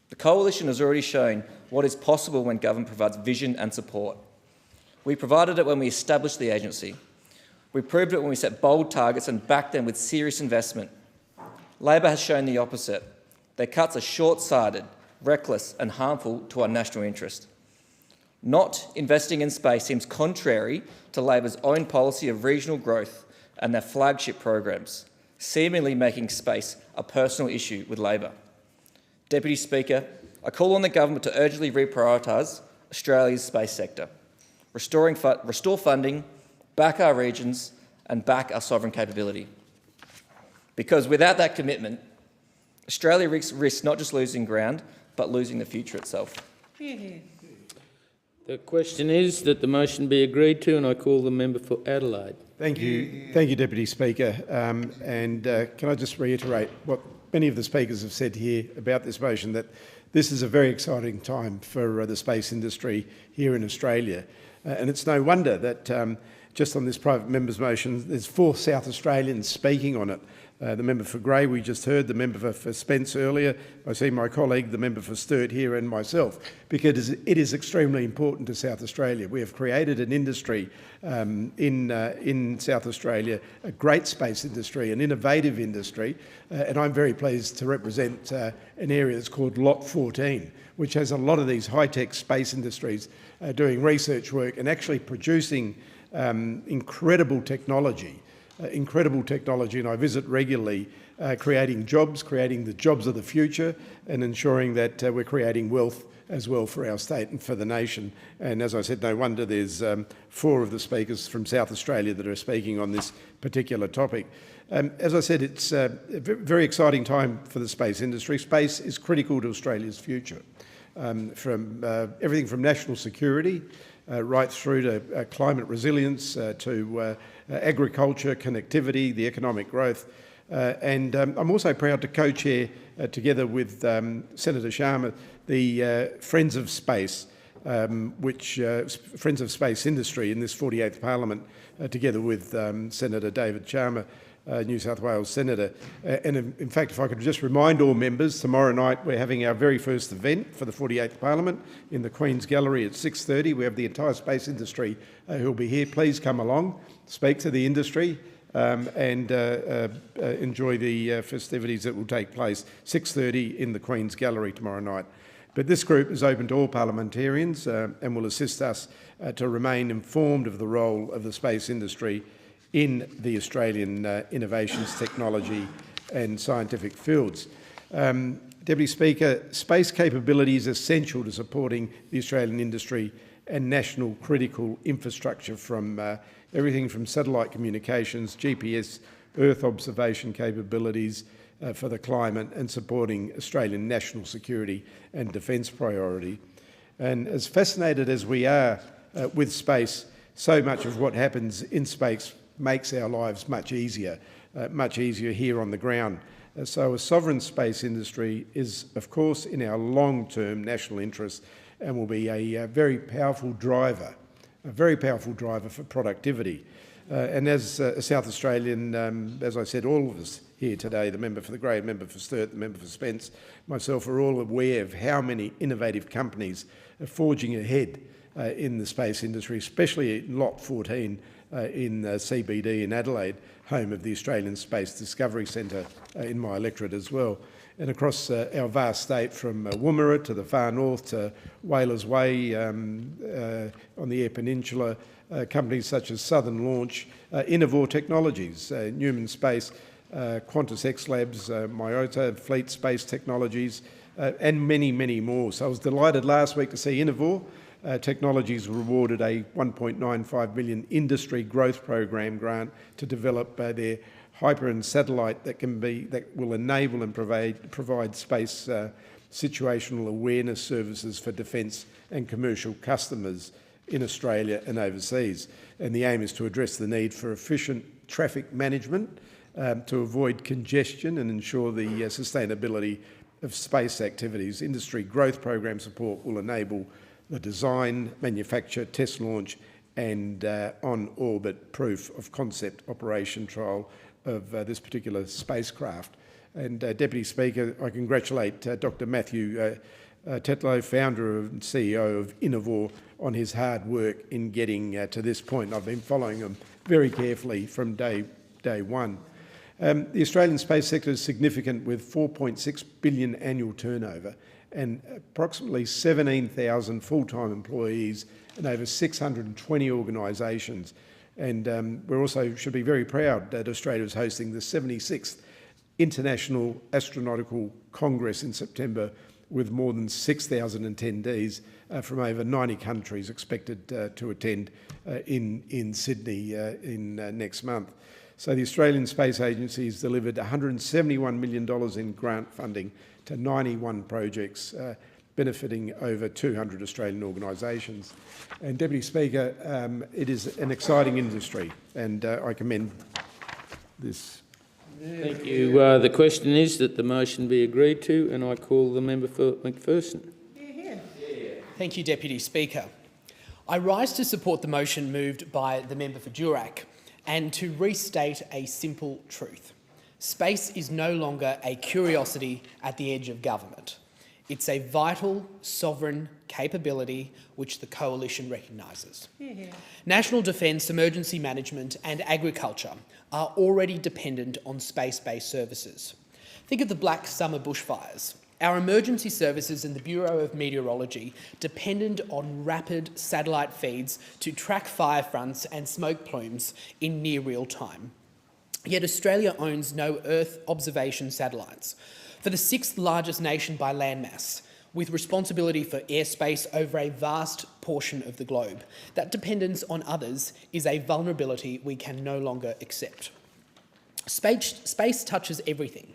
The Coalition has already shown what is possible when government provides vision and support. We provided it when we established the agency. We proved it when we set bold targets and backed them with serious investment. Labor has shown the opposite. Their cuts are short-sighted, reckless and harmful to our national interest. Not investing in space seems contrary to Labor's own policy of regional growth and their flagship programs, seemingly making space a personal issue with Labor. Deputy Speaker, I call on the government to urgently reprioritise Australia's space sector, restore funding, back our regions and back our sovereign capability. Because without that commitment, Australia risks not just losing ground, but losing the future itself. The question is that the motion be agreed to, and I call the member for Adelaide. Thank you, Deputy Speaker. Can I just reiterate what many of the speakers have said here about this motion, that this is a very exciting time for the space industry here in Australia. And it's no wonder that just on this private member's motion, there's 4 South Australians speaking on it. The member for Grey we just heard, the member for Spence earlier, I see my colleague, the member for Sturt here, and myself, because it is extremely important to South Australia. We have created an industry in South Australia, a great space industry, an innovative industry, and I'm very pleased to represent an area that's called Lot 14, which has a lot of these high-tech space industries doing research work and actually producing incredible technology, and I visit regularly, creating jobs, creating the jobs of the future, and ensuring that we're creating wealth as well for our state and for the nation. And as I said, no wonder there's 4 of the speakers from South Australia that are speaking on this particular topic. As I said, it's a very exciting time for the space industry. Space is critical to Australia's future, from everything from national security right through to climate resilience, to agriculture, connectivity, the economic growth. And I'm also proud to co-chair, together with Senator Sharma, the Friends of Space, Friends of Space Industry in this 48th Parliament, together with Senator David Sharma, New South Wales Senator. And in fact, if I could just remind all members, tomorrow night we're having our very first event for the 48th Parliament in the Queen's Gallery at 6:30. We have the entire space industry who'll be here. Please come along, speak to the industry and enjoy the festivities that will take place 6:30 in the Queen's Gallery tomorrow night. But this group is open to all parliamentarians and will assist us to remain informed of the role of the space industry in the Australian innovations, technology and scientific fields. Deputy Speaker, space capability is essential to supporting the Australian industry and national critical infrastructure, from everything from satellite communications, GPS, Earth observation capabilities for the climate, and supporting Australian national security and defence priority. And as fascinated as we are with space, so much of what happens in space makes our lives much easier here on the ground. So a sovereign space industry is, of course, in our long-term national interest and will be a very powerful driver for productivity. And as a South Australian, as I said, all of us here today, the member for the Grey, the member for Sturt, the member for Spence, myself, are all aware of how many innovative companies are forging ahead in the space industry, especially in Lot 14 in CBD in Adelaide, home of the Australian Space Discovery Centre in my electorate as well. And across our vast state, from Woomera to the far north to Whalers Way on the Eyre Peninsula, companies such as Southern Launch, Innovore Technologies, Newman Space, Qantas X Labs, Myota, Fleet Space Technologies, and many, many more. So I was delighted last week to see Innovor Technologies rewarded a $1.95 million industry growth program grant to develop their hyper and satellite that will enable and provide space situational awareness services for defence and commercial customers in Australia and overseas. And the aim is to address the need for efficient traffic management to avoid congestion and ensure the sustainability of space activities. Industry growth program support will enable the design, manufacture, test launch and on-orbit proof of concept operation trial of this particular spacecraft. And Deputy Speaker, I congratulate Dr Matthew Tetlow, founder and CEO of Innovor, on his hard work in getting to this point. I've been following him very carefully from day one. The Australian space sector is significant with 4.6 billion annual turnover and approximately 17,000 full-time employees and over 620 organisations. And we also should be very proud that Australia is hosting the 76th International Astronautical Congress in September, with more than 6,000 attendees from over 90 countries expected to attend in Sydney next month. So the Australian Space Agency has delivered $171 million in grant funding to 91 projects, benefiting over 200 Australian organisations. And Deputy Speaker, it is an exciting industry, and I commend this. Thank you. The question is that the motion be agreed to, and I call the member for McPherson. Thank you, Deputy Speaker. I rise to support the motion moved by the member for Durack and to restate a simple truth. Space is no longer a curiosity at the edge of government. It's a vital, sovereign capability which the Coalition recognises. National defence, emergency management and agriculture are already dependent on space-based services. Think of the Black Summer bushfires. Our emergency services and the Bureau of Meteorology depended on rapid satellite feeds to track fire fronts and smoke plumes in near real time. Yet Australia owns no Earth observation satellites. For the sixth largest nation by landmass, with responsibility for airspace over a vast portion of the globe, that dependence on others is a vulnerability we can no longer accept. Space touches everything.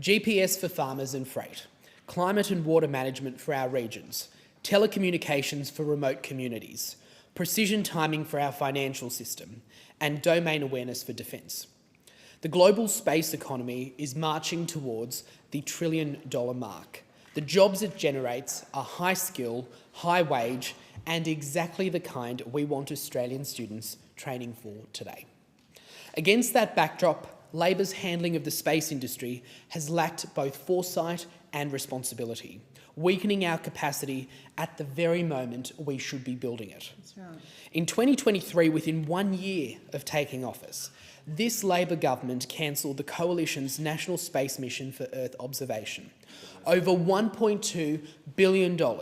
GPS for farmers and freight, climate and water management for our regions, telecommunications for remote communities, precision timing for our financial system, and domain awareness for defence. The global space economy is marching towards the $1 trillion mark. The jobs it generates are high skill, high wage, and exactly the kind we want Australian students training for today. Against that backdrop, Labor's handling of the space industry has lacked both foresight and responsibility, weakening our capacity at the very moment we should be building it. That's right. In 2023, within 1 year of taking office, this Labor government cancelled the Coalition's National Space Mission for Earth Observation, over $1.2 billion,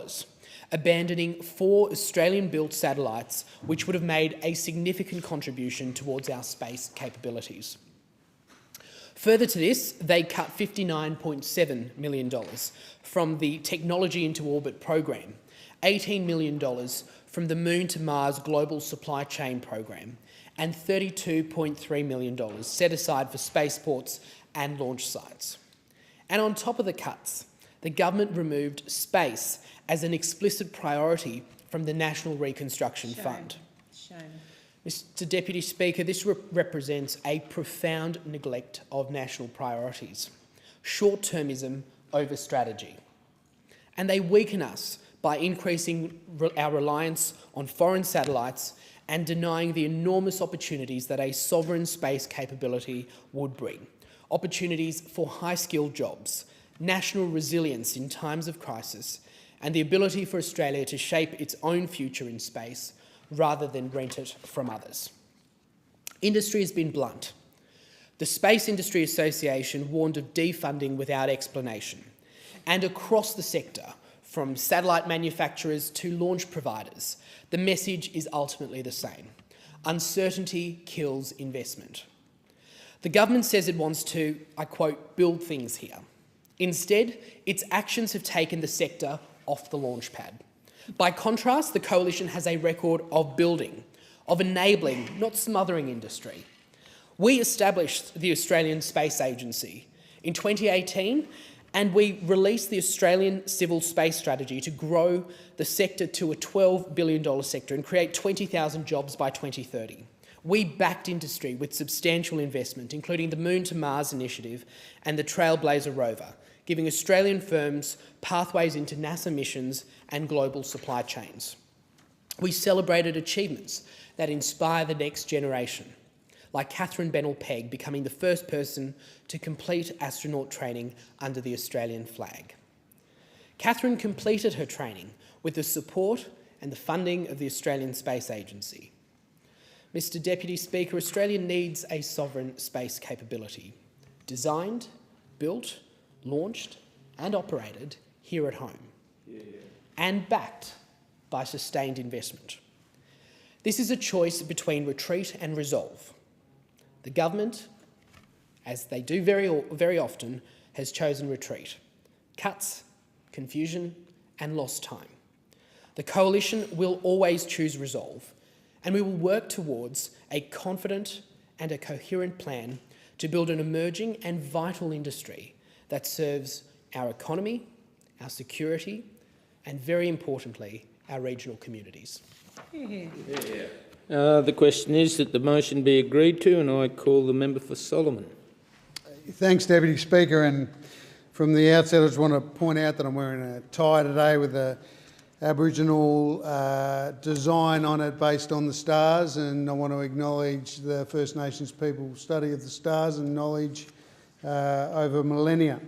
abandoning 4 Australian-built satellites which would have made a significant contribution towards our space capabilities. Further to this, they cut $59.7 million from the Technology into Orbit program, $18 million from the Moon to Mars Global Supply Chain program, and $32.3 million set aside for spaceports and launch sites. And on top of the cuts, the government removed space as an explicit priority from the National Reconstruction Fund. Shame. Mr Deputy Speaker, this represents a profound neglect of national priorities, short-termism over strategy. And they weaken us by increasing our reliance on foreign satellites and denying the enormous opportunities that a sovereign space capability would bring. Opportunities for high-skilled jobs, national resilience in times of crisis, and the ability for Australia to shape its own future in space rather than rent it from others. Industry has been blunt. The Space Industry Association warned of defunding without explanation. And across the sector, from satellite manufacturers to launch providers, the message is ultimately the same. Uncertainty kills investment. The government says it wants to, I quote, build things here. Instead, its actions have taken the sector off the launch pad. By contrast, the Coalition has a record of building, of enabling, not smothering industry. We established the Australian Space Agency in 2018, and we released the Australian Civil Space Strategy to grow the sector to a $12 billion sector and create 20,000 jobs by 2030. We backed industry with substantial investment, including the Moon to Mars initiative and the Trailblazer rover, giving Australian firms pathways into NASA missions and global supply chains. We celebrated achievements that inspire the next generation, like Catherine Bennell-Pegg becoming the first person to complete astronaut training under the Australian flag. Catherine completed her training with the support and the funding of the Australian Space Agency. Mr. Deputy Speaker, Australia needs a sovereign space capability, designed, built, launched and operated here at home, and backed by sustained investment. This is a choice between retreat and resolve. The government, as they do very often, has chosen retreat. Cuts, confusion and lost time. The Coalition will always choose resolve, and we will work towards a confident and a coherent plan to build an emerging and vital industry that serves our economy, our security, and very importantly, our regional communities. The question is that the motion be agreed to, and I call the member for Solomon. Thanks, Deputy Speaker. And from the outset, I just want to point out that I'm wearing a tie today with a Aboriginal design on it based on the stars, and I want to acknowledge the First Nations people's study of the stars and knowledge over millennia.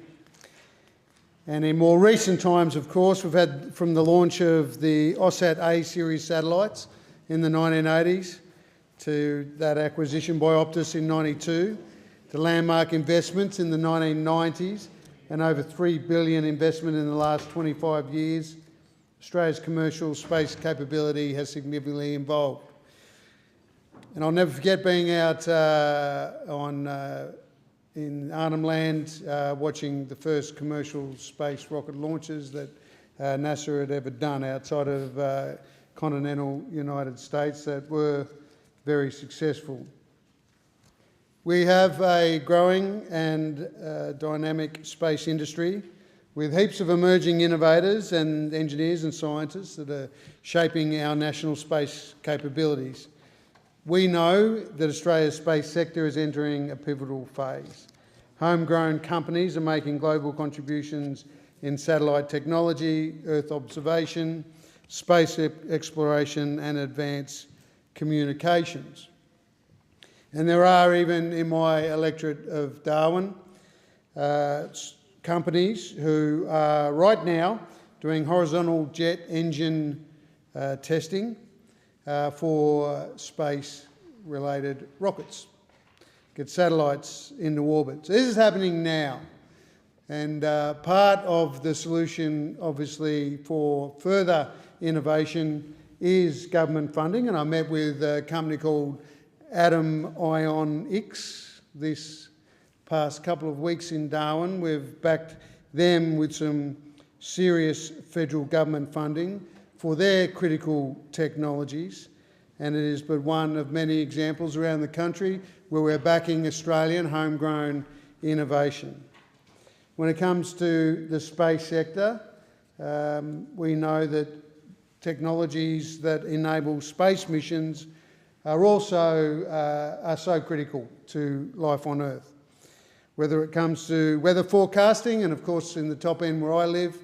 And in more recent times, of course, we've had from the launch of the AUSSAT-A series satellites in the 1980s to that acquisition by Optus in 92, to landmark investments in the 1990s and over $3 billion investment in the last 25 years, Australia's commercial space capability has significantly evolved. And I'll never forget being out in Arnhem Land watching the first commercial space rocket launches that NASA had ever done outside of continental United States that were very successful. We have a growing and dynamic space industry with heaps of emerging innovators and engineers and scientists that are shaping our national space capabilities. We know that Australia's space sector is entering a pivotal phase. Homegrown companies are making global contributions in satellite technology, Earth observation, space exploration and advanced communications. And there are, even in my electorate of Darwin, companies who are right now doing horizontal jet engine testing for space-related rockets, get satellites into orbit. So this is happening now. And part of the solution, obviously, for further innovation is government funding. And I met with a company called Atom Ion X this past couple of weeks in Darwin. We've backed them with some serious federal government funding for their critical technologies. And it is but one of many examples around the country where we're backing Australian homegrown innovation. When it comes to the space sector, we know that technologies that enable space missions are also so critical to life on Earth. Whether it comes to weather forecasting, and of course in the top end where I live,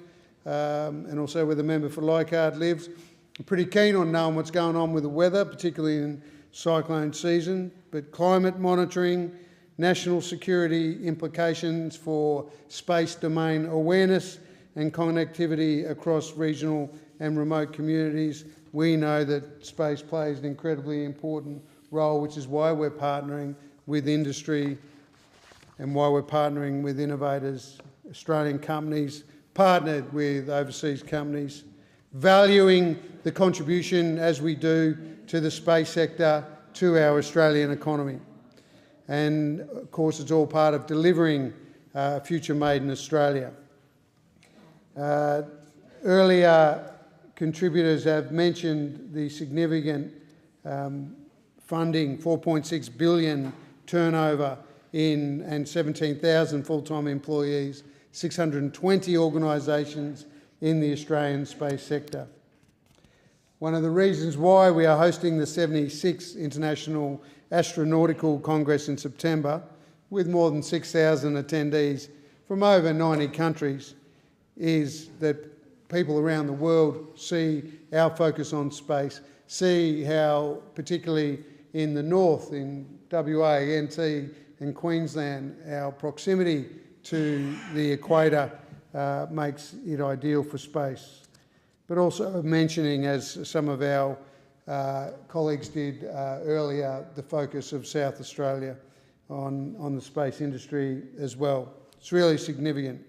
and also where the member for Leichhardt lives, I'm pretty keen on knowing what's going on with the weather, particularly in cyclone season, but climate monitoring, national security implications for space domain awareness and connectivity across regional and remote communities. We know that space plays an incredibly important role, which is why we're partnering with industry and why we're partnering with innovators, Australian companies, partnered with overseas companies, valuing the contribution as we do to the space sector to our Australian economy. and of course it's all part of delivering a future made in Australia. Earlier contributors have mentioned the significant funding, 4.6 billion turnover and 17,000 full-time employees, 620 organisations in the Australian space sector. One of the reasons why we are hosting the 76th International Astronautical Congress in September, with more than 6,000 attendees from over 90 countries, is that people around the world see our focus on space, see how, particularly in the north, in WA, NT and Queensland, our proximity to the equator makes it ideal for space. But also mentioning, as some of our colleagues did earlier, the focus of South Australia on the space industry as well. It's really significant.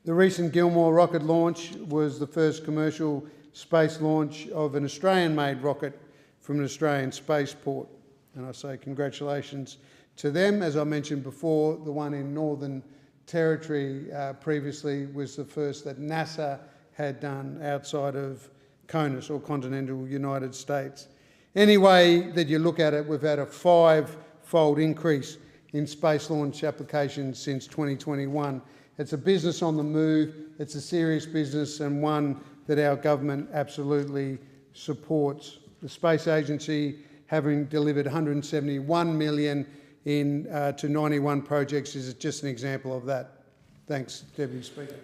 The recent Gilmore rocket launch was the first commercial space launch of an Australian-made rocket from an Australian spaceport. And I say congratulations to them. As I mentioned before, the one in Northern Territory previously was the first that NASA had done outside of CONUS, or continental United States. Any way that you look at it, we've had a 5-fold increase in space launch applications since 2021. It's a business on the move, it's a serious business, and one that our government absolutely supports. The Space Agency, having delivered $171 million to 91 projects, is just an example of that. Thanks, Deputy Speaker.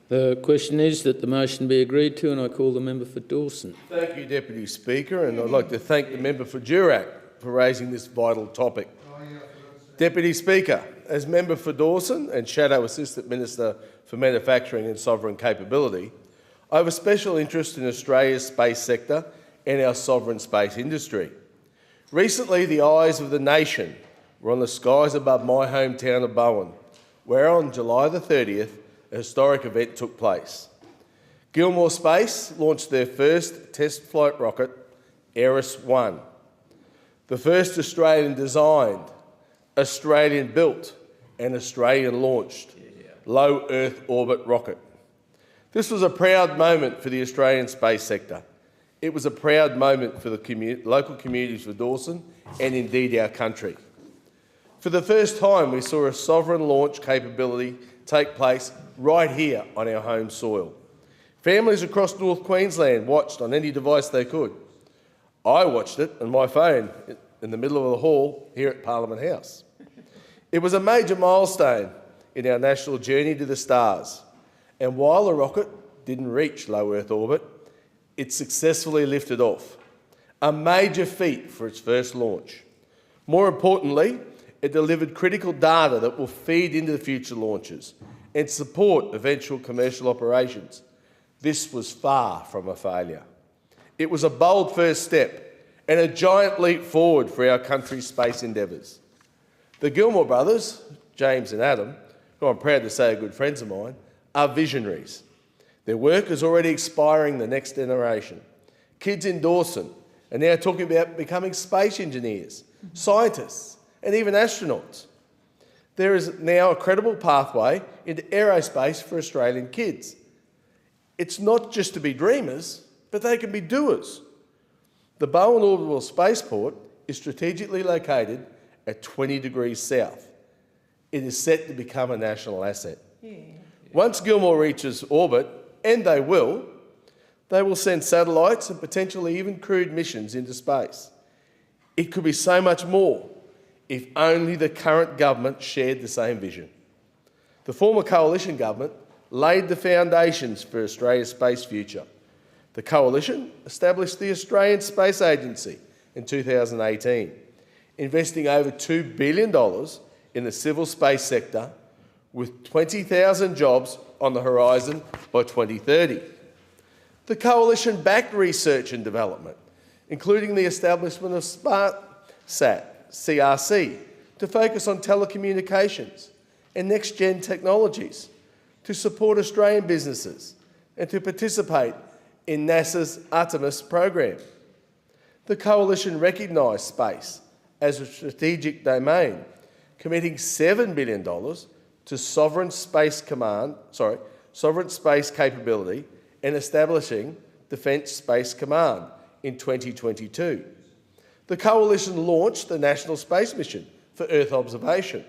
The question is that the motion be agreed to, and I call the member for Dawson. Thank you, Deputy Speaker, and I'd like to thank the member for Durack for raising this vital topic. Deputy Speaker, as member for Dawson and Shadow Assistant Minister for Manufacturing and Sovereign Capability, I have a special interest in Australia's space sector and our sovereign space industry. Recently, the eyes of the nation were on the skies above my hometown of Bowen, where on July the 30th, a historic event took place. Gilmore Space launched their first test flight rocket, Eris-1, the first Australian-designed, Australian-built and Australian-launched low Earth orbit rocket. This was a proud moment for the Australian space sector. It was a proud moment for the local communities of Dawson and indeed our country. For the first time, we saw a sovereign launch capability take place right here on our home soil. Families across North Queensland watched on any device they could. I watched it on my phone in the middle of the hall here at Parliament House. It was a major milestone in our national journey to the stars, and while the rocket didn't reach low Earth orbit, it successfully lifted off, a major feat for its first launch. More importantly, it delivered critical data that will feed into the future launches and support eventual commercial operations. This was far from a failure. It was a bold first step and a giant leap forward for our country's space endeavours. The Gilmore brothers, James and Adam, who I'm proud to say are good friends of mine, are visionaries. Their work is already inspiring the next generation. Kids in Dawson are now talking about becoming space engineers, scientists, and even astronauts. There is now a credible pathway into aerospace for Australian kids. It's not just to be dreamers, but they can be doers. The Bowen Orbital Spaceport is strategically located at 20 degrees south. It is set to become a national asset. Once Gilmore reaches orbit, and they will send satellites and potentially even crewed missions into space. It could be so much more if only the current government shared the same vision. The former coalition government laid the foundations for Australia's space future. The coalition established the Australian Space Agency in 2018, investing over $2 billion in the civil space sector, with 20,000 jobs on the horizon by 2030. The coalition backed research and development, including the establishment of SmartSat, CRC, to focus on telecommunications and next-gen technologies, to support Australian businesses and to participate in NASA's Artemis program. The coalition recognised space as a strategic domain, committing $7 billion to sovereign space capability and establishing Defence Space Command in 2022. The Coalition launched the National Space Mission for Earth observation,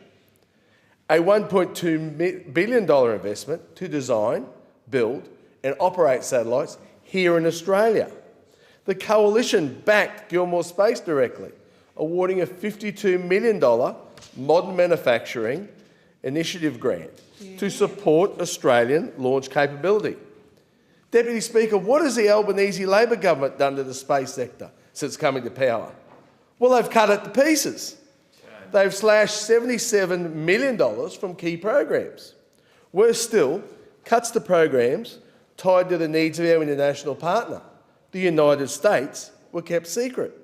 a $1.2 billion investment to design, build and operate satellites here in Australia. The Coalition backed Gilmour Space directly, awarding a $52 million Modern Manufacturing Initiative grant to support Australian launch capability. Deputy Speaker, what has the Albanese Labor government done to the space sector since coming to power? Well, they've cut it to pieces. They've slashed $77 million from key programs. Worse still, cuts to programs tied to the needs of our international partner, the United States, were kept secret.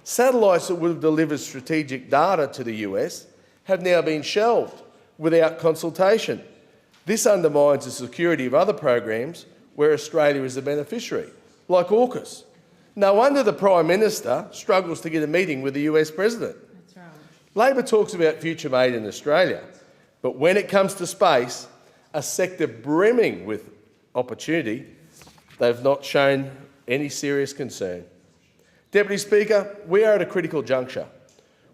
Satellites that would have delivered strategic data to the US have now been shelved without consultation. This undermines the security of other programs where Australia is a beneficiary, like AUKUS. No wonder the Prime Minister struggles to get a meeting with the US President. That's right. Labor talks about future made in Australia, but when it comes to space, a sector brimming with opportunity, they've not shown any serious concern. Deputy Speaker, we are at a critical juncture.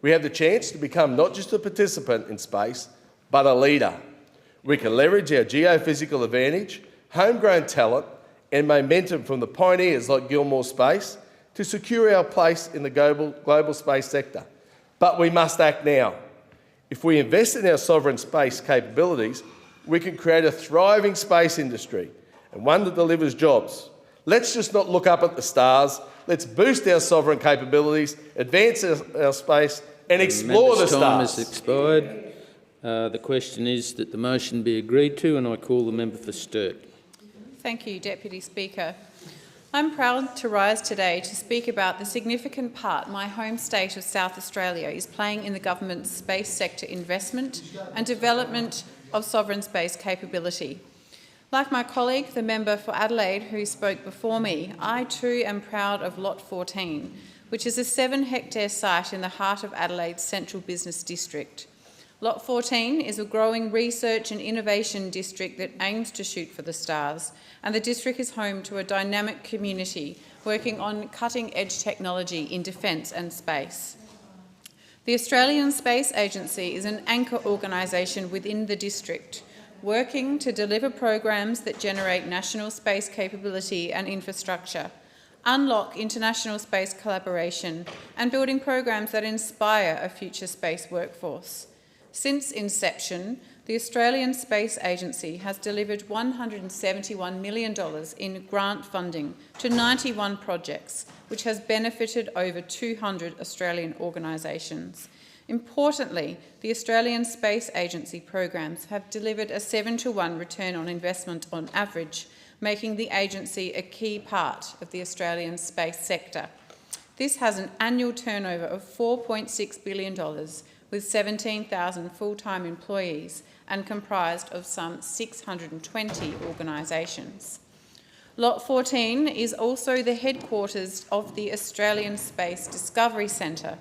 We have the chance to become not just a participant in space, but a leader. We can leverage our geophysical advantage, homegrown talent and momentum from the pioneers like Gilmour Space to secure our place in the global space sector. But we must act now. If we invest in our sovereign space capabilities, we can create a thriving space industry and one that delivers jobs. Let's just not look up at the stars. Let's boost our sovereign capabilities, advance our space and explore the stars. Time has expired. The question is that the motion be agreed to, and I call the member for Sturt. Thank you, Deputy Speaker. I'm proud to rise today to speak about the significant part my home state of South Australia is playing in the government's space sector investment and development of sovereign space capability. Like my colleague, the member for Adelaide, who spoke before me, I too am proud of Lot 14, which is a 7-hectare site in the heart of Adelaide's central business district. Lot 14 is a growing research and innovation district that aims to shoot for the stars, and the district is home to a dynamic community working on cutting-edge technology in defence and space. The Australian Space Agency is an anchor organisation within the district, working to deliver programs that generate national space capability and infrastructure, unlock international space collaboration, and building programs that inspire a future space workforce. Since inception, the Australian Space Agency has delivered $171 million in grant funding to 91 projects, which has benefited over 200 Australian organisations. Importantly, the Australian Space Agency programs have delivered a 7-to-1 return on investment on average, making the agency a key part of the Australian space sector. This has an annual turnover of $4.6 billion, with 17,000 full-time employees and comprised of some 620 organisations. Lot 14 is also the headquarters of the Australian Space Discovery Centre,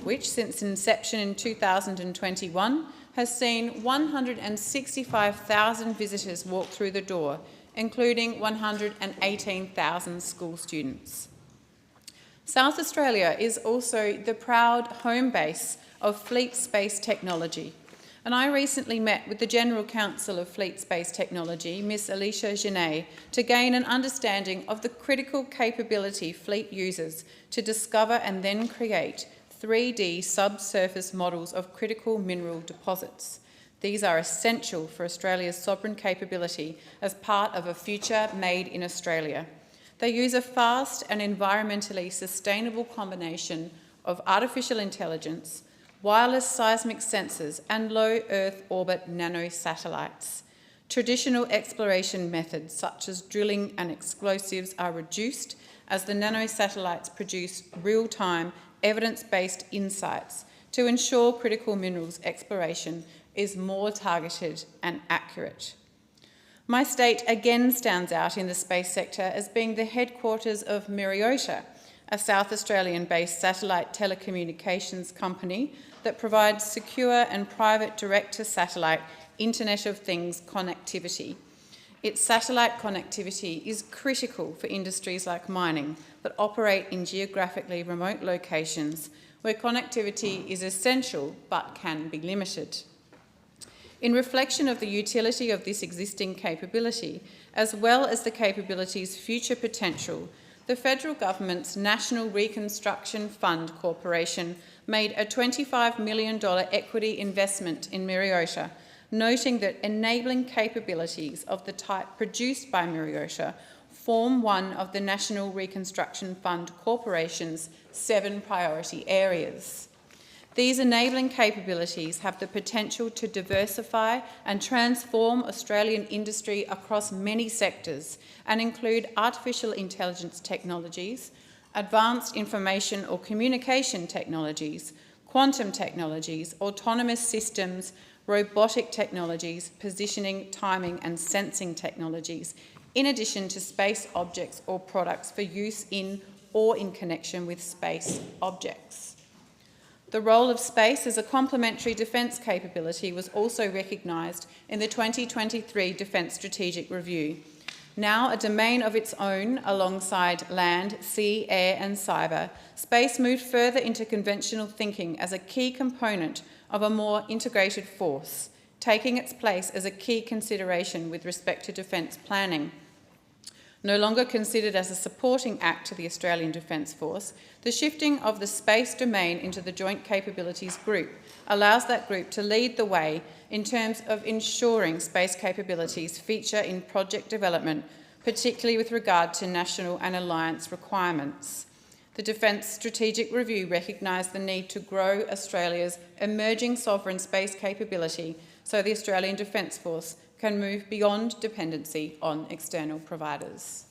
which since inception in 2021 has seen 165,000 visitors walk through the door, including 118,000 school students. South Australia is also the proud home base of Fleet Space Technology, and I recently met with the General Counsel of Fleet Space Technology, Ms Alicia Genet, to gain an understanding of the critical capability Fleet uses to discover and then create 3D subsurface models of critical mineral deposits. These are essential for Australia's sovereign capability as part of a future made in Australia. They use a fast and environmentally sustainable combination of artificial intelligence, wireless seismic sensors and low Earth orbit nanosatellites. Traditional exploration methods such as drilling and explosives are reduced as the nanosatellites produce real-time evidence-based insights to ensure critical minerals exploration is more targeted and accurate. My state again stands out in the space sector as being the headquarters of Myriota, a South Australian-based satellite telecommunications company that provides secure and private direct-to-satellite Internet of Things connectivity. Its satellite connectivity is critical for industries like mining that operate in geographically remote locations where connectivity is essential but can be limited. In reflection of the utility of this existing capability, as well as the capability's future potential, the federal government's National Reconstruction Fund Corporation made a $25 million equity investment in Myriota, noting that enabling capabilities of the type produced by Myriota form one of the National Reconstruction Fund Corporation's 7 priority areas. These enabling capabilities have the potential to diversify and transform Australian industry across many sectors and include artificial intelligence technologies, advanced information or communication technologies, quantum technologies, autonomous systems, robotic technologies, positioning, timing and sensing technologies, in addition to space objects or products for use in or in connection with space objects. The role of space as a complementary defence capability was also recognised in the 2023 Defence Strategic Review. Now a domain of its own alongside land, sea, air and cyber, space moved further into conventional thinking as a key component of a more integrated force, taking its place as a key consideration with respect to defence planning. No longer considered as a supporting act to the Australian Defence Force, the shifting of the space domain into the Joint Capabilities Group allows that group to lead the way in terms of ensuring space capabilities feature in project development, particularly with regard to national and alliance requirements. The Defence Strategic Review recognised the need to grow Australia's emerging sovereign space capability so the Australian Defence Force can move beyond dependency on external providers.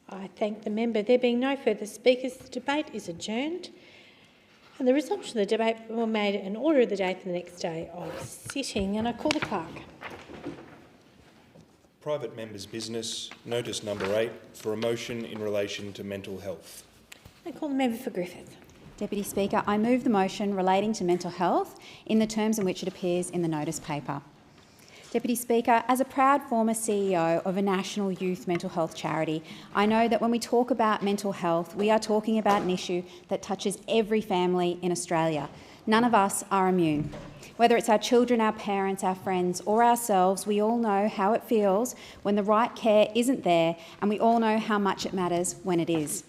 I thank the member. There being no further speakers, the debate is adjourned and the results of the debate will be made in order of the day for the next day of sitting. And I call the clerk. Private members' business, notice number 8, for a motion in relation to mental health. I call the member for Griffith. Deputy Speaker, I move the motion relating to mental health in the terms in which it appears in the notice paper. Deputy Speaker, as a proud former CEO of a national youth mental health charity, I know that when we talk about mental health, we are talking about an issue that touches every family in Australia. None of us are immune. Whether it's our children, our parents, our friends or ourselves, we all know how it feels when the right care isn't there, and we all know how much it matters when it is.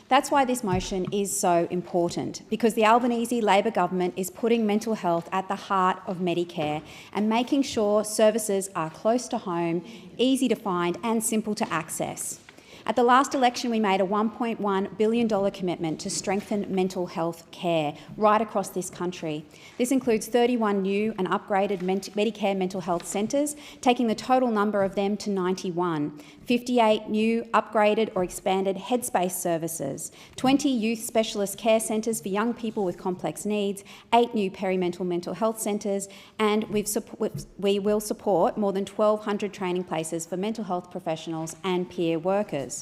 That's why this motion is so important, because the Albanese Labor government is putting mental health at the heart of Medicare and making sure services are close to home, easy to find and simple to access. At the last election, we made a $1.1 billion commitment to strengthen mental health care right across this country. This includes 31 new and upgraded Medicare mental health centres, taking the total number of them to 91, 58 new, upgraded or expanded headspace services, 20 youth specialist care centres for young people with complex needs, 8 new perimental mental health centres, and we will support more than 1,200 training places for mental health professionals and peer workers.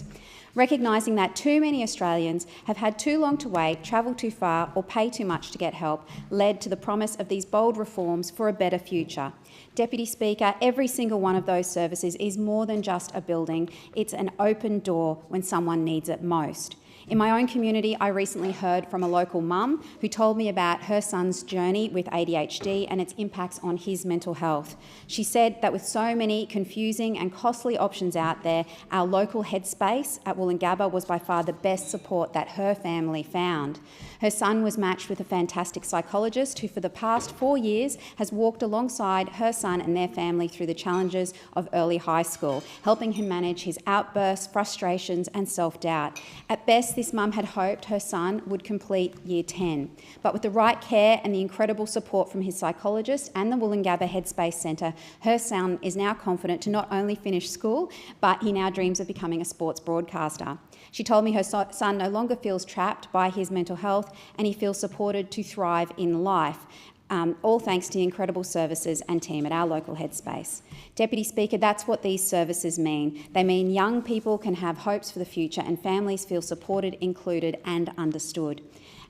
Recognising that too many Australians have had too long to wait, travel too far or pay too much to get help led to the promise of these bold reforms for a better future. Deputy Speaker, every single one of those services is more than just a building. It's an open door when someone needs it most. In my own community, I recently heard from a local mum who told me about her son's journey with ADHD and its impacts on his mental health. She said that with so many confusing and costly options out there, our local headspace at Woolloongabba was by far the best support that her family found. Her son was matched with a fantastic psychologist who for the past 4 years has walked alongside her son and their family through the challenges of early high school, helping him manage his outbursts, frustrations and self-doubt. At best, this mum had hoped her son would complete Year 10, but with the right care and the incredible support from his psychologist and the Woolloongabba Headspace Centre, her son is now confident to not only finish school, but he now dreams of becoming a sports broadcaster. She told me her son no longer feels trapped by his mental health and he feels supported to thrive in life. all thanks to the incredible services and team at our local headspace. Deputy Speaker, that's what these services mean. They mean young people can have hopes for the future and families feel supported, included and understood.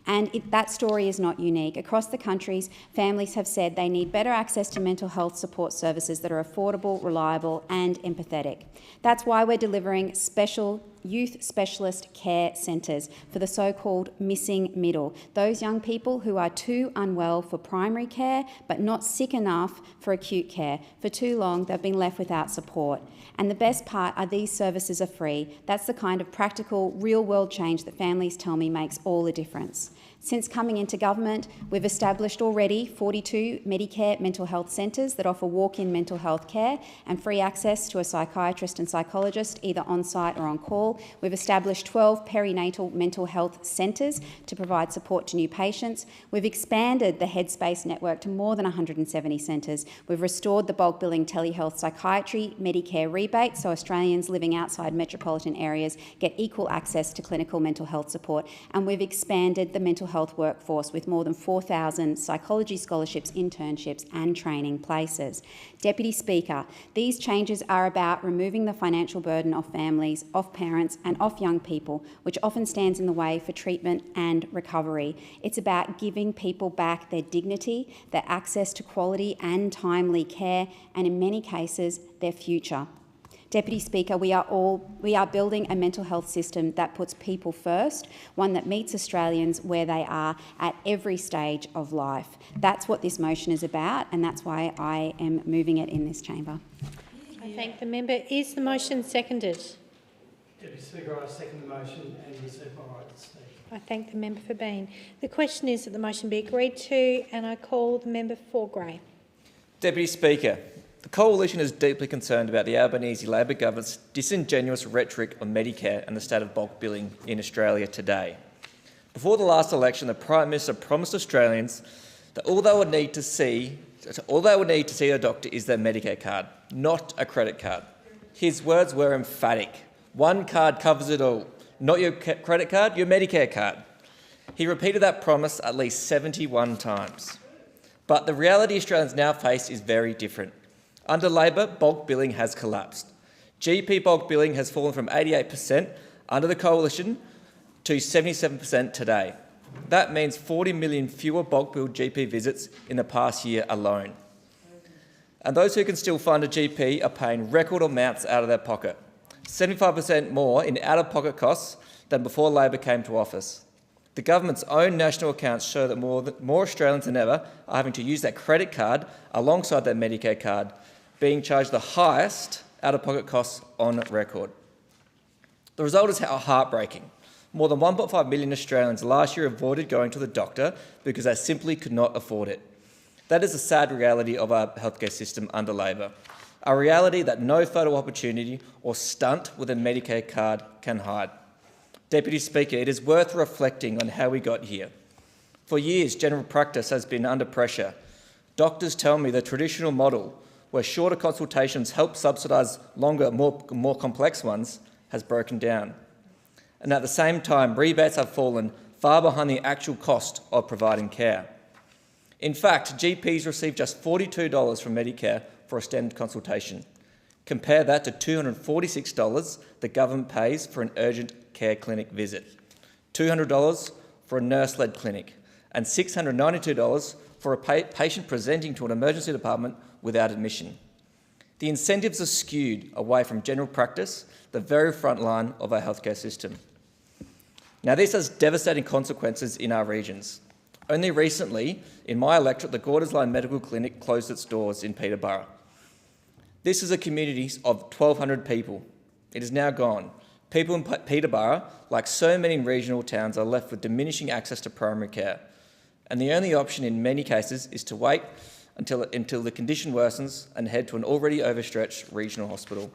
And that story is not unique. Across the country, families have said they need better access to mental health support services that are affordable, reliable and empathetic. That's why we're delivering special youth specialist care centres for the so-called missing middle, those young people who are too unwell for primary care but not sick enough for acute care. For too long, they've been left without support. And the best part are these services are free. That's the kind of practical, real-world change that families tell me makes all the difference. Since coming into government, we've established already 42 Medicare mental health centres that offer walk-in mental health care and free access to a psychiatrist and psychologist, either on-site or on call. We've established 12 perinatal mental health centres to provide support to new patients. We've expanded the Headspace network to more than 170 centres. We've restored the bulk billing telehealth psychiatry Medicare rebate so Australians living outside metropolitan areas get equal access to clinical mental health support. And we've expanded the mental health workforce with more than 4,000 psychology scholarships, internships and training places. Deputy Speaker, these changes are about removing the financial burden of families, of parents and of young people, which often stands in the way for treatment and recovery. It's about giving people back their dignity, their access to quality and timely care, and in many cases, their future. Deputy Speaker, we are building a mental health system that puts people first, one that meets Australians where they are at every stage of life. That's what this motion is about, and that's why I am moving it in this chamber. I thank the member. Is the motion seconded? Deputy Speaker, I second the motion and reserve my right to speak. I thank the member for being. The question is that the motion be agreed to, and I call the member for Grey. Deputy Speaker, the Coalition is deeply concerned about the Albanese Labor government's disingenuous rhetoric on Medicare and the state of bulk billing in Australia today. Before the last election, the Prime Minister promised Australians that all they would need to see a doctor is their Medicare card, not a credit card. His words were emphatic. One card covers it all. Not your credit card, your Medicare card. He repeated that promise at least 71 times. But the reality Australians now face is very different. Under Labor, bulk billing has collapsed. GP bulk billing has fallen from 88% under the Coalition to 77% today. That means 40 million fewer bulk billed GP visits in the past year alone. And those who can still fund a GP are paying record amounts out of their pocket, 75% more in out-of-pocket costs than before Labor came to office. The government's own national accounts show that more Australians than ever are having to use their credit card alongside their Medicare card, being charged the highest out-of-pocket costs on record. The result is heartbreaking. More than 1.5 million Australians last year avoided going to the doctor because they simply could not afford it. That is a sad reality of our healthcare system under Labor, a reality that no photo opportunity or stunt with a Medicare card can hide. Deputy Speaker, it is worth reflecting on how we got here. For years, general practice has been under pressure. Doctors tell me the traditional model, where shorter consultations help subsidise longer, more complex ones, has broken down. And at the same time, rebates have fallen far behind the actual cost of providing care. In fact, GPs receive just $42 from Medicare for a standard consultation. Compare that to $246 the government pays for an urgent care clinic visit, $200 for a nurse-led clinic, and $692 for a patient presenting to an emergency department without admission. The incentives are skewed away from general practice, the very front line of our healthcare system. Now, this has devastating consequences in our regions. Only recently, in my electorate, the Gorders Line Medical Clinic closed its doors in Peterborough. This is a community of 1,200 people. It is now gone. People in Peterborough, like so many regional towns, are left with diminishing access to primary care. And the only option in many cases is to wait until the condition worsens and head to an already overstretched regional hospital.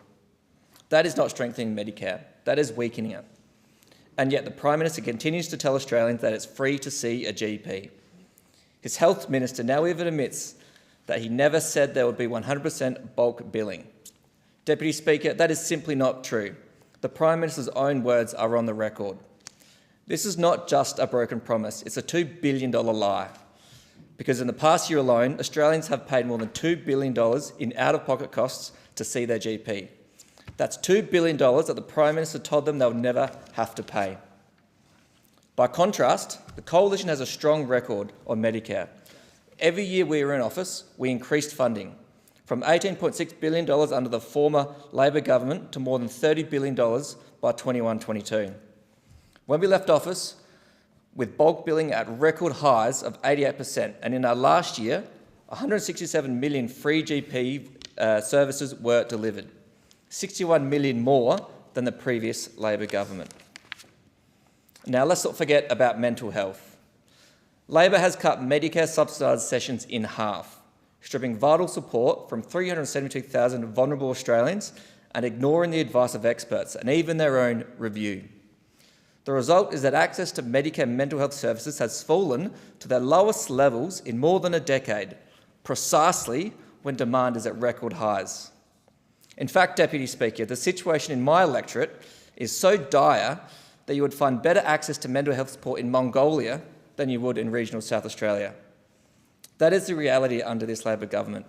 That is not strengthening Medicare. That is weakening it. And yet the Prime Minister continues to tell Australians that it's free to see a GP. His Health Minister now even admits that he never said there would be 100% bulk billing. Deputy Speaker, that is simply not true. The Prime Minister's own words are on the record. This is not just a broken promise, it's a $2 billion lie. because in the past year alone, Australians have paid more than $2 billion in out-of-pocket costs to see their GP. That's $2 billion that the Prime Minister told them they'll never have to pay. By contrast, the Coalition has a strong record on Medicare. Every year we were in office, we increased funding, from $18.6 billion under the former Labor government to more than $30 billion by 21-22. When we left office, with bulk billing at record highs of 88%, and in our last year, 167 million free GP services were delivered, 61 million more than the previous Labor government. Now let's not forget about mental health. Labor has cut Medicare subsidised sessions in half, stripping vital support from 372,000 vulnerable Australians and ignoring the advice of experts and even their own review. The result is that access to Medicare mental health services has fallen to their lowest levels in more than a decade, precisely when demand is at record highs. In fact, Deputy Speaker, the situation in my electorate is so dire that you would find better access to mental health support in Mongolia than you would in regional South Australia. That is the reality under this Labor government.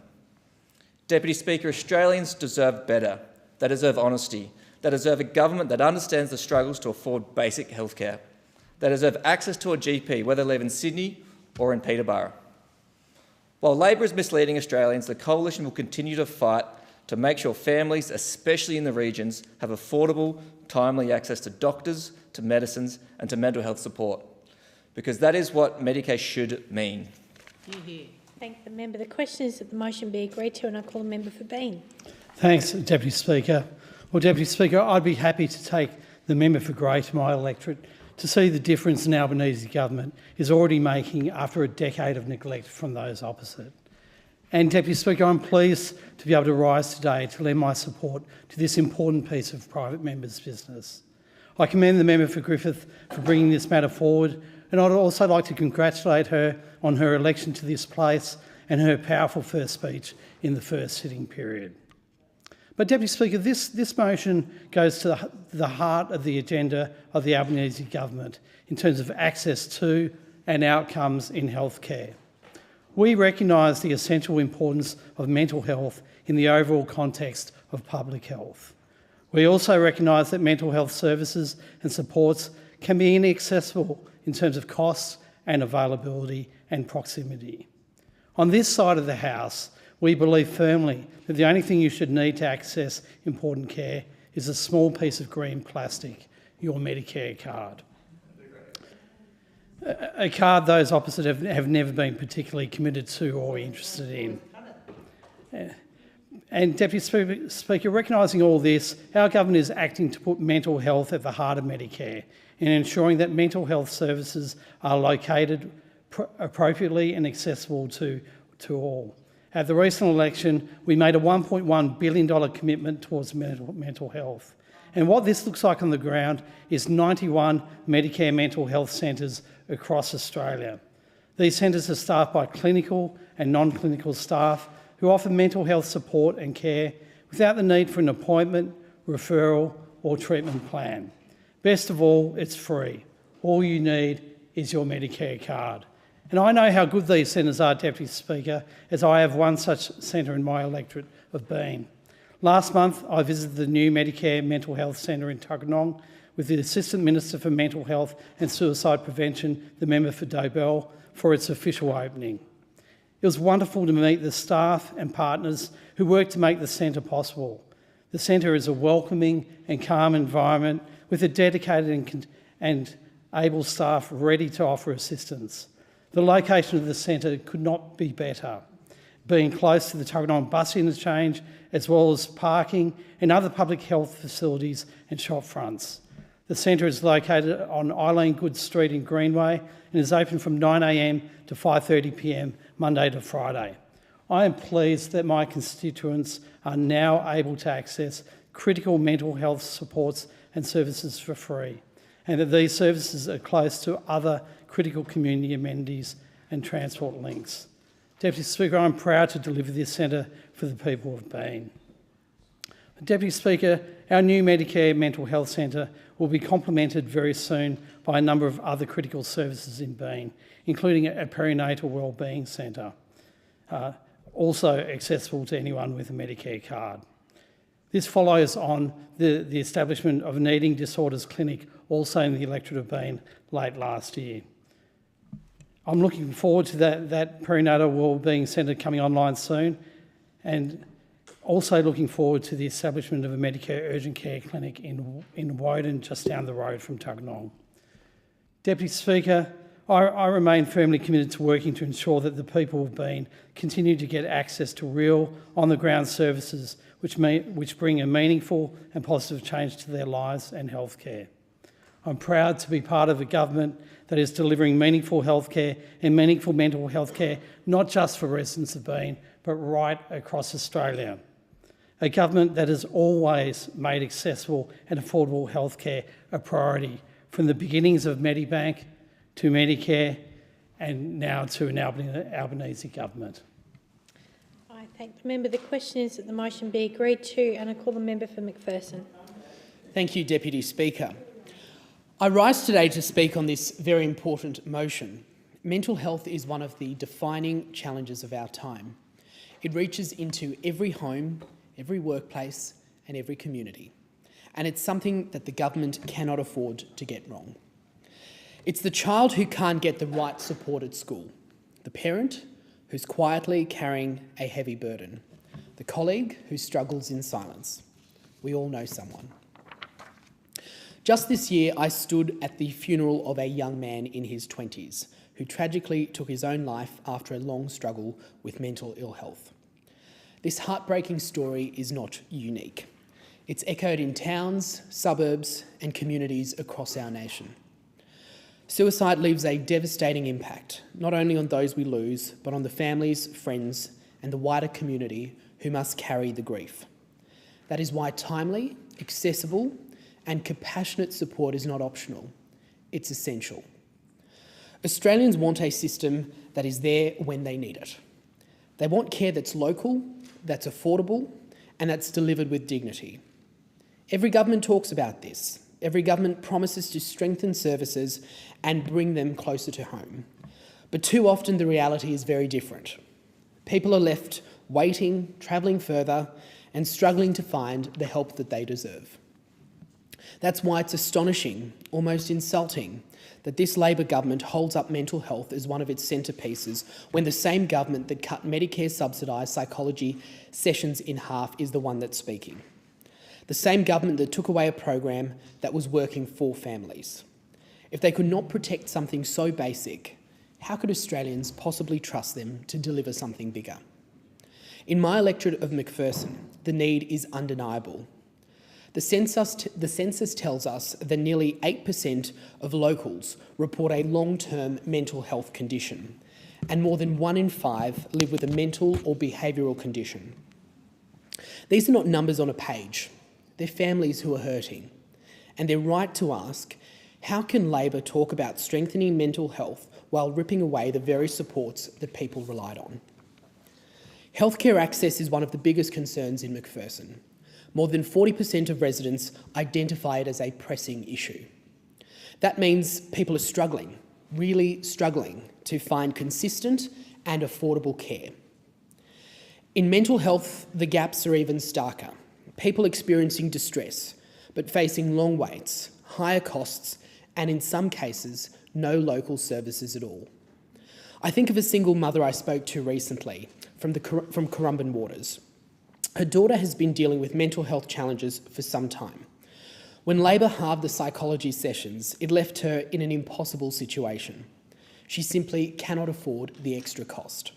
Deputy Speaker, Australians deserve better. They deserve honesty. They deserve a government that understands the struggles to afford basic health care. They deserve access to a GP, whether they live in Sydney or in Peterborough. While Labor is misleading Australians, the Coalition will continue to fight to make sure families, especially in the regions, have affordable, timely access to doctors, to medicines and to mental health support, because that is what Medicare should mean. Thank the member. The question is that the motion be agreed to, and I call the member for Bean. Thanks, Deputy Speaker. Well, Deputy Speaker, I'd be happy to take the member for Grey to my electorate to see the difference an Albanese government is already making after a decade of neglect from those opposite. And Deputy Speaker, I'm pleased to be able to rise today to lend my support to this important piece of private members' business. I commend the member for Griffith for bringing this matter forward, and I'd also like to congratulate her on her election to this place and her powerful first speech in the first sitting period. But Deputy Speaker, this motion goes to the heart of the agenda of the Albanese government in terms of access to and outcomes in healthcare. We recognise the essential importance of mental health in the overall context of public health. We also recognise that mental health services and supports can be inaccessible in terms of costs and availability and proximity. On this side of the House, we believe firmly that the only thing you should need to access important care is a small piece of green plastic, your Medicare card. A card those opposite have never been particularly committed to or interested in. And Deputy Speaker, recognising all this, our government is acting to put mental health at the heart of Medicare and ensuring that mental health services are located appropriately and accessible to all. At the recent election, we made a $1.1 billion commitment towards mental health. And what this looks like on the ground is 91 Medicare mental health centres across Australia. These centres are staffed by clinical and non-clinical staff who offer mental health support and care without the need for an appointment, referral or treatment plan. Best of all, it's free. All you need is your Medicare card. And I know how good these centres are, Deputy Speaker, as I have one such centre in my electorate of Bean. Last month, I visited the new Medicare Mental Health Centre in Tuggeranong with the Assistant Minister for Mental Health and Suicide Prevention, the member for Dobell, for its official opening. It was wonderful to meet the staff and partners who work to make the centre possible. The centre is a welcoming and calm environment with a dedicated and able staff ready to offer assistance. The location of the centre could not be better, being close to the Tuggeranong bus interchange, as well as parking and other public health facilities and shop fronts. The centre is located on Eileen Good Street in Greenway and is open from 9 a.m. to 5:30 p.m. Monday to Friday. I am pleased that my constituents are now able to access critical mental health supports and services for free, and that these services are close to other critical community amenities and transport links. Deputy Speaker, I'm proud to deliver this centre for the people of Bean. Deputy Speaker, our new Medicare Mental Health Centre will be complemented very soon by a number of other critical services in Bean, including a perinatal wellbeing centre, also accessible to anyone with a Medicare card. This follows on the establishment of an eating disorders clinic also in the electorate of Bean late last year. I'm looking forward to that perinatal wellbeing centre coming online soon, and also looking forward to the establishment of a Medicare urgent care clinic in Woden, just down the road from Tuggeranong. Deputy Speaker, I remain firmly committed to working to ensure that the people of Bean continue to get access to real, on-the-ground services which bring a meaningful and positive change to their lives and healthcare. I'm proud to be part of a government that is delivering meaningful healthcare and meaningful mental health care, not just for residents of Bean, but right across Australia. A government that has always made accessible and affordable healthcare a priority, from the beginnings of Medibank to Medicare and now to an Albanese government. I thank the member. The question is that the motion be agreed to, and I call the member for McPherson. Thank you, Deputy Speaker. I rise today to speak on this very important motion. Mental health is one of the defining challenges of our time. It reaches into every home, every workplace and every community. And it's something that the government cannot afford to get wrong. It's the child who can't get the right support at school, the parent who's quietly carrying a heavy burden, the colleague who struggles in silence. We all know someone. Just this year, I stood at the funeral of a young man in his 20s who tragically took his own life after a long struggle with mental ill health. This heartbreaking story is not unique. It's echoed in towns, suburbs and communities across our nation. Suicide leaves a devastating impact, not only on those we lose, but on the families, friends and the wider community who must carry the grief. That is why timely, accessible and compassionate support is not optional. It's essential. Australians want a system that is there when they need it. They want care that's local, that's affordable and that's delivered with dignity. Every government talks about this. Every government promises to strengthen services and bring them closer to home. But too often the reality is very different. People are left waiting, travelling further and struggling to find the help that they deserve. That's why it's astonishing, almost insulting, that this Labor government holds up mental health as one of its centrepieces when the same government that cut Medicare subsidised psychology sessions in half is the one that's speaking. The same government that took away a program that was working for families. If they could not protect something so basic, how could Australians possibly trust them to deliver something bigger? In my electorate of McPherson, the need is undeniable. The census tells us that nearly 8% of locals report a long-term mental health condition, and more than 1 in 5 live with a mental or behavioural condition. These are not numbers on a page. They're families who are hurting. And they're right to ask, how can Labor talk about strengthening mental health while ripping away the very supports that people relied on? Healthcare access is one of the biggest concerns in McPherson. More than 40% of residents identify it as a pressing issue. That means people are struggling, really struggling, to find consistent and affordable care. In mental health, the gaps are even starker. People experiencing distress, but facing long waits, higher costs, and in some cases, no local services at all. I think of a single mother I spoke to recently from Currumbin Waters. Her daughter has been dealing with mental health challenges for some time. When Labor halved the psychology sessions, it left her in an impossible situation. She simply cannot afford the extra cost.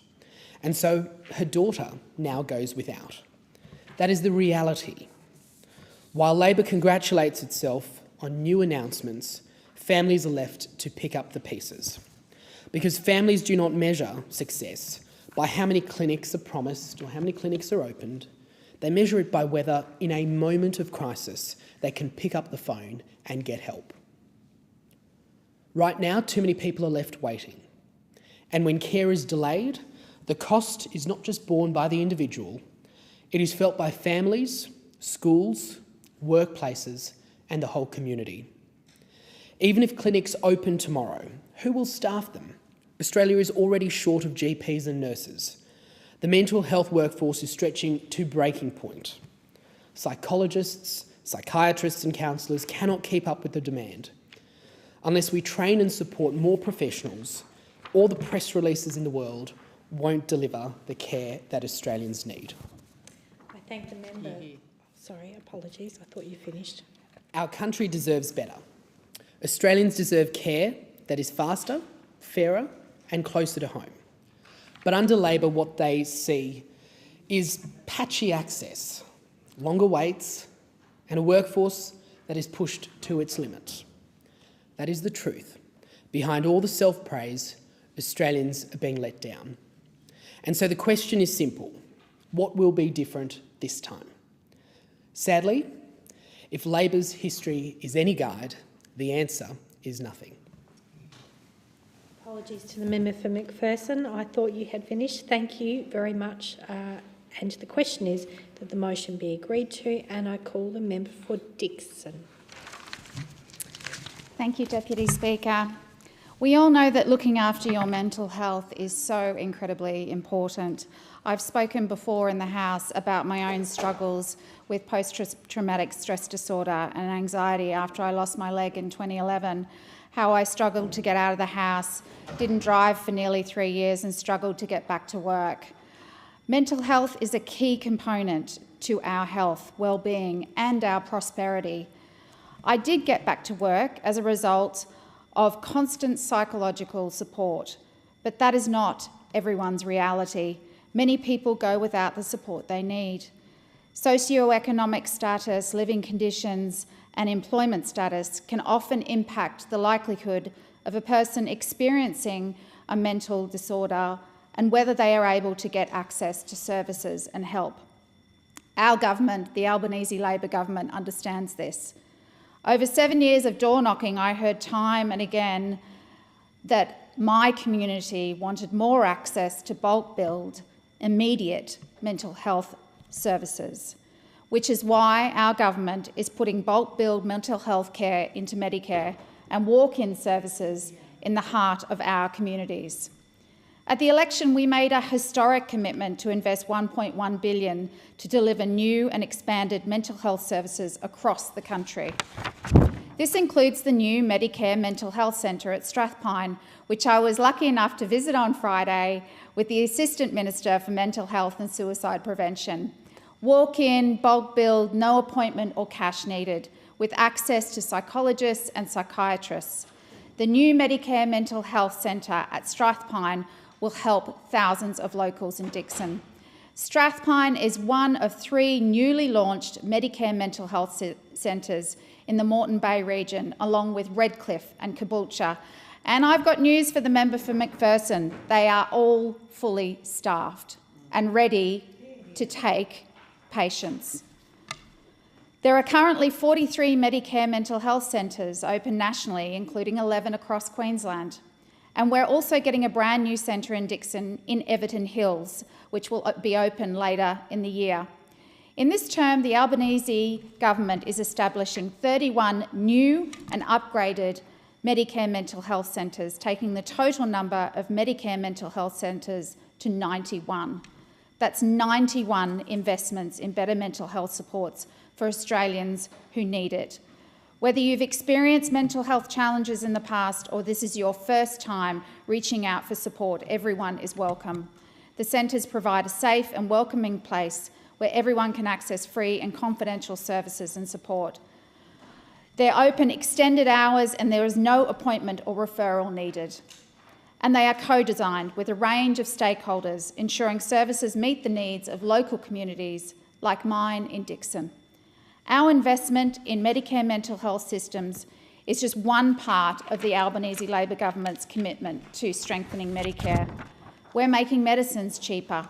And so her daughter now goes without. That is the reality. While Labor congratulates itself on new announcements, families are left to pick up the pieces. Because families do not measure success by how many clinics are promised or how many clinics are opened. They measure it by whether, in a moment of crisis, they can pick up the phone and get help. Right now, too many people are left waiting. And when care is delayed, the cost is not just borne by the individual, it is felt by families schools, workplaces, and the whole community. Even if clinics open tomorrow, who will staff them? Australia is already short of GPs and nurses. The mental health workforce is stretching to breaking point. Psychologists, psychiatrists and counsellors cannot keep up with the demand. Unless we train and support more professionals, all the press releases in the world won't deliver the care that Australians need. I thank the member. Sorry, apologies, I thought you finished. Our country deserves better. Australians deserve care that is faster, fairer and closer to home. But under Labor, what they see is patchy access, longer waits and a workforce that is pushed to its limit. That is the truth. Behind all the self-praise, Australians are being let down. And so the question is simple. What will be different this time? Sadly, if Labor's history is any guide, the answer is nothing. Apologies to the member for McPherson. I thought you had finished. Thank you very much. And the question is that the motion be agreed to, and I call the member for Dixon. Thank you, Deputy Speaker. We all know that looking after your mental health is so incredibly important. I've spoken before in the House about my own struggles with post-traumatic stress disorder and anxiety after I lost my leg in 2011, how I struggled to get out of the house, didn't drive for nearly 3 years and struggled to get back to work. Mental health is a key component to our health, well-being and our prosperity. I did get back to work as a result of constant psychological support, but that is not everyone's reality. Many people go without the support they need. Socioeconomic status, living conditions and employment status can often impact the likelihood of a person experiencing a mental disorder and whether they are able to get access to services and help. Our government, the Albanese Labor government, understands this. Over 7 years of door knocking, I heard time and again that my community wanted more access to bulk billed, immediate mental health services, which is why our government is putting bulk billed mental health care into Medicare and walk-in services in the heart of our communities. At the election, we made a historic commitment to invest $1.1 billion to deliver new and expanded mental health services across the country. This includes the new Medicare Mental Health Centre at Strathpine, which I was lucky enough to visit on Friday with the Assistant Minister for Mental Health and Suicide Prevention. Walk-in, bulk billed, no appointment or cash needed, with access to psychologists and psychiatrists. The new Medicare Mental Health Centre at Strathpine will help thousands of locals in Dixon. Strathpine is one of 3 newly launched Medicare mental health centres in the Moreton Bay region, along with Redcliffe and Caboolture. And I've got news for the member for McPherson. They are all fully staffed and ready to take patients. There are currently 43 Medicare mental health centres open nationally, including 11 across Queensland. And we're also getting a brand new centre in Dixon in Everton Hills, which will be open later in the year. In this term, the Albanese government is establishing 31 new and upgraded Medicare mental health centres, taking the total number of Medicare mental health centres to 91. That's 91 investments in better mental health supports for Australians who need it. Whether you've experienced mental health challenges in the past or this is your first time reaching out for support, everyone is welcome. The centres provide a safe and welcoming place where everyone can access free and confidential services and support. They're open extended hours and there is no appointment or referral needed. And they are co-designed with a range of stakeholders, ensuring services meet the needs of local communities like mine in Dixon. Our investment in Medicare mental health systems is just one part of the Albanese Labor government's commitment to strengthening Medicare. We're making medicines cheaper,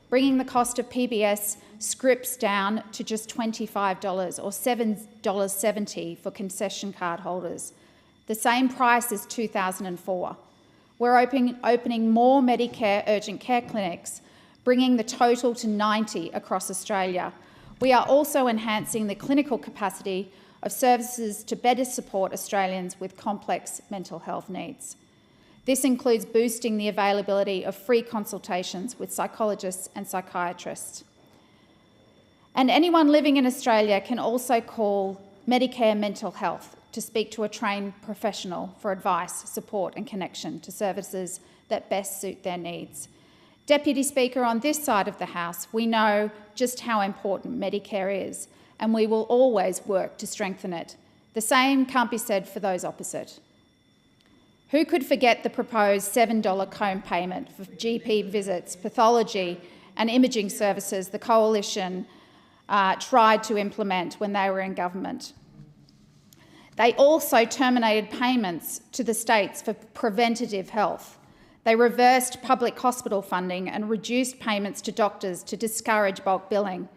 bringing the cost of PBS scripts down to just $25 or $7.70 for concession card holders, the same price as 2004. We're opening more Medicare urgent care clinics, bringing the total to 90 across Australia. We are also enhancing the clinical capacity of services to better support Australians with complex mental health needs. This includes boosting the availability of free consultations with psychologists and psychiatrists. And anyone living in Australia can also call Medicare Mental Health to speak to a trained professional for advice, support and connection to services that best suit their needs. Deputy Speaker, on this side of the House, we know just how important Medicare is, and we will always work to strengthen it. The same can't be said for those opposite. Who could forget the proposed $7 co-payment for GP visits, pathology and imaging services the Coalition tried to implement when they were in government? They also terminated payments to the states for preventative health. They reversed public hospital funding and reduced payments to doctors to discourage bulk billing.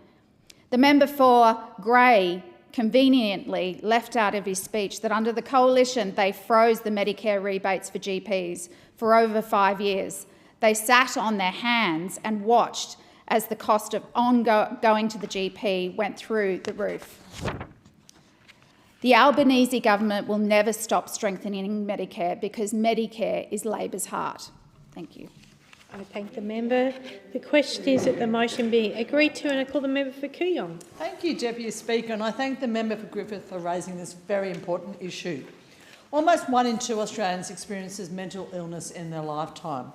The member for Grey conveniently left out of his speech that under the Coalition they froze the Medicare rebates for GPs for over 5 years. They sat on their hands and watched as the cost of going to the GP went through the roof. The Albanese government will never stop strengthening Medicare because Medicare is Labor's heart. Thank you. I thank the member. The question is that the motion be agreed to, and I call the member for Kooyong. Thank you, Deputy Speaker, and I thank the member for Griffith for raising this very important issue. Almost 1 in 2 Australians experiences mental illness in their lifetime.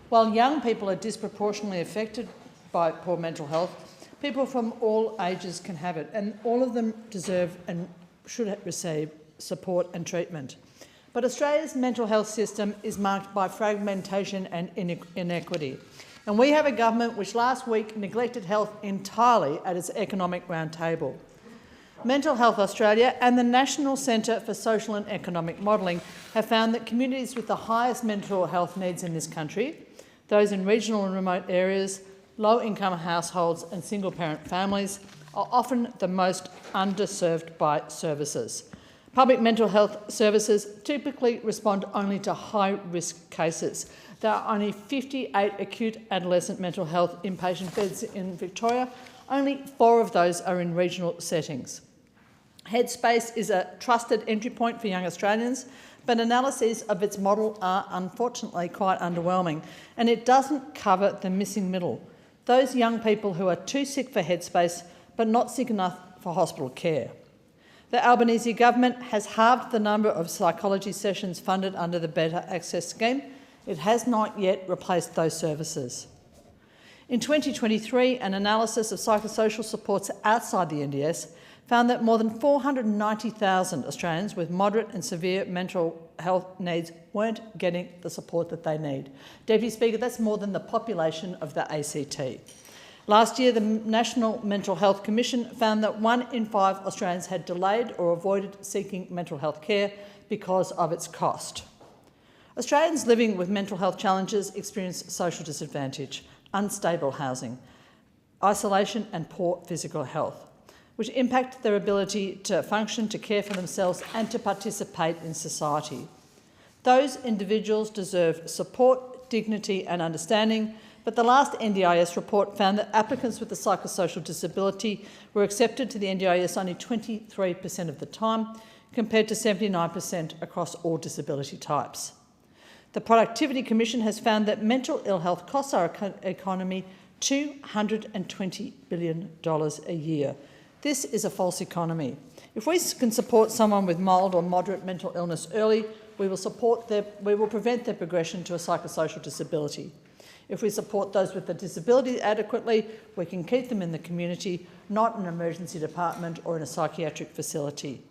While young people are disproportionately affected by poor mental health, people from all ages can have it, and all of them deserve and should receive support and treatment. But Australia's mental health system is marked by fragmentation and inequity. And we have a government which last week neglected health entirely at its economic roundtable. Mental Health Australia and the National Centre for Social and Economic Modelling have found that communities with the highest mental health needs in this country, those in regional and remote areas, low-income households and single-parent families, are often the most underserved by services. Public mental health services typically respond only to high-risk cases. There are only 58 acute adolescent mental health inpatient beds in Victoria. Only 4 of those are in regional settings. Headspace is a trusted entry point for young Australians, but analyses of its model are unfortunately quite underwhelming, and it doesn't cover the missing middle, those young people who are too sick for Headspace but not sick enough for hospital care. The Albanese government has halved the number of psychology sessions funded under the Better Access Scheme. It has not yet replaced those services. In 2023, an analysis of psychosocial supports outside the NDS found that more than 490,000 Australians with moderate and severe mental health needs weren't getting the support that they need. Deputy Speaker, that's more than the population of the ACT. Last year, the National Mental Health Commission found that 1 in 5 Australians had delayed or avoided seeking mental health care because of its cost. Australians living with mental health challenges experience social disadvantage, unstable housing, isolation and poor physical health, which impact their ability to function, to care for themselves and to participate in society. Those individuals deserve support, dignity and understanding, but the last NDIS report found that applicants with a psychosocial disability were accepted to the NDIS only 23% of the time, compared to 79% across all disability types. The Productivity Commission has found that mental ill health costs our economy $220 billion a year. This is a false economy. If we can support someone with mild or moderate mental illness early, we will prevent their progression to a psychosocial disability. If we support those with a disability adequately, we can keep them in the community, not in an emergency department or in a psychiatric facility.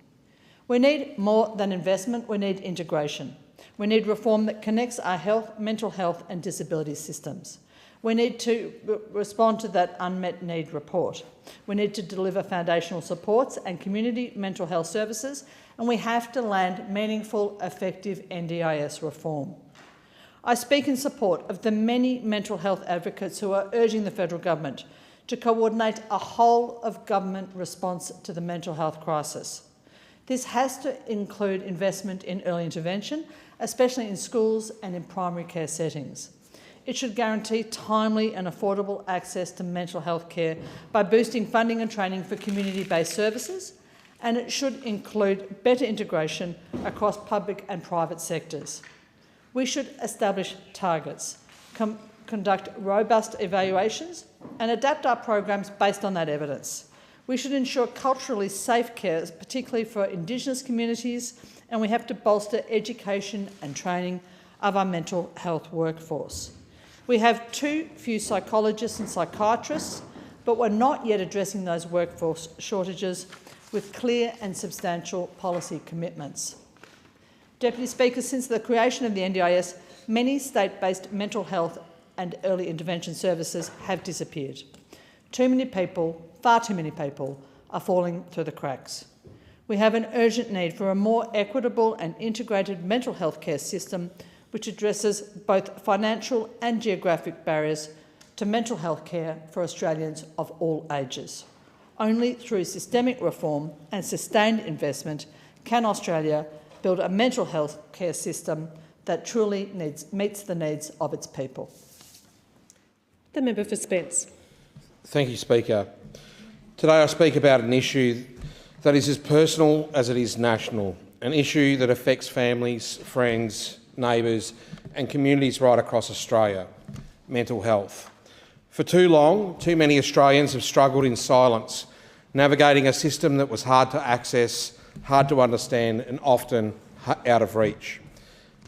We need more than investment, we need integration. We need reform that connects our health, mental health and disability systems. We need to respond to that unmet need report. We need to deliver foundational supports and community mental health services, and we have to land meaningful, effective NDIS reform. I speak in support of the many mental health advocates who are urging the federal government to coordinate a whole-of-government response to the mental health crisis. This has to include investment in early intervention, especially in schools and in primary care settings. It should guarantee timely and affordable access to mental health care by boosting funding and training for community-based services, and it should include better integration across public and private sectors. We should establish targets, conduct robust evaluations and adapt our programs based on that evidence. We should ensure culturally safe care, particularly for Indigenous communities, and we have to bolster education and training of our mental health workforce. We have too few psychologists and psychiatrists, but we're not yet addressing those workforce shortages with clear and substantial policy commitments. Deputy Speaker, since the creation of the NDIS, many state-based mental health and early intervention services have disappeared. Too many people, far too many people, are falling through the cracks. We have an urgent need for a more equitable and integrated mental health care system which addresses both financial and geographic barriers to mental health care for Australians of all ages. Only through systemic reform and sustained investment can Australia build a mental health care system that truly meets the needs of its people. The member for Spence. Thank you, Speaker. Today I speak about an issue that is as personal as it is national, an issue that affects families, friends, neighbours and communities right across Australia: mental health. For too long, too many Australians have struggled in silence, navigating a system that was hard to access, hard to understand and often out of reach.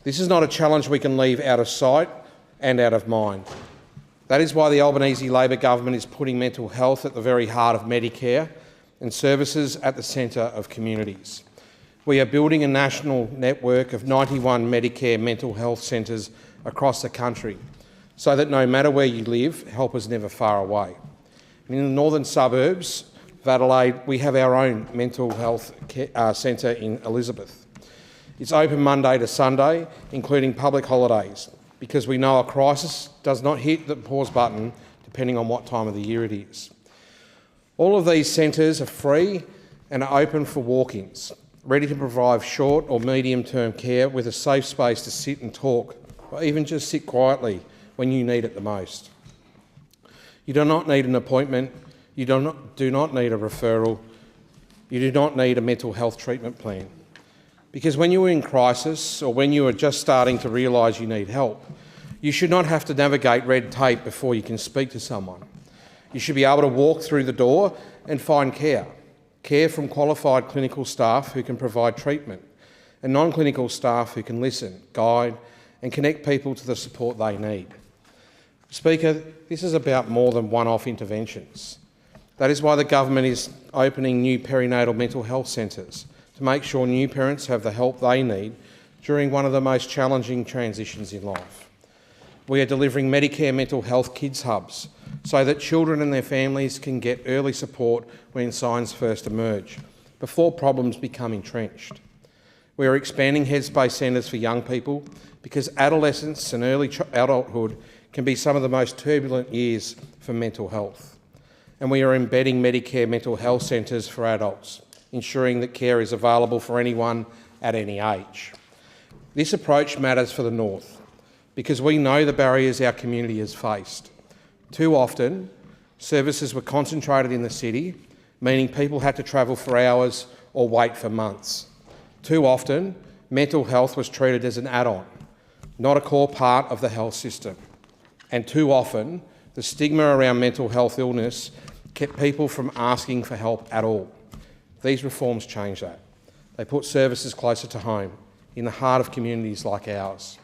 This is not a challenge we can leave out of sight and out of mind. That is why the Albanese Labor government is putting mental health at the very heart of Medicare and services at the centre of communities. We are building a national network of 91 Medicare mental health centres across the country so that no matter where you live, help is never far away. And in the northern suburbs of Adelaide, we have our own mental health centre in Elizabeth. It's open Monday to Sunday, including public holidays, because we know a crisis does not hit the pause button depending on what time of the year it is. All of these centres are free and are open for walk-ins, ready to provide short or medium-term care with a safe space to sit and talk, or even just sit quietly when you need it the most. You do not need an appointment, you do not need a referral, you do not need a mental health treatment plan. Because when you're in crisis or when you are just starting to realise you need help, you should not have to navigate red tape before you can speak to someone. You should be able to walk through the door and find care from qualified clinical staff who can provide treatment, and non-clinical staff who can listen, guide and connect people to the support they need. Speaker, this is about more than one-off interventions. That is why the government is opening new perinatal mental health centres to make sure new parents have the help they need during one of the most challenging transitions in life. We are delivering Medicare mental health kids hubs so that children and their families can get early support when signs first emerge, before problems become entrenched. We are expanding headspace centres for young people because adolescence and early adulthood can be some of the most turbulent years for mental health. And we are embedding Medicare mental health centres for adults, ensuring that care is available for anyone at any age. This approach matters for the North because we know the barriers our community has faced. Too often, services were concentrated in the city, meaning people had to travel for hours or wait for months. Too often, mental health was treated as an add-on, not a core part of the health system. And too often, the stigma around mental health illness kept people from asking for help at all. These reforms change that. They put services closer to home, in the heart of communities like ours.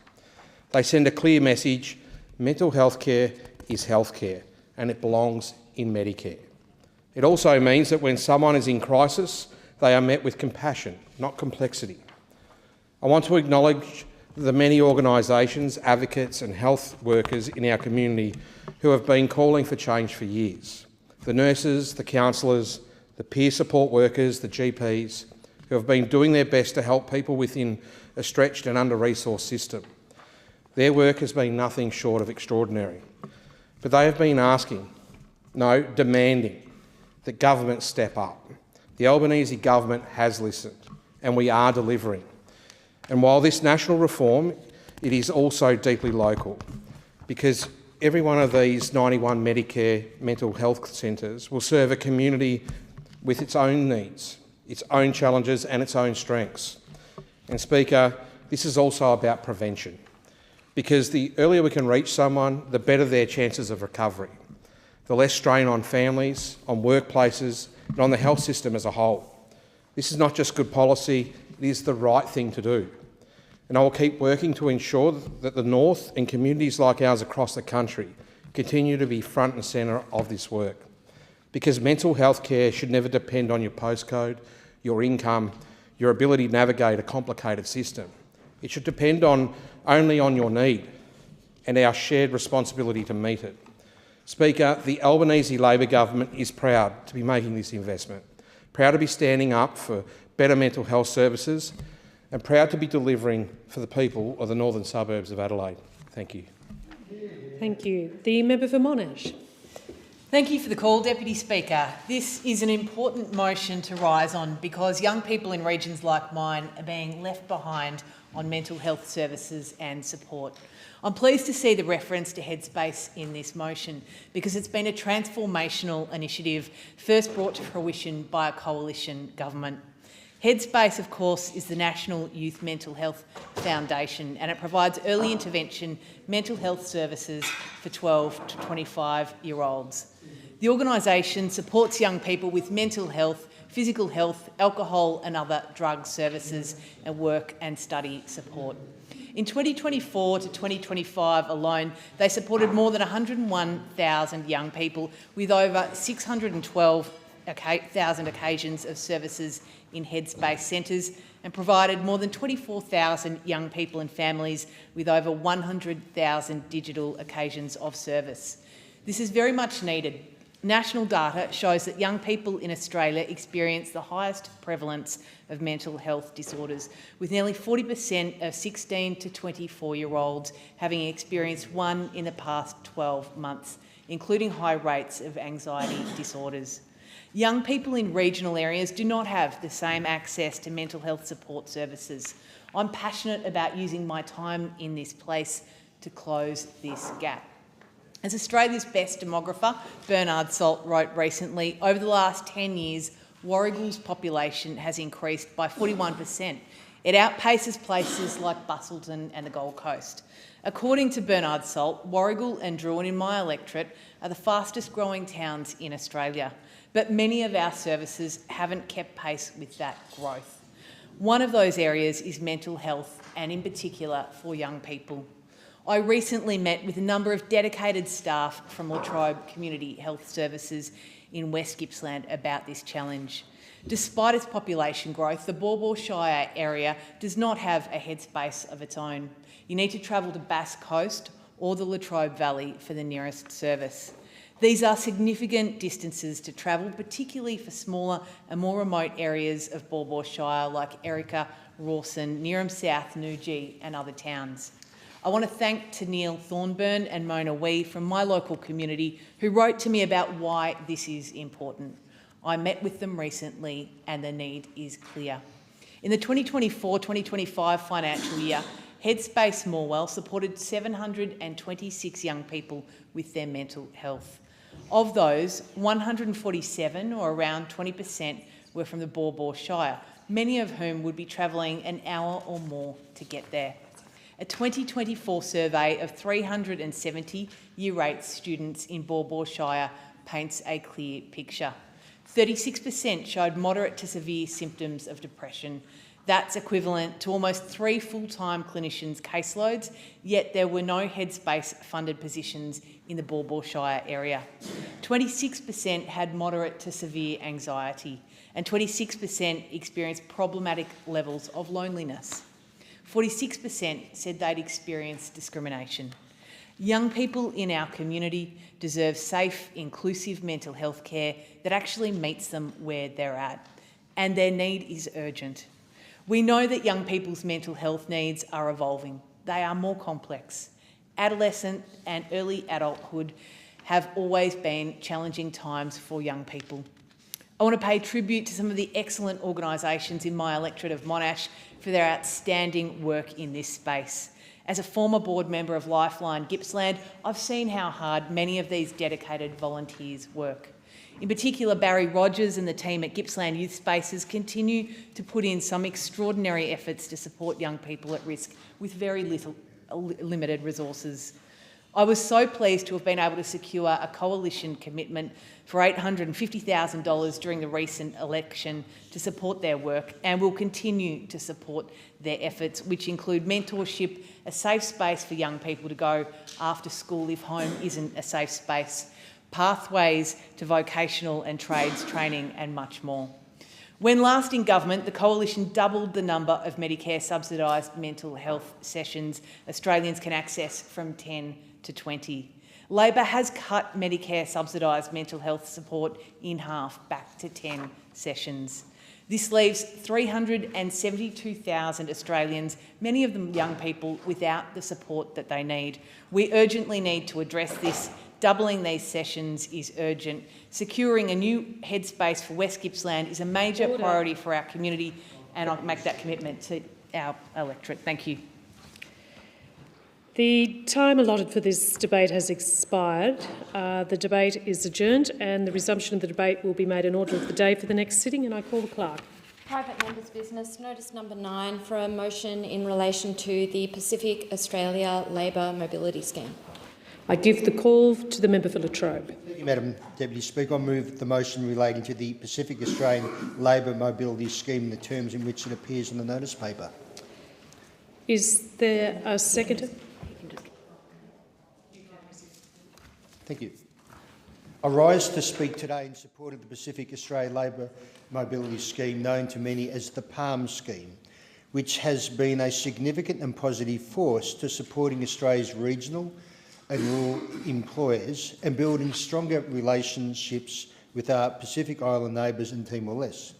They send a clear message: mental health care is health care and it belongs in Medicare. It also means that when someone is in crisis, they are met with compassion, not complexity. I want to acknowledge the many organisations, advocates and health workers in our community who have been calling for change for years. The nurses, the counsellors, the peer support workers, the GPs, who have been doing their best to help people within a stretched and under-resourced system. Their work has been nothing short of extraordinary. But they have been demanding that government step up. The Albanese government has listened and we are delivering. And while this national reform, it is also deeply local, because every one of these 91 Medicare mental health centres will serve a community with its own needs, its own challenges and its own strengths. And Speaker, this is also about prevention, because the earlier we can reach someone, the better their chances of recovery, the less strain on families, on workplaces and on the health system as a whole. This is not just good policy, it is the right thing to do. And I will keep working to ensure that the North and communities like ours across the country continue to be front and centre of this work. Because mental health care should never depend on your postcode, your income, your ability to navigate a complicated system. It should depend only on your need and our shared responsibility to meet it. Speaker, the Albanese Labor government is proud to be making this investment, proud to be standing up for better mental health services and proud to be delivering for the people of the northern suburbs of Adelaide. Thank you. Thank you. The member for Monash. Thank you for the call, Deputy Speaker. This is an important motion to rise on because young people in regions like mine are being left behind on mental health services and support. I'm pleased to see the reference to Headspace in this motion because it's been a transformational initiative first brought to fruition by a coalition government. Headspace, of course, is the National Youth Mental Health Foundation and it provides early intervention mental health services for 12 to 25-year-olds. The organisation supports young people with mental health, physical health, alcohol and other drug services and work and study support. In 2024 to 2025 alone, they supported more than 101,000 young people with over 612,000 occasions of services in Headspace centres and provided more than 24,000 young people and families with over 100,000 digital occasions of service. This is very much needed. National data shows that young people in Australia experience the highest prevalence of mental health disorders, with nearly 40% of 16 to 24-year-olds having experienced one in the past 12 months, including high rates of anxiety disorders. Young people in regional areas do not have the same access to mental health support services. I'm passionate about using my time in this place to close this gap. As Australia's best demographer, Bernard Salt, wrote recently, over the last 10 years, Warrigal's population has increased by 41%. It outpaces places like Busselton and the Gold Coast. According to Bernard Salt, Warrigal and Druin in my electorate are the fastest growing towns in Australia, but many of our services haven't kept pace with that growth. One of those areas is mental health, and in particular for young people. I recently met with a number of dedicated staff from Latrobe Community Health Services in West Gippsland about this challenge. Despite its population growth, the Baw Baw Shire area does not have a Headspace of its own. You need to travel to Bass Coast or the Latrobe Valley for the nearest service. These are significant distances to travel, particularly for smaller and more remote areas of Baw Baw Shire like Erica, Rawson, Neerim South, Noojee and other towns. I want to thank Neil Thornburn and Mona Wee from my local community who wrote to me about why this is important. I met with them recently and the need is clear. In the 2024-2025 financial year, Headspace Morwell supported 726 young people with their mental health. Of those, 147, or around 20%, were from the Baw Baw Shire, many of whom would be travelling an hour or more to get there. A 2024 survey of 370 Year 8 students in Baw Baw Shire paints a clear picture. 36% showed moderate to severe symptoms of depression. That's equivalent to almost 3 full-time clinicians' caseloads, yet there were no Headspace-funded positions in the Baw Baw Shire area. 26% had moderate to severe anxiety, and 26% experienced problematic levels of loneliness. 46% said they'd experienced discrimination. Young people in our community deserve safe, inclusive mental health care that actually meets them where they're at, and their need is urgent. We know that young people's mental health needs are evolving. They are more complex. Adolescent and early adulthood have always been challenging times for young people. I want to pay tribute to some of the excellent organisations in my electorate of Monash for their outstanding work in this space. As a former board member of Lifeline Gippsland, I've seen how hard many of these dedicated volunteers work. In particular, Barry Rogers and the team at Gippsland Youth Spaces continue to put in some extraordinary efforts to support young people at risk with very limited resources. I was so pleased to have been able to secure a coalition commitment for $850,000 during the recent election to support their work, and will continue to support their efforts, which include mentorship, a safe space for young people to go after school if home isn't a safe space, pathways to vocational and trades training, and much more. When last in government, the Coalition doubled the number of Medicare subsidised mental health sessions Australians can access from 10 to 20. Labor has cut Medicare subsidised mental health support in half, back to 10 sessions. This leaves 372,000 Australians, many of them young people, without the support that they need. We urgently need to address this. Doubling these sessions is urgent. Securing a new headspace for West Gippsland is a major priority for our community, and I'll make that commitment to our electorate. Thank you. The time allotted for this debate has expired. The debate is adjourned, and the resumption of the debate will be made in order of the day for the next sitting, and I call the clerk. Private members' business, notice number 9 for a motion in relation to the Pacific Australia Labor Mobility Scheme. I give the call to the member for Latrobe. Thank you, Madam Deputy Speaker. I move the motion relating to the Pacific Australian Labor Mobility Scheme in the terms in which it appears on the notice paper. Is there a seconder? Thank you. I rise to speak today in support of the Pacific Australia Labor Mobility Scheme, known to many as the PALM scheme, which has been a significant and positive force to supporting Australia's regional and rural employers and building stronger relationships with our Pacific Island neighbours in Timor-Leste.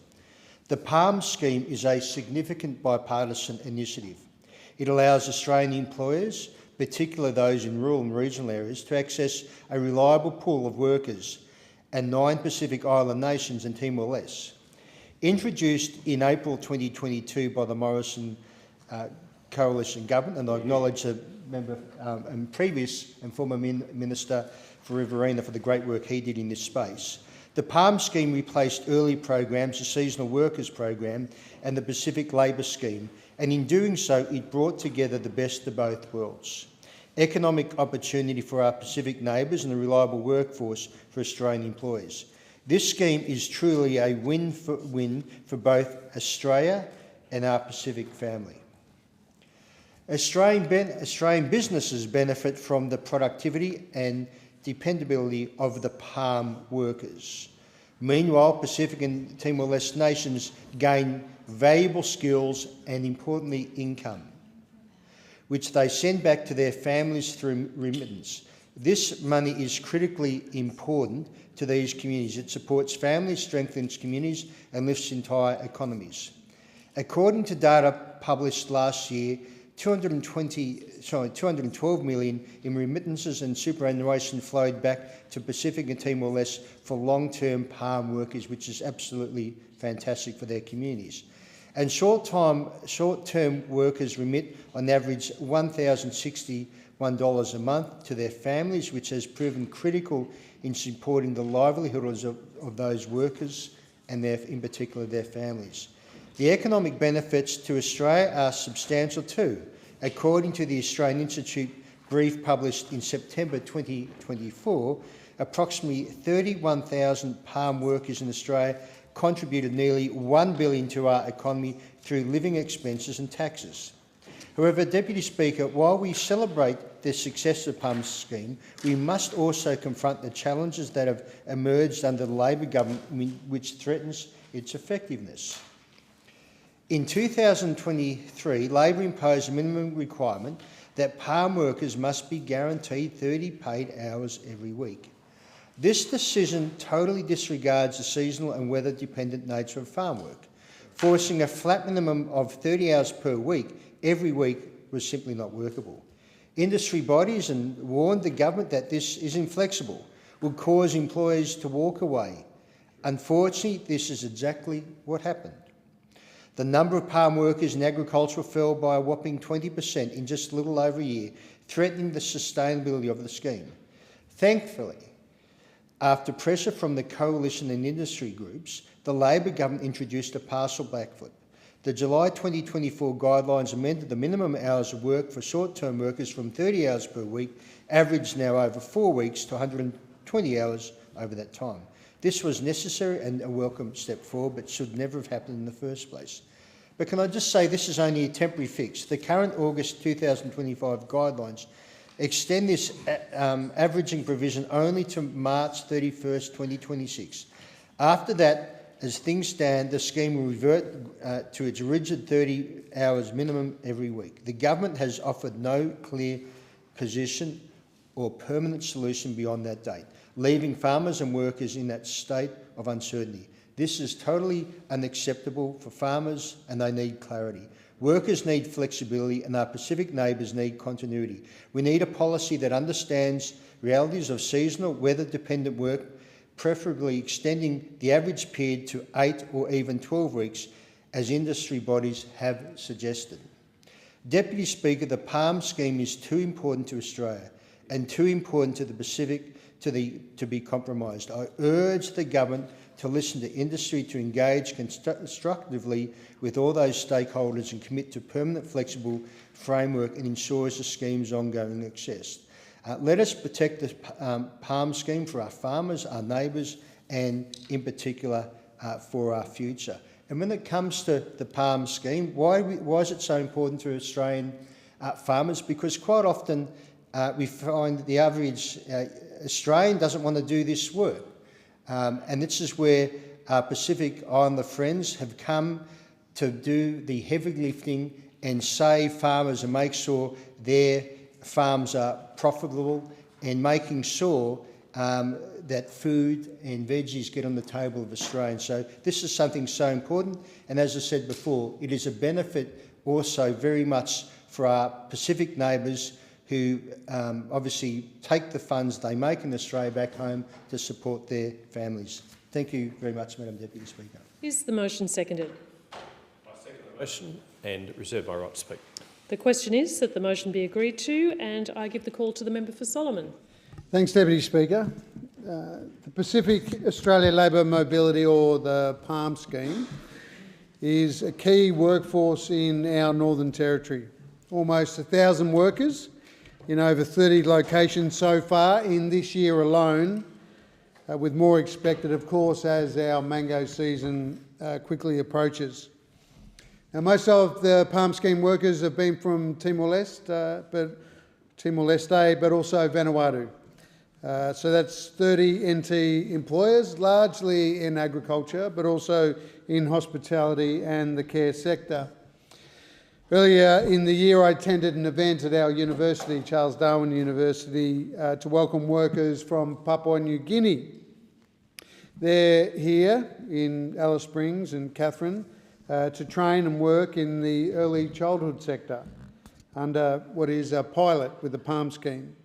The PALM scheme is a significant bipartisan initiative. It allows Australian employers, particularly those in rural and regional areas, to access a reliable pool of workers and 9 Pacific Island nations and Timor-Leste. Introduced in April 2022 by the Morrison Coalition Government, and I acknowledge the member and previous and former Minister for Riverina for the great work he did in this space. The PALM scheme replaced early programs, the Seasonal Workers Program and the Pacific Labour Scheme, and in doing so it brought together the best of both worlds. Economic opportunity for our Pacific neighbours and a reliable workforce for Australian employers. This scheme is truly a win-win for both Australia and our Pacific family. Australian businesses benefit from the productivity and dependability of the PALM workers. Meanwhile, Pacific and Timor-Leste nations gain valuable skills and, importantly, income, which they send back to their families through remittance. This money is critically important to these communities. It supports families, strengthens communities and lifts entire economies. According to data published last year, $212 million in remittances and superannuation flowed back to Pacific and Timor-Leste for long-term PALM workers, which is absolutely fantastic for their communities. And short-term workers remit on average $1,061 a month to their families, which has proven critical in supporting the livelihoods of those workers and in particular their families. The economic benefits to Australia are substantial too. According to the Australian Institute brief published in September 2024, approximately 31,000 PALM workers in Australia contributed nearly $1 billion to our economy through living expenses and taxes. However, Deputy Speaker, while we celebrate the success of the PALM scheme, we must also confront the challenges that have emerged under the Labor government which threatens its effectiveness. In 2023, Labor imposed a minimum requirement that PALM workers must be guaranteed 30 paid hours every week. This decision totally disregards the seasonal and weather-dependent nature of farm work. Forcing a flat minimum of 30 hours per week every week was simply not workable. Industry bodies warned the government that this is inflexible, would cause employers to walk away. Unfortunately, this is exactly what happened. The number of palm workers in agriculture fell by a whopping 20% in just a little over a year, threatening the sustainability of the scheme. Thankfully, after pressure from the coalition and industry groups, the Labor government introduced a partial backflip. The July 2024 guidelines amended the minimum hours of work for short-term workers from 30 hours per week, averaged now over 4 weeks, to 120 hours over that time. This was necessary and a welcome step forward, but should never have happened in the first place. But can I just say this is only a temporary fix. The current August 2025 guidelines extend this averaging provision only to March 31st, 2026. After that, as things stand, the scheme will revert to its rigid 30 hours minimum every week. The government has offered no clear position or permanent solution beyond that date, leaving farmers and workers in that state of uncertainty. This is totally unacceptable for farmers, and they need clarity. Workers need flexibility, and our Pacific neighbours need continuity. We need a policy that understands realities of seasonal, weather-dependent work, preferably extending the average period to 8 or even 12 weeks, as industry bodies have suggested. Deputy Speaker, the PALM scheme is too important to Australia and too important to the Pacific to be compromised. I urge the government to listen to industry, to engage constructively with all those stakeholders and commit to permanent, flexible framework and ensures the scheme's ongoing success. Let us protect the PALM scheme for our farmers, our neighbours, and in particular for our future. And when it comes to the PALM scheme, why is it so important to Australian farmers? Because quite often we find that the average Australian doesn't want to do this work. And this is where our Pacific Islander friends have come to do the heavy lifting and save farmers and make sure their farms are profitable, and making sure that food and veggies get on the table of Australians. So this is something so important, and as I said before, it is a benefit also very much for our Pacific neighbours who obviously take the funds they make in Australia back home to support their families. Thank you very much, Madam Deputy Speaker. Is the motion seconded? I second the motion and reserve my right to speak. The question is that the motion be agreed to, and I give the call to the member for Solomon. Thanks, Deputy Speaker. The Pacific Australia Labour Mobility, or the PALM scheme, is a key workforce in our Northern Territory. Almost 1,000 workers in over 30 locations so far in this year alone, with more expected, of course, as our mango season quickly approaches. Now, most of the PALM scheme workers have been from Timor-Leste, but also Vanuatu. So that's 30 NT employers, largely in agriculture, but also in hospitality and the care sector. Earlier in the year, I attended an event at our university, Charles Darwin University, to welcome workers from Papua New Guinea. They're here in Alice Springs and Katherine to train and work in the early childhood sector under what is a pilot with the PALM scheme.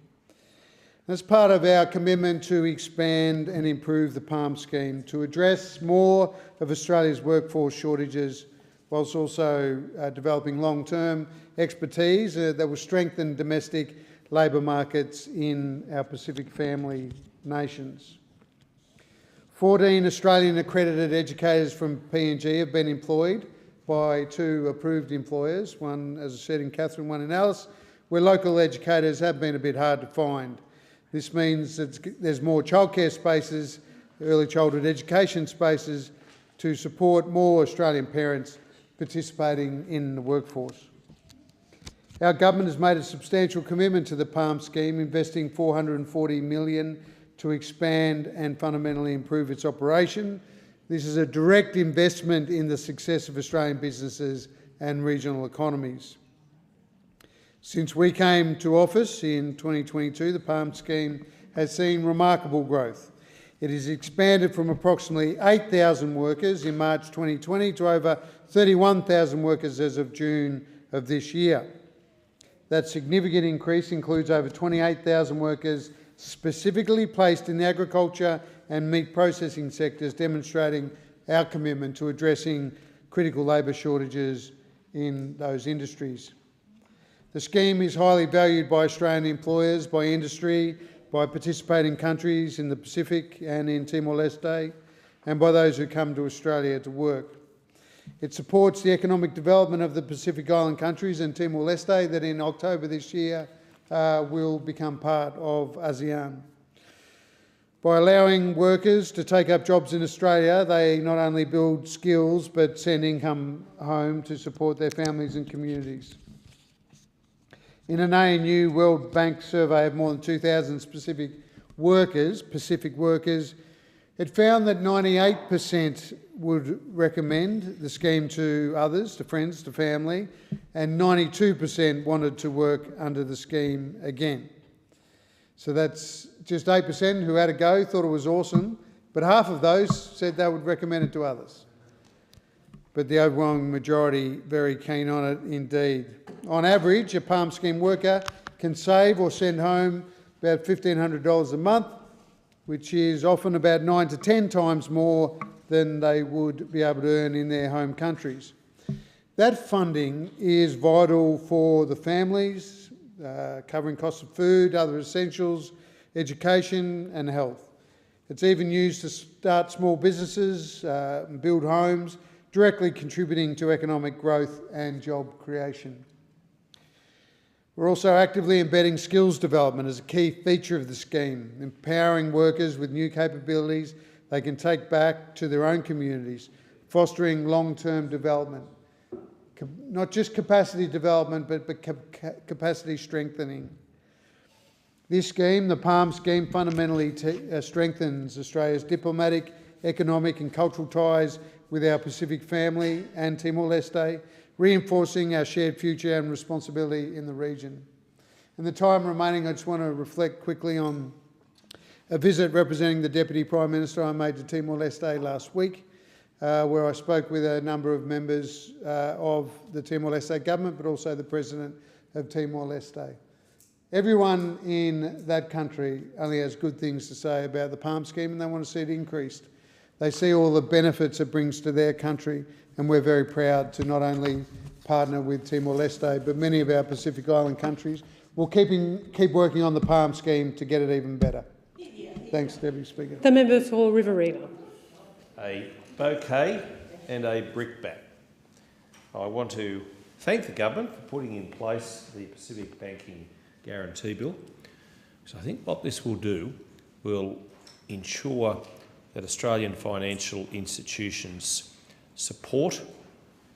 As part of our commitment to expand and improve the PALM scheme to address more of Australia's workforce shortages, whilst also developing long-term expertise that will strengthen domestic labour markets in our Pacific family nations. 14 Australian accredited educators from PNG have been employed by 2 approved employers, one, as I said, in Katherine, one in Alice, where local educators have been a bit hard to find. This means that there's more childcare spaces, early childhood education spaces, to support more Australian parents participating in the workforce. Our government has made a substantial commitment to the PALM scheme, investing $440 million to expand and fundamentally improve its operation. This is a direct investment in the success of Australian businesses and regional economies. Since we came to office in 2022, the PALM scheme has seen remarkable growth. It has expanded from approximately 8,000 workers in March 2020 to over 31,000 workers as of June of this year. That significant increase includes over 28,000 workers specifically placed in the agriculture and meat processing sectors, demonstrating our commitment to addressing critical labour shortages in those industries. The scheme is highly valued by Australian employers, by industry, by participating countries in the Pacific and in Timor-Leste, and by those who come to Australia to work. It supports the economic development of the Pacific Island countries and Timor-Leste that in October this year will become part of ASEAN. By allowing workers to take up jobs in Australia, they not only build skills but send income home to support their families and communities. In an ANU World Bank survey of more than 2,000 Pacific workers, it found that 98% would recommend the scheme to others, to friends, to family, and 92% wanted to work under the scheme again. So that's just 8% who had a go, thought it was awesome, but half of those said they would recommend it to others. But the overwhelming majority very keen on it indeed. On average, a PALM scheme worker can save or send home about $1,500 a month, which is often about 9 to 10 times more than they would be able to earn in their home countries. That funding is vital for the families, covering costs of food, other essentials, education and health. It's even used to start small businesses, build homes, directly contributing to economic growth and job creation. We're also actively embedding skills development as a key feature of the scheme, empowering workers with new capabilities they can take back to their own communities, fostering long-term development. Not just capacity development, but capacity strengthening. This scheme, the PALM scheme, fundamentally strengthens Australia's diplomatic, economic and cultural ties with our Pacific family and Timor-Leste, reinforcing our shared future and responsibility in the region. In the time remaining, I just want to reflect quickly on a visit representing the Deputy Prime Minister I made to Timor-Leste last week, where I spoke with a number of members of the Timor-Leste government, but also the President of Timor-Leste. Everyone in that country only has good things to say about the PALM scheme, and they want to see it increased. They see all the benefits it brings to their country, and we're very proud to not only partner with Timor-Leste, but many of our Pacific Island countries. We'll keep working on the PALM scheme to get it even better. Thanks, Deputy Speaker. The member for Riverina. A bouquet and a brickbat. I want to thank the government for putting in place the Pacific Banking Guarantee Bill. So I think what this will do will ensure that Australian financial institutions support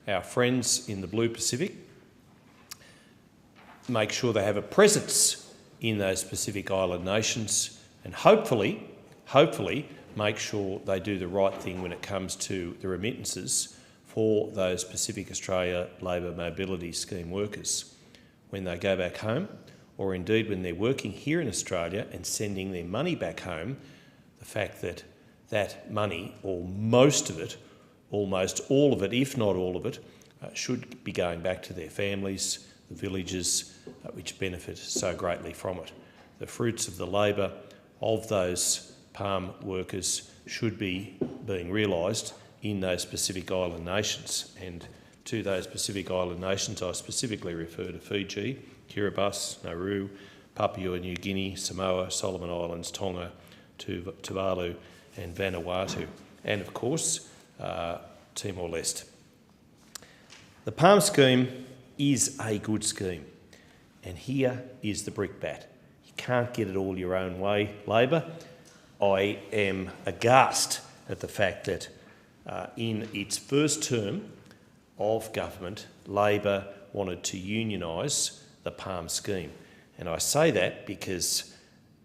our friends in the Blue Pacific, make sure they have a presence in those Pacific Island nations, and hopefully make sure they do the right thing when it comes to the remittances for those Pacific Australia Labour Mobility Scheme workers when they go back home, or indeed when they're working here in Australia and sending their money back home. The fact that that money, or most of it, almost all of it, if not all of it, should be going back to their families, the villages which benefit so greatly from it. The fruits of the labour of those PALM workers should be being realised in those Pacific Island nations. And to those Pacific Island nations, I specifically refer to Fiji, Kiribati, Nauru, Papua New Guinea, Samoa, Solomon Islands, Tonga, Tuvalu and Vanuatu, and of course Timor-Leste. The PALM scheme is a good scheme, and here is the brickbat. You can't get it all your own way, Labor. I am aghast at the fact that in its first term of government, Labor wanted to unionise the PALM scheme. And I say that because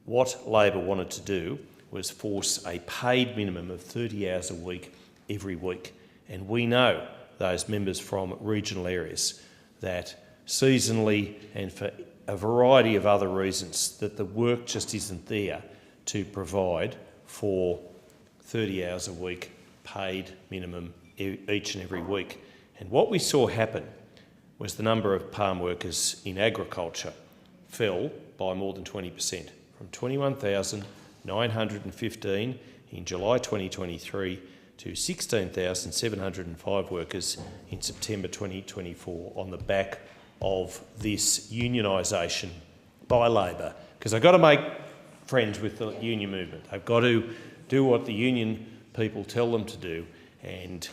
what Labor wanted to do was force a paid minimum of 30 hours a week every week. And we know, those members from regional areas, that seasonally and for a variety of other reasons, that the work just isn't there to provide for 30 hours a week paid minimum each and every week. And what we saw happen was the number of PALM workers in agriculture fell by more than 20%, from 21,915 in July 2023 to 16,705 workers in September 2024 on the back of this unionisation by Labor. Because I've got to make friends with the union movement. I've got to do what the union people tell them to do. And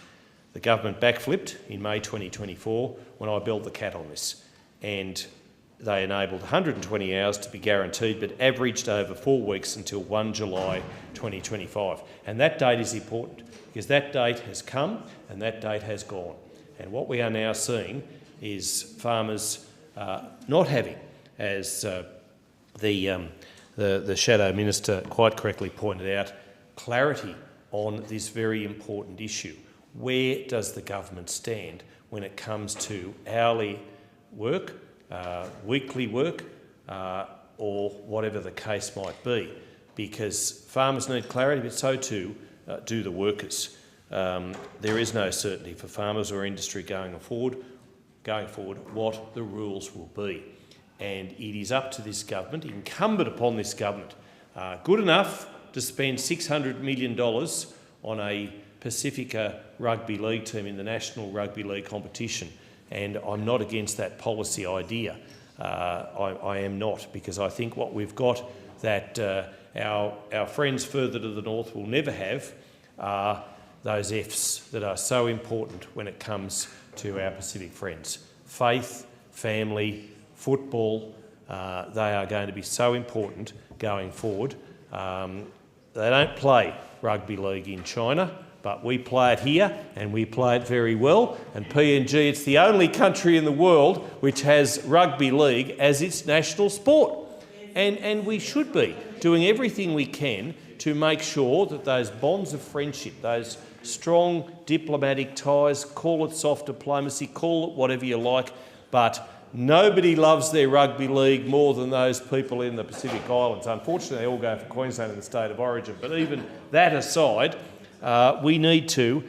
the government backflipped in May 2024 when I built the cat on this. And they enabled 120 hours to be guaranteed, but averaged over 4 weeks until 1 July 2025. And that date is important because that date has come and that date has gone. And what we are now seeing is farmers not having, as the Shadow Minister quite correctly pointed out, clarity on this very important issue. Where does the government stand when it comes to hourly work, weekly work, or whatever the case might be? Because farmers need clarity, but so too do the workers. There is no certainty for farmers or industry going forward what the rules will be. And it is up to this government, incumbent upon this government, good enough to spend $600 million on a Pacifica rugby league team in the National Rugby League competition. And I'm not against that policy idea. I am not, because I think what we've got that our friends further to the north will never have are those Fs that are so important when it comes to our Pacific friends. Faith, family, football, they are going to be so important going forward. They don't play rugby league in China, but we play it here and we play it very well. And PNG, it's the only country in the world which has rugby league as its national sport. And we should be doing everything we can to make sure that those bonds of friendship, those strong diplomatic ties, call it soft diplomacy, call it whatever you like, but nobody loves their rugby league more than those people in the Pacific Islands. Unfortunately, they all go for Queensland and the state of origin. But even that aside, we need to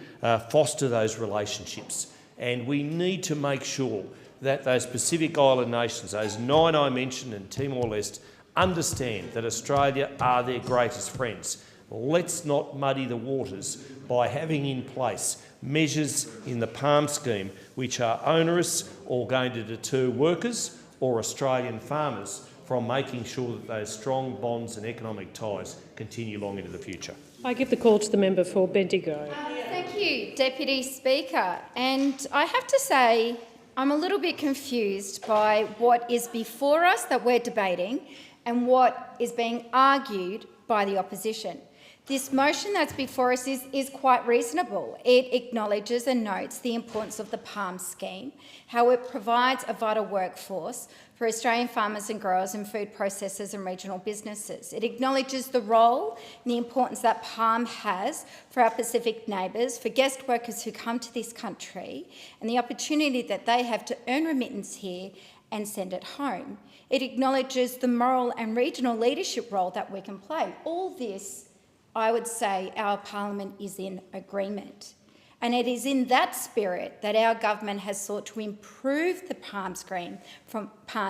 foster those relationships, and we need to make sure that those Pacific Island nations, those 9 I mentioned and Timor-Leste, understand that Australia are their greatest friends. Let's not muddy the waters by having in place measures in the PALM scheme which are onerous or going to deter workers or Australian farmers from making sure that those strong bonds and economic ties continue long into the future. I give the call to the member for Bendigo. Thank you, Deputy Speaker. And I have to say I'm a little bit confused by what is before us that we're debating and what is being argued by the opposition. This motion that's before us is quite reasonable. It acknowledges and notes the importance of the PALM scheme, how it provides a vital workforce for Australian farmers and growers and food processors and regional businesses. It acknowledges the role and the importance that PALM has for our Pacific neighbours, for guest workers who come to this country, and the opportunity that they have to earn remittance here and send it home. It acknowledges the moral and regional leadership role that we can play. All this, I would say, our Parliament is in agreement. And it is in that spirit that our government has sought to improve the PALM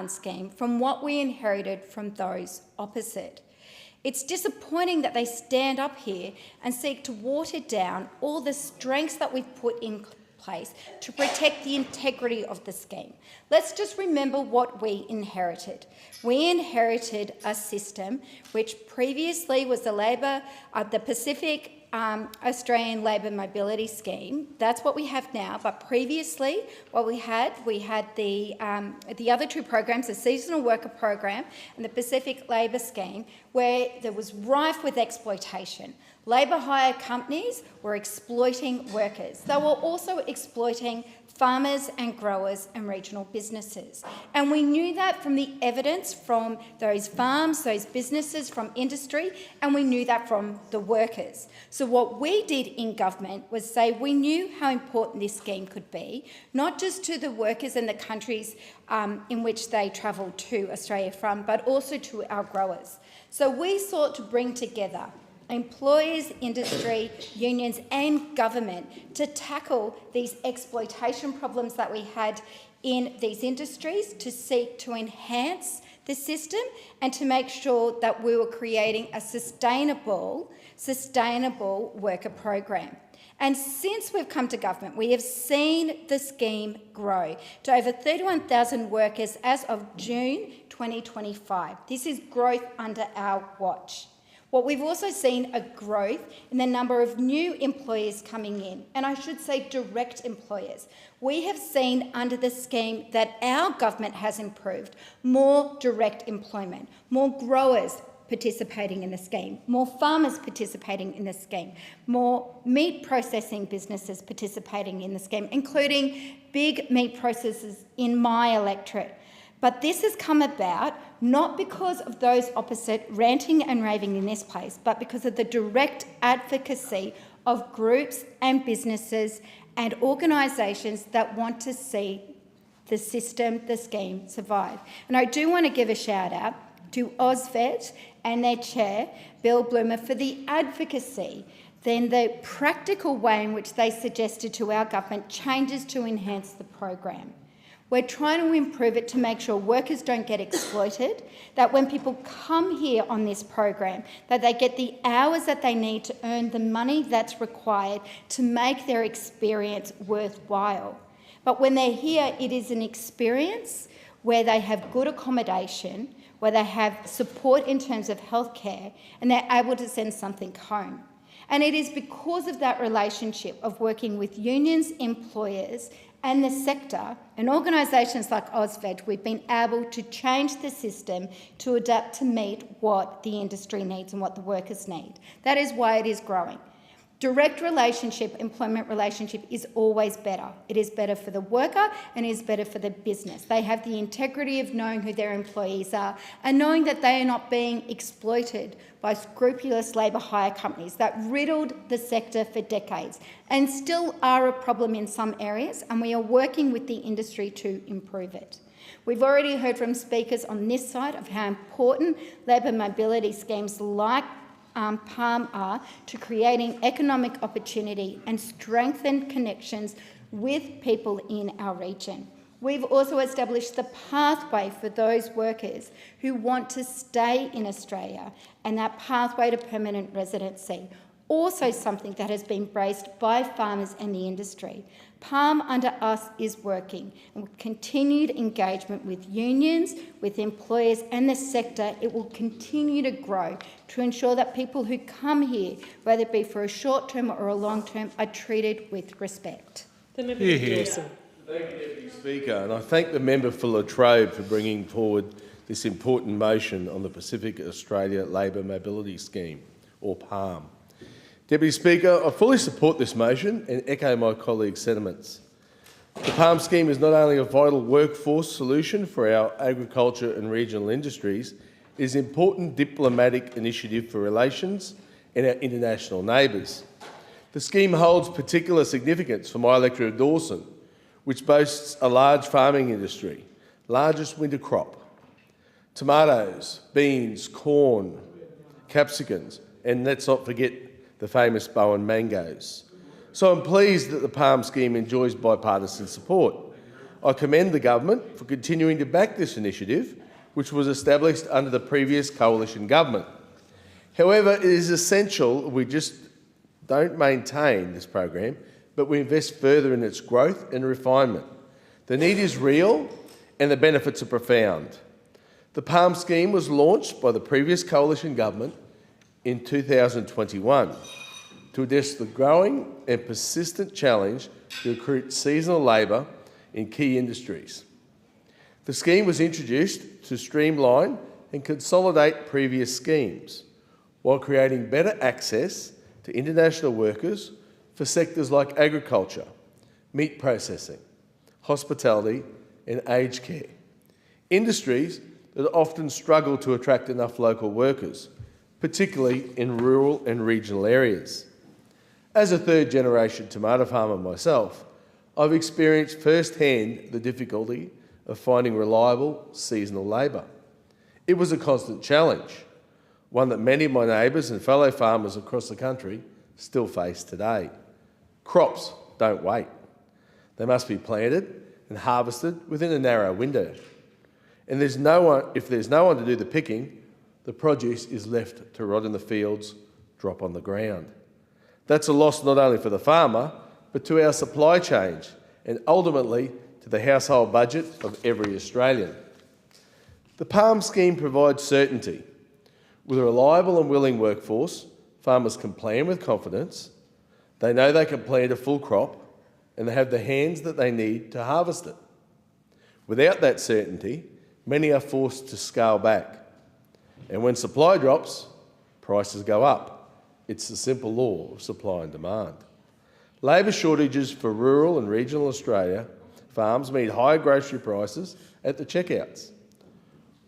scheme from what we inherited from those opposite. It's disappointing that they stand up here and seek to water down all the strengths that we've put in place to protect the integrity of the scheme. Let's just remember what we inherited. We inherited a system which previously was the Pacific Australian Labour Mobility Scheme. That's what we have now. But previously, what we had the other two programs, the Seasonal Worker Program and the Pacific Labour Scheme, where there was rife with exploitation. Labour hire companies were exploiting workers. They were also exploiting farmers and growers and regional businesses. And we knew that from the evidence from those farms, those businesses, from industry, and we knew that from the workers. So what we did in government was say we knew how important this scheme could be, not just to the workers and the countries in which they travelled to Australia from, but also to our growers. So we sought to bring together employers, industry, unions and government to tackle these exploitation problems that we had in these industries, to seek to enhance the system and to make sure that we were creating a sustainable worker program. And since we've come to government, we have seen the scheme grow to over 31,000 workers as of June 2025. This is growth under our watch. What we've also seen a growth in the number of new employers coming in, and I should say direct employers. We have seen under the scheme that our government has improved more direct employment, more growers participating in the scheme, more farmers participating in the scheme, more meat processing businesses participating in the scheme, including big meat processors in my electorate. But this has come about not because of those opposite ranting and raving in this place, but because of the direct advocacy of groups and businesses and organisations that want to see the system, the scheme, survive. And I do want to give a shout out to AusVet and their chair, Bill Bloomer, for the advocacy, then the practical way in which they suggested to our government changes to enhance the program. We're trying to improve it to make sure workers don't get exploited, that when people come here on this program, that they get the hours that they need to earn the money that's required to make their experience worthwhile. But when they're here, it is an experience where they have good accommodation, where they have support in terms of healthcare, and they're able to send something home. And it is because of that relationship of working with unions, employers, and the sector, and organisations like AusVet, we've been able to change the system to adapt to meet what the industry needs and what the workers need. That is why it is growing. Direct relationship, employment relationship is always better. It is better for the worker and it is better for the business. They have the integrity of knowing who their employees are and knowing that they are not being exploited by scrupulous labour hire companies that riddled the sector for decades and still are a problem in some areas, and we are working with the industry to improve it. We've already heard from speakers on this side of how important labour mobility schemes like PALM are to creating economic opportunity and strengthened connections with people in our region. We've also established the pathway for those workers who want to stay in Australia and that pathway to permanent residency, also something that has been embraced by farmers and the industry. PALM under us is working, and with continued engagement with unions, with employers and the sector, it will continue to grow to ensure that people who come here, whether it be for a short term or a long term, are treated with respect. The member for Dawson. Thank you, Deputy Speaker, and I thank the member for Latrobe for bringing forward this important motion on the Pacific Australia Labour Mobility Scheme, or PALM. Deputy Speaker, I fully support this motion and echo my colleagues' sentiments. The PALM scheme is not only a vital workforce solution for our agriculture and regional industries, it is an important diplomatic initiative for relations and our international neighbours. The scheme holds particular significance for my electorate of Dawson, which boasts a large farming industry, largest winter crop, tomatoes, beans, corn, capsicums, and let's not forget the famous Bowen mangoes. So I'm pleased that the PALM scheme enjoys bipartisan support. I commend the government for continuing to back this initiative, which was established under the previous coalition government. However, it is essential we just don't maintain this program, but we invest further in its growth and refinement. The need is real and the benefits are profound. The PALM scheme was launched by the previous coalition government in 2021 to address the growing and persistent challenge to recruit seasonal labour in key industries. The scheme was introduced to streamline and consolidate previous schemes while creating better access to international workers for sectors like agriculture, meat processing, hospitality and aged care, industries that often struggle to attract enough local workers, particularly in rural and regional areas. As a third-generation tomato farmer myself, I've experienced firsthand the difficulty of finding reliable seasonal labour. It was a constant challenge, one that many of my neighbours and fellow farmers across the country still face today. Crops don't wait. They must be planted and harvested within a narrow window. And if there's no one to do the picking, the produce is left to rot in the fields, drop on the ground. That's a loss not only for the farmer, but to our supply chain and ultimately to the household budget of every Australian. The PALM scheme provides certainty. With a reliable and willing workforce, farmers can plan with confidence, they know they can plant a full crop, and they have the hands that they need to harvest it. Without that certainty, many are forced to scale back. And when supply drops, prices go up. It's the simple law of supply and demand. Labour shortages for rural and regional Australia farms mean higher grocery prices at the checkouts.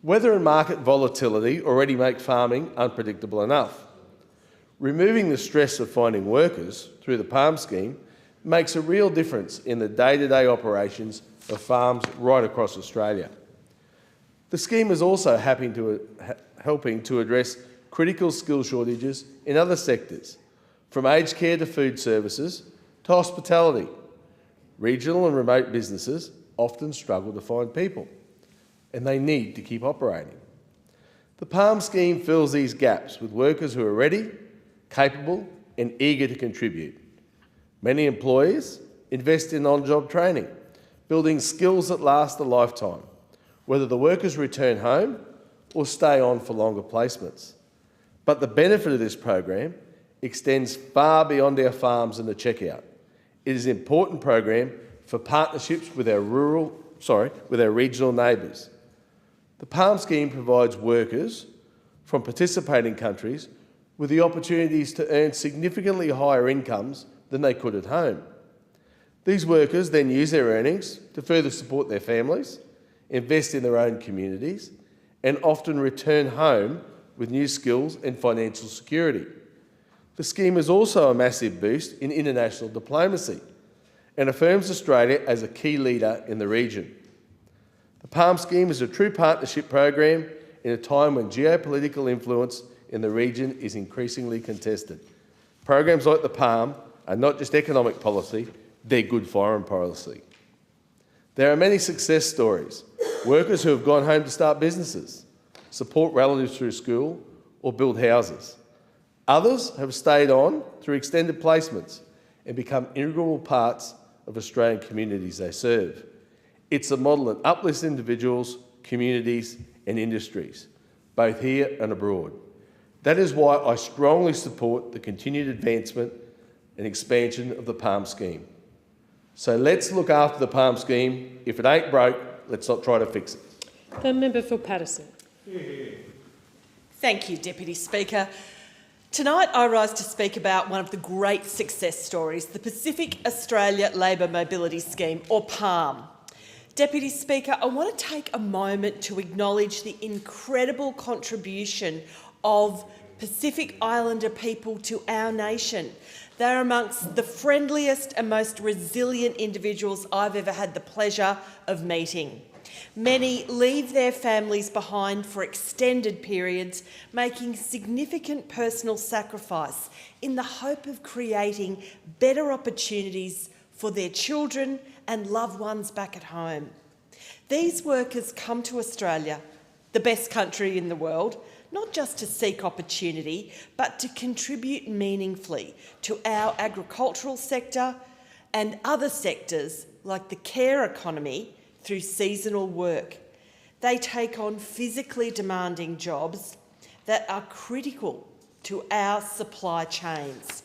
Weather and market volatility already make farming unpredictable enough. Removing the stress of finding workers through the PALM scheme makes a real difference in the day-to-day operations of farms right across Australia. The scheme is also helping to address critical skill shortages in other sectors, from aged care to food services to hospitality. Regional and remote businesses often struggle to find people, and they need to keep operating. The PALM scheme fills these gaps with workers who are ready, capable and eager to contribute. Many employers invest in on-job training, building skills that last a lifetime, whether the workers return home or stay on for longer placements. But the benefit of this program extends far beyond our farms and the checkout. It is an important program for partnerships with our regional neighbours. The PALM scheme provides workers from participating countries with the opportunities to earn significantly higher incomes than they could at home. These workers then use their earnings to further support their families, invest in their own communities, and often return home with new skills and financial security. The scheme is also a massive boost in international diplomacy and affirms Australia as a key leader in the region. The PALM scheme is a true partnership program in a time when geopolitical influence in the region is increasingly contested. Programs like the PALM are not just economic policy, they're good foreign policy. There are many success stories. Workers who have gone home to start businesses, support relatives through school, or build houses. Others have stayed on through extended placements and become integral parts of Australian communities they serve. It's a model that uplifts individuals, communities and industries, both here and abroad. That is why I strongly support the continued advancement and expansion of the PALM scheme. So let's look after the PALM scheme. If it ain't broke, let's not try to fix it. The member for Paterson. Thank you, Deputy Speaker. Tonight I rise to speak about one of the great success stories, the Pacific Australia Labour Mobility Scheme, or PALM. Deputy Speaker, I want to take a moment to acknowledge the incredible contribution of Pacific Islander people to our nation. They're amongst the friendliest and most resilient individuals I've ever had the pleasure of meeting. Many leave their families behind for extended periods, making significant personal sacrifice in the hope of creating better opportunities for their children and loved ones back at home. These workers come to Australia, the best country in the world, not just to seek opportunity, but to contribute meaningfully to our agricultural sector and other sectors like the care economy through seasonal work. They take on physically demanding jobs that are critical to our supply chains.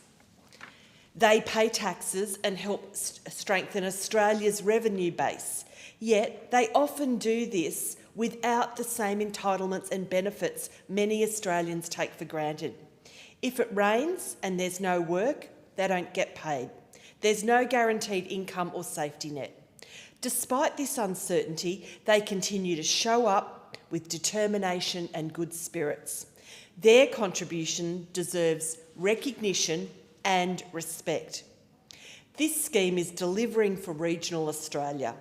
They pay taxes and help strengthen Australia's revenue base, yet they often do this without the same entitlements and benefits many Australians take for granted. If it rains and there's no work, they don't get paid. There's no guaranteed income or safety net. Despite this uncertainty, they continue to show up with determination and good spirits. Their contribution deserves recognition and respect. This scheme is delivering for regional Australia,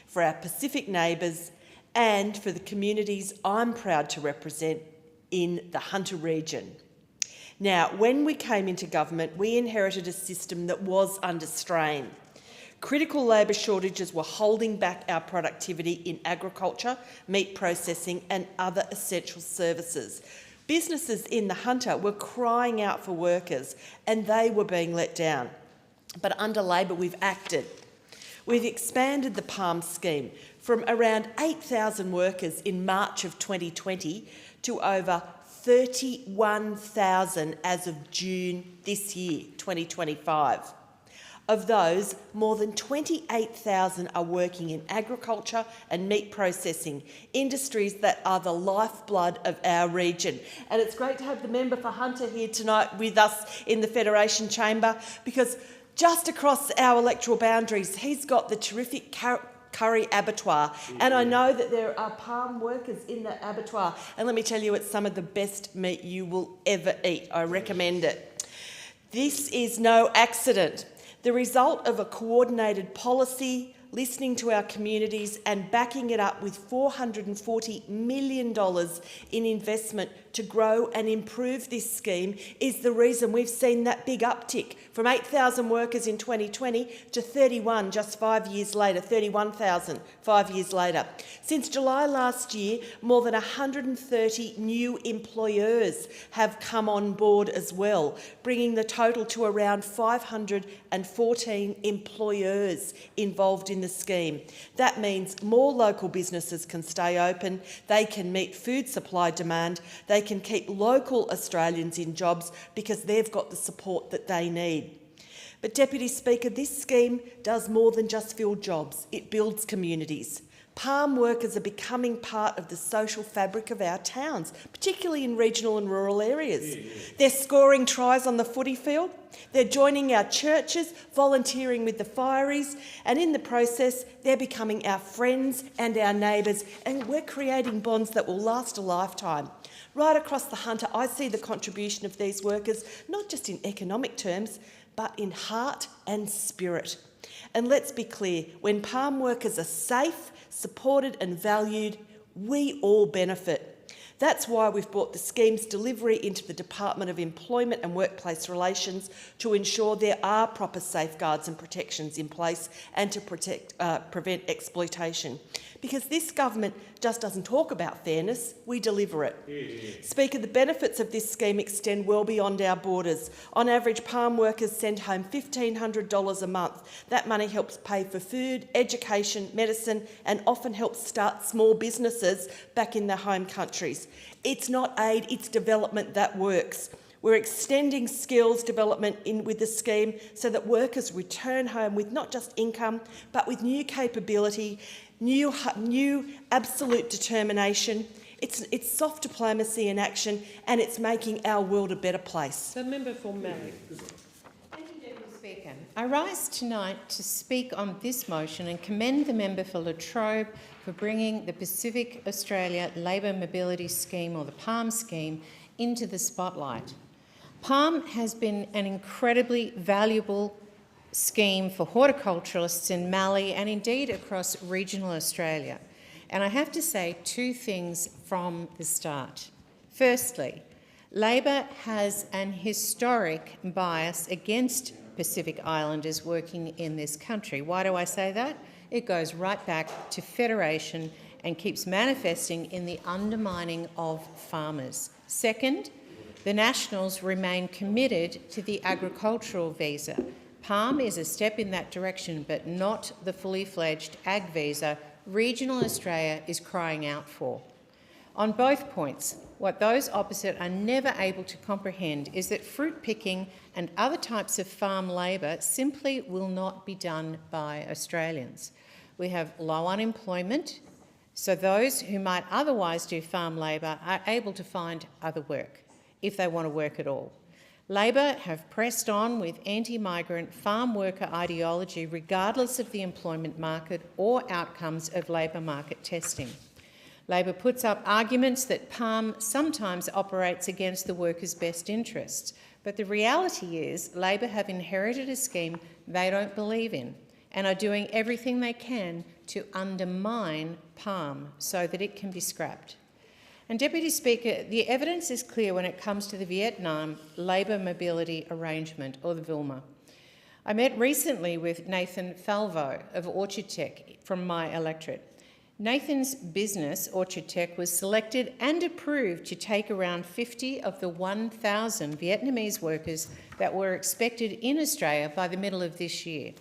for our Pacific neighbours and for the communities I'm proud to represent in the Hunter region. Now, when we came into government, we inherited a system that was under strain. Critical labour shortages were holding back our productivity in agriculture, meat processing and other essential services. Businesses in the Hunter were crying out for workers and they were being let down. But under Labor, we've acted. We've expanded the PALM scheme from around 8,000 workers in March of 2020 to over 31,000 as of June this year, 2025. Of those, more than 28,000 are working in agriculture and meat processing, industries that are the lifeblood of our region. And it's great to have the member for Hunter here tonight with us in the Federation Chamber, because just across our electoral boundaries, he's got the terrific Curry Abattoir. And I know that there are PALM workers in that abattoir. And let me tell you, it's some of the best meat you will ever eat. I recommend it. This is no accident. The result of a coordinated policy, listening to our communities and backing it up with $440 million in investment to grow and improve this scheme is the reason we've seen that big uptick from 8,000 workers in 2020 to 31 just 5 years later, 31,000 5 years later. Since July last year, more than 130 new employers have come on board as well, bringing the total to around 514 employers involved in the scheme. That means more local businesses can stay open, they can meet food supply demand, they can keep local Australians in jobs because they've got the support that they need. But Deputy Speaker, this scheme does more than just fill jobs, it builds communities. PALM workers are becoming part of the social fabric of our towns, particularly in regional and rural areas. They're scoring tries on the footy field, they're joining our churches, volunteering with the fireys, and in the process, they're becoming our friends and our neighbours, and we're creating bonds that will last a lifetime. Right across the Hunter, I see the contribution of these workers, not just in economic terms, but in heart and spirit. And let's be clear, when PALM workers are safe, supported and valued, we all benefit. That's why we've brought the scheme's delivery into the Department of Employment and Workplace Relations to ensure there are proper safeguards and protections in place and to prevent exploitation. Because this government just doesn't talk about fairness, we deliver it. Speaker, the benefits of this scheme extend well beyond our borders. On average, PALM workers send home $1,500 a month. That money helps pay for food, education, medicine, and often helps start small businesses back in their home countries. It's not aid, it's development that works. We're extending skills development with the scheme so that workers return home with not just income, but with new capability, new absolute determination. It's soft diplomacy in action, and it's making our world a better place. The member for Mallee. Thank you, Deputy Speaker. I rise tonight to speak on this motion and commend the member for Latrobe for bringing the Pacific Australia Labour Mobility Scheme, or the PALM scheme, into the spotlight. PALM has been an incredibly valuable scheme for horticulturalists in Mallee and indeed across regional Australia. And I have to say two things from the start. Firstly, Labor has an historic bias against Pacific Islanders working in this country. Why do I say that? It goes right back to Federation and keeps manifesting in the undermining of farmers. Second, the Nationals remain committed to the agricultural visa. PALM is a step in that direction, but not the fully fledged ag visa regional Australia is crying out for. On both points, what those opposite are never able to comprehend is that fruit picking and other types of farm labour simply will not be done by Australians. We have low unemployment, so those who might otherwise do farm labour are able to find other work, if they want to work at all. Labor have pressed on with anti-migrant farm worker ideology regardless of the employment market or outcomes of labour market testing. Labor puts up arguments that PALM sometimes operates against the workers' best interests, but the reality is Labor have inherited a scheme they don't believe in and are doing everything they can to undermine PALM so that it can be scrapped. And Deputy Speaker, the evidence is clear when it comes to the Vietnam Labour Mobility Arrangement, or the VILMA. I met recently with Nathan Falvo of Orchard Tech from my electorate. Nathan's business, Orchard Tech, was selected and approved to take around 50 of the 1,000 Vietnamese workers that were expected in Australia by the middle of this year.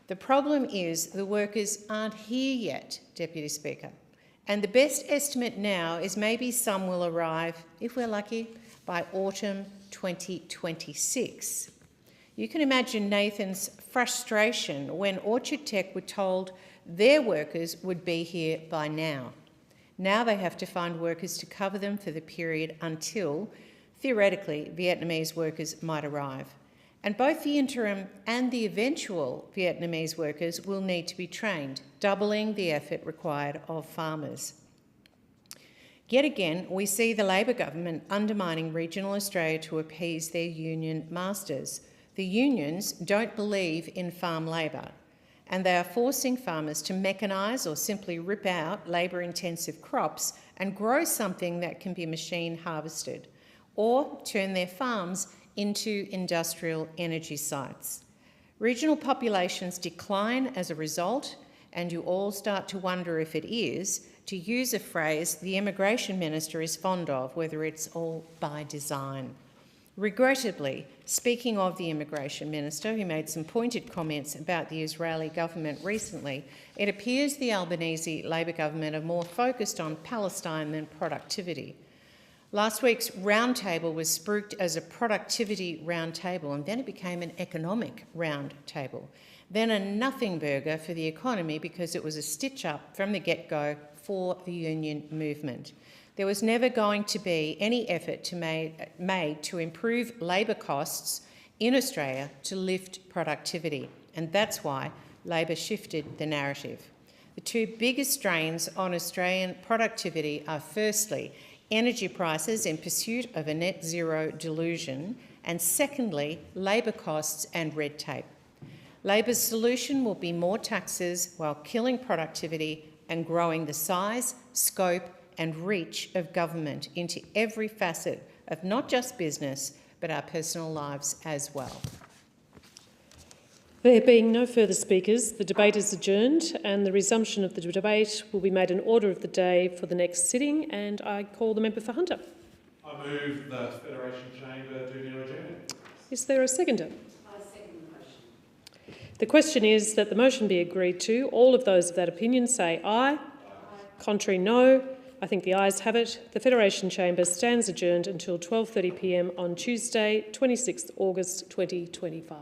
The problem is the workers aren't here yet, Deputy Speaker, and the best estimate now is maybe some will arrive, if we're lucky, by autumn 2026. You can imagine Nathan's frustration when Orchard Tech were told their workers would be here by now. Now they have to find workers to cover them for the period until, theoretically, Vietnamese workers might arrive. And both the interim and the eventual Vietnamese workers will need to be trained, doubling the effort required of farmers. Yet again, we see the Labor government undermining regional Australia to appease their union masters. The unions don't believe in farm labour, and they are forcing farmers to mechanise or simply rip out labour-intensive crops and grow something that can be machine harvested, or turn their farms into industrial energy sites. Regional populations decline as a result, and you all start to wonder if it is, to use a phrase the Immigration Minister is fond of, whether it's all by design. Regrettably, speaking of the Immigration Minister, who made some pointed comments about the Israeli government recently, it appears the Albanese Labor government are more focused on Palestine than productivity. Last week's roundtable was spruiked as a productivity roundtable, and then it became an economic roundtable. Then a nothing burger for the economy because it was a stitch up from the get-go for the union movement. There was never going to be any effort made to improve labour costs in Australia to lift productivity, and that's why Labor shifted the narrative. The two biggest strains on Australian productivity are firstly, energy prices in pursuit of a net zero delusion, and secondly, labour costs and red tape. Labor's solution will be more taxes while killing productivity and growing the size, scope and reach of government into every facet of not just business, but our personal lives as well. There being no further speakers, the debate is adjourned and the resumption of the debate will be made an order of the day for the next sitting, and I call the member for Hunter. I move the Federation Chamber do now adjourn. Is there a seconder? I second the motion. The question is that the motion be agreed to. All of those of that opinion say aye. Aye. Contrary, no. I think the ayes have it. The Federation Chamber stands adjourned until 12:30 p.m. on Tuesday, 26th August 2025.